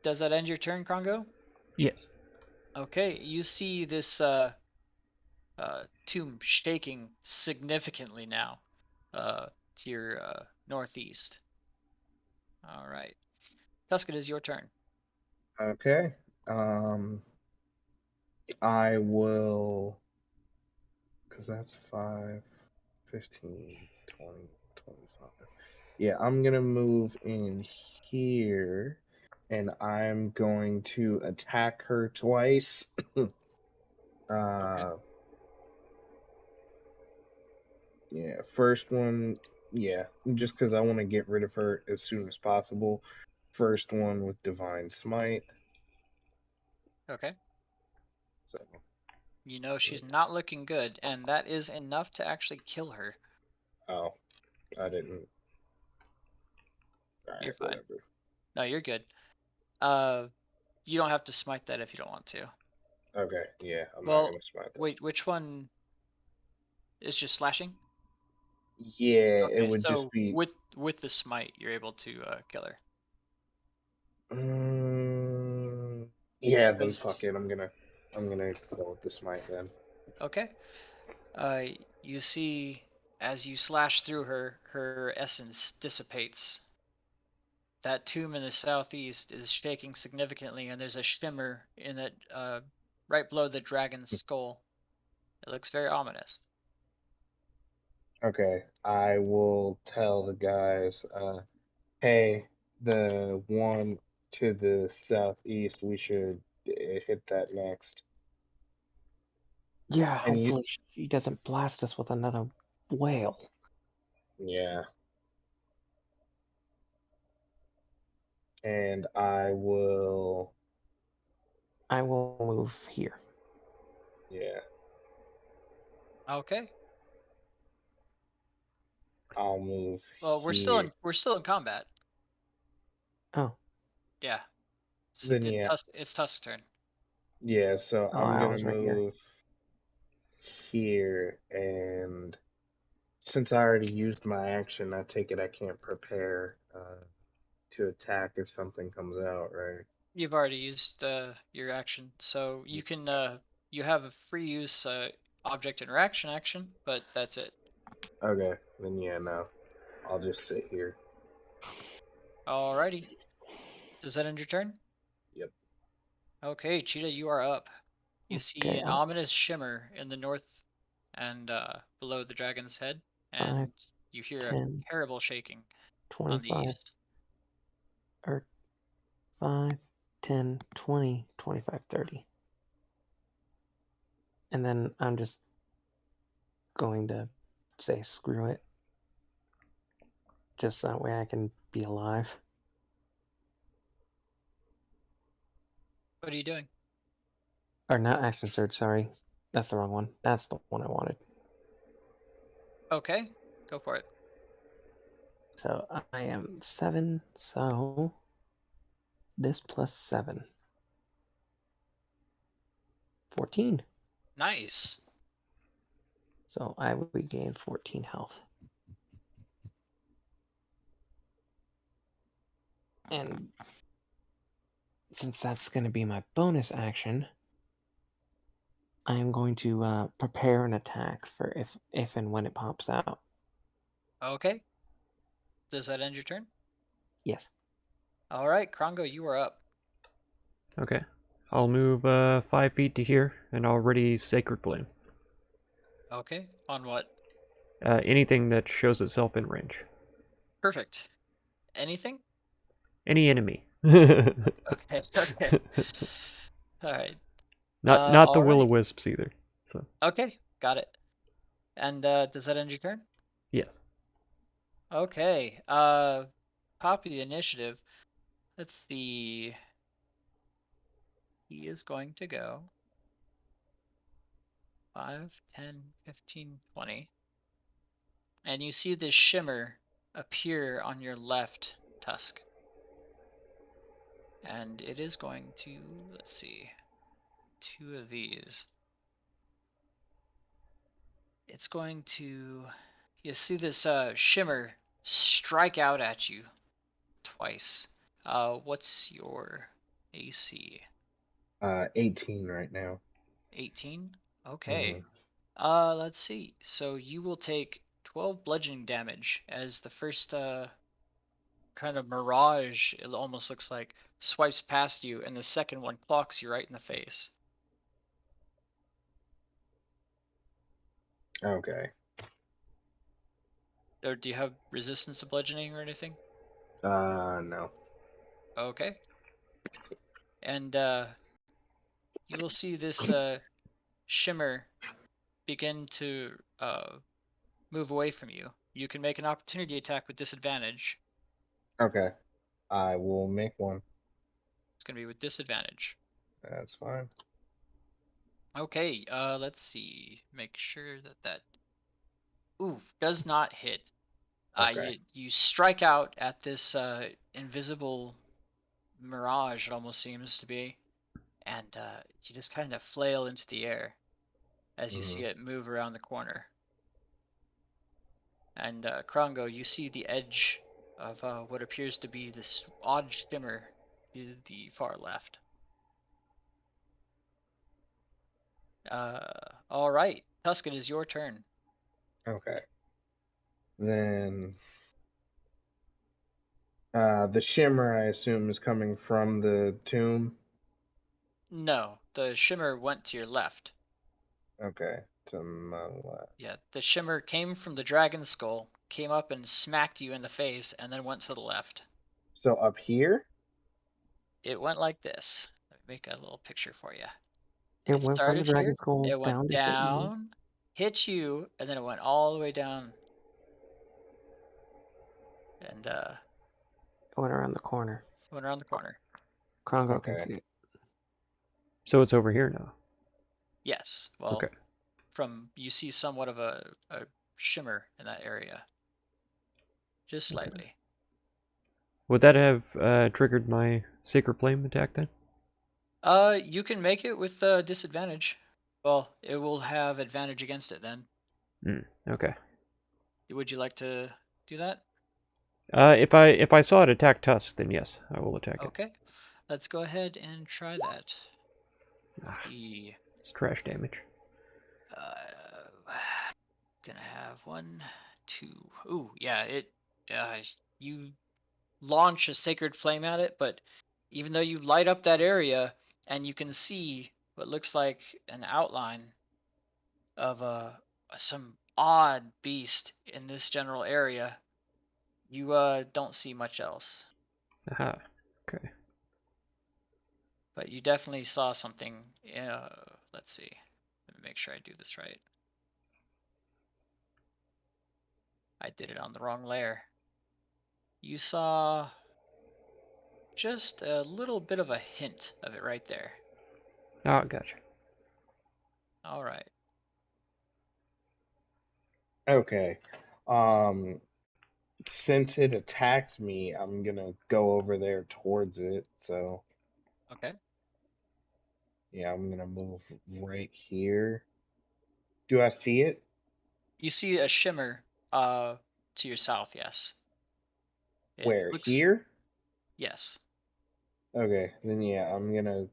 Does that end your turn, Krongo? Yes. Okay, you see this tomb shaking significantly now to your northeast. All right. Tusk, it is your turn. Okay. I will, because that's 5, 15, 20, 25. Yeah, I'm going to move in here, and I'm going to attack her twice. Okay. Yeah, first one, yeah, just because I want to get rid of her as soon as possible. First one with Divine Smite. Okay. So You know she's let's. not looking good, and that is enough to actually kill her. Oh, I didn't. All You're right, fine. whatever. No, you're good. You don't have to smite that if you don't want to. Okay, yeah, I'm not Well, gonna smite that. wait, which one is just slashing? Yeah, it Okay, would just so be. with the smite, you're able to kill her. Yeah, then Because fuck it. I'm gonna go with the smite then. okay, uh, you see as you slash through her, her essence dissipates. That tomb in the southeast is shaking significantly, and there's a shimmer in it, right below the dragon's skull. It looks very ominous. Okay, I will tell the guys. Hey, the one to the southeast, we should hit that next. Yeah, And you, hopefully she doesn't blast us with another whale. yeah. And I will, I will move here. yeah, Okay. I'll move Well, here. we're still in combat. Oh, Yeah. So Then yeah, It's Tusk's turn. yeah. So oh, I'm I gonna was right here. move here, and since I already used my action, I take it I can't prepare to attack if something comes out, right? You've already used your action, so you can you have a free use object interaction action, but that's it. Okay, then yeah, no, I'll just sit here. Alrighty. Does that end your turn? Yep. Okay, Cheetah, you are up. You see Okay, an ominous shimmer in the north and below the dragon's head, 5, and you hear a 10, terrible shaking on the 25, east. or 5, 10, 20, 25, 30. And then I'm just going to say screw it. Just that way I can be alive. What are you doing? Or not action surge, sorry. That's the wrong one. That's the one I wanted. Okay, go for it. So I am 7, so this plus 7. 14. Nice. So I will regain 14 health. And since that's going to be my bonus action, I am going to prepare an attack for if and when it pops out. Okay. Does that end your turn? Yes. All right, Krongo, you are up. Okay. I'll move 5 feet to here, and I'll ready Sacred Flame. Okay. On what? Anything that shows itself in range. Perfect. Anything? Any enemy. Okay. Okay. All right. Not the Alrighty. will-o-wisps either. So Okay. Got it. And does that end your turn? yes. Okay. Top of the initiative. Let's see. He is going to go 5, 10, 15, 20. And you see this shimmer appear on your left tusk. And it is going to, let's see, 2 of these. It's going to, you see this shimmer strike out at you twice. What's your AC? 18 right now. 18? Okay. Mhm. Let's see. So you will take 12 bludgeoning damage as the first kind of mirage, it almost looks like, swipes past you, and the second one clocks you right in the face. Okay. Or do you have resistance to bludgeoning or anything? No. Okay. And you will see this shimmer begin to move away from you. You can make an opportunity attack with disadvantage. Okay. I will make one. It's going to be with disadvantage. That's fine. Okay, let's see. Make sure that ooh, does not hit. Okay. You strike out at this invisible mirage, it almost seems to be, and you just kind of flail into the air as you Mm-hmm. see it move around the corner. And Krongo, you see the edge of what appears to be this odd shimmer to the far left. All right, Tuscan, is your turn. Okay. Then the shimmer, I assume, is coming from the tomb. No, the shimmer went to your left. Okay. To my left. Yeah, the shimmer came from the dragon skull, came up and smacked you in the face, and then went to the left. So up here? It went like this. Let me make a little picture for you. It It went from the started dragon here, skull it went down to hit me. down, hit you, and then it went all the way down. And It went around the corner. went around the corner. Krongo can Okay. see it. So it's over here now. Yes. Well, Okay. from you see somewhat of a shimmer in that area. Just slightly. Would that have triggered my Sacred Flame attack then? You can make it with disadvantage. Well, it will have advantage against it then. Okay. Would you like to do that? If I saw it attack Tusk, then yes, I will attack it. Okay. Let's go ahead and try that. Let's Ah. see. It's trash damage. Gonna have 1, 2. Ooh, yeah. You launch a sacred flame at it, but even though you light up that area and you can see what looks like an outline of some odd beast in this general area, you don't see much else. Aha. Okay. But you definitely saw something. Let's see. Let me make sure I do this right. I did it on the wrong layer. You saw just a little bit of a hint of it right there. Oh, gotcha. All right. Okay. Since it attacked me, I'm gonna go over there towards it. So Okay. yeah, I'm gonna move right here. Do I see it? You see a shimmer to your south, yes. It Where? looks, Here? yes. Okay, then yeah, I'm gonna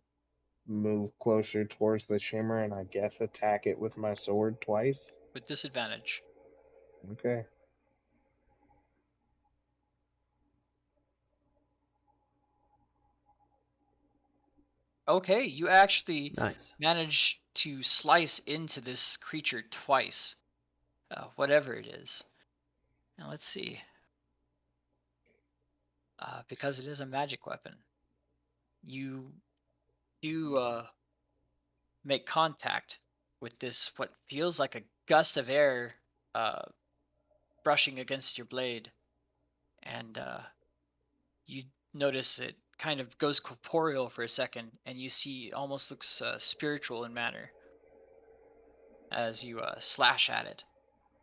move closer towards the shimmer and I guess attack it with my sword twice. With disadvantage. Okay. Okay, you actually Nice. manage to slice into this creature twice. Whatever it is. Now let's see. Because it is a magic weapon, you do make contact with this, what feels like a gust of air uh, brushing against your blade. And you notice it kind of goes corporeal for a second, and you see it almost looks spiritual in manner as you slash at it.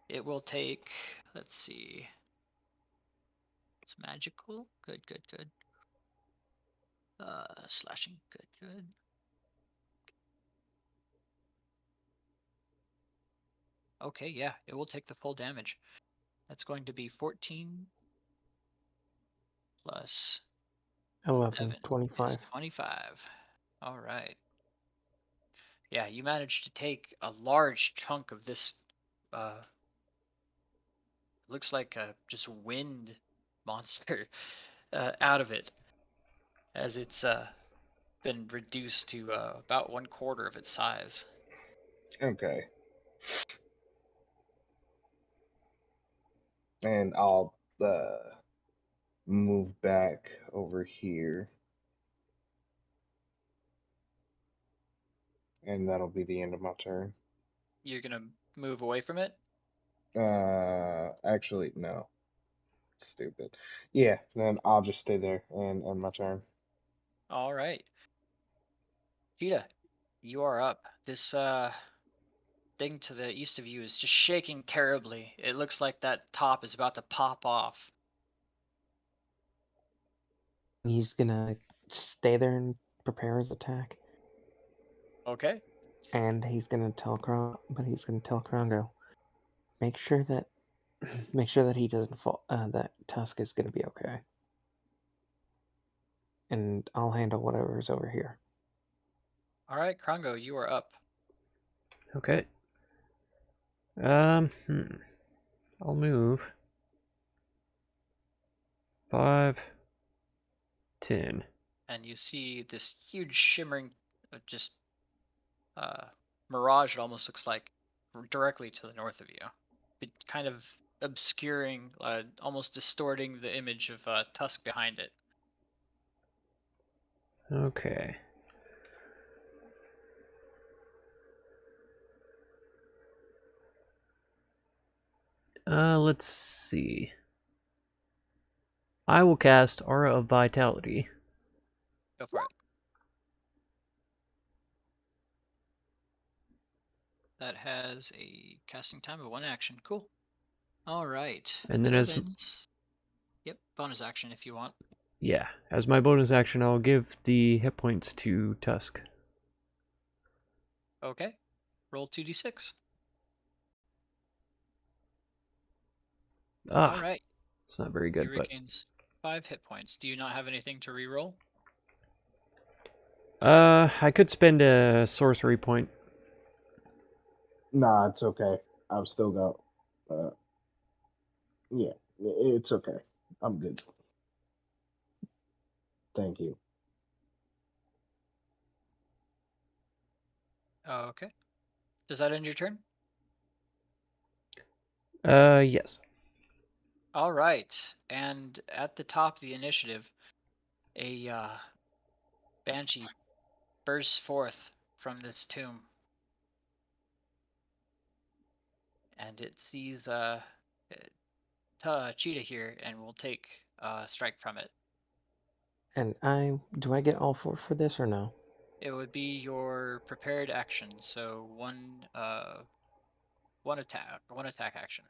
It will take, let's see, it's magical. Good, good, good. Slashing, good, good. Okay, yeah, it will take the full damage. That's going to be 14 plus 11, 7 25. is 25. All right. Yeah, you managed to take a large chunk of this. Looks like a just wind monster. out of it, as it's been reduced to about 1/4 of its size. Okay. And I'll move back over here. And that'll be the end of my turn. You're gonna move away from it? Actually, no. Stupid. Yeah, then I'll just stay there and end my turn. All right. Cheetah, you are up. This thing to the east of you is just shaking terribly. It looks like that top is about to pop off. He's gonna stay there and prepare his attack, Okay. and he's gonna tell Krongo, make sure that he doesn't fall. That Tusk is gonna be okay, and I'll handle whatever's over here. All right, Krongo, you are up. Okay. I'll move 5, 10. And you see this huge shimmering, just mirage. It almost looks like directly to the north of you, it kind of obscuring, almost distorting the image of Tusk behind it. Okay. Let's see. I will cast Aura of Vitality. Go for it. That has a casting time of 1 action. Cool. All right. And then Yep, bonus action if you want. Yeah, as my bonus action, I'll give the hit points to Tusk. Okay. Roll 2d6. Ah, All right. it's not very He good, but regains 5 hit points. Do you not have anything to reroll? I could spend a sorcery point. Nah, it's okay. I've still got. Yeah, it's okay. I'm good. Thank you. Okay. Does that end your turn? Yes. All right. And at the top of the initiative, a banshee bursts forth from this tomb. And it sees Cheetah here and will take strike from it. And do I get all 4 for this or no? It would be your prepared action, so one attack action.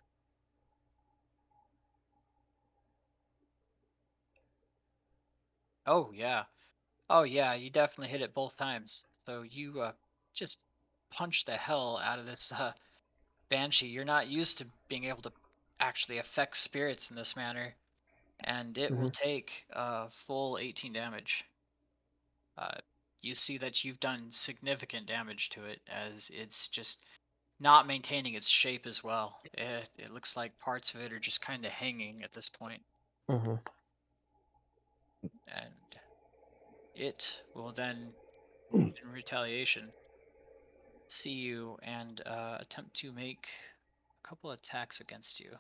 Oh yeah, you definitely hit it both times. So you just punch the hell out of this banshee. You're not used to being able to actually affect spirits in this manner, and it will take full 18 damage. You see that you've done significant damage to it, as it's just not maintaining its shape as well. It looks like parts of it are just kind of hanging at this point. Mm-hmm. And it will then, in retaliation, see you and attempt to make a couple attacks against you.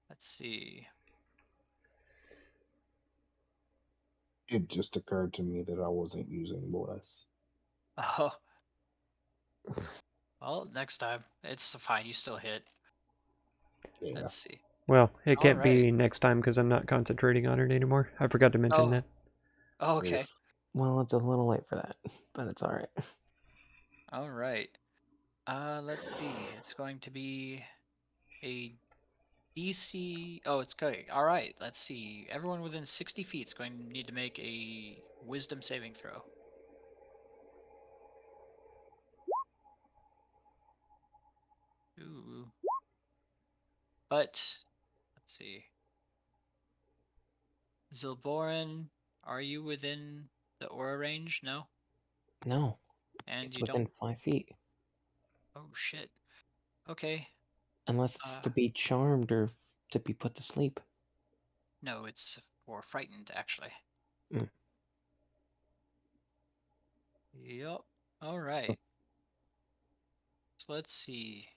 Let's see. It just occurred to me that I wasn't using Bless. Oh. Well, next time. It's fine. You still hit. Yeah. Let's see. Well, it can't Alright. be next time because I'm not concentrating on it anymore. I forgot to mention that. Oh, okay. Well, it's a little late for that, but it's all right. All right. Let's see. It's going to be a DC. Oh, it's going. All right. Let's see. Everyone within 60 feet is going to need to make a Wisdom saving throw. Ooh. But let's see. Zilborin, are you within the aura range? No. No, And it's you within don't. 5 feet. Oh shit. Okay. Unless it's to be charmed or to be put to sleep. No, it's for frightened, actually. Mm. Yep. All right. So let's see.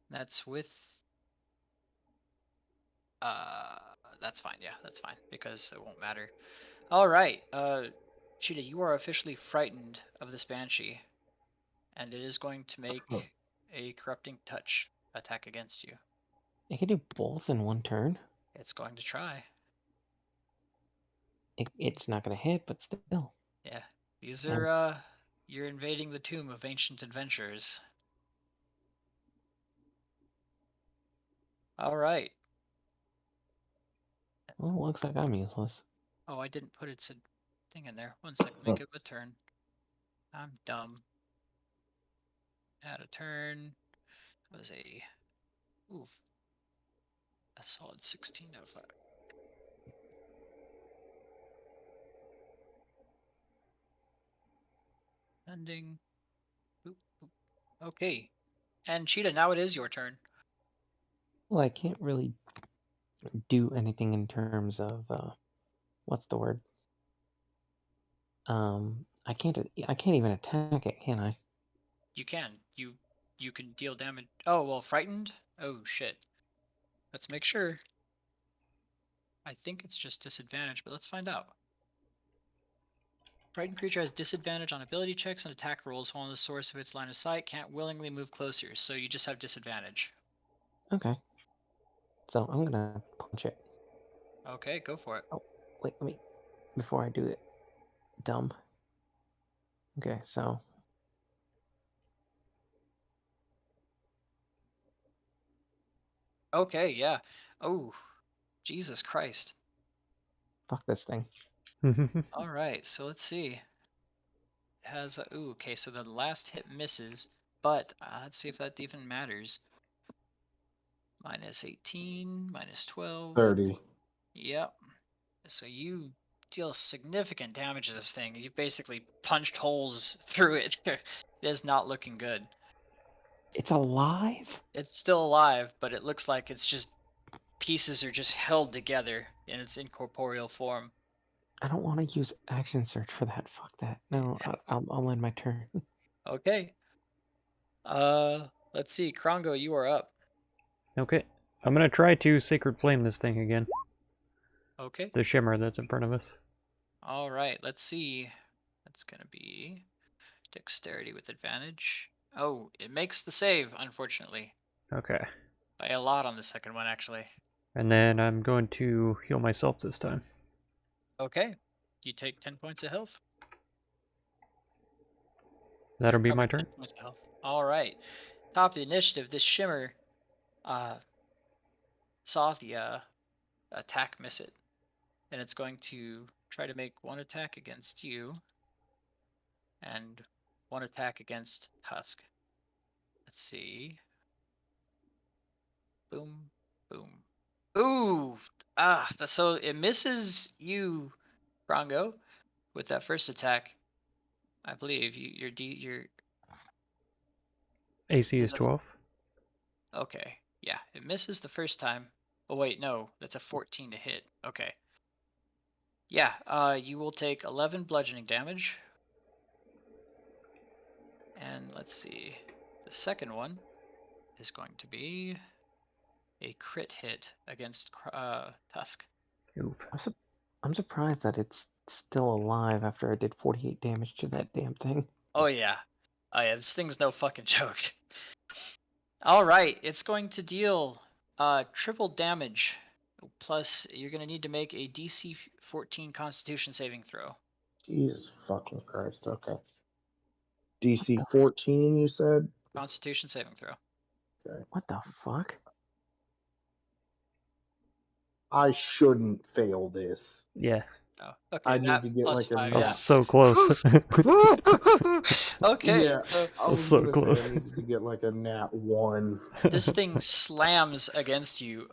That's with. Uh, that's fine. Yeah, that's fine because it won't matter. All right. Cheetah, you are officially frightened of this banshee, and it is going to Oh, make a corrupting touch attack against you. I can do both in one turn. It's going to try. It's not gonna hit, but still. Yeah. These And are you're invading the tomb of ancient adventurers. All right. well, it looks like I'm useless. Oh, I didn't put its thing in there. 1 second, make it a turn. I'm dumb. Add a turn. It was a solid 16 out of 5. Ending. Boop, boop. Okay. And Cheetah, now it is your turn. Well, I can't really do anything in terms of what's the word? I can't even attack it, can I? You can. You can deal damage. Oh, well, frightened? Oh shit. Let's make sure. I think it's just disadvantage, but let's find out. Frightened creature has disadvantage on ability checks and attack rolls while in the source of its line of sight, can't willingly move closer, so you just have disadvantage. Okay. So I'm gonna punch it. Okay, go for it. Oh, wait, let me before I do it. Dumb. Okay, so Okay, yeah. Oh, Jesus Christ. fuck this thing. All right, so let's see. It has a, ooh, okay, so the last hit misses, but let's see if that even matters. Minus 18, minus 12. 30. Yep. So you deal significant damage to this thing. You basically punched holes through it. It is not looking good. It's alive? It's still alive, but it looks like it's just pieces are just held together in its incorporeal form. I don't want to use action search for that. Fuck that. No, I'll end my turn. Okay. Let's see. Krongo, you are up. Okay. I'm gonna try to Sacred Flame this thing again. Okay. The shimmer that's in front of us. All right. Let's see. That's gonna be dexterity with advantage. Oh, it makes the save, unfortunately. Okay. By a lot on the second one, actually. And then I'm going to heal myself this time. Okay. You take 10 points of health. That'll be my Recover turn. 10 points of health. All right. Top of the initiative, this shimmer saw the attack miss it. And it's going to try to make one attack against you and one attack against Tusk. Let's see. Boom, boom. Ooh! So it misses you, Rongo, with that first attack. I believe your AC is does that 12. okay. Yeah, it misses the first time. Oh wait, no, that's a 14 to hit. Okay. Yeah, you will take 11 bludgeoning damage. And let's see. The second one is going to be a crit hit against Tusk. Oof. I'm surprised that it's still alive after I did 48 damage to that damn thing. Oh yeah. Oh yeah, this thing's no fucking joke. All right, it's going to deal triple damage. Plus, you're going to need to make a DC 14 Constitution saving throw. Jesus fucking Christ. Okay. What DC the 14, you said? Constitution saving throw. Okay. What the fuck? I shouldn't fail this. Yeah. Oh, okay. I that need to get plus like a 5, I was yeah. so close. Okay, Yeah, so I was so gonna close. say I needed to get like a nat 1. this thing slams against you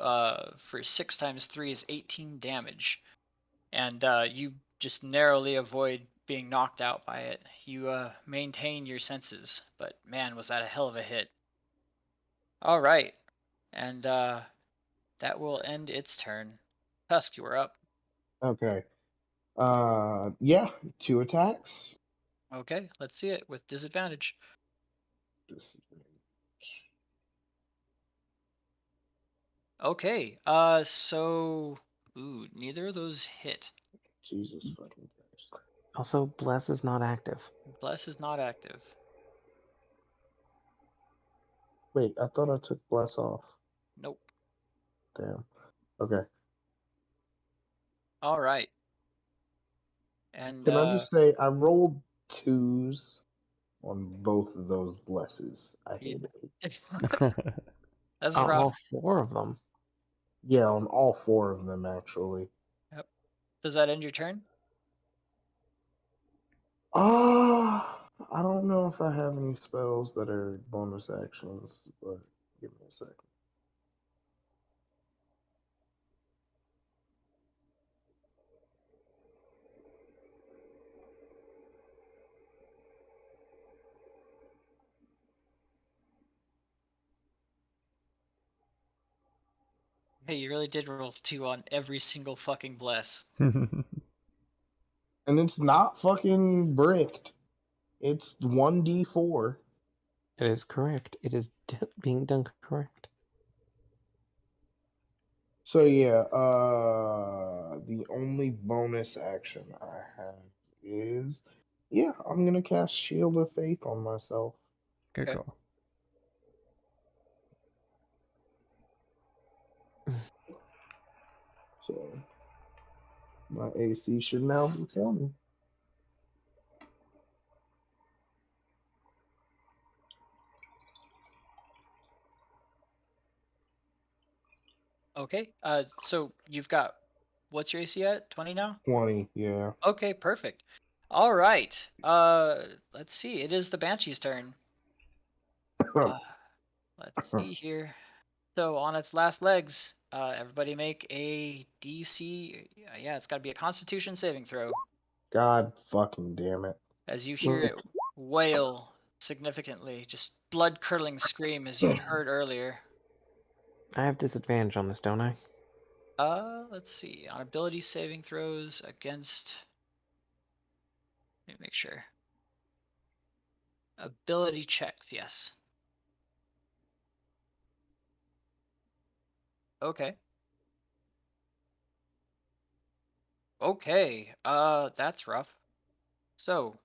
for 6 times 3 is 18 damage. And you just narrowly avoid being knocked out by it. You maintain your senses, but man, was that a hell of a hit. All right. And That will end its turn. Tusk, you are up. Okay. Yeah, 2 attacks. Okay, let's see it with disadvantage. Okay, ooh, neither of those hit. Jesus fucking Christ. Also, Bless is not active. Bless is not active. Wait, I thought I took Bless off. Nope. Damn. Okay. All right. And Can I just say, I rolled 2s on both of those Blesses. I hate it. that's rough. All 4 of them. Yeah, on all 4 of them, actually. Yep. Does that end your turn? I don't know if I have any spells that are bonus actions, but give me a second. Hey, you really did roll 2 on every single fucking bless. And it's not fucking bricked. It's 1d4. It is correct. It is being done correct. So yeah, the only bonus action I have is, yeah, I'm gonna cast Shield of Faith on myself. Good Okay. call. So my AC should now be 20. Okay. So you've got, what's your AC at? 20 now? 20, yeah. Okay, perfect. All right. Let's see. It is the Banshee's turn. Let's see here. So on its last legs, everybody make a DC. Yeah, it's got to be a Constitution saving throw. God fucking damn it. As you hear it wail significantly, just blood-curdling scream as you'd heard earlier. I have disadvantage on this, don't I? Let's see. On ability saving throws against. Let me make sure. Ability checks, yes. Okay. Okay. That's rough. So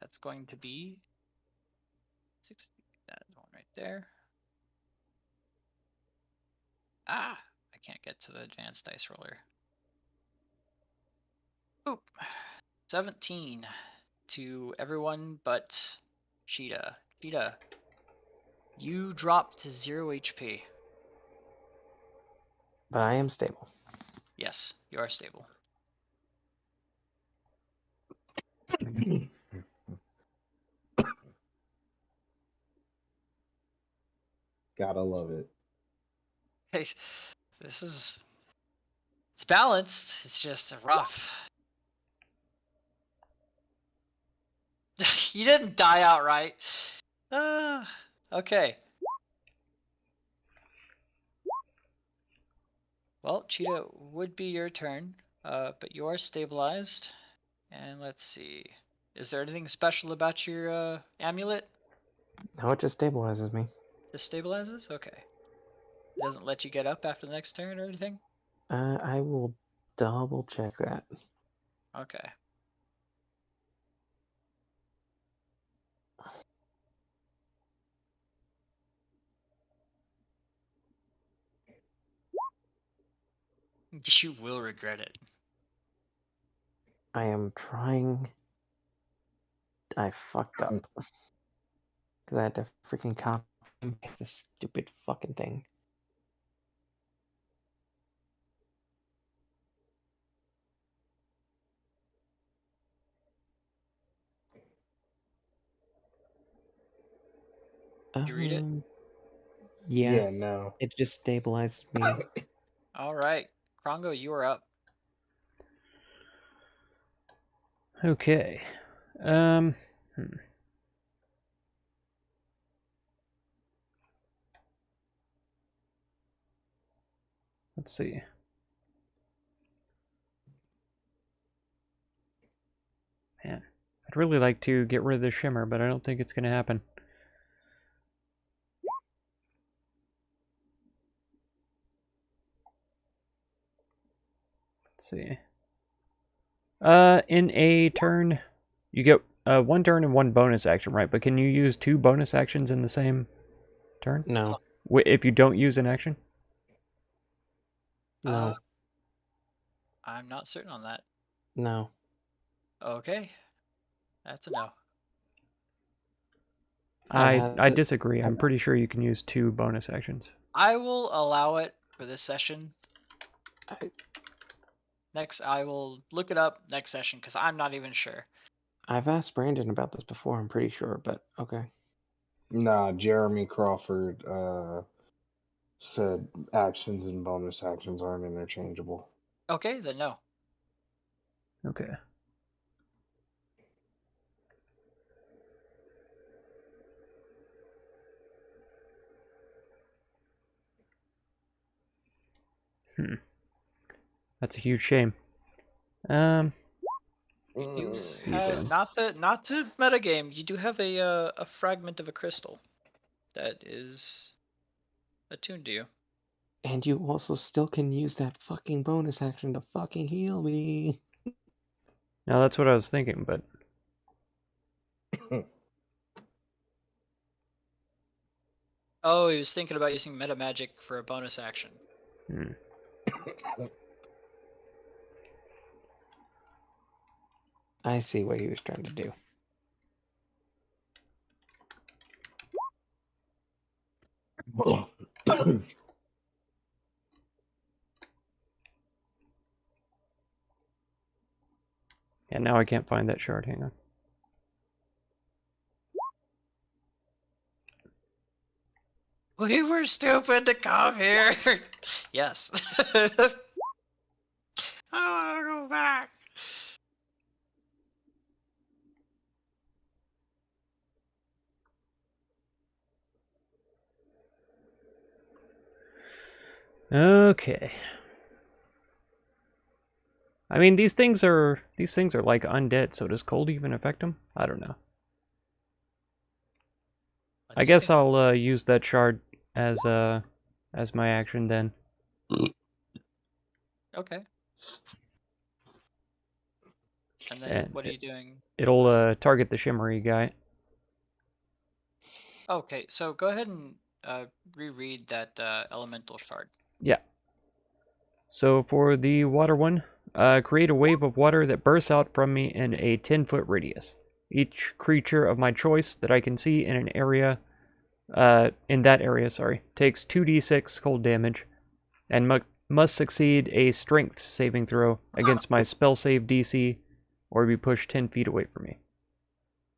that's going to be 60. That one right there. Ah, I can't get to the advanced dice roller. Oop. 17 to everyone but Cheetah. Cheetah, you drop to 0 HP. But I am stable. Yes, you are stable. Gotta love it. Hey, it's balanced. It's just rough. You didn't die outright. Okay. Well, Cheetah, would be your turn, but you are stabilized. And let's see. Is there anything special about your amulet? No, it just stabilizes me. Just stabilizes? Okay. It doesn't let you get up after the next turn or anything? I will double check that. Okay. You will regret it. I am trying. I fucked up. Because I had to freaking copy this stupid fucking thing. Did you read it? Yeah, no. it just stabilizes me. All right. Krongo, you are up. Okay. Let's see. Man, I'd really like to get rid of the shimmer, but I don't think it's going to happen. Let's see. In a turn, you get one turn and one bonus action, right? But can you use 2 bonus actions in the same turn? No. If you don't use an action? No. I'm not certain on that. No. Okay. That's a no. I disagree. I'm pretty sure you can use 2 bonus actions. I will allow it for this session. I- Next, I will look it up next session because I'm not even sure. I've asked Brandon about this before, I'm pretty sure, but okay. Nah, Jeremy Crawford said actions and bonus actions aren't interchangeable. Okay, then no. Okay. That's a huge shame. You do see have then. not to metagame. You do have a fragment of a crystal that is attuned to you. And you also still can use that fucking bonus action to fucking heal me. Now that's what I was thinking, but Oh, he was thinking about using meta magic for a bonus action. I see what he was trying to do. yeah, now I can't find that shard. Hang on. We were stupid to come here. Yes. I want to go back. Okay. I mean, these things are like undead, so does cold even affect them? I don't know. I guess I'll use that shard as my action then. Okay. And then what are you doing? It'll target the shimmery guy. Okay, so go ahead and reread that elemental shard. Yeah. So for the water one, create a wave of water that bursts out from me in a 10-foot radius. Each creature of my choice that I can see in an area, takes 2d6 cold damage, and must succeed a strength saving throw against my spell save DC, or be pushed 10 feet away from me.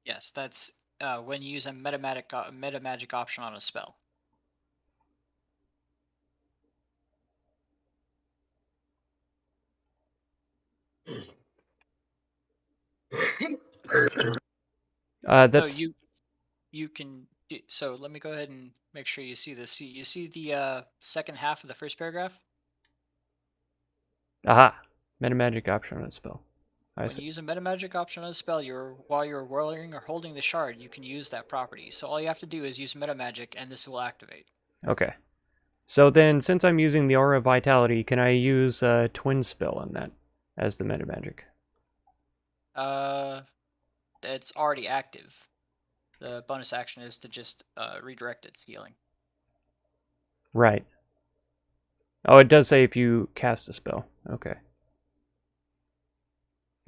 Yes, that's when you use a meta magic option on a spell. That's So you can do, so let me go ahead and make sure you see this. You see the second half of the first paragraph? aha, meta magic option on a spell. When you use a meta magic option on a spell, while you're whirling or holding the shard, you can use that property. So all you have to do is use meta magic, and this will activate. Okay. So then, since I'm using the Aura of Vitality, can I use a Twin Spell on that as the meta magic? It's already active. The bonus action is to just redirect its healing. Right. Oh, it does say if you cast a spell. Okay.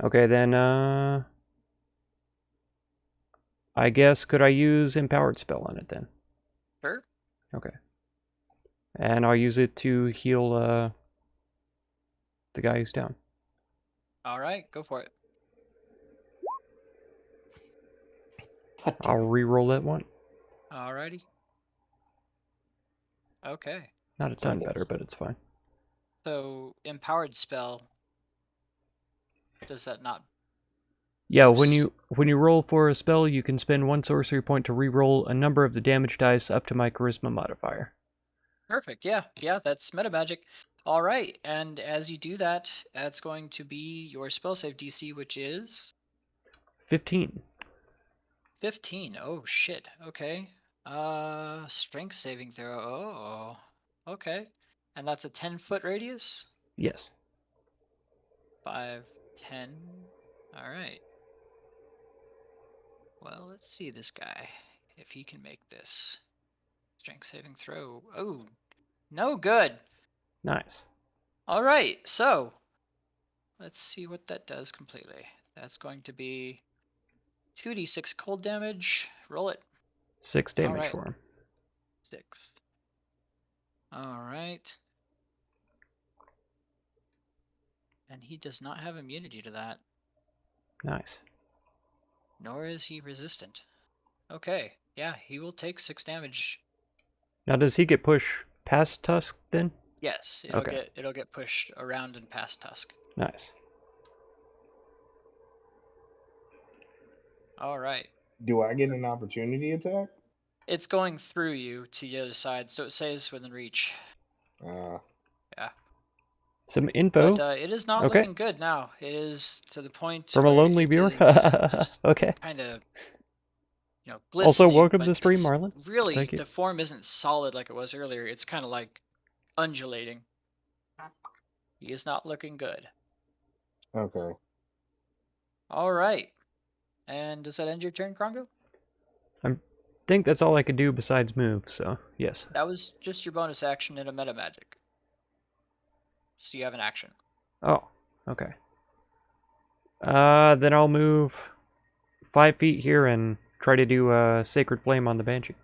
Okay, then, I guess, could I use Empowered Spell on it then? Sure. Okay. And I'll use it to heal, the guy who's down. Alright, go for it. I'll re-roll that one. Alrighty. Okay. Not a ton better, but it's fine. So, empowered spell. Does that not? Yeah, when you roll for a spell, you can spend 1 sorcery point to re-roll a number of the damage dice up to my charisma modifier. Perfect. Yeah, that's meta magic. All right, and as you do that, that's going to be your spell save DC, which is 15. 15. Oh shit. Okay. Strength saving throw. Oh. Okay. And that's a 10-foot radius? Yes. 5, 10. All right. Well, let's see this guy if he can make this. Strength saving throw. Oh, no good. Nice. All right. So, let's see what that does completely. That's going to be 2d6 cold damage. Roll it. 6 damage right. for him. 6. All right. And he does not have immunity to that, Nice. nor is he resistant. Okay, yeah, he will take 6 damage. Now, does he get pushed past Tusk then? Yes, it'll get pushed around and past Tusk. Nice. All right. Do I get an opportunity attack? It's going through you to the other side, so it stays within reach. Yeah. Some info But it is not Okay. looking good now. It is to the point from a where lonely it viewer. is just Okay. kind of, Also, glistening. welcome but to the stream, it's Marlon. Really, Thank you. the form isn't solid like it was earlier. It's kind of like undulating. He is not looking good. Okay. All right. And does that end your turn, Krongo? I think that's all I could do besides move, so yes. That was just your bonus action in a meta magic. So you have an action. Oh, okay. Then I'll move 5 feet here and try to do a Sacred Flame on the Banshee.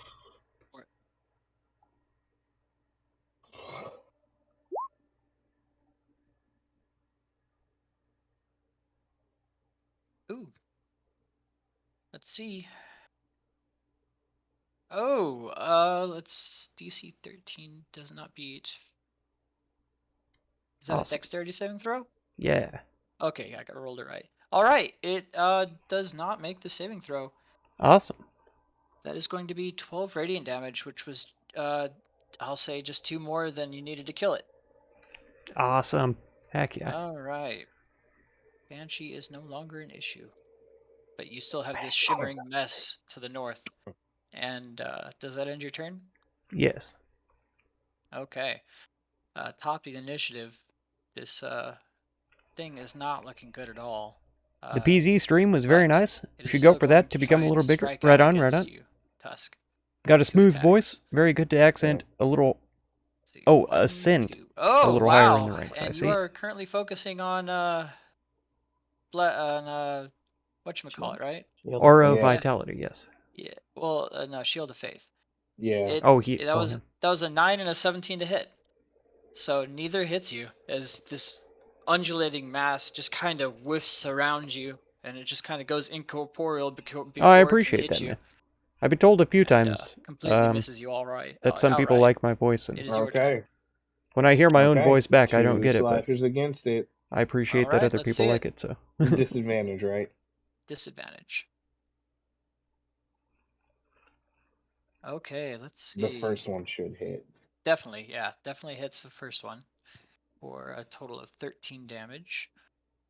Ooh. Let's see. Oh, let's DC 13 does not beat. Is that Awesome. a dexterity saving throw? Yeah. Okay, I got rolled it right. All right, it does not make the saving throw. Awesome. That is going to be 12 radiant damage, which was I'll say just 2 more than you needed to kill it. Awesome. Heck yeah. All right. Banshee is no longer an issue. But you still have this shimmering mess to the north. And does that end your turn? Yes. Okay. Top of the initiative. This thing is not looking good at all. The PZ stream was very but nice. it You is should go still for going that to become try a and little bigger. strike Right out on, right on. against you, Tusk. Got a smooth attacks. voice. Very good to accent a little. See, Oh, 1, ascend 2. Oh, a little wow. higher in the ranks. And I you see. are currently focusing on whatchamacallit, right? Aura of Yeah. Vitality, yes. Yeah. Well, no, Shield of Faith. Yeah. That was a 9 and a 17 to hit. So neither hits you, as this undulating mass just kind of whiffs around you, and it just kind of goes incorporeal before I it can appreciate hit that, you. man. I've been told a few And, times completely misses you all right. that some people outright. like my voice, and It is your Okay. turn. when I hear my own Okay. voice back, I don't 2 get it, but slashers against it. I appreciate All that right, other let's people see like it. it, so. Disadvantage, right? Disadvantage. Okay, let's see. The first one should hit. Definitely, yeah. Definitely hits the first one for a total of 13 damage.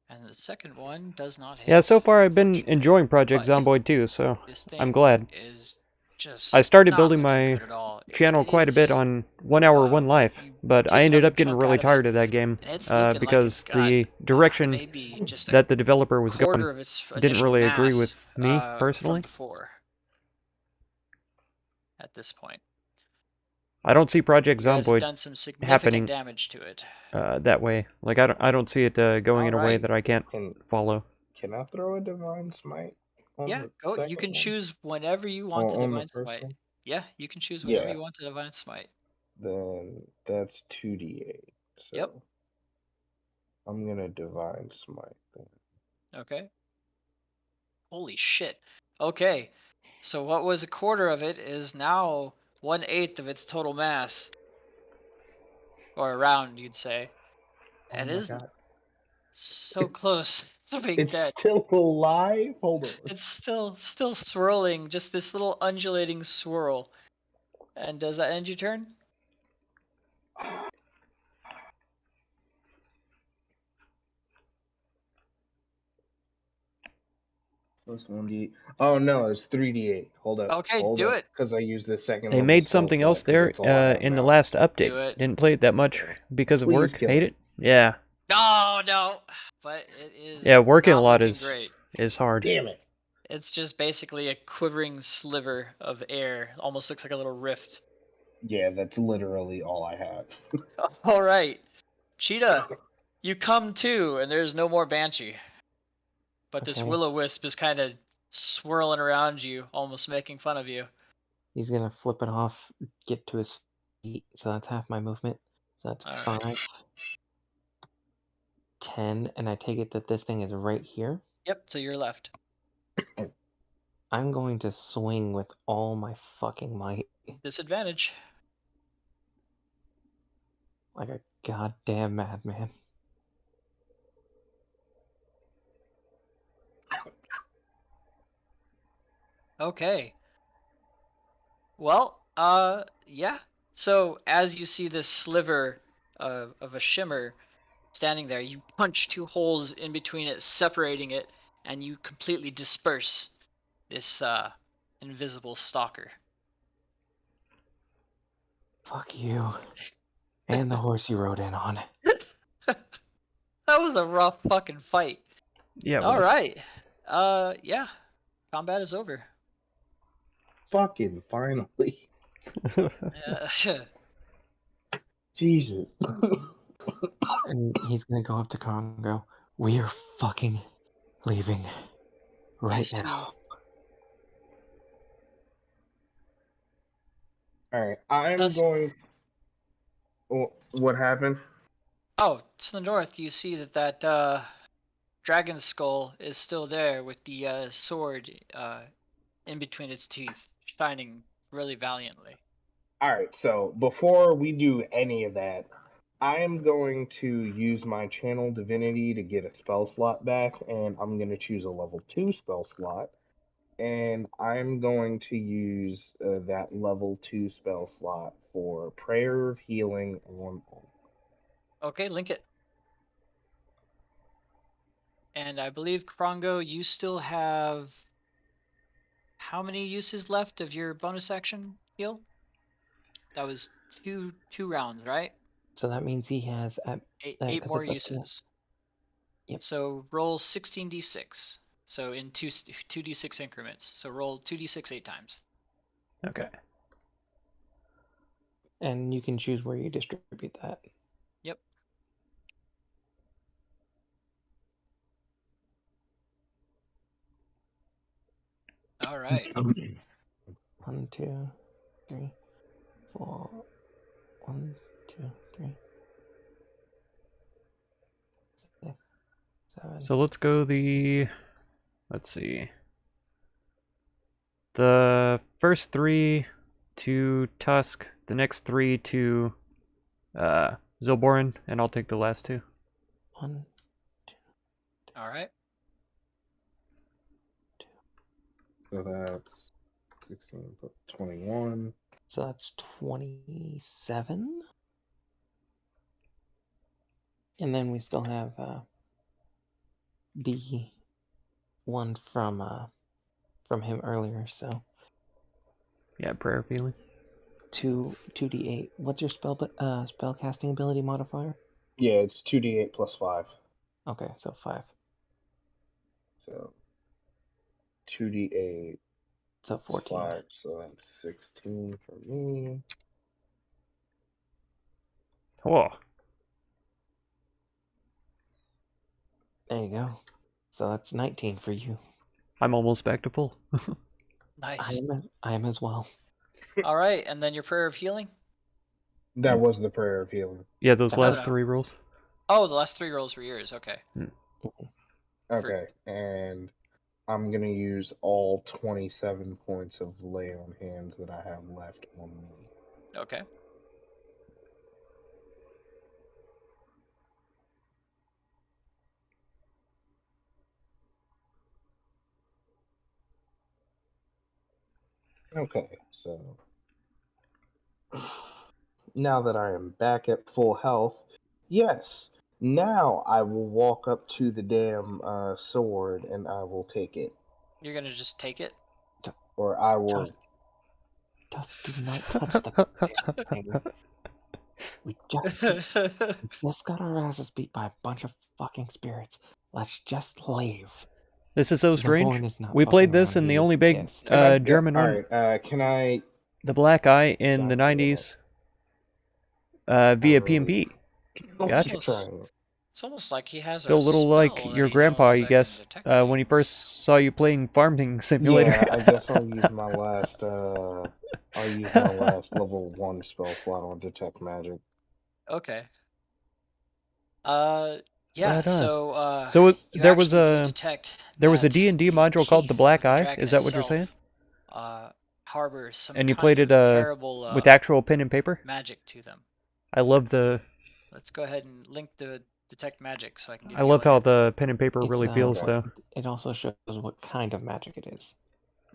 And the second one does not hit. Yeah, so far I've been unfortunately. enjoying Project But Zomboid too, so this thing I'm glad. is just I started not building looking my good at all. channel quite a bit It's- on 1 hour, 1 life, you but I did ended have a up getting chunk really out of tired it, of that game and it's looking like because it's got, the direction maybe just a that the developer was quarter going of its didn't initial really agree mass, with me from personally. before. At this point, I don't see Project you guys have Zomboid done some significant happening damage to it. that way. Like I don't see it going in a way Alright. that I can't follow. Can I throw a divine smite? On Yeah, the go. You second can one? choose whenever you want to on the divine first smite. one? Yeah, you can choose whenever Yeah. you want to divine smite. Then that's 2d8. So Yep. I'm gonna divine smite then. Okay. Holy shit. Okay. So what was a quarter of it is now 1/8 of its total mass. Or around, you'd say. Oh It my is god. so close to being It's dead. still alive? Hold on. It's still swirling, just this little undulating swirl. And does that end your turn? Plus 1d8. Oh no, it's 3d8. Hold up. Okay, Hold do up. it. Because I used the second They level made spell something slot, else 'cause there that's all I have in the now. last update. Do it. Didn't play it that much because of Please work. kill Hate it. it. Yeah. No, no. But it is Yeah, working a not lot looking is great. hard. Damn it. It's just basically a quivering sliver of air. Almost looks like a little rift. Yeah, that's literally all I have. All right. Cheetah, you come to, and there's no more Banshee. But this Okay, will-o-wisp is kind of swirling around you, almost making fun of you. he's gonna flip it off, get to his feet, so that's half my movement. So that's All 5, right. 10, and I take it that this thing is right here. Yep, to your left. I'm going to swing with all my fucking might, Disadvantage. like a goddamn madman. Okay. Well, yeah. So as you see this sliver of a shimmer standing there, you punch 2 holes in between it, separating it, and you completely disperse this invisible stalker. Fuck you. And the horse you rode in on. That was a rough fucking fight. Yeah, it All was. right. Yeah. Combat is over. Fucking finally. Uh, Jesus. And he's gonna go up to Carl and go, "We are fucking leaving right These two- now." Alright, I'm Thus- going. Oh, what happened? Oh, to the north, you see that dragon skull is still there with the sword in between its teeth, shining really valiantly. Alright, so before we do any of that, I am going to use my channel divinity to get a spell slot back, and I'm going to choose a level 2 spell slot. And I'm going to use that level 2 spell slot for Prayer of Healing on. Okay, link it. And I believe, Krongo, you still have how many uses left of your bonus action heal? That was two rounds, right? So that means he has at Eight 'cause more it's up to- uses. Yep. So roll 16d6. So in 2d6 increments. So roll 2d6 8 times. Okay. And you can choose where you distribute that. Yep. All right. 1, 2, 3, 4. 1, 2, 3. 6, 7. So let's go let's see. The first 3 to Tusk, the next 3 to Zilborin, and I'll take the last 2. 1. All right. So that's 16 plus 21. So that's 27. And then we still have the one from him earlier. So Yeah, Prayer of Healing. 2d8. What's your spell casting ability modifier? Yeah, it's 2d8 plus 5. Okay, so 5. So 2d8 So 14. 5, so that's 16 for me. Oh, There you go. So that's 19 for you. I'm almost back to full. Nice. I am as well. All right. And then your prayer of healing? That was the Prayer of Healing. Yeah, those Oh, last no. 3 rolls. Oh, the last 3 rolls were yours. Okay. Okay, and I'm going to use all 27 points of Lay on Hands that I have left on me. Okay. Okay, so now that I am back at full health, yes, now I will walk up to the damn sword and I will take it. You're gonna just take it? Or I will. Just do not touch the damn thing. We just got our asses beat by a bunch of fucking spirits. Let's just leave. This is so The strange. boy is not We played fucking this around. in He the is only big pissed. German one, Alright, can I... the Black Eye in the God damn 90s, via PMP. Gotcha. It's almost like he has Feel a little like spell your that he grandpa, knows I that guess, can detect when he things. first saw you playing Farming Simulator. Yeah, I guess I'll use my last, level 1 spell slot on Detect Magic. Okay. Right Yeah, on. so So you there was actually do a detect D&D the module called the teeth Black of the Eye. dragon Is that what you're saying? itself, harbors some And you kind played of it terrible with actual pen and paper? magic to them. I love the. Let's go ahead and link the detect magic so I can give I you love all how the info. the pen and paper really feels, though. It also shows what kind of magic it is.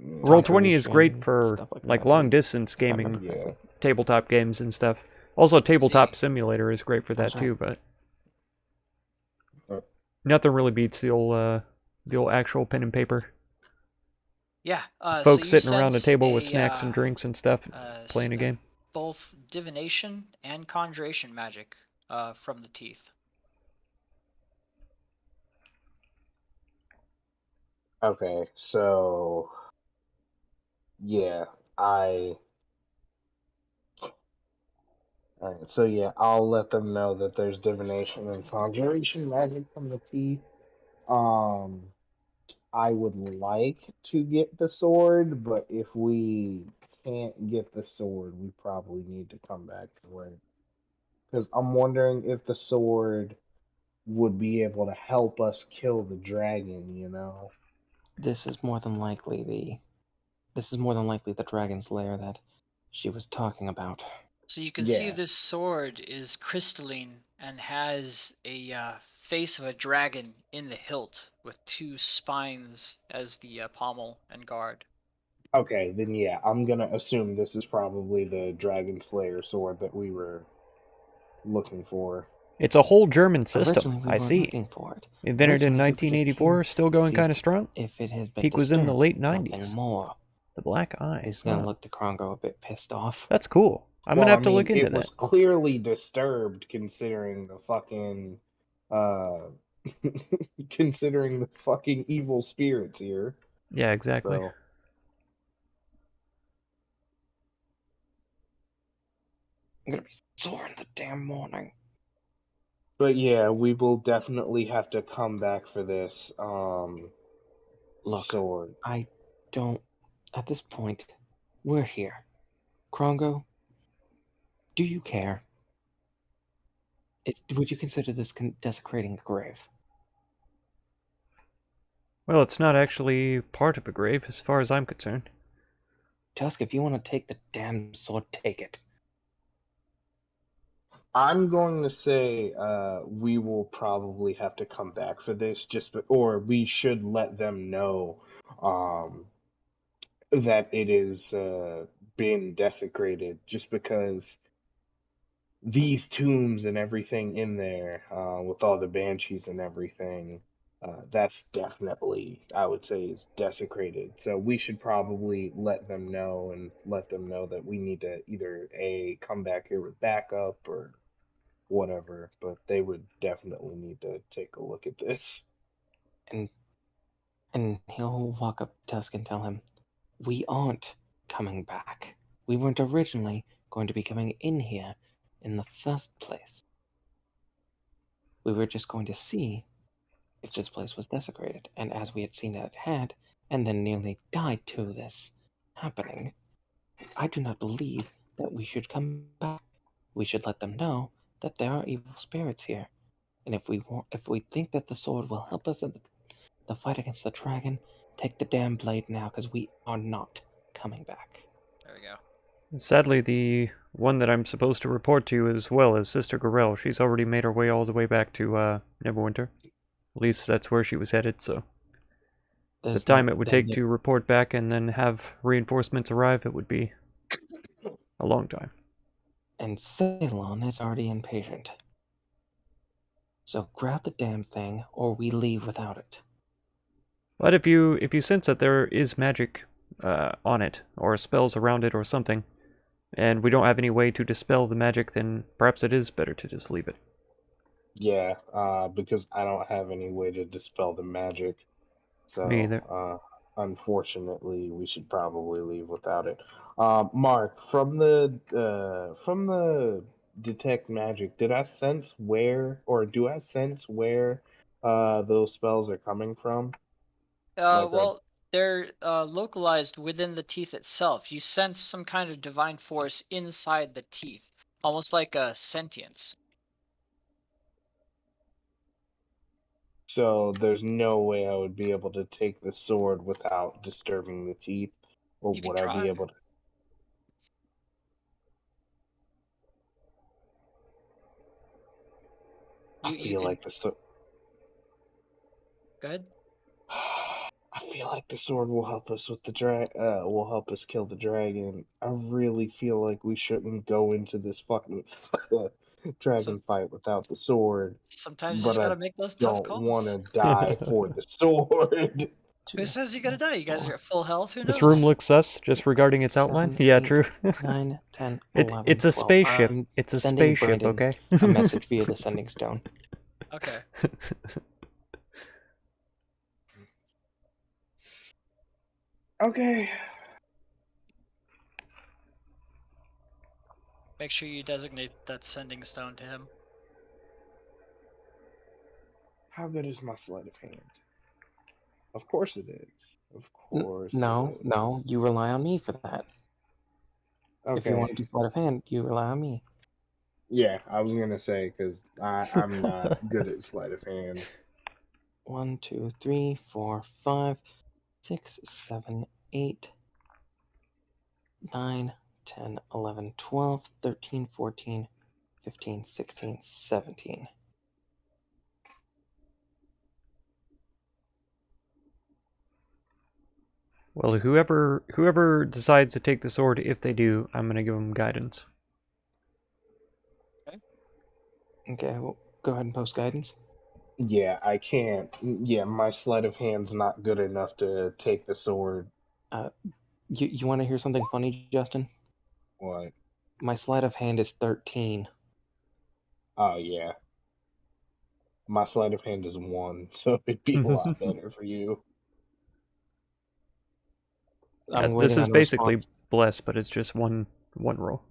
Roll20 is great Conjuration, for stuff like like that, long distance if I remember gaming, correctly. tabletop games and stuff. Also, Tabletop See. Simulator is great for that That's right. too, but nothing really beats the old actual pen and paper. Yeah, Folks so you sitting around a sense table with snacks and drinks and stuff, playing a game. both divination and conjuration magic from the teeth. Okay, so... Yeah, Alright, so yeah, I'll let them know that there's divination and conjuration magic from the teeth. I would like to get the sword, but if we can't get the sword, we probably need to come back for it. Because I'm wondering if the sword would be able to help us kill the dragon, you know? This is more than likely the dragon's lair that she was talking about. So you can see Yeah. this sword is crystalline and has a face of a dragon in the hilt with two spines as the pommel and guard. Okay, then yeah, I'm gonna assume this is probably the Dragon Slayer sword that we were looking for. It's a whole German system. Originally, we I weren't see. looking for it. Invented in Originally, we were just 1984, here still to going see kind of strong. if it has been Peak was in the late disturbed, 90s. nothing more. The Black Eye. He's gonna look to Krongo a bit pissed off. That's cool. I'm gonna have to look into it was that. clearly disturbed considering the fucking considering the fucking evil spirits here. Yeah, exactly. So. I'm gonna be sore in the damn morning. But yeah, we will definitely have to come back for this Look, sword. I don't. At this point, we're here. Krongo, do you care? Would you consider this desecrating the grave? Well, it's not actually part of a grave, as far as I'm concerned. Tusk, if you want to take the damn sword, take it. I'm going to say we will probably have to come back for this, or we should let them know that it is been desecrated, just because these tombs and everything in there, with all the banshees and everything, that's definitely, I would say, is desecrated. So we should probably let them know and let them know that we need to either come back here with backup or whatever, but they would definitely need to take a look at this. And he'll walk up to Tusk and tell him, we aren't coming back. We weren't originally going to be coming in here in the first place. We were just going to see if this place was desecrated, and as we had seen that it had, and then nearly died to this happening, I do not believe that we should come back. We should let them know that there are evil spirits here, and if we think that the sword will help us in the fight against the dragon, take the damn blade now, because we are not coming back. There we go. Sadly, the one that I'm supposed to report to as well is Sister Gorell. She's already made her way all the way back to Neverwinter. At least that's where she was headed, so... The time it would take to report back and then have reinforcements arrive, it would be a long time. And Ceylon is already impatient. So grab the damn thing, or we leave without it. But if you sense that there is magic on it, or spells around it, or something, and we don't have any way to dispel the magic, then perhaps it is better to just leave it. Yeah, because I don't have any way to dispel the magic. Me either. So, unfortunately, we should probably leave without it. Mark, from the detect magic, did I sense where, or do I sense where, those spells are coming from? Like, Well, they're localized within the teeth itself. You sense some kind of divine force inside the teeth, almost like a sentience. so there's no way I would be able to take the sword without disturbing the teeth, or You can would I be try. able to? I You feel can like the sword. go ahead. I feel like the sword will help us with the will help us kill the dragon. I really feel like we shouldn't go into this fucking So dragon fight without the sword, sometimes you but just I gotta make those tough don't want calls. to die for the sword. Who says you gotta die? You guys are at full health. Who This room knows? looks sus, just regarding its outline. 7, Yeah, 8, true. 9, 10, It's 11, a 12. spaceship. I'm It's a sending spaceship, Brandon okay? a message via the sending stone. Okay. Okay. Make sure you designate that sending stone to him. How good is my sleight of hand? Of course it is. Of course No, it is. no, you rely on me for that. If you want Okay. to do sleight of hand, you rely on me. Yeah, I was gonna say because I'm not good at sleight of hand. 1, 2, 3, 4, 5, 6, 7, 8, 9, 10, 11, 12, 13, 14, 15, 16, 17. Well, whoever decides to take the sword, if they do, I'm gonna give them guidance. Okay, well, go ahead and post guidance. Yeah, I can't. Yeah, my sleight of hand's not good enough to take the sword. You want to hear something funny, Justin? What? My sleight of hand is 13. Oh yeah, my sleight of hand is 1, so it'd be a lot better for you. Yeah, I'm this waiting is on a basically response. bless, but it's just one roll.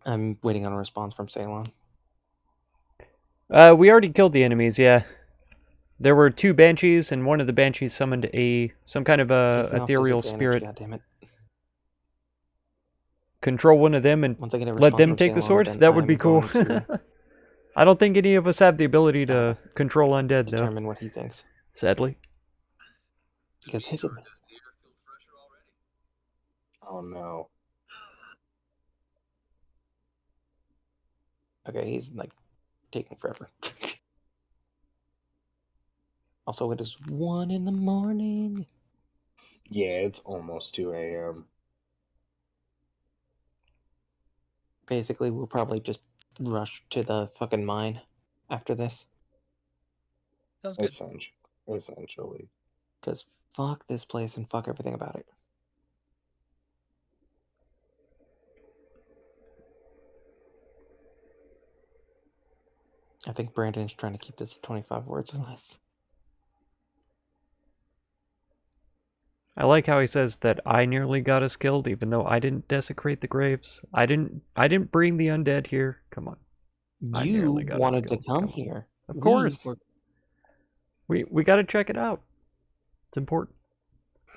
I'm waiting on a response from Ceylon. We already killed the enemies. Yeah, there were 2 banshees, and one of the banshees summoned some kind of Take me off ethereal disadvantage, spirit. goddammit. Control one of them and Once I get a let response them from take the Ceylon, sword. then That would be I'm cool. going to I don't think any of us have the ability to control undead, though. determine what he thinks. Sadly. Because his Oh no. Okay, he's like taking forever. Also, it is 1 in the morning. Yeah, it's almost 2 a.m. Basically, we'll probably just rush to the fucking mine after this. Sounds good. Essentially. Because fuck this place and fuck everything about it. I think Brandon's trying to keep this to 25 words or less. I like how he says that I nearly got us killed, even though I didn't desecrate the graves. I didn't bring the undead here. Come on. I You nearly got us wanted to killed. come Come on. here. Of course. We got to check it out. It's important.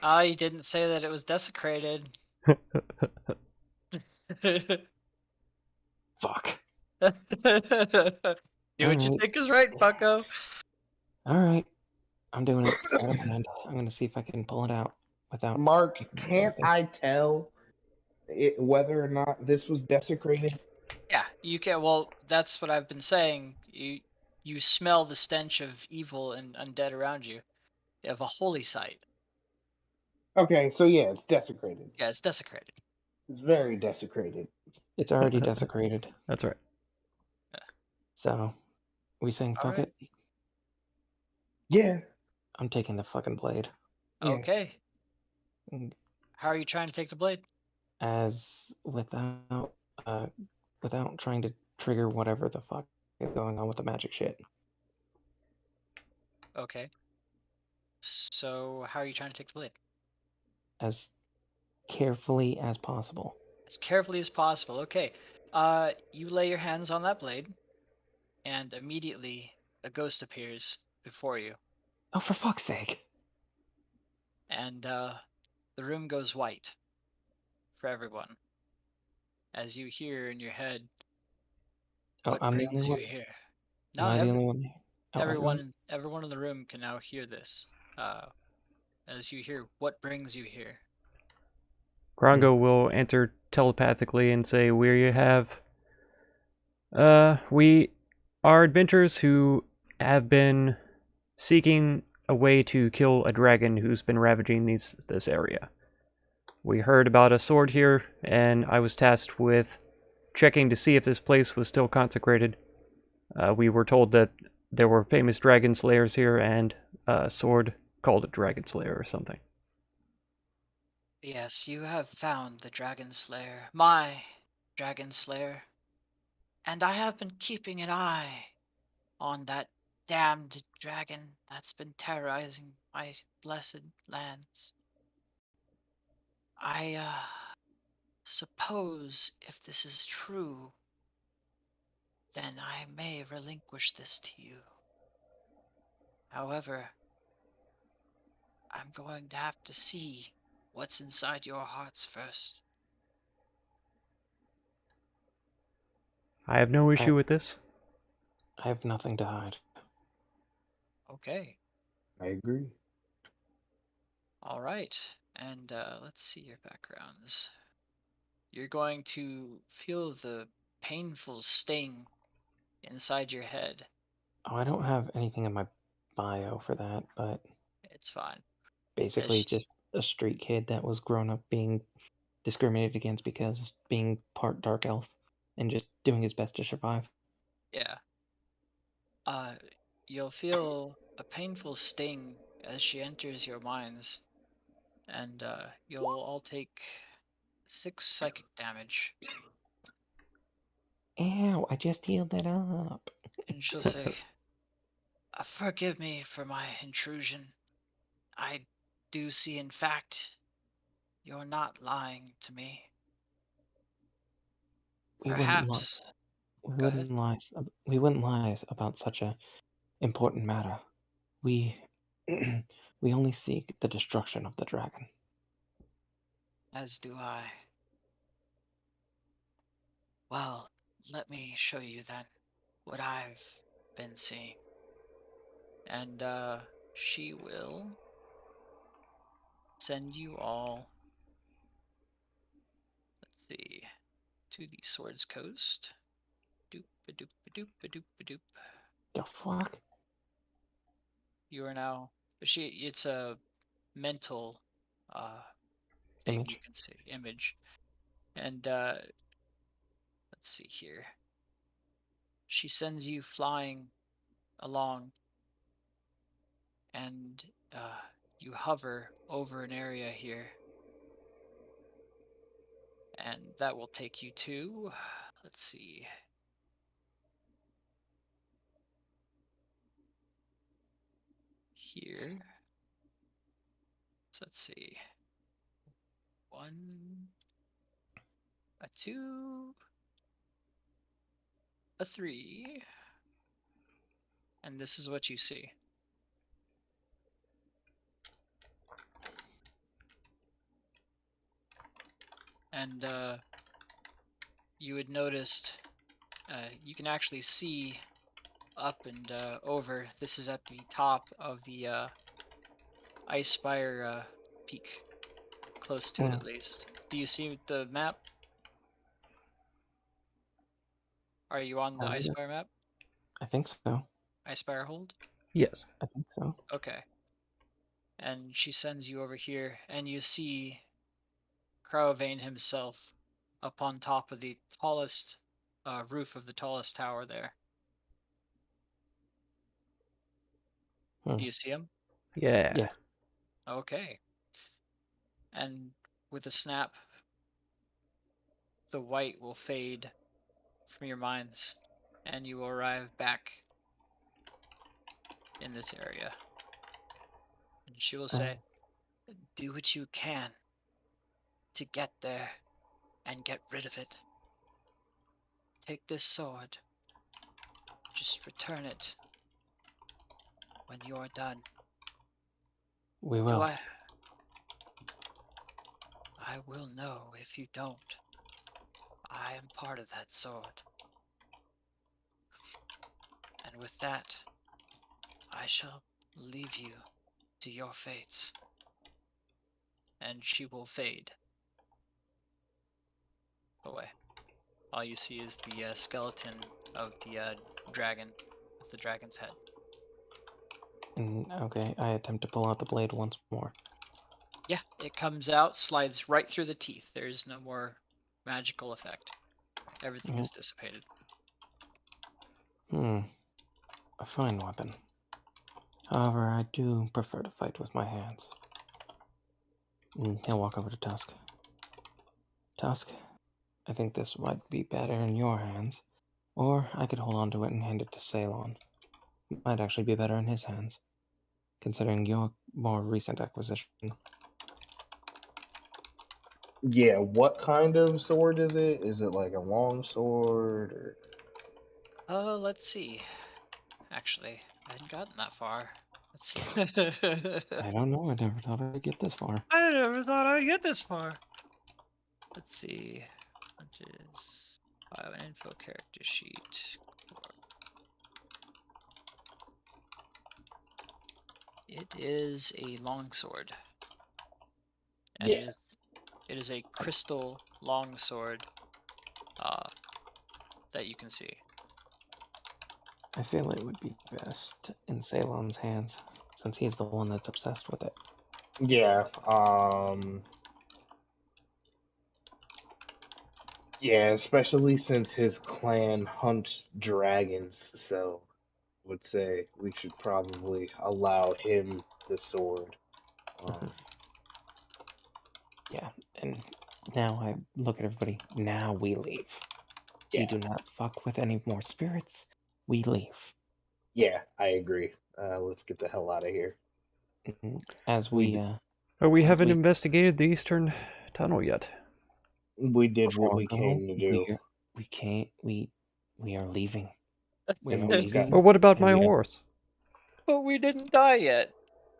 I didn't say that it was desecrated. Fuck. Do what you think is right, bucko. Alright. I'm doing it. Sleight of hand. I'm going to see if I can pull it out without... Mark, can't I tell whether or not this was desecrated? Yeah, you can. Well, that's what I've been saying. You smell the stench of evil and undead around you. You have a holy site. Okay, so yeah, it's desecrated. Yeah, it's desecrated. It's very desecrated. It's already desecrated. That's right. So, we saying fuck Alright. it? Yeah. I'm taking the fucking blade. Yeah. Okay. Mm, How are you trying to take the blade? As without trying to trigger whatever the fuck is going on with the magic shit. Okay. So how are you trying to take the blade? As carefully as possible. As carefully as possible. Okay. You lay your hands on that blade, and immediately a ghost appears before you, Oh, for fuck's sake. and the room goes white for everyone as you hear in your head, Oh, "What I'm the only brings you one? here?" Am No, I the only one? Oh, everyone? everyone in the room can now hear this. As you hear, "What brings you here?" Grongo will answer telepathically and say, "We have, we are adventurers who have been seeking a way to kill a dragon who's been ravaging this area. We heard about a sword here, and I was tasked with checking to see if this place was still consecrated. We were told that there were famous dragon slayers here, and a sword called a dragon slayer or something." Yes, you have found the Dragon Slayer, my Dragon Slayer, and I have been keeping an eye on that damned dragon that's been terrorizing my blessed lands. I suppose if this is true, then I may relinquish this to you. However, I'm going to have to see what's inside your hearts first. I have no I issue with this. have nothing to hide. Okay, I agree. all right. And let's see your backgrounds. You're going to feel the painful sting inside your head. Oh, I don't have anything in my bio for that, but It's fine. basically As just a street kid that was grown up being discriminated against because being part dark elf and just doing his best to survive. yeah. Uh, you'll feel a painful sting as she enters your minds, and you'll all take 6 psychic damage. Ow, I just healed that up. And she'll say, "Forgive me for my intrusion. I do see, in fact, you're not lying to me. We wouldn't lie. Perhaps." We Go ahead. wouldn't lie. We wouldn't lie about such a important matter. We we only seek the destruction of the dragon. As do I. Well, let me show you then what I've been seeing. And she will send you all, let's see, to the Swords Coast. Doop a doop a doop a doop a doop. The fuck? You are now. It's a mental thing you Image. can see, image. And let's see here. She sends you flying along, and you hover over an area here, and that will take you to, let's see, here. So let's see, 1, a 2, a 3, and this is what you see. And you had noticed, you can actually see up and over. This is at the top of the Icespire peak, close to it at least. Do you see the map? Are you on the Icespire map? I think so. Icespire hold? Yes. I think so. Okay. And she sends you over here, and you see Crowvane himself up on top of the tallest roof of the tallest tower there. Hmm. Do you see him? Yeah. Yeah. Okay. And with a snap, the white will fade from your minds, and you will arrive back in this area. And she will say, do what you can to get there and get rid of it. Take this sword. Just return it when you're done. We Do will. I will know if you don't. I am part of that sword. And with that, I shall leave you to your fates. And she will fade away. All you see is the skeleton of the dragon. It's the dragon's head. Okay, I attempt to pull out the blade once more. Yeah, it comes out, slides right through the teeth. There's no more magical effect. Everything is dissipated. A fine weapon. However, I do prefer to fight with my hands. He'll walk over to Tusk. Tusk, I think this might be better in your hands, or I could hold on to it and hand it to Ceylon. It might actually be better in his hands, considering your more recent acquisition. Yeah, what kind of sword is it? Is it like a long sword or? Let's see. Actually, I hadn't gotten that far. Let's I don't know, I never thought I'd get this far. I never thought I'd get this far. Let's see. What is bio info character sheet? It is a longsword. And Yes. it is a crystal longsword that you can see. I feel it would be best in Ceylon's hands, since he's the one that's obsessed with it. Yeah. Yeah, especially since his clan hunts dragons, so I would say we should probably allow him the sword. Yeah, and now I look at everybody. Now we leave. Yeah. We do not fuck with any more spirits. We leave. Yeah, I agree. Let's get the hell out of here. As We we, But we as haven't we, investigated the eastern tunnel yet. We did what before we go, came to do. we can't. We are leaving. We are And we've got- leaving. But what about and my we don't- horse? But we didn't die yet.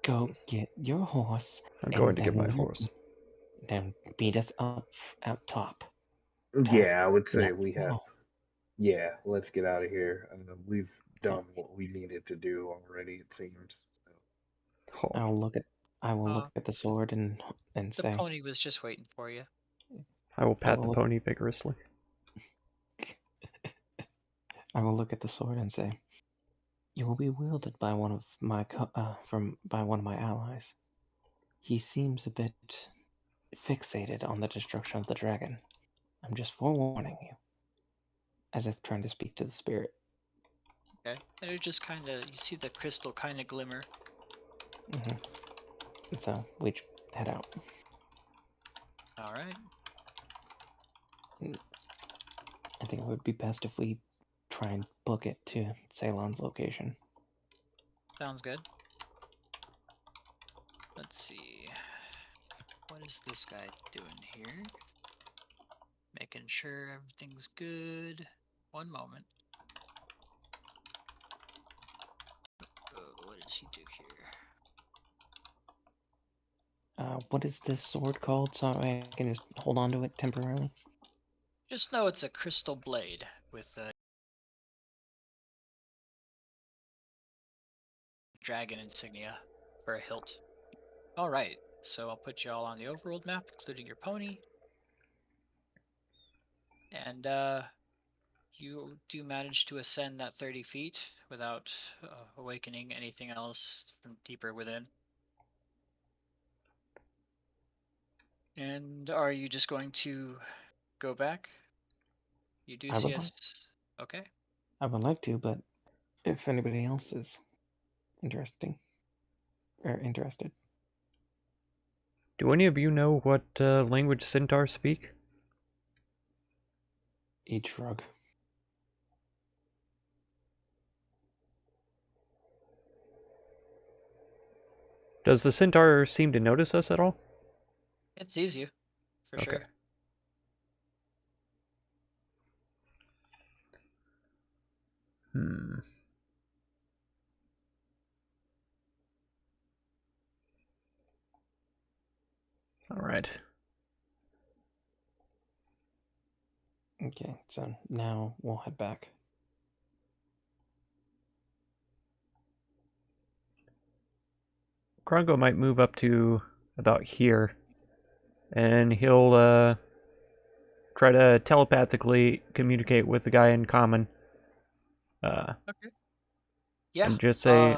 Go get your horse. I'm and going to get my then horse. Then beat us up out top. Yeah, I would say Let's we have. go. Yeah, let's get out of here. We've So- done what we needed to do already, it seems. Oh, I will look at the sword and The say, pony was just waiting for you. I will pat the will- pony vigorously. I will look at the sword and say, "You will be wielded by one of my allies. He seems a bit fixated on the destruction of the dragon. I'm just forewarning you." As if trying to speak to the spirit. Okay. And it just kind of, you see the crystal kind of glimmer. And so we head out. All right. I think it would be best if we try and book it to Ceylon's location. Sounds good. Let's see. What is this guy doing here? Making sure everything's good. One moment. What does he do here? What is this sword called so I can just hold on to it temporarily? Just know it's a crystal blade with a dragon insignia for a hilt. Alright, so I'll put you all on the overworld map, including your pony. And you do manage to ascend that 30 feet without awakening anything else from deeper within. And are you just going to go back? You do I see would like, us. Okay. I would like to, but if anybody else is interested. Do any of you know what language centaurs speak? Each shrug. Does the centaur seem to notice us at all? It sees you, for Okay. sure. Hmm. All right. Okay, so now we'll head back. Krongo might move up to about here, and he'll try to telepathically communicate with the guy in common. Okay. Yeah. And just say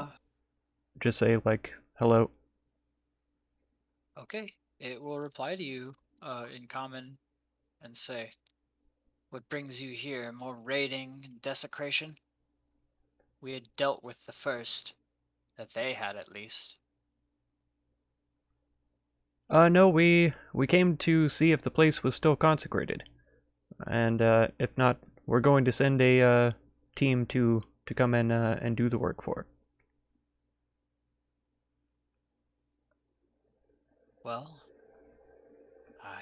like hello. Okay. It will reply to you in common and say, "What brings you here? More raiding and desecration? We had dealt with the first, that they had at least." No, we came to see if the place was still consecrated, and if not, we're going to send a team to come in and do the work for it. Well,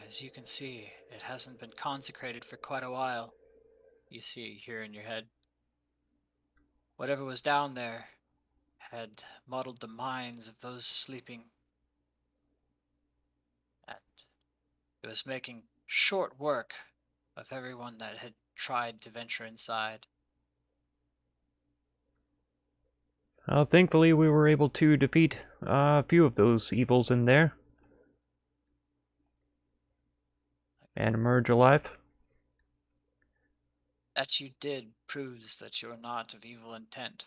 as you can see, it hasn't been consecrated for quite a while. You see here in your head. Whatever was down there had muddled the minds of those sleeping, and it was making short work of everyone that had tried to venture inside. Thankfully, we were able to defeat a few of those evils in there and emerge alive. That you did proves that you are not of evil intent.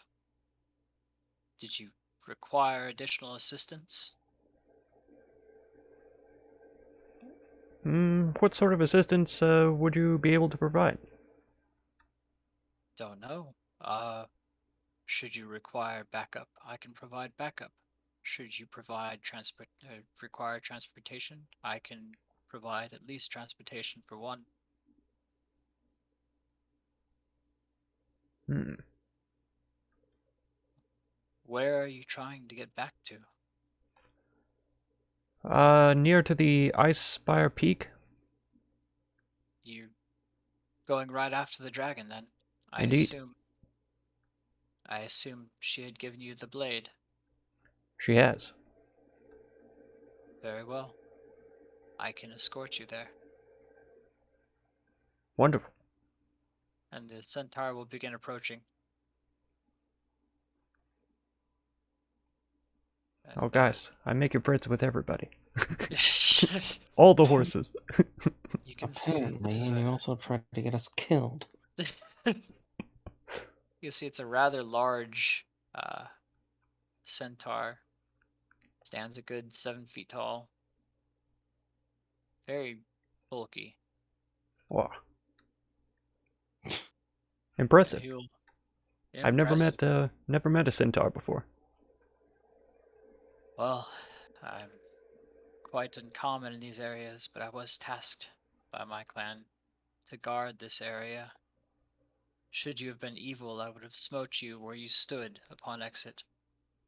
Did you require additional assistance? What sort of assistance would you be able to provide? Don't know. Should you require backup, I can provide backup. Should you require transportation, I can provide at least transportation for one. Hmm. Where are you trying to get back to? Near to the Icespire Peak. You going right after the dragon then? I Indeed. assume she had given you the blade. She has. Very well. I can escort you there. Wonderful. And the centaur will begin approaching. And, Oh, guys, I'm making friends with everybody. you All the horses. can see Apparently, and you also tried to get us killed. you see it's a rather large centaur. Stands a good 7 feet tall. Very bulky. Wow. Impressive. I've Impressive. never met a centaur before. Well, I'm quite uncommon in these areas, but I was tasked by my clan to guard this area. Should you have been evil, I would have smote you where you stood upon exit,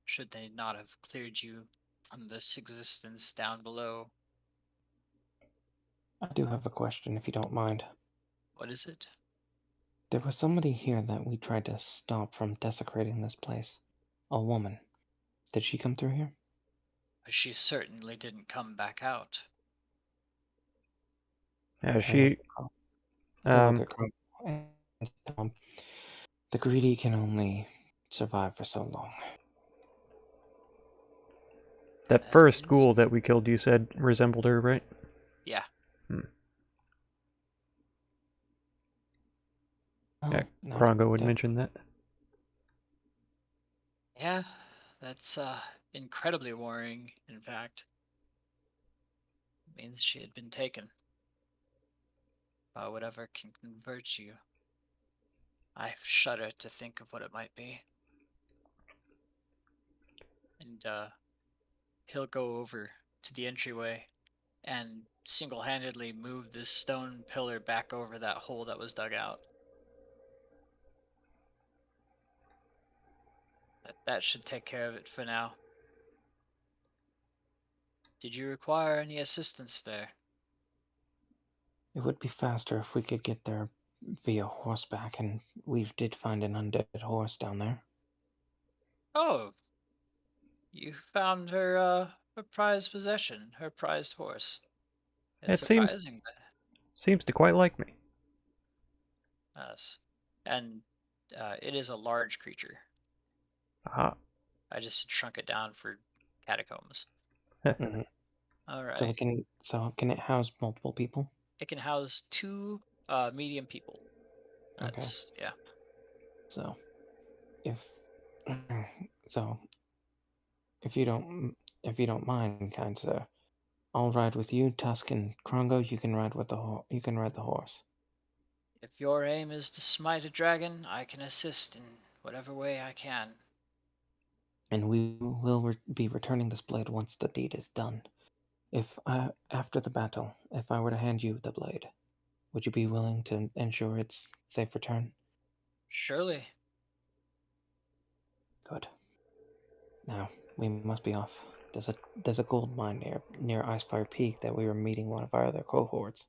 should they not have cleared you from this existence down below. I do have a question, if you don't mind. What is it? There was somebody here that we tried to stop from desecrating this place. A woman. Did she come through here? She certainly didn't come back out. Yeah, I look um, at Crump and tell him, the greedy can only survive for so long. that first ghoul that we killed, you said resembled her, right? Yeah. Yeah, No, Krongo would mention that. Yeah, that's incredibly worrying, in fact. It means she had been taken. But whatever can convert you, I shudder to think of what it might be. And he'll go over to the entryway and single-handedly move this stone pillar back over that hole that was dug out. That should take care of it for now. Did you require any assistance there? It would be faster if we could get there via horseback, and we did find an undead horse down there. Oh, you found her prized possession, her prized horse. It's It seems surprising that. seems to quite like me. Yes. And it is a large creature. Ah. I just shrunk it down for catacombs. Mhm. All So right. can it house multiple people? It can house 2 medium people. Okay. That's yeah. So, if so, if you don't mind, kind sir, I'll ride with you, Tusk and Krongo. You can ride with you can ride the horse. If your aim is to smite a dragon, I can assist in whatever way I can. And we will be returning this blade once the deed is done. After the battle, if I were to hand you the blade, would you be willing to ensure its safe return? Surely. Good. Now we must be off. There's a gold mine near Icespire Peak that we were meeting one of our other cohorts.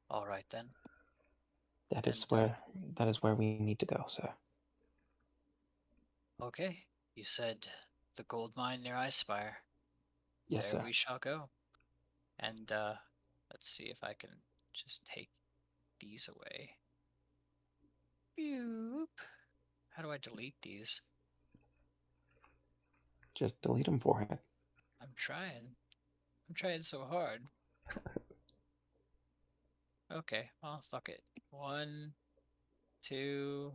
All right then. That is And where we need to go, sir. okay, you said the gold mine near Icespire. Yes, There sir. we shall go. And let's see if I can just take these away. Boop. How do I delete these? Just delete them for it. I'm trying. I'm trying so hard. Okay, well, fuck it. 1, 2,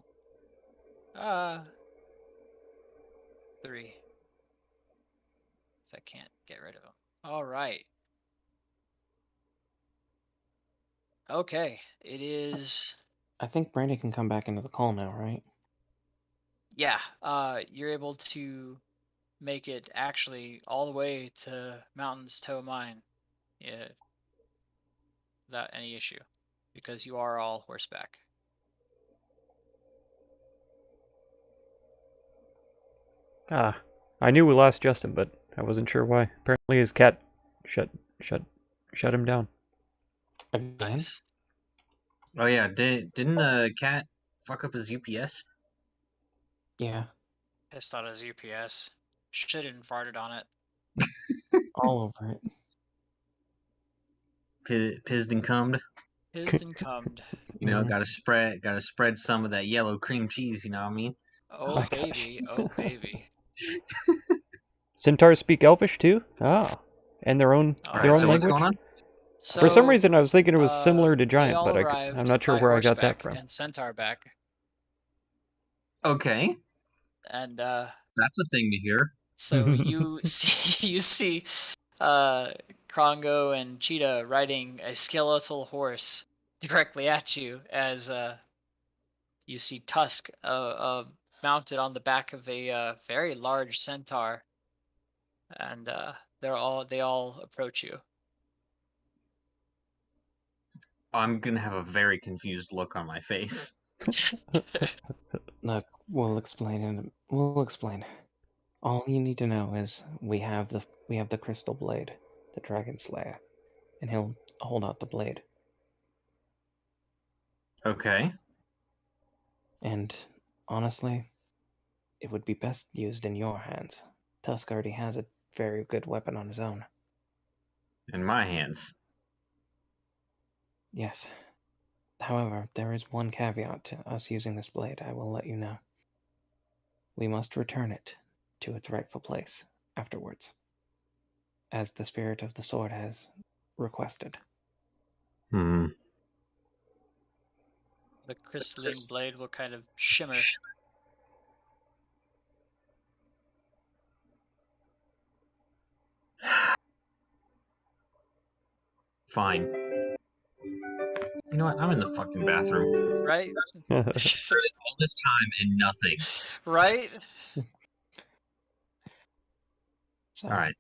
3. So I can't get rid of them. All right. Okay, it is. I think Brandy can come back into the call now, right? Yeah, you're able to make it actually all the way to Mountain's Toe Mine, yeah, without any issue, because you are all horseback. Ah. I knew we lost Justin, but I wasn't sure why. Apparently his cat shut shut him down. Again? Nice. Oh yeah, didn't the cat fuck up his UPS? Yeah, Pissed on his UPS. Shit and farted on it. all over it. Pizzed and cummed. Pissed and cummed. You know, Mhm. gotta spread some of that yellow cream cheese. You know what I mean? Oh my baby, gosh. oh baby. Centaurs speak Elvish too? Ah. And their own All All their right, own so right. what's language? going on? For some So, reason I was thinking it was similar to they Giant, all but I'm arrived not sure by where I got that horseback from. and centaur back, Okay, and that's a thing to hear. so you see Krongo and Cheetah riding a skeletal horse directly at you as you see Tusk mounted on the back of a very large centaur, and they all approach you. I'm gonna have a very confused look on my face. Look, we'll explain. We'll explain. All you need to know is we have the crystal blade, the dragon slayer, and he'll hold out the blade. Okay, And honestly, it would be best used in your hands. Tusk already has a very good weapon on his own. in my hands. Yes. However, there is one caveat to us using this blade. I will let you know. We must return it to its rightful place afterwards, as the spirit of the sword has requested. Hmm. The crystalline blade will kind of shimmer. Fine. You know what? I'm in the fucking bathroom. Right? All this time and nothing. Right? So, All right.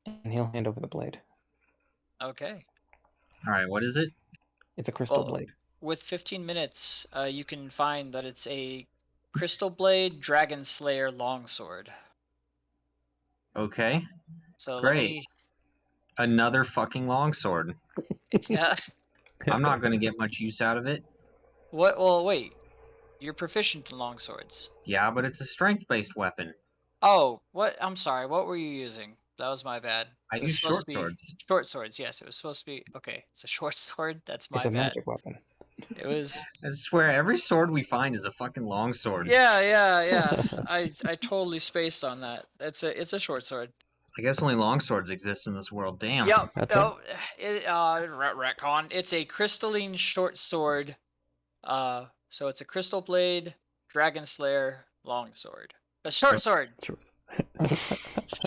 and he'll hand over the blade. Okay. All right. What is it? It's a crystal Well, blade. with 15 minutes, you can find that it's a Crystal Blade Dragon Slayer longsword. Okay. So Great. let me. Another fucking longsword. Yeah. I'm not going to get much use out of it. What? Well, wait. You're proficient in longswords. Yeah, but it's a strength-based weapon. Oh, what? I'm sorry. What were you using? That was my bad. I It was use supposed short to be swords. short swords. Yes, it was supposed to be. Okay, it's a short sword. That's my It's a bad. magic weapon. It was. I swear, every sword we find is a fucking longsword. Yeah. I totally spaced on that. It's a short sword. I guess only longswords exist in this world. Damn. Yep. That's No. Retcon. It's a crystalline short sword. So it's a crystal blade, dragon slayer, long sword. A short sword. Sure.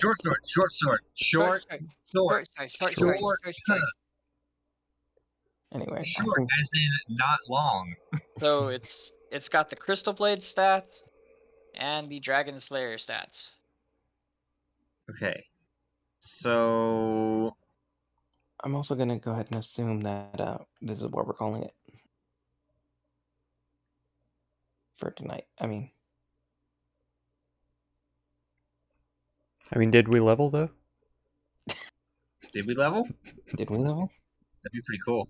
Short sword. Short sword. Short sword. Short sword. Anyway, Short as in not long. So it's got the crystal blade stats and the dragon slayer stats. Okay. So I'm also going to go ahead and assume that this is what we're calling it for tonight. I mean, did we level though? did we level? did we level? That'd be pretty cool.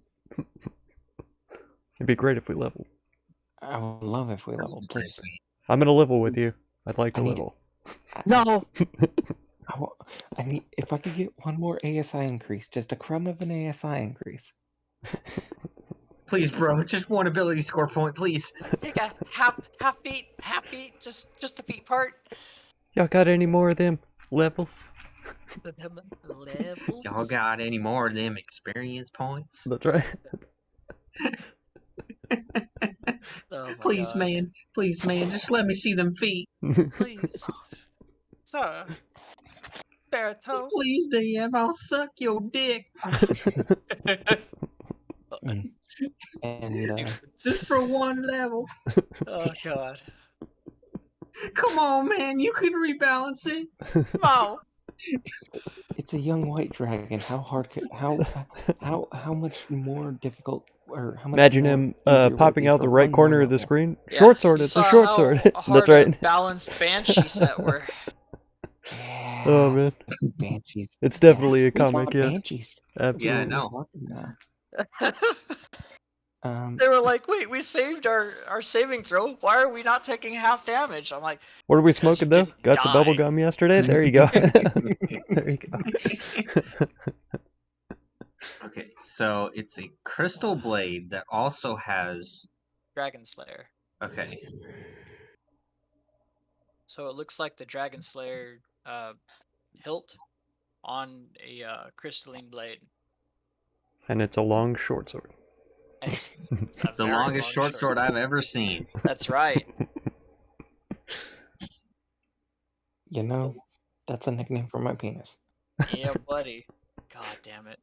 It'd be great if we leveled. I would love if we leveled, Pretty please. sweet. I'm gonna level with you. I'd like to I need- level. No. I mean, if I could get one more ASI increase, just a crumb of an ASI increase. Please, bro, just one ability score point, please. Take a half beat, just the feet part. Y'all got any more of them levels? Levels. Y'all got any more of them experience points? That's right. Oh my Please, God. man, just let me see them feet. Please. Sir. Barito. Please, DM, I'll suck your dick. And Just for one level. Oh God. Come on, man, you can rebalance it. Mo. it's a young white dragon. How hard could how much more difficult or how much Imagine more him easier would it popping be out for the right one corner more of the level? screen. Yeah, Short sword, you it's a saw short how sword. hard That's right. a balanced banshee set were. Yeah. Oh man, Banshees. it's definitely a We comic. fought Yeah, Banshees. absolutely. Yeah, I know. They were like, "Wait, we saved our saving throw. Why are we not taking half damage?" I'm like, What are we "Because you smoking though? didn't Got some die." bubble gum yesterday. There you go. There you go. Okay, so it's a crystal blade that also has. Dragon Slayer. Okay, So it looks like the Dragon Slayer hilt on a crystalline blade. And it's a long short sword. It's a the very longest long short sword I've ever seen. That's right. You know, that's a nickname for my penis. Yeah, buddy. God damn it.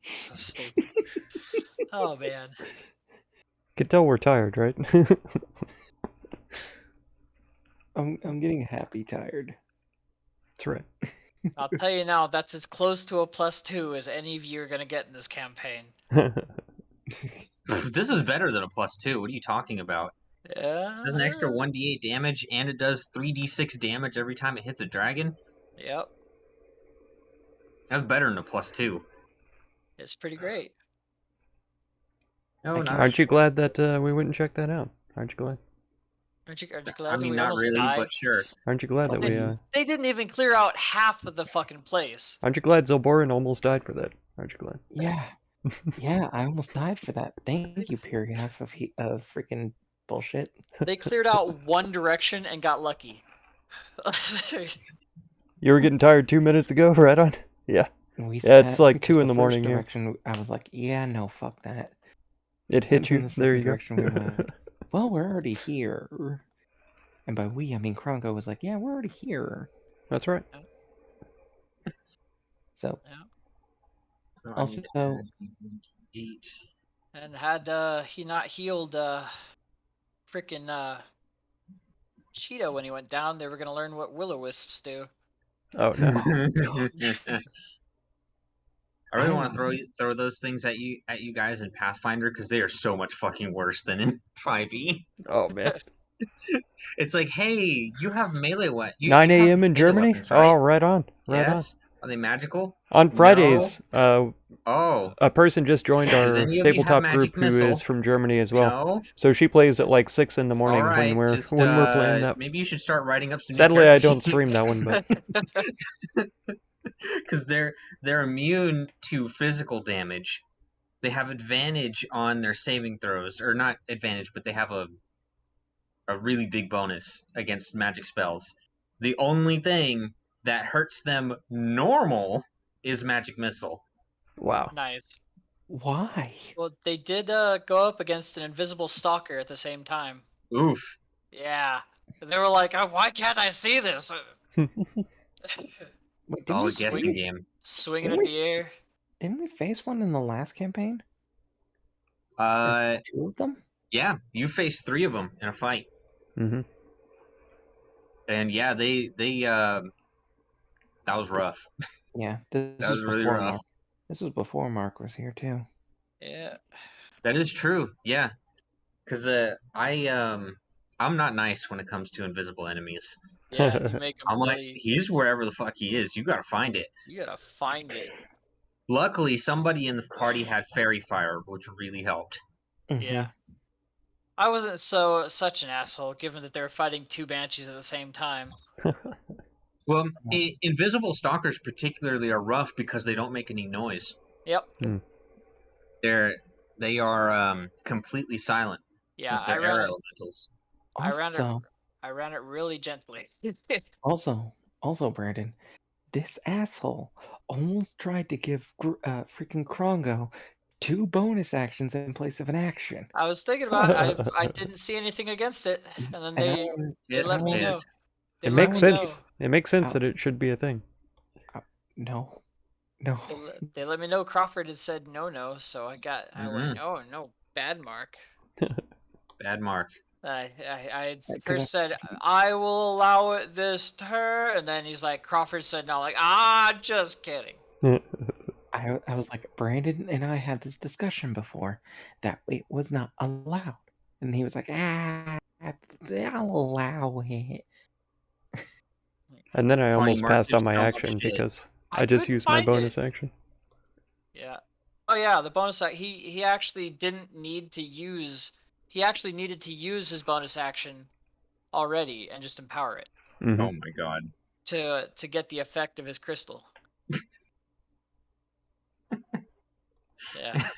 So stupid. Oh man. Can tell we're tired, right? I'm getting happy tired. That's right. I'll tell you now, that's as close to a +2 as any of you are gonna get in this campaign. This is better than a +2. What are you talking about? Yeah. It does an extra 1d8 damage, and it does 3d6 damage every time it hits a dragon. Yep. That's better than a +2. It's pretty great. No, not. Aren't you glad that we went and checked that out? Aren't you glad? Aren't you glad I that mean, we not almost really, died? but sure. Aren't you glad that we? They didn't even clear out half of the fucking place. Aren't you glad Zilborin almost died for that? Aren't you glad? Yeah. Yeah, I almost died for that. Thank you, period half of freaking bullshit. They cleared out one direction and got lucky. You were getting tired 2 minutes ago, right on? Yeah. Yeah, it's like 2 in the morning here. Direction, I was like, yeah, no, fuck that. It hit you. The There you go. direction, we were like, well, we're already here. And by we, I mean Krongo was like, yeah, we're already here. That's right. So, So I also, need to add 8. And had he not healed freaking Cheeto when he went down, they were gonna learn what will-o-wisps do. Oh no. I really I want to was- throw those things at you guys in Pathfinder because they are so much fucking worse than in 5e. Oh man. It's like, hey, you have melee 9 you have a.m. in melee Germany? weapons, right? Oh, right on. Right on. Yes. Are they magical? On Fridays, Oh. a person just joined Does our any of you have tabletop magic group who missile? is from Germany as well. No. So she plays at like 6 in the All morning right. when Just we're playing that. maybe you should start writing up some. Sadly, new I character don't stream that one, but because they're immune to physical damage. They have advantage on their saving throws, or not advantage, but they have a really big bonus against magic spells. The only thing that hurts them normal is magic missile. wow. Nice. why? Well, they did go up against an invisible stalker at the same time. Oof. Yeah. They were like, oh, why can't I see this? Wait, It's all a guessing Swing- game. Swinging Didn't in the air. Didn't we face one in the last campaign? Uh, 2 of them? yeah, you faced 3 of them in a fight, hmm and yeah, they that was rough. Yeah, this That was was really before rough. Mark. This was before Mark was here too. Yeah. That is true. Yeah, because I'm not nice when it comes to invisible enemies. Yeah, you make them I'm like, really. he's wherever the fuck he is. You gotta find it. You gotta find it. Luckily, somebody in the party had fairy fire, which really helped. Yeah. I wasn't such an asshole, given that they were fighting 2 banshees at the same time. Well, invisible stalkers particularly are rough because they don't make any noise. Yep. They are completely silent. Yeah, Since they're air elementals. I ran Also, I ran it really gently. also, Brandon, this asshole almost tried to give freaking Krongo 2 bonus actions in place of an action. I was thinking about it. I didn't see anything against it, and then And I they wanted- Yes, let me it know. is. They It let makes me know. sense. It makes sense that it should be a thing. No. They let me know Crawford had said no, so I went, oh no, bad mark. Bad mark. I had Could first said I will allow it this turn, and then he's like Crawford said no, like just kidding. I was like, Brandon and I had this discussion before that it was not allowed, and he was like, I'll allow it. And then I Funny, almost Mark passed did on my so much action shit. because I I just couldn't used my find bonus it. action. Yeah. Oh yeah, the bonus he actually didn't need to use. He actually needed to use his bonus action already and just empower it Mhm. Oh my god. to get the effect of his crystal. Yeah.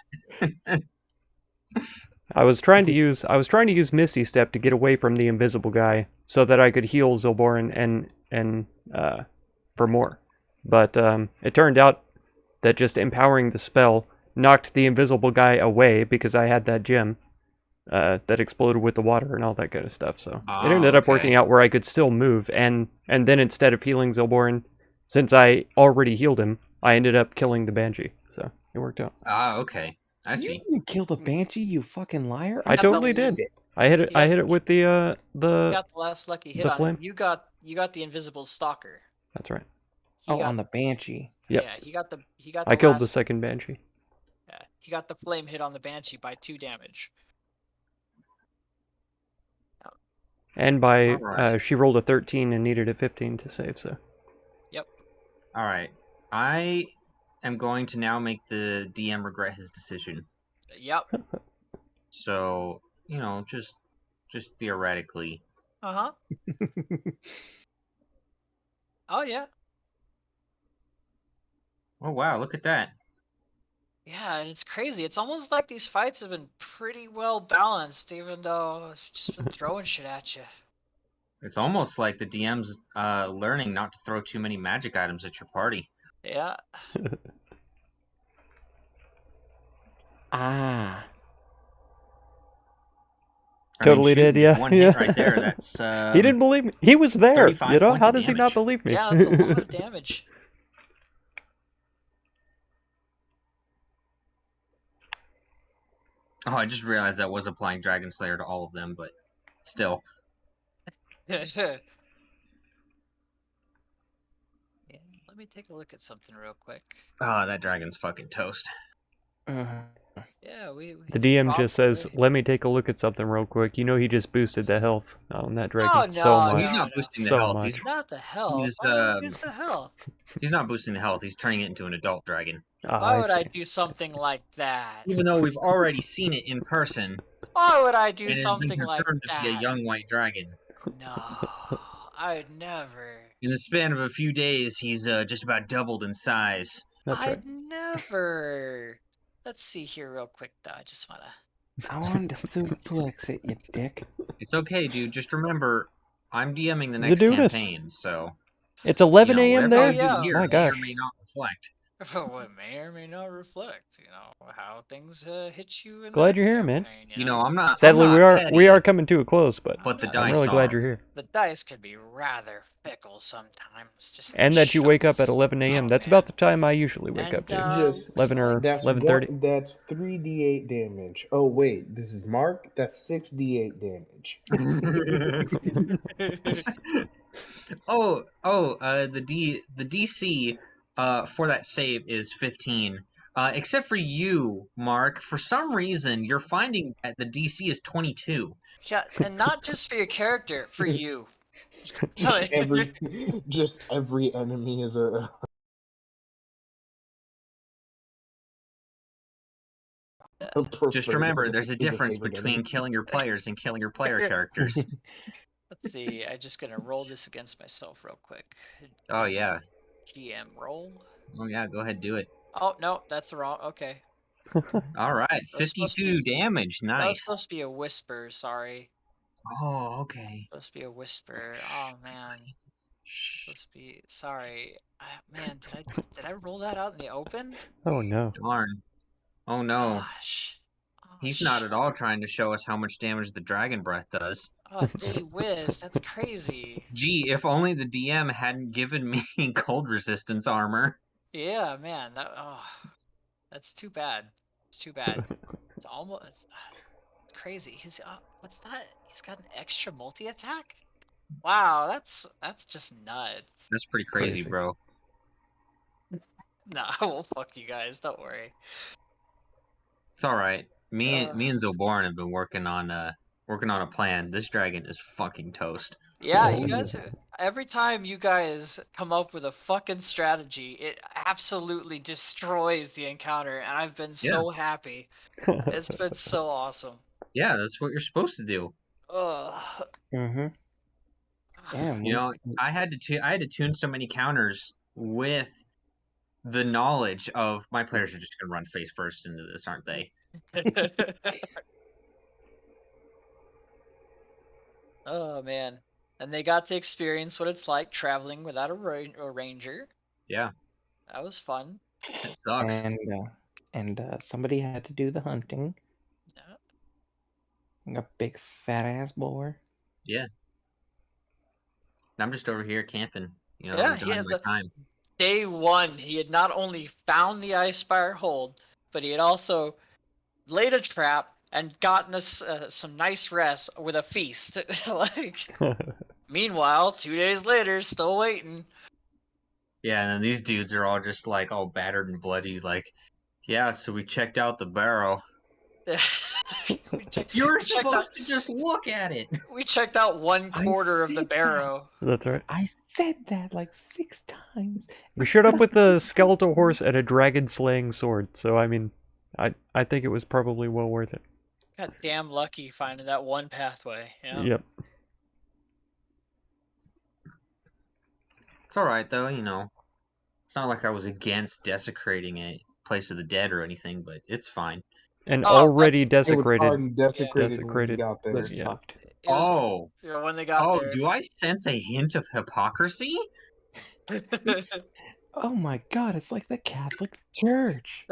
I was trying to use Misty Step to get away from the invisible guy so that I could heal Zilborin and for more. But it turned out that just empowering the spell knocked the invisible guy away because I had that gem that exploded with the water and all that kind of stuff. So it ended up working out where I could still move, and then instead of healing Zilborin, since I already healed him, I ended up killing the Banshee. So it worked out. Okay. I see. You didn't kill the Banshee, you fucking liar! I totally did. I hit it with You got the last lucky hit the on flame. him. You got the invisible stalker. That's right. On the Banshee. Yep. Yeah, he got the I killed the last, second Banshee. Yeah, he got the flame hit on the Banshee by 2 damage. And by Alright. she rolled a 13 and needed a 15 to save, so. Yep. Alright. I am going to now make the DM regret his decision. Yep. So, just theoretically. Uh-huh. Oh yeah. Oh wow, look at that. Yeah, and it's crazy. It's almost like these fights have been pretty well balanced, even though I've just been throwing shit at you. It's almost like the DM's learning not to throw too many magic items at your party. Yeah. Totally shoot, did, just yeah. one Yeah. hit right there. That's he didn't believe me. He was there. 35 You know, points how of does he not damage. believe me? Yeah, that's a lot of damage. Oh, I just realized that was applying Dragon Slayer to all of them, but still. Yeah, let me take a look at something real quick. Oh, that dragon's fucking toast. Yeah, we The DM just says, probably- "Let me take a look at something real quick." You know, he just boosted the health on that dragon Oh, so no, much. He's not no. boosting the So health. much. Not the health. He's, Why would I use the health? He's not boosting the health. He's turning it into an adult dragon. Why would I see. do something like that? Even though we've already seen it in person, Why would I do it has been something like confirmed to be a that? young white dragon. No, I'd never. In the span of a few days, he's just about doubled in size. That's right. I'd never. Let's see here real quick, though. I just wanna. I wanted to suplex it, you dick. It's okay, dude. Just remember, I'm DMing the The next Dudas. campaign, so It's 11 a.m. whatever there. you do yeah. here My may gosh. or may not reflect. What may or may not reflect, how things hit you in Glad the you're next here, man. campaign, You know, I'm not. Sadly, I'm not we petty, are coming to a close, but But the I'm dice I'm really glad are. you're here. The dice can be rather fickle sometimes. Just And that you wake up at shucks. 11 a.m. Oh, That's man. about the time I usually wake up And, to. Just 11 or that's 11:30. That's 3d8 damage. Oh wait, this is Mark. That's 6d8 damage. The DC for that save is 15. Except for you, Mark. For some reason, you're finding that the DC is 22. Yeah, and not just for your character, for you. Just every enemy is a. Just remember, there's a is difference favorite between enemy. killing your players and killing your player characters. Let's see. I'm just gonna roll this against myself real quick. Oh Do some yeah. GM roll. Oh yeah. Go ahead, do it. Oh no, that's wrong. Okay, All right. was supposed to 52 be- damage. that was Nice. supposed to be a whisper. Sorry, Oh, okay. supposed to be a whisper. Oh man, Shh. supposed to be. Sorry, man. Did I roll that out in the open? Oh no. Darn. Oh no. Gosh. Oh, He's not at all shit. trying to show us how much damage the dragon breath does. Oh, gee whiz, that's crazy. Gee, if only the DM hadn't given me cold resistance armor. Yeah, man. That's too bad. It's too bad. It's almost it's crazy. He's what's that? He's got an extra multi attack. Wow, that's just nuts. That's pretty crazy, Crazy. bro. Nah, well, fuck you guys. Don't worry. It's all right. Me Uh. and Zoborn have been working on a plan. This dragon is fucking toast. Yeah, Oh, you guys. yeah. Every time you guys come up with a fucking strategy, it absolutely destroys the encounter, and I've been so happy. It's been so awesome. Yeah, that's what you're supposed to do. Ugh. Mm-hmm. Yeah, You know, I had to tune so many counters with the knowledge of my players are just gonna run face first into this, aren't they? Oh man, and they got to experience what it's like traveling without a ranger. Yeah, That was fun. it sucks. and somebody had to do the hunting. Yeah. A big fat ass boar. Yeah. I'm just over here camping. You know, Yeah, enjoying my time. Day one, he had not only found the Icespire hold, but he had also laid a trap and gotten us some nice rest with a feast. Meanwhile, 2 days later, still waiting. Yeah, and then these dudes are all just like all battered and bloody. Like, yeah, so we checked out the barrow. You were supposed to just look at it. We checked out 1/4 of the barrow. That's right. I said that like 6 times. We showed up with a skeletal horse and a dragon slaying sword, so I mean, I think it was probably well worth it. Got damn lucky finding that one pathway. Yeah. Yep. It's all right though, you know. It's not like I was against desecrating a place of the dead or anything, but it's fine. And Oh, already It was desecrated. already desecrated when we Desecrated. got there. Was Yeah. fucked. It was, Oh, when they got there. do I sense a hint of hypocrisy? It's, oh my god, it's like the Catholic Church.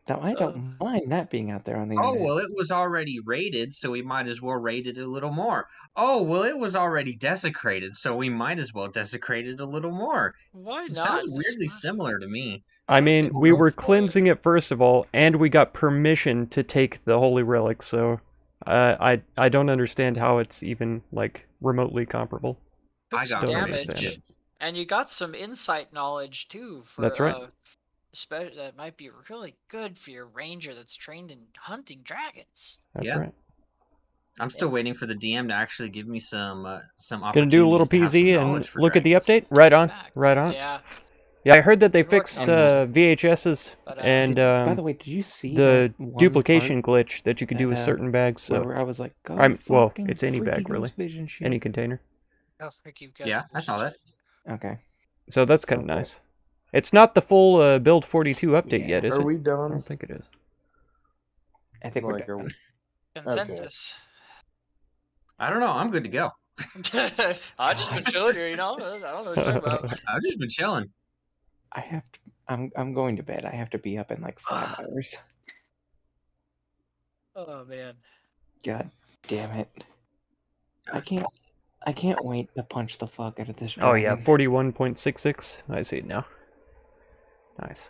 Now I don't mind that being out there on the Oh, internet. well, it was already raided, so we might as well raid it a little more. Oh, well, it was already desecrated, so we might as well desecrate it a little more. Why It not? sounds weirdly similar to me. I mean, we Go were for it. cleansing it first of all, and we got permission to take the holy relic, so I don't understand how it's even like remotely comparable. Took I some got Don't damage, understand it. and you got some insight knowledge too. For, That's right. that might be really good for your ranger that's trained in hunting dragons. That's Yeah. right. I'm still waiting for the DM to actually give me some opportunities Gonna do a little to have some PZ knowledge and for look at the dragons. update. Right on. Fact. Right on. Yeah, Yeah, I heard that they Good work fixed on that. VHSs But, and By the way, did you see the that one duplication part glitch that you could do with that, certain bags. So where I was like, go well, fucking it's any freaky bag really, ghost vision shit. any container. oh, frick you guys. Yeah, I saw that. Okay. So that's kind of Okay. nice. It's not the full build 42 update Yeah. yet, is Are it? we I done? don't think it is. I think we're Like, are done. we- Consensus. I don't know. I'm good to go. I've just been chilling here, you know. I don't know what you're talking about. I've just been chilling. I have to. I'm going to bed. I have to be up in like 5 hours. Oh man. God damn it! I can't wait to punch the fuck out of this Oh yeah, dragon. 41.66. I see it now. Nice.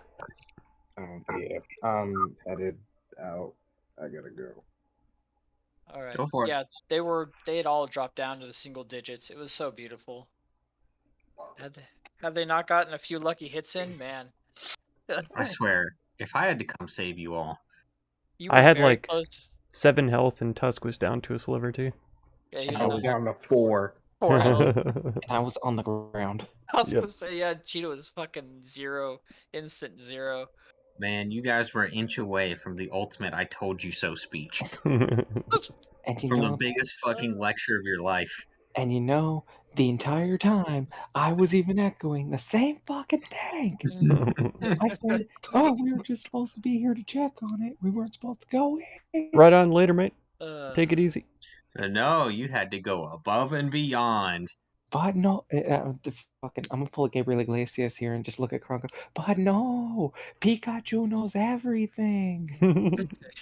Yeah. Edit out. I gotta go. All right. Go for it. Yeah, they had all dropped down to the single digits. It was so beautiful. Had they not gotten a few lucky hits in, man. I swear, if I had to come save you all, You I were had very like close. 7 health and Tusk was down to a sliver too. Yeah, he And was I I was was down to 4. 4 health. and I was on the ground. I was Yep. supposed to say, yeah, Cheetah was fucking 0, instant 0. man, you guys were an inch away from the ultimate "I told you so" speech, And you from know, the biggest fucking lecture of your life. the entire time I was even echoing the same fucking thing. I said, "Oh, we were just supposed to be here to check on it. We weren't supposed to go in." Right on later, mate. Uh, Take it easy. No, you had to go above and beyond. But no, I'm gonna pull a Gabriel Iglesias here and just look at Kronko. But no, Pikachu knows everything.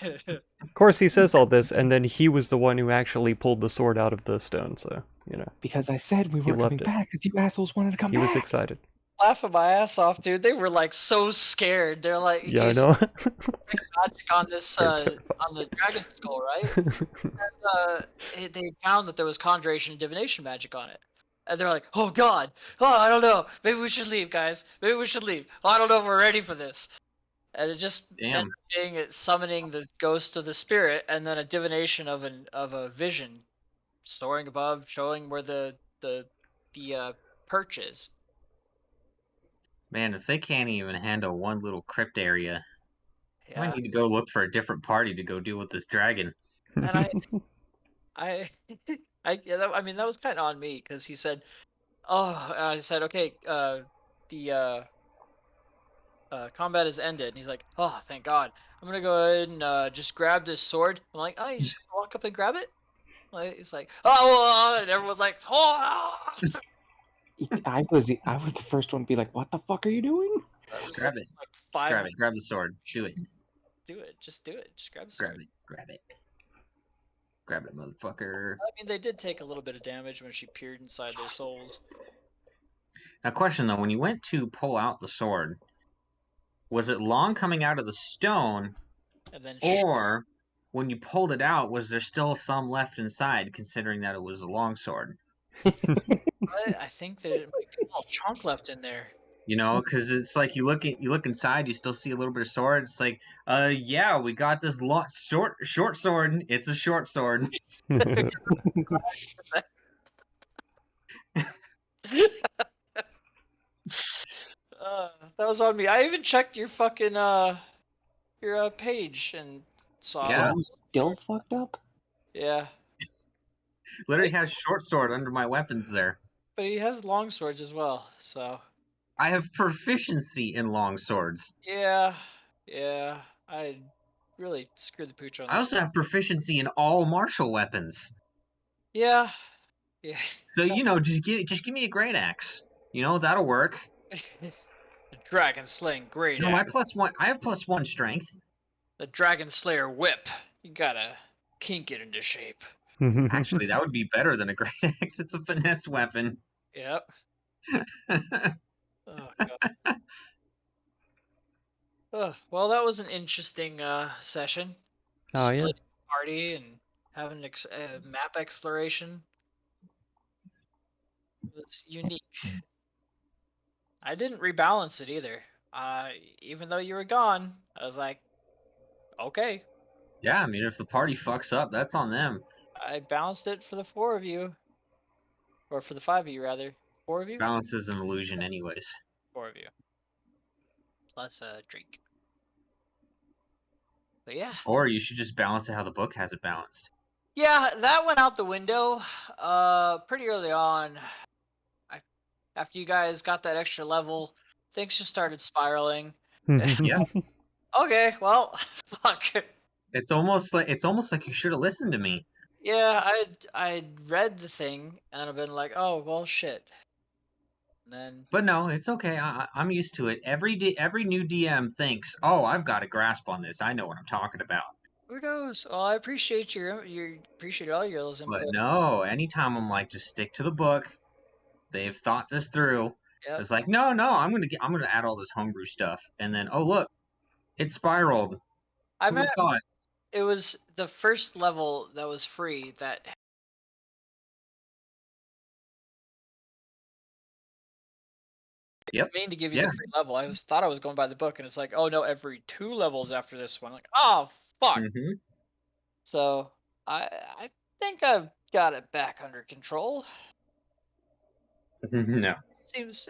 Of course, he says all this, and then he was the one who actually pulled the sword out of the stone. So you know, Because I said we He weren't coming loved it. back because you assholes wanted to come he was back. excited. laughing my ass off, dude. They were like so scared. They're like, Yeah, I "Okay, know. magic on this They're terrified. on the dragon skull, right?" They found that there was conjuration and divination magic on it. And they're like, "Oh God, I don't know. Maybe we should leave, guys. Maybe we should leave. I don't know if we're ready for this." And it just ended Damn. up being it summoning the ghost of the spirit, and then a divination of a vision, soaring above, showing where the perch is. Man, if they can't even handle one little crypt area, I Yeah, might need to go look for a different party to go deal with this dragon. and I I mean that was kind of on me because he said, "Oh," I said, "Okay, the combat is ended." And he's like, "Oh, thank God. I'm gonna go ahead and just grab this sword." I'm like, "Oh, you just walk up and grab it?" Like, he's like, "Oh," and everyone's like, "Oh!" I was the first one to be like, "What the fuck are you doing?" Grab it. Like Just 5 grab it. Grab the sword. Do it. Do it. Just do it. Just grab the Grab sword. it. Grab it. Grab it, motherfucker. I mean, they did take a little bit of damage when she peered inside their souls. Now, question though: when you went to pull out the sword, was it long coming out of the stone, And then or when you pulled it out, was there still some left inside? Considering that it was a long sword, I think there might be a little chunk left in there. you know, because it's like you look inside, you still see a little bit of sword. It's like, yeah, we got this short sword. It's a short sword. That was on me. I even checked your fucking your page and saw. Yeah. Are you still fucked up? Yeah, Literally has short sword under my weapons there. but he has long swords as well. So I have proficiency in long swords. yeah, I really screwed the pooch on I that. also have proficiency in all martial weapons. Yeah. So you know, just give me a great axe. You know, that'll work. The dragon slaying great. No, I have +1 strength. The Dragon Slayer whip. You gotta kink it into shape. Actually, that would be better than a great axe. It's a finesse weapon. Yep. Oh god. Well, that was an interesting session. Oh, yeah. Splitting the party and having map exploration. It was unique. I didn't rebalance it either. Even though you were gone, I was like, okay. Yeah, I mean, if the party fucks up, that's on them. I balanced it for the 4 of you. Or for the 5 of you, rather. 4 of you? Balance is an illusion, anyways. 4 of you. Plus Drake. But yeah. Or you should just balance it how the book has it balanced. Yeah, that went out the window pretty early on. After you guys got that extra level, things just started spiraling. Yeah. Okay, well, fuck. It's almost like you should have listened to me. Yeah, I'd read the thing and I've been like, oh well, shit. And then, But no, it's okay. I'm used to it. Every new DM thinks, "Oh, I've got a grasp on this. I know what I'm talking about." who knows? Well, I appreciate appreciate all your But input. no, anytime I'm like, just stick to the book. They've thought this through. Yep. It's like, no, I'm gonna add all this homebrew stuff, and then oh look, it spiraled. I Who'd meant have thought? it was the first level that was free that Yep. mean to give you Yeah. the free level. I thought I was going by the book, and it's like, oh no, every 2 levels after this one. Like, oh fuck. Mm-hmm. So I think I've got it back under control. No,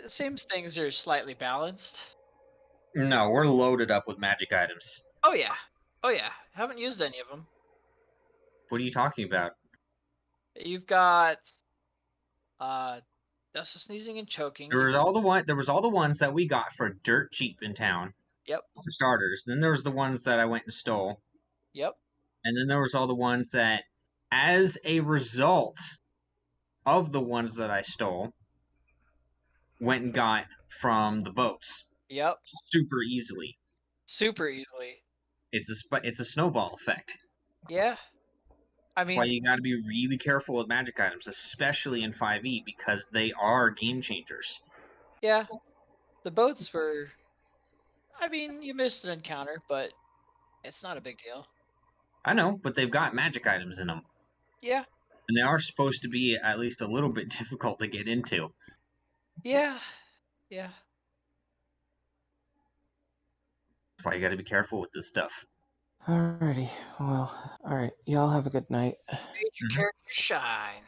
Seems things are slightly balanced. no, we're loaded up with magic items. Oh yeah, oh yeah. Haven't used any of them. What are you talking about? You've got dust of sneezing and choking. There was all the ones that we got for dirt cheap in town. Yep. For starters. Then there was the ones that I went and stole. Yep. And then there was all the ones that, as a result of the ones that I stole, went and got from the boats. Yep. Super easily. Super easily. It's a snowball effect. Yeah. I That's mean, why you got to be really careful with magic items, especially in 5e, because they are game changers. yeah. The boats were. I mean, you missed an encounter, but it's not a big deal. I know, but they've got magic items in them. Yeah. And they are supposed to be at least a little bit difficult to get into. Yeah. Yeah. That's why you got to be careful with this stuff. Alrighty. Well, alright. Y'all have a good night. Made your character shine.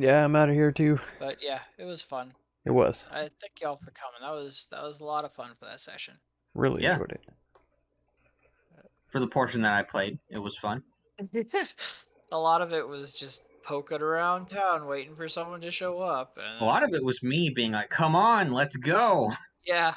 Yeah, I'm out of here too. But yeah, it was fun. It was. I thank y'all for coming. That was a lot of fun for that session. Really Yeah. enjoyed it. For the portion that I played, it was fun. A lot of it was just poking around town waiting for someone to show up. And A lot of it was me being like, come on, let's go. yeah,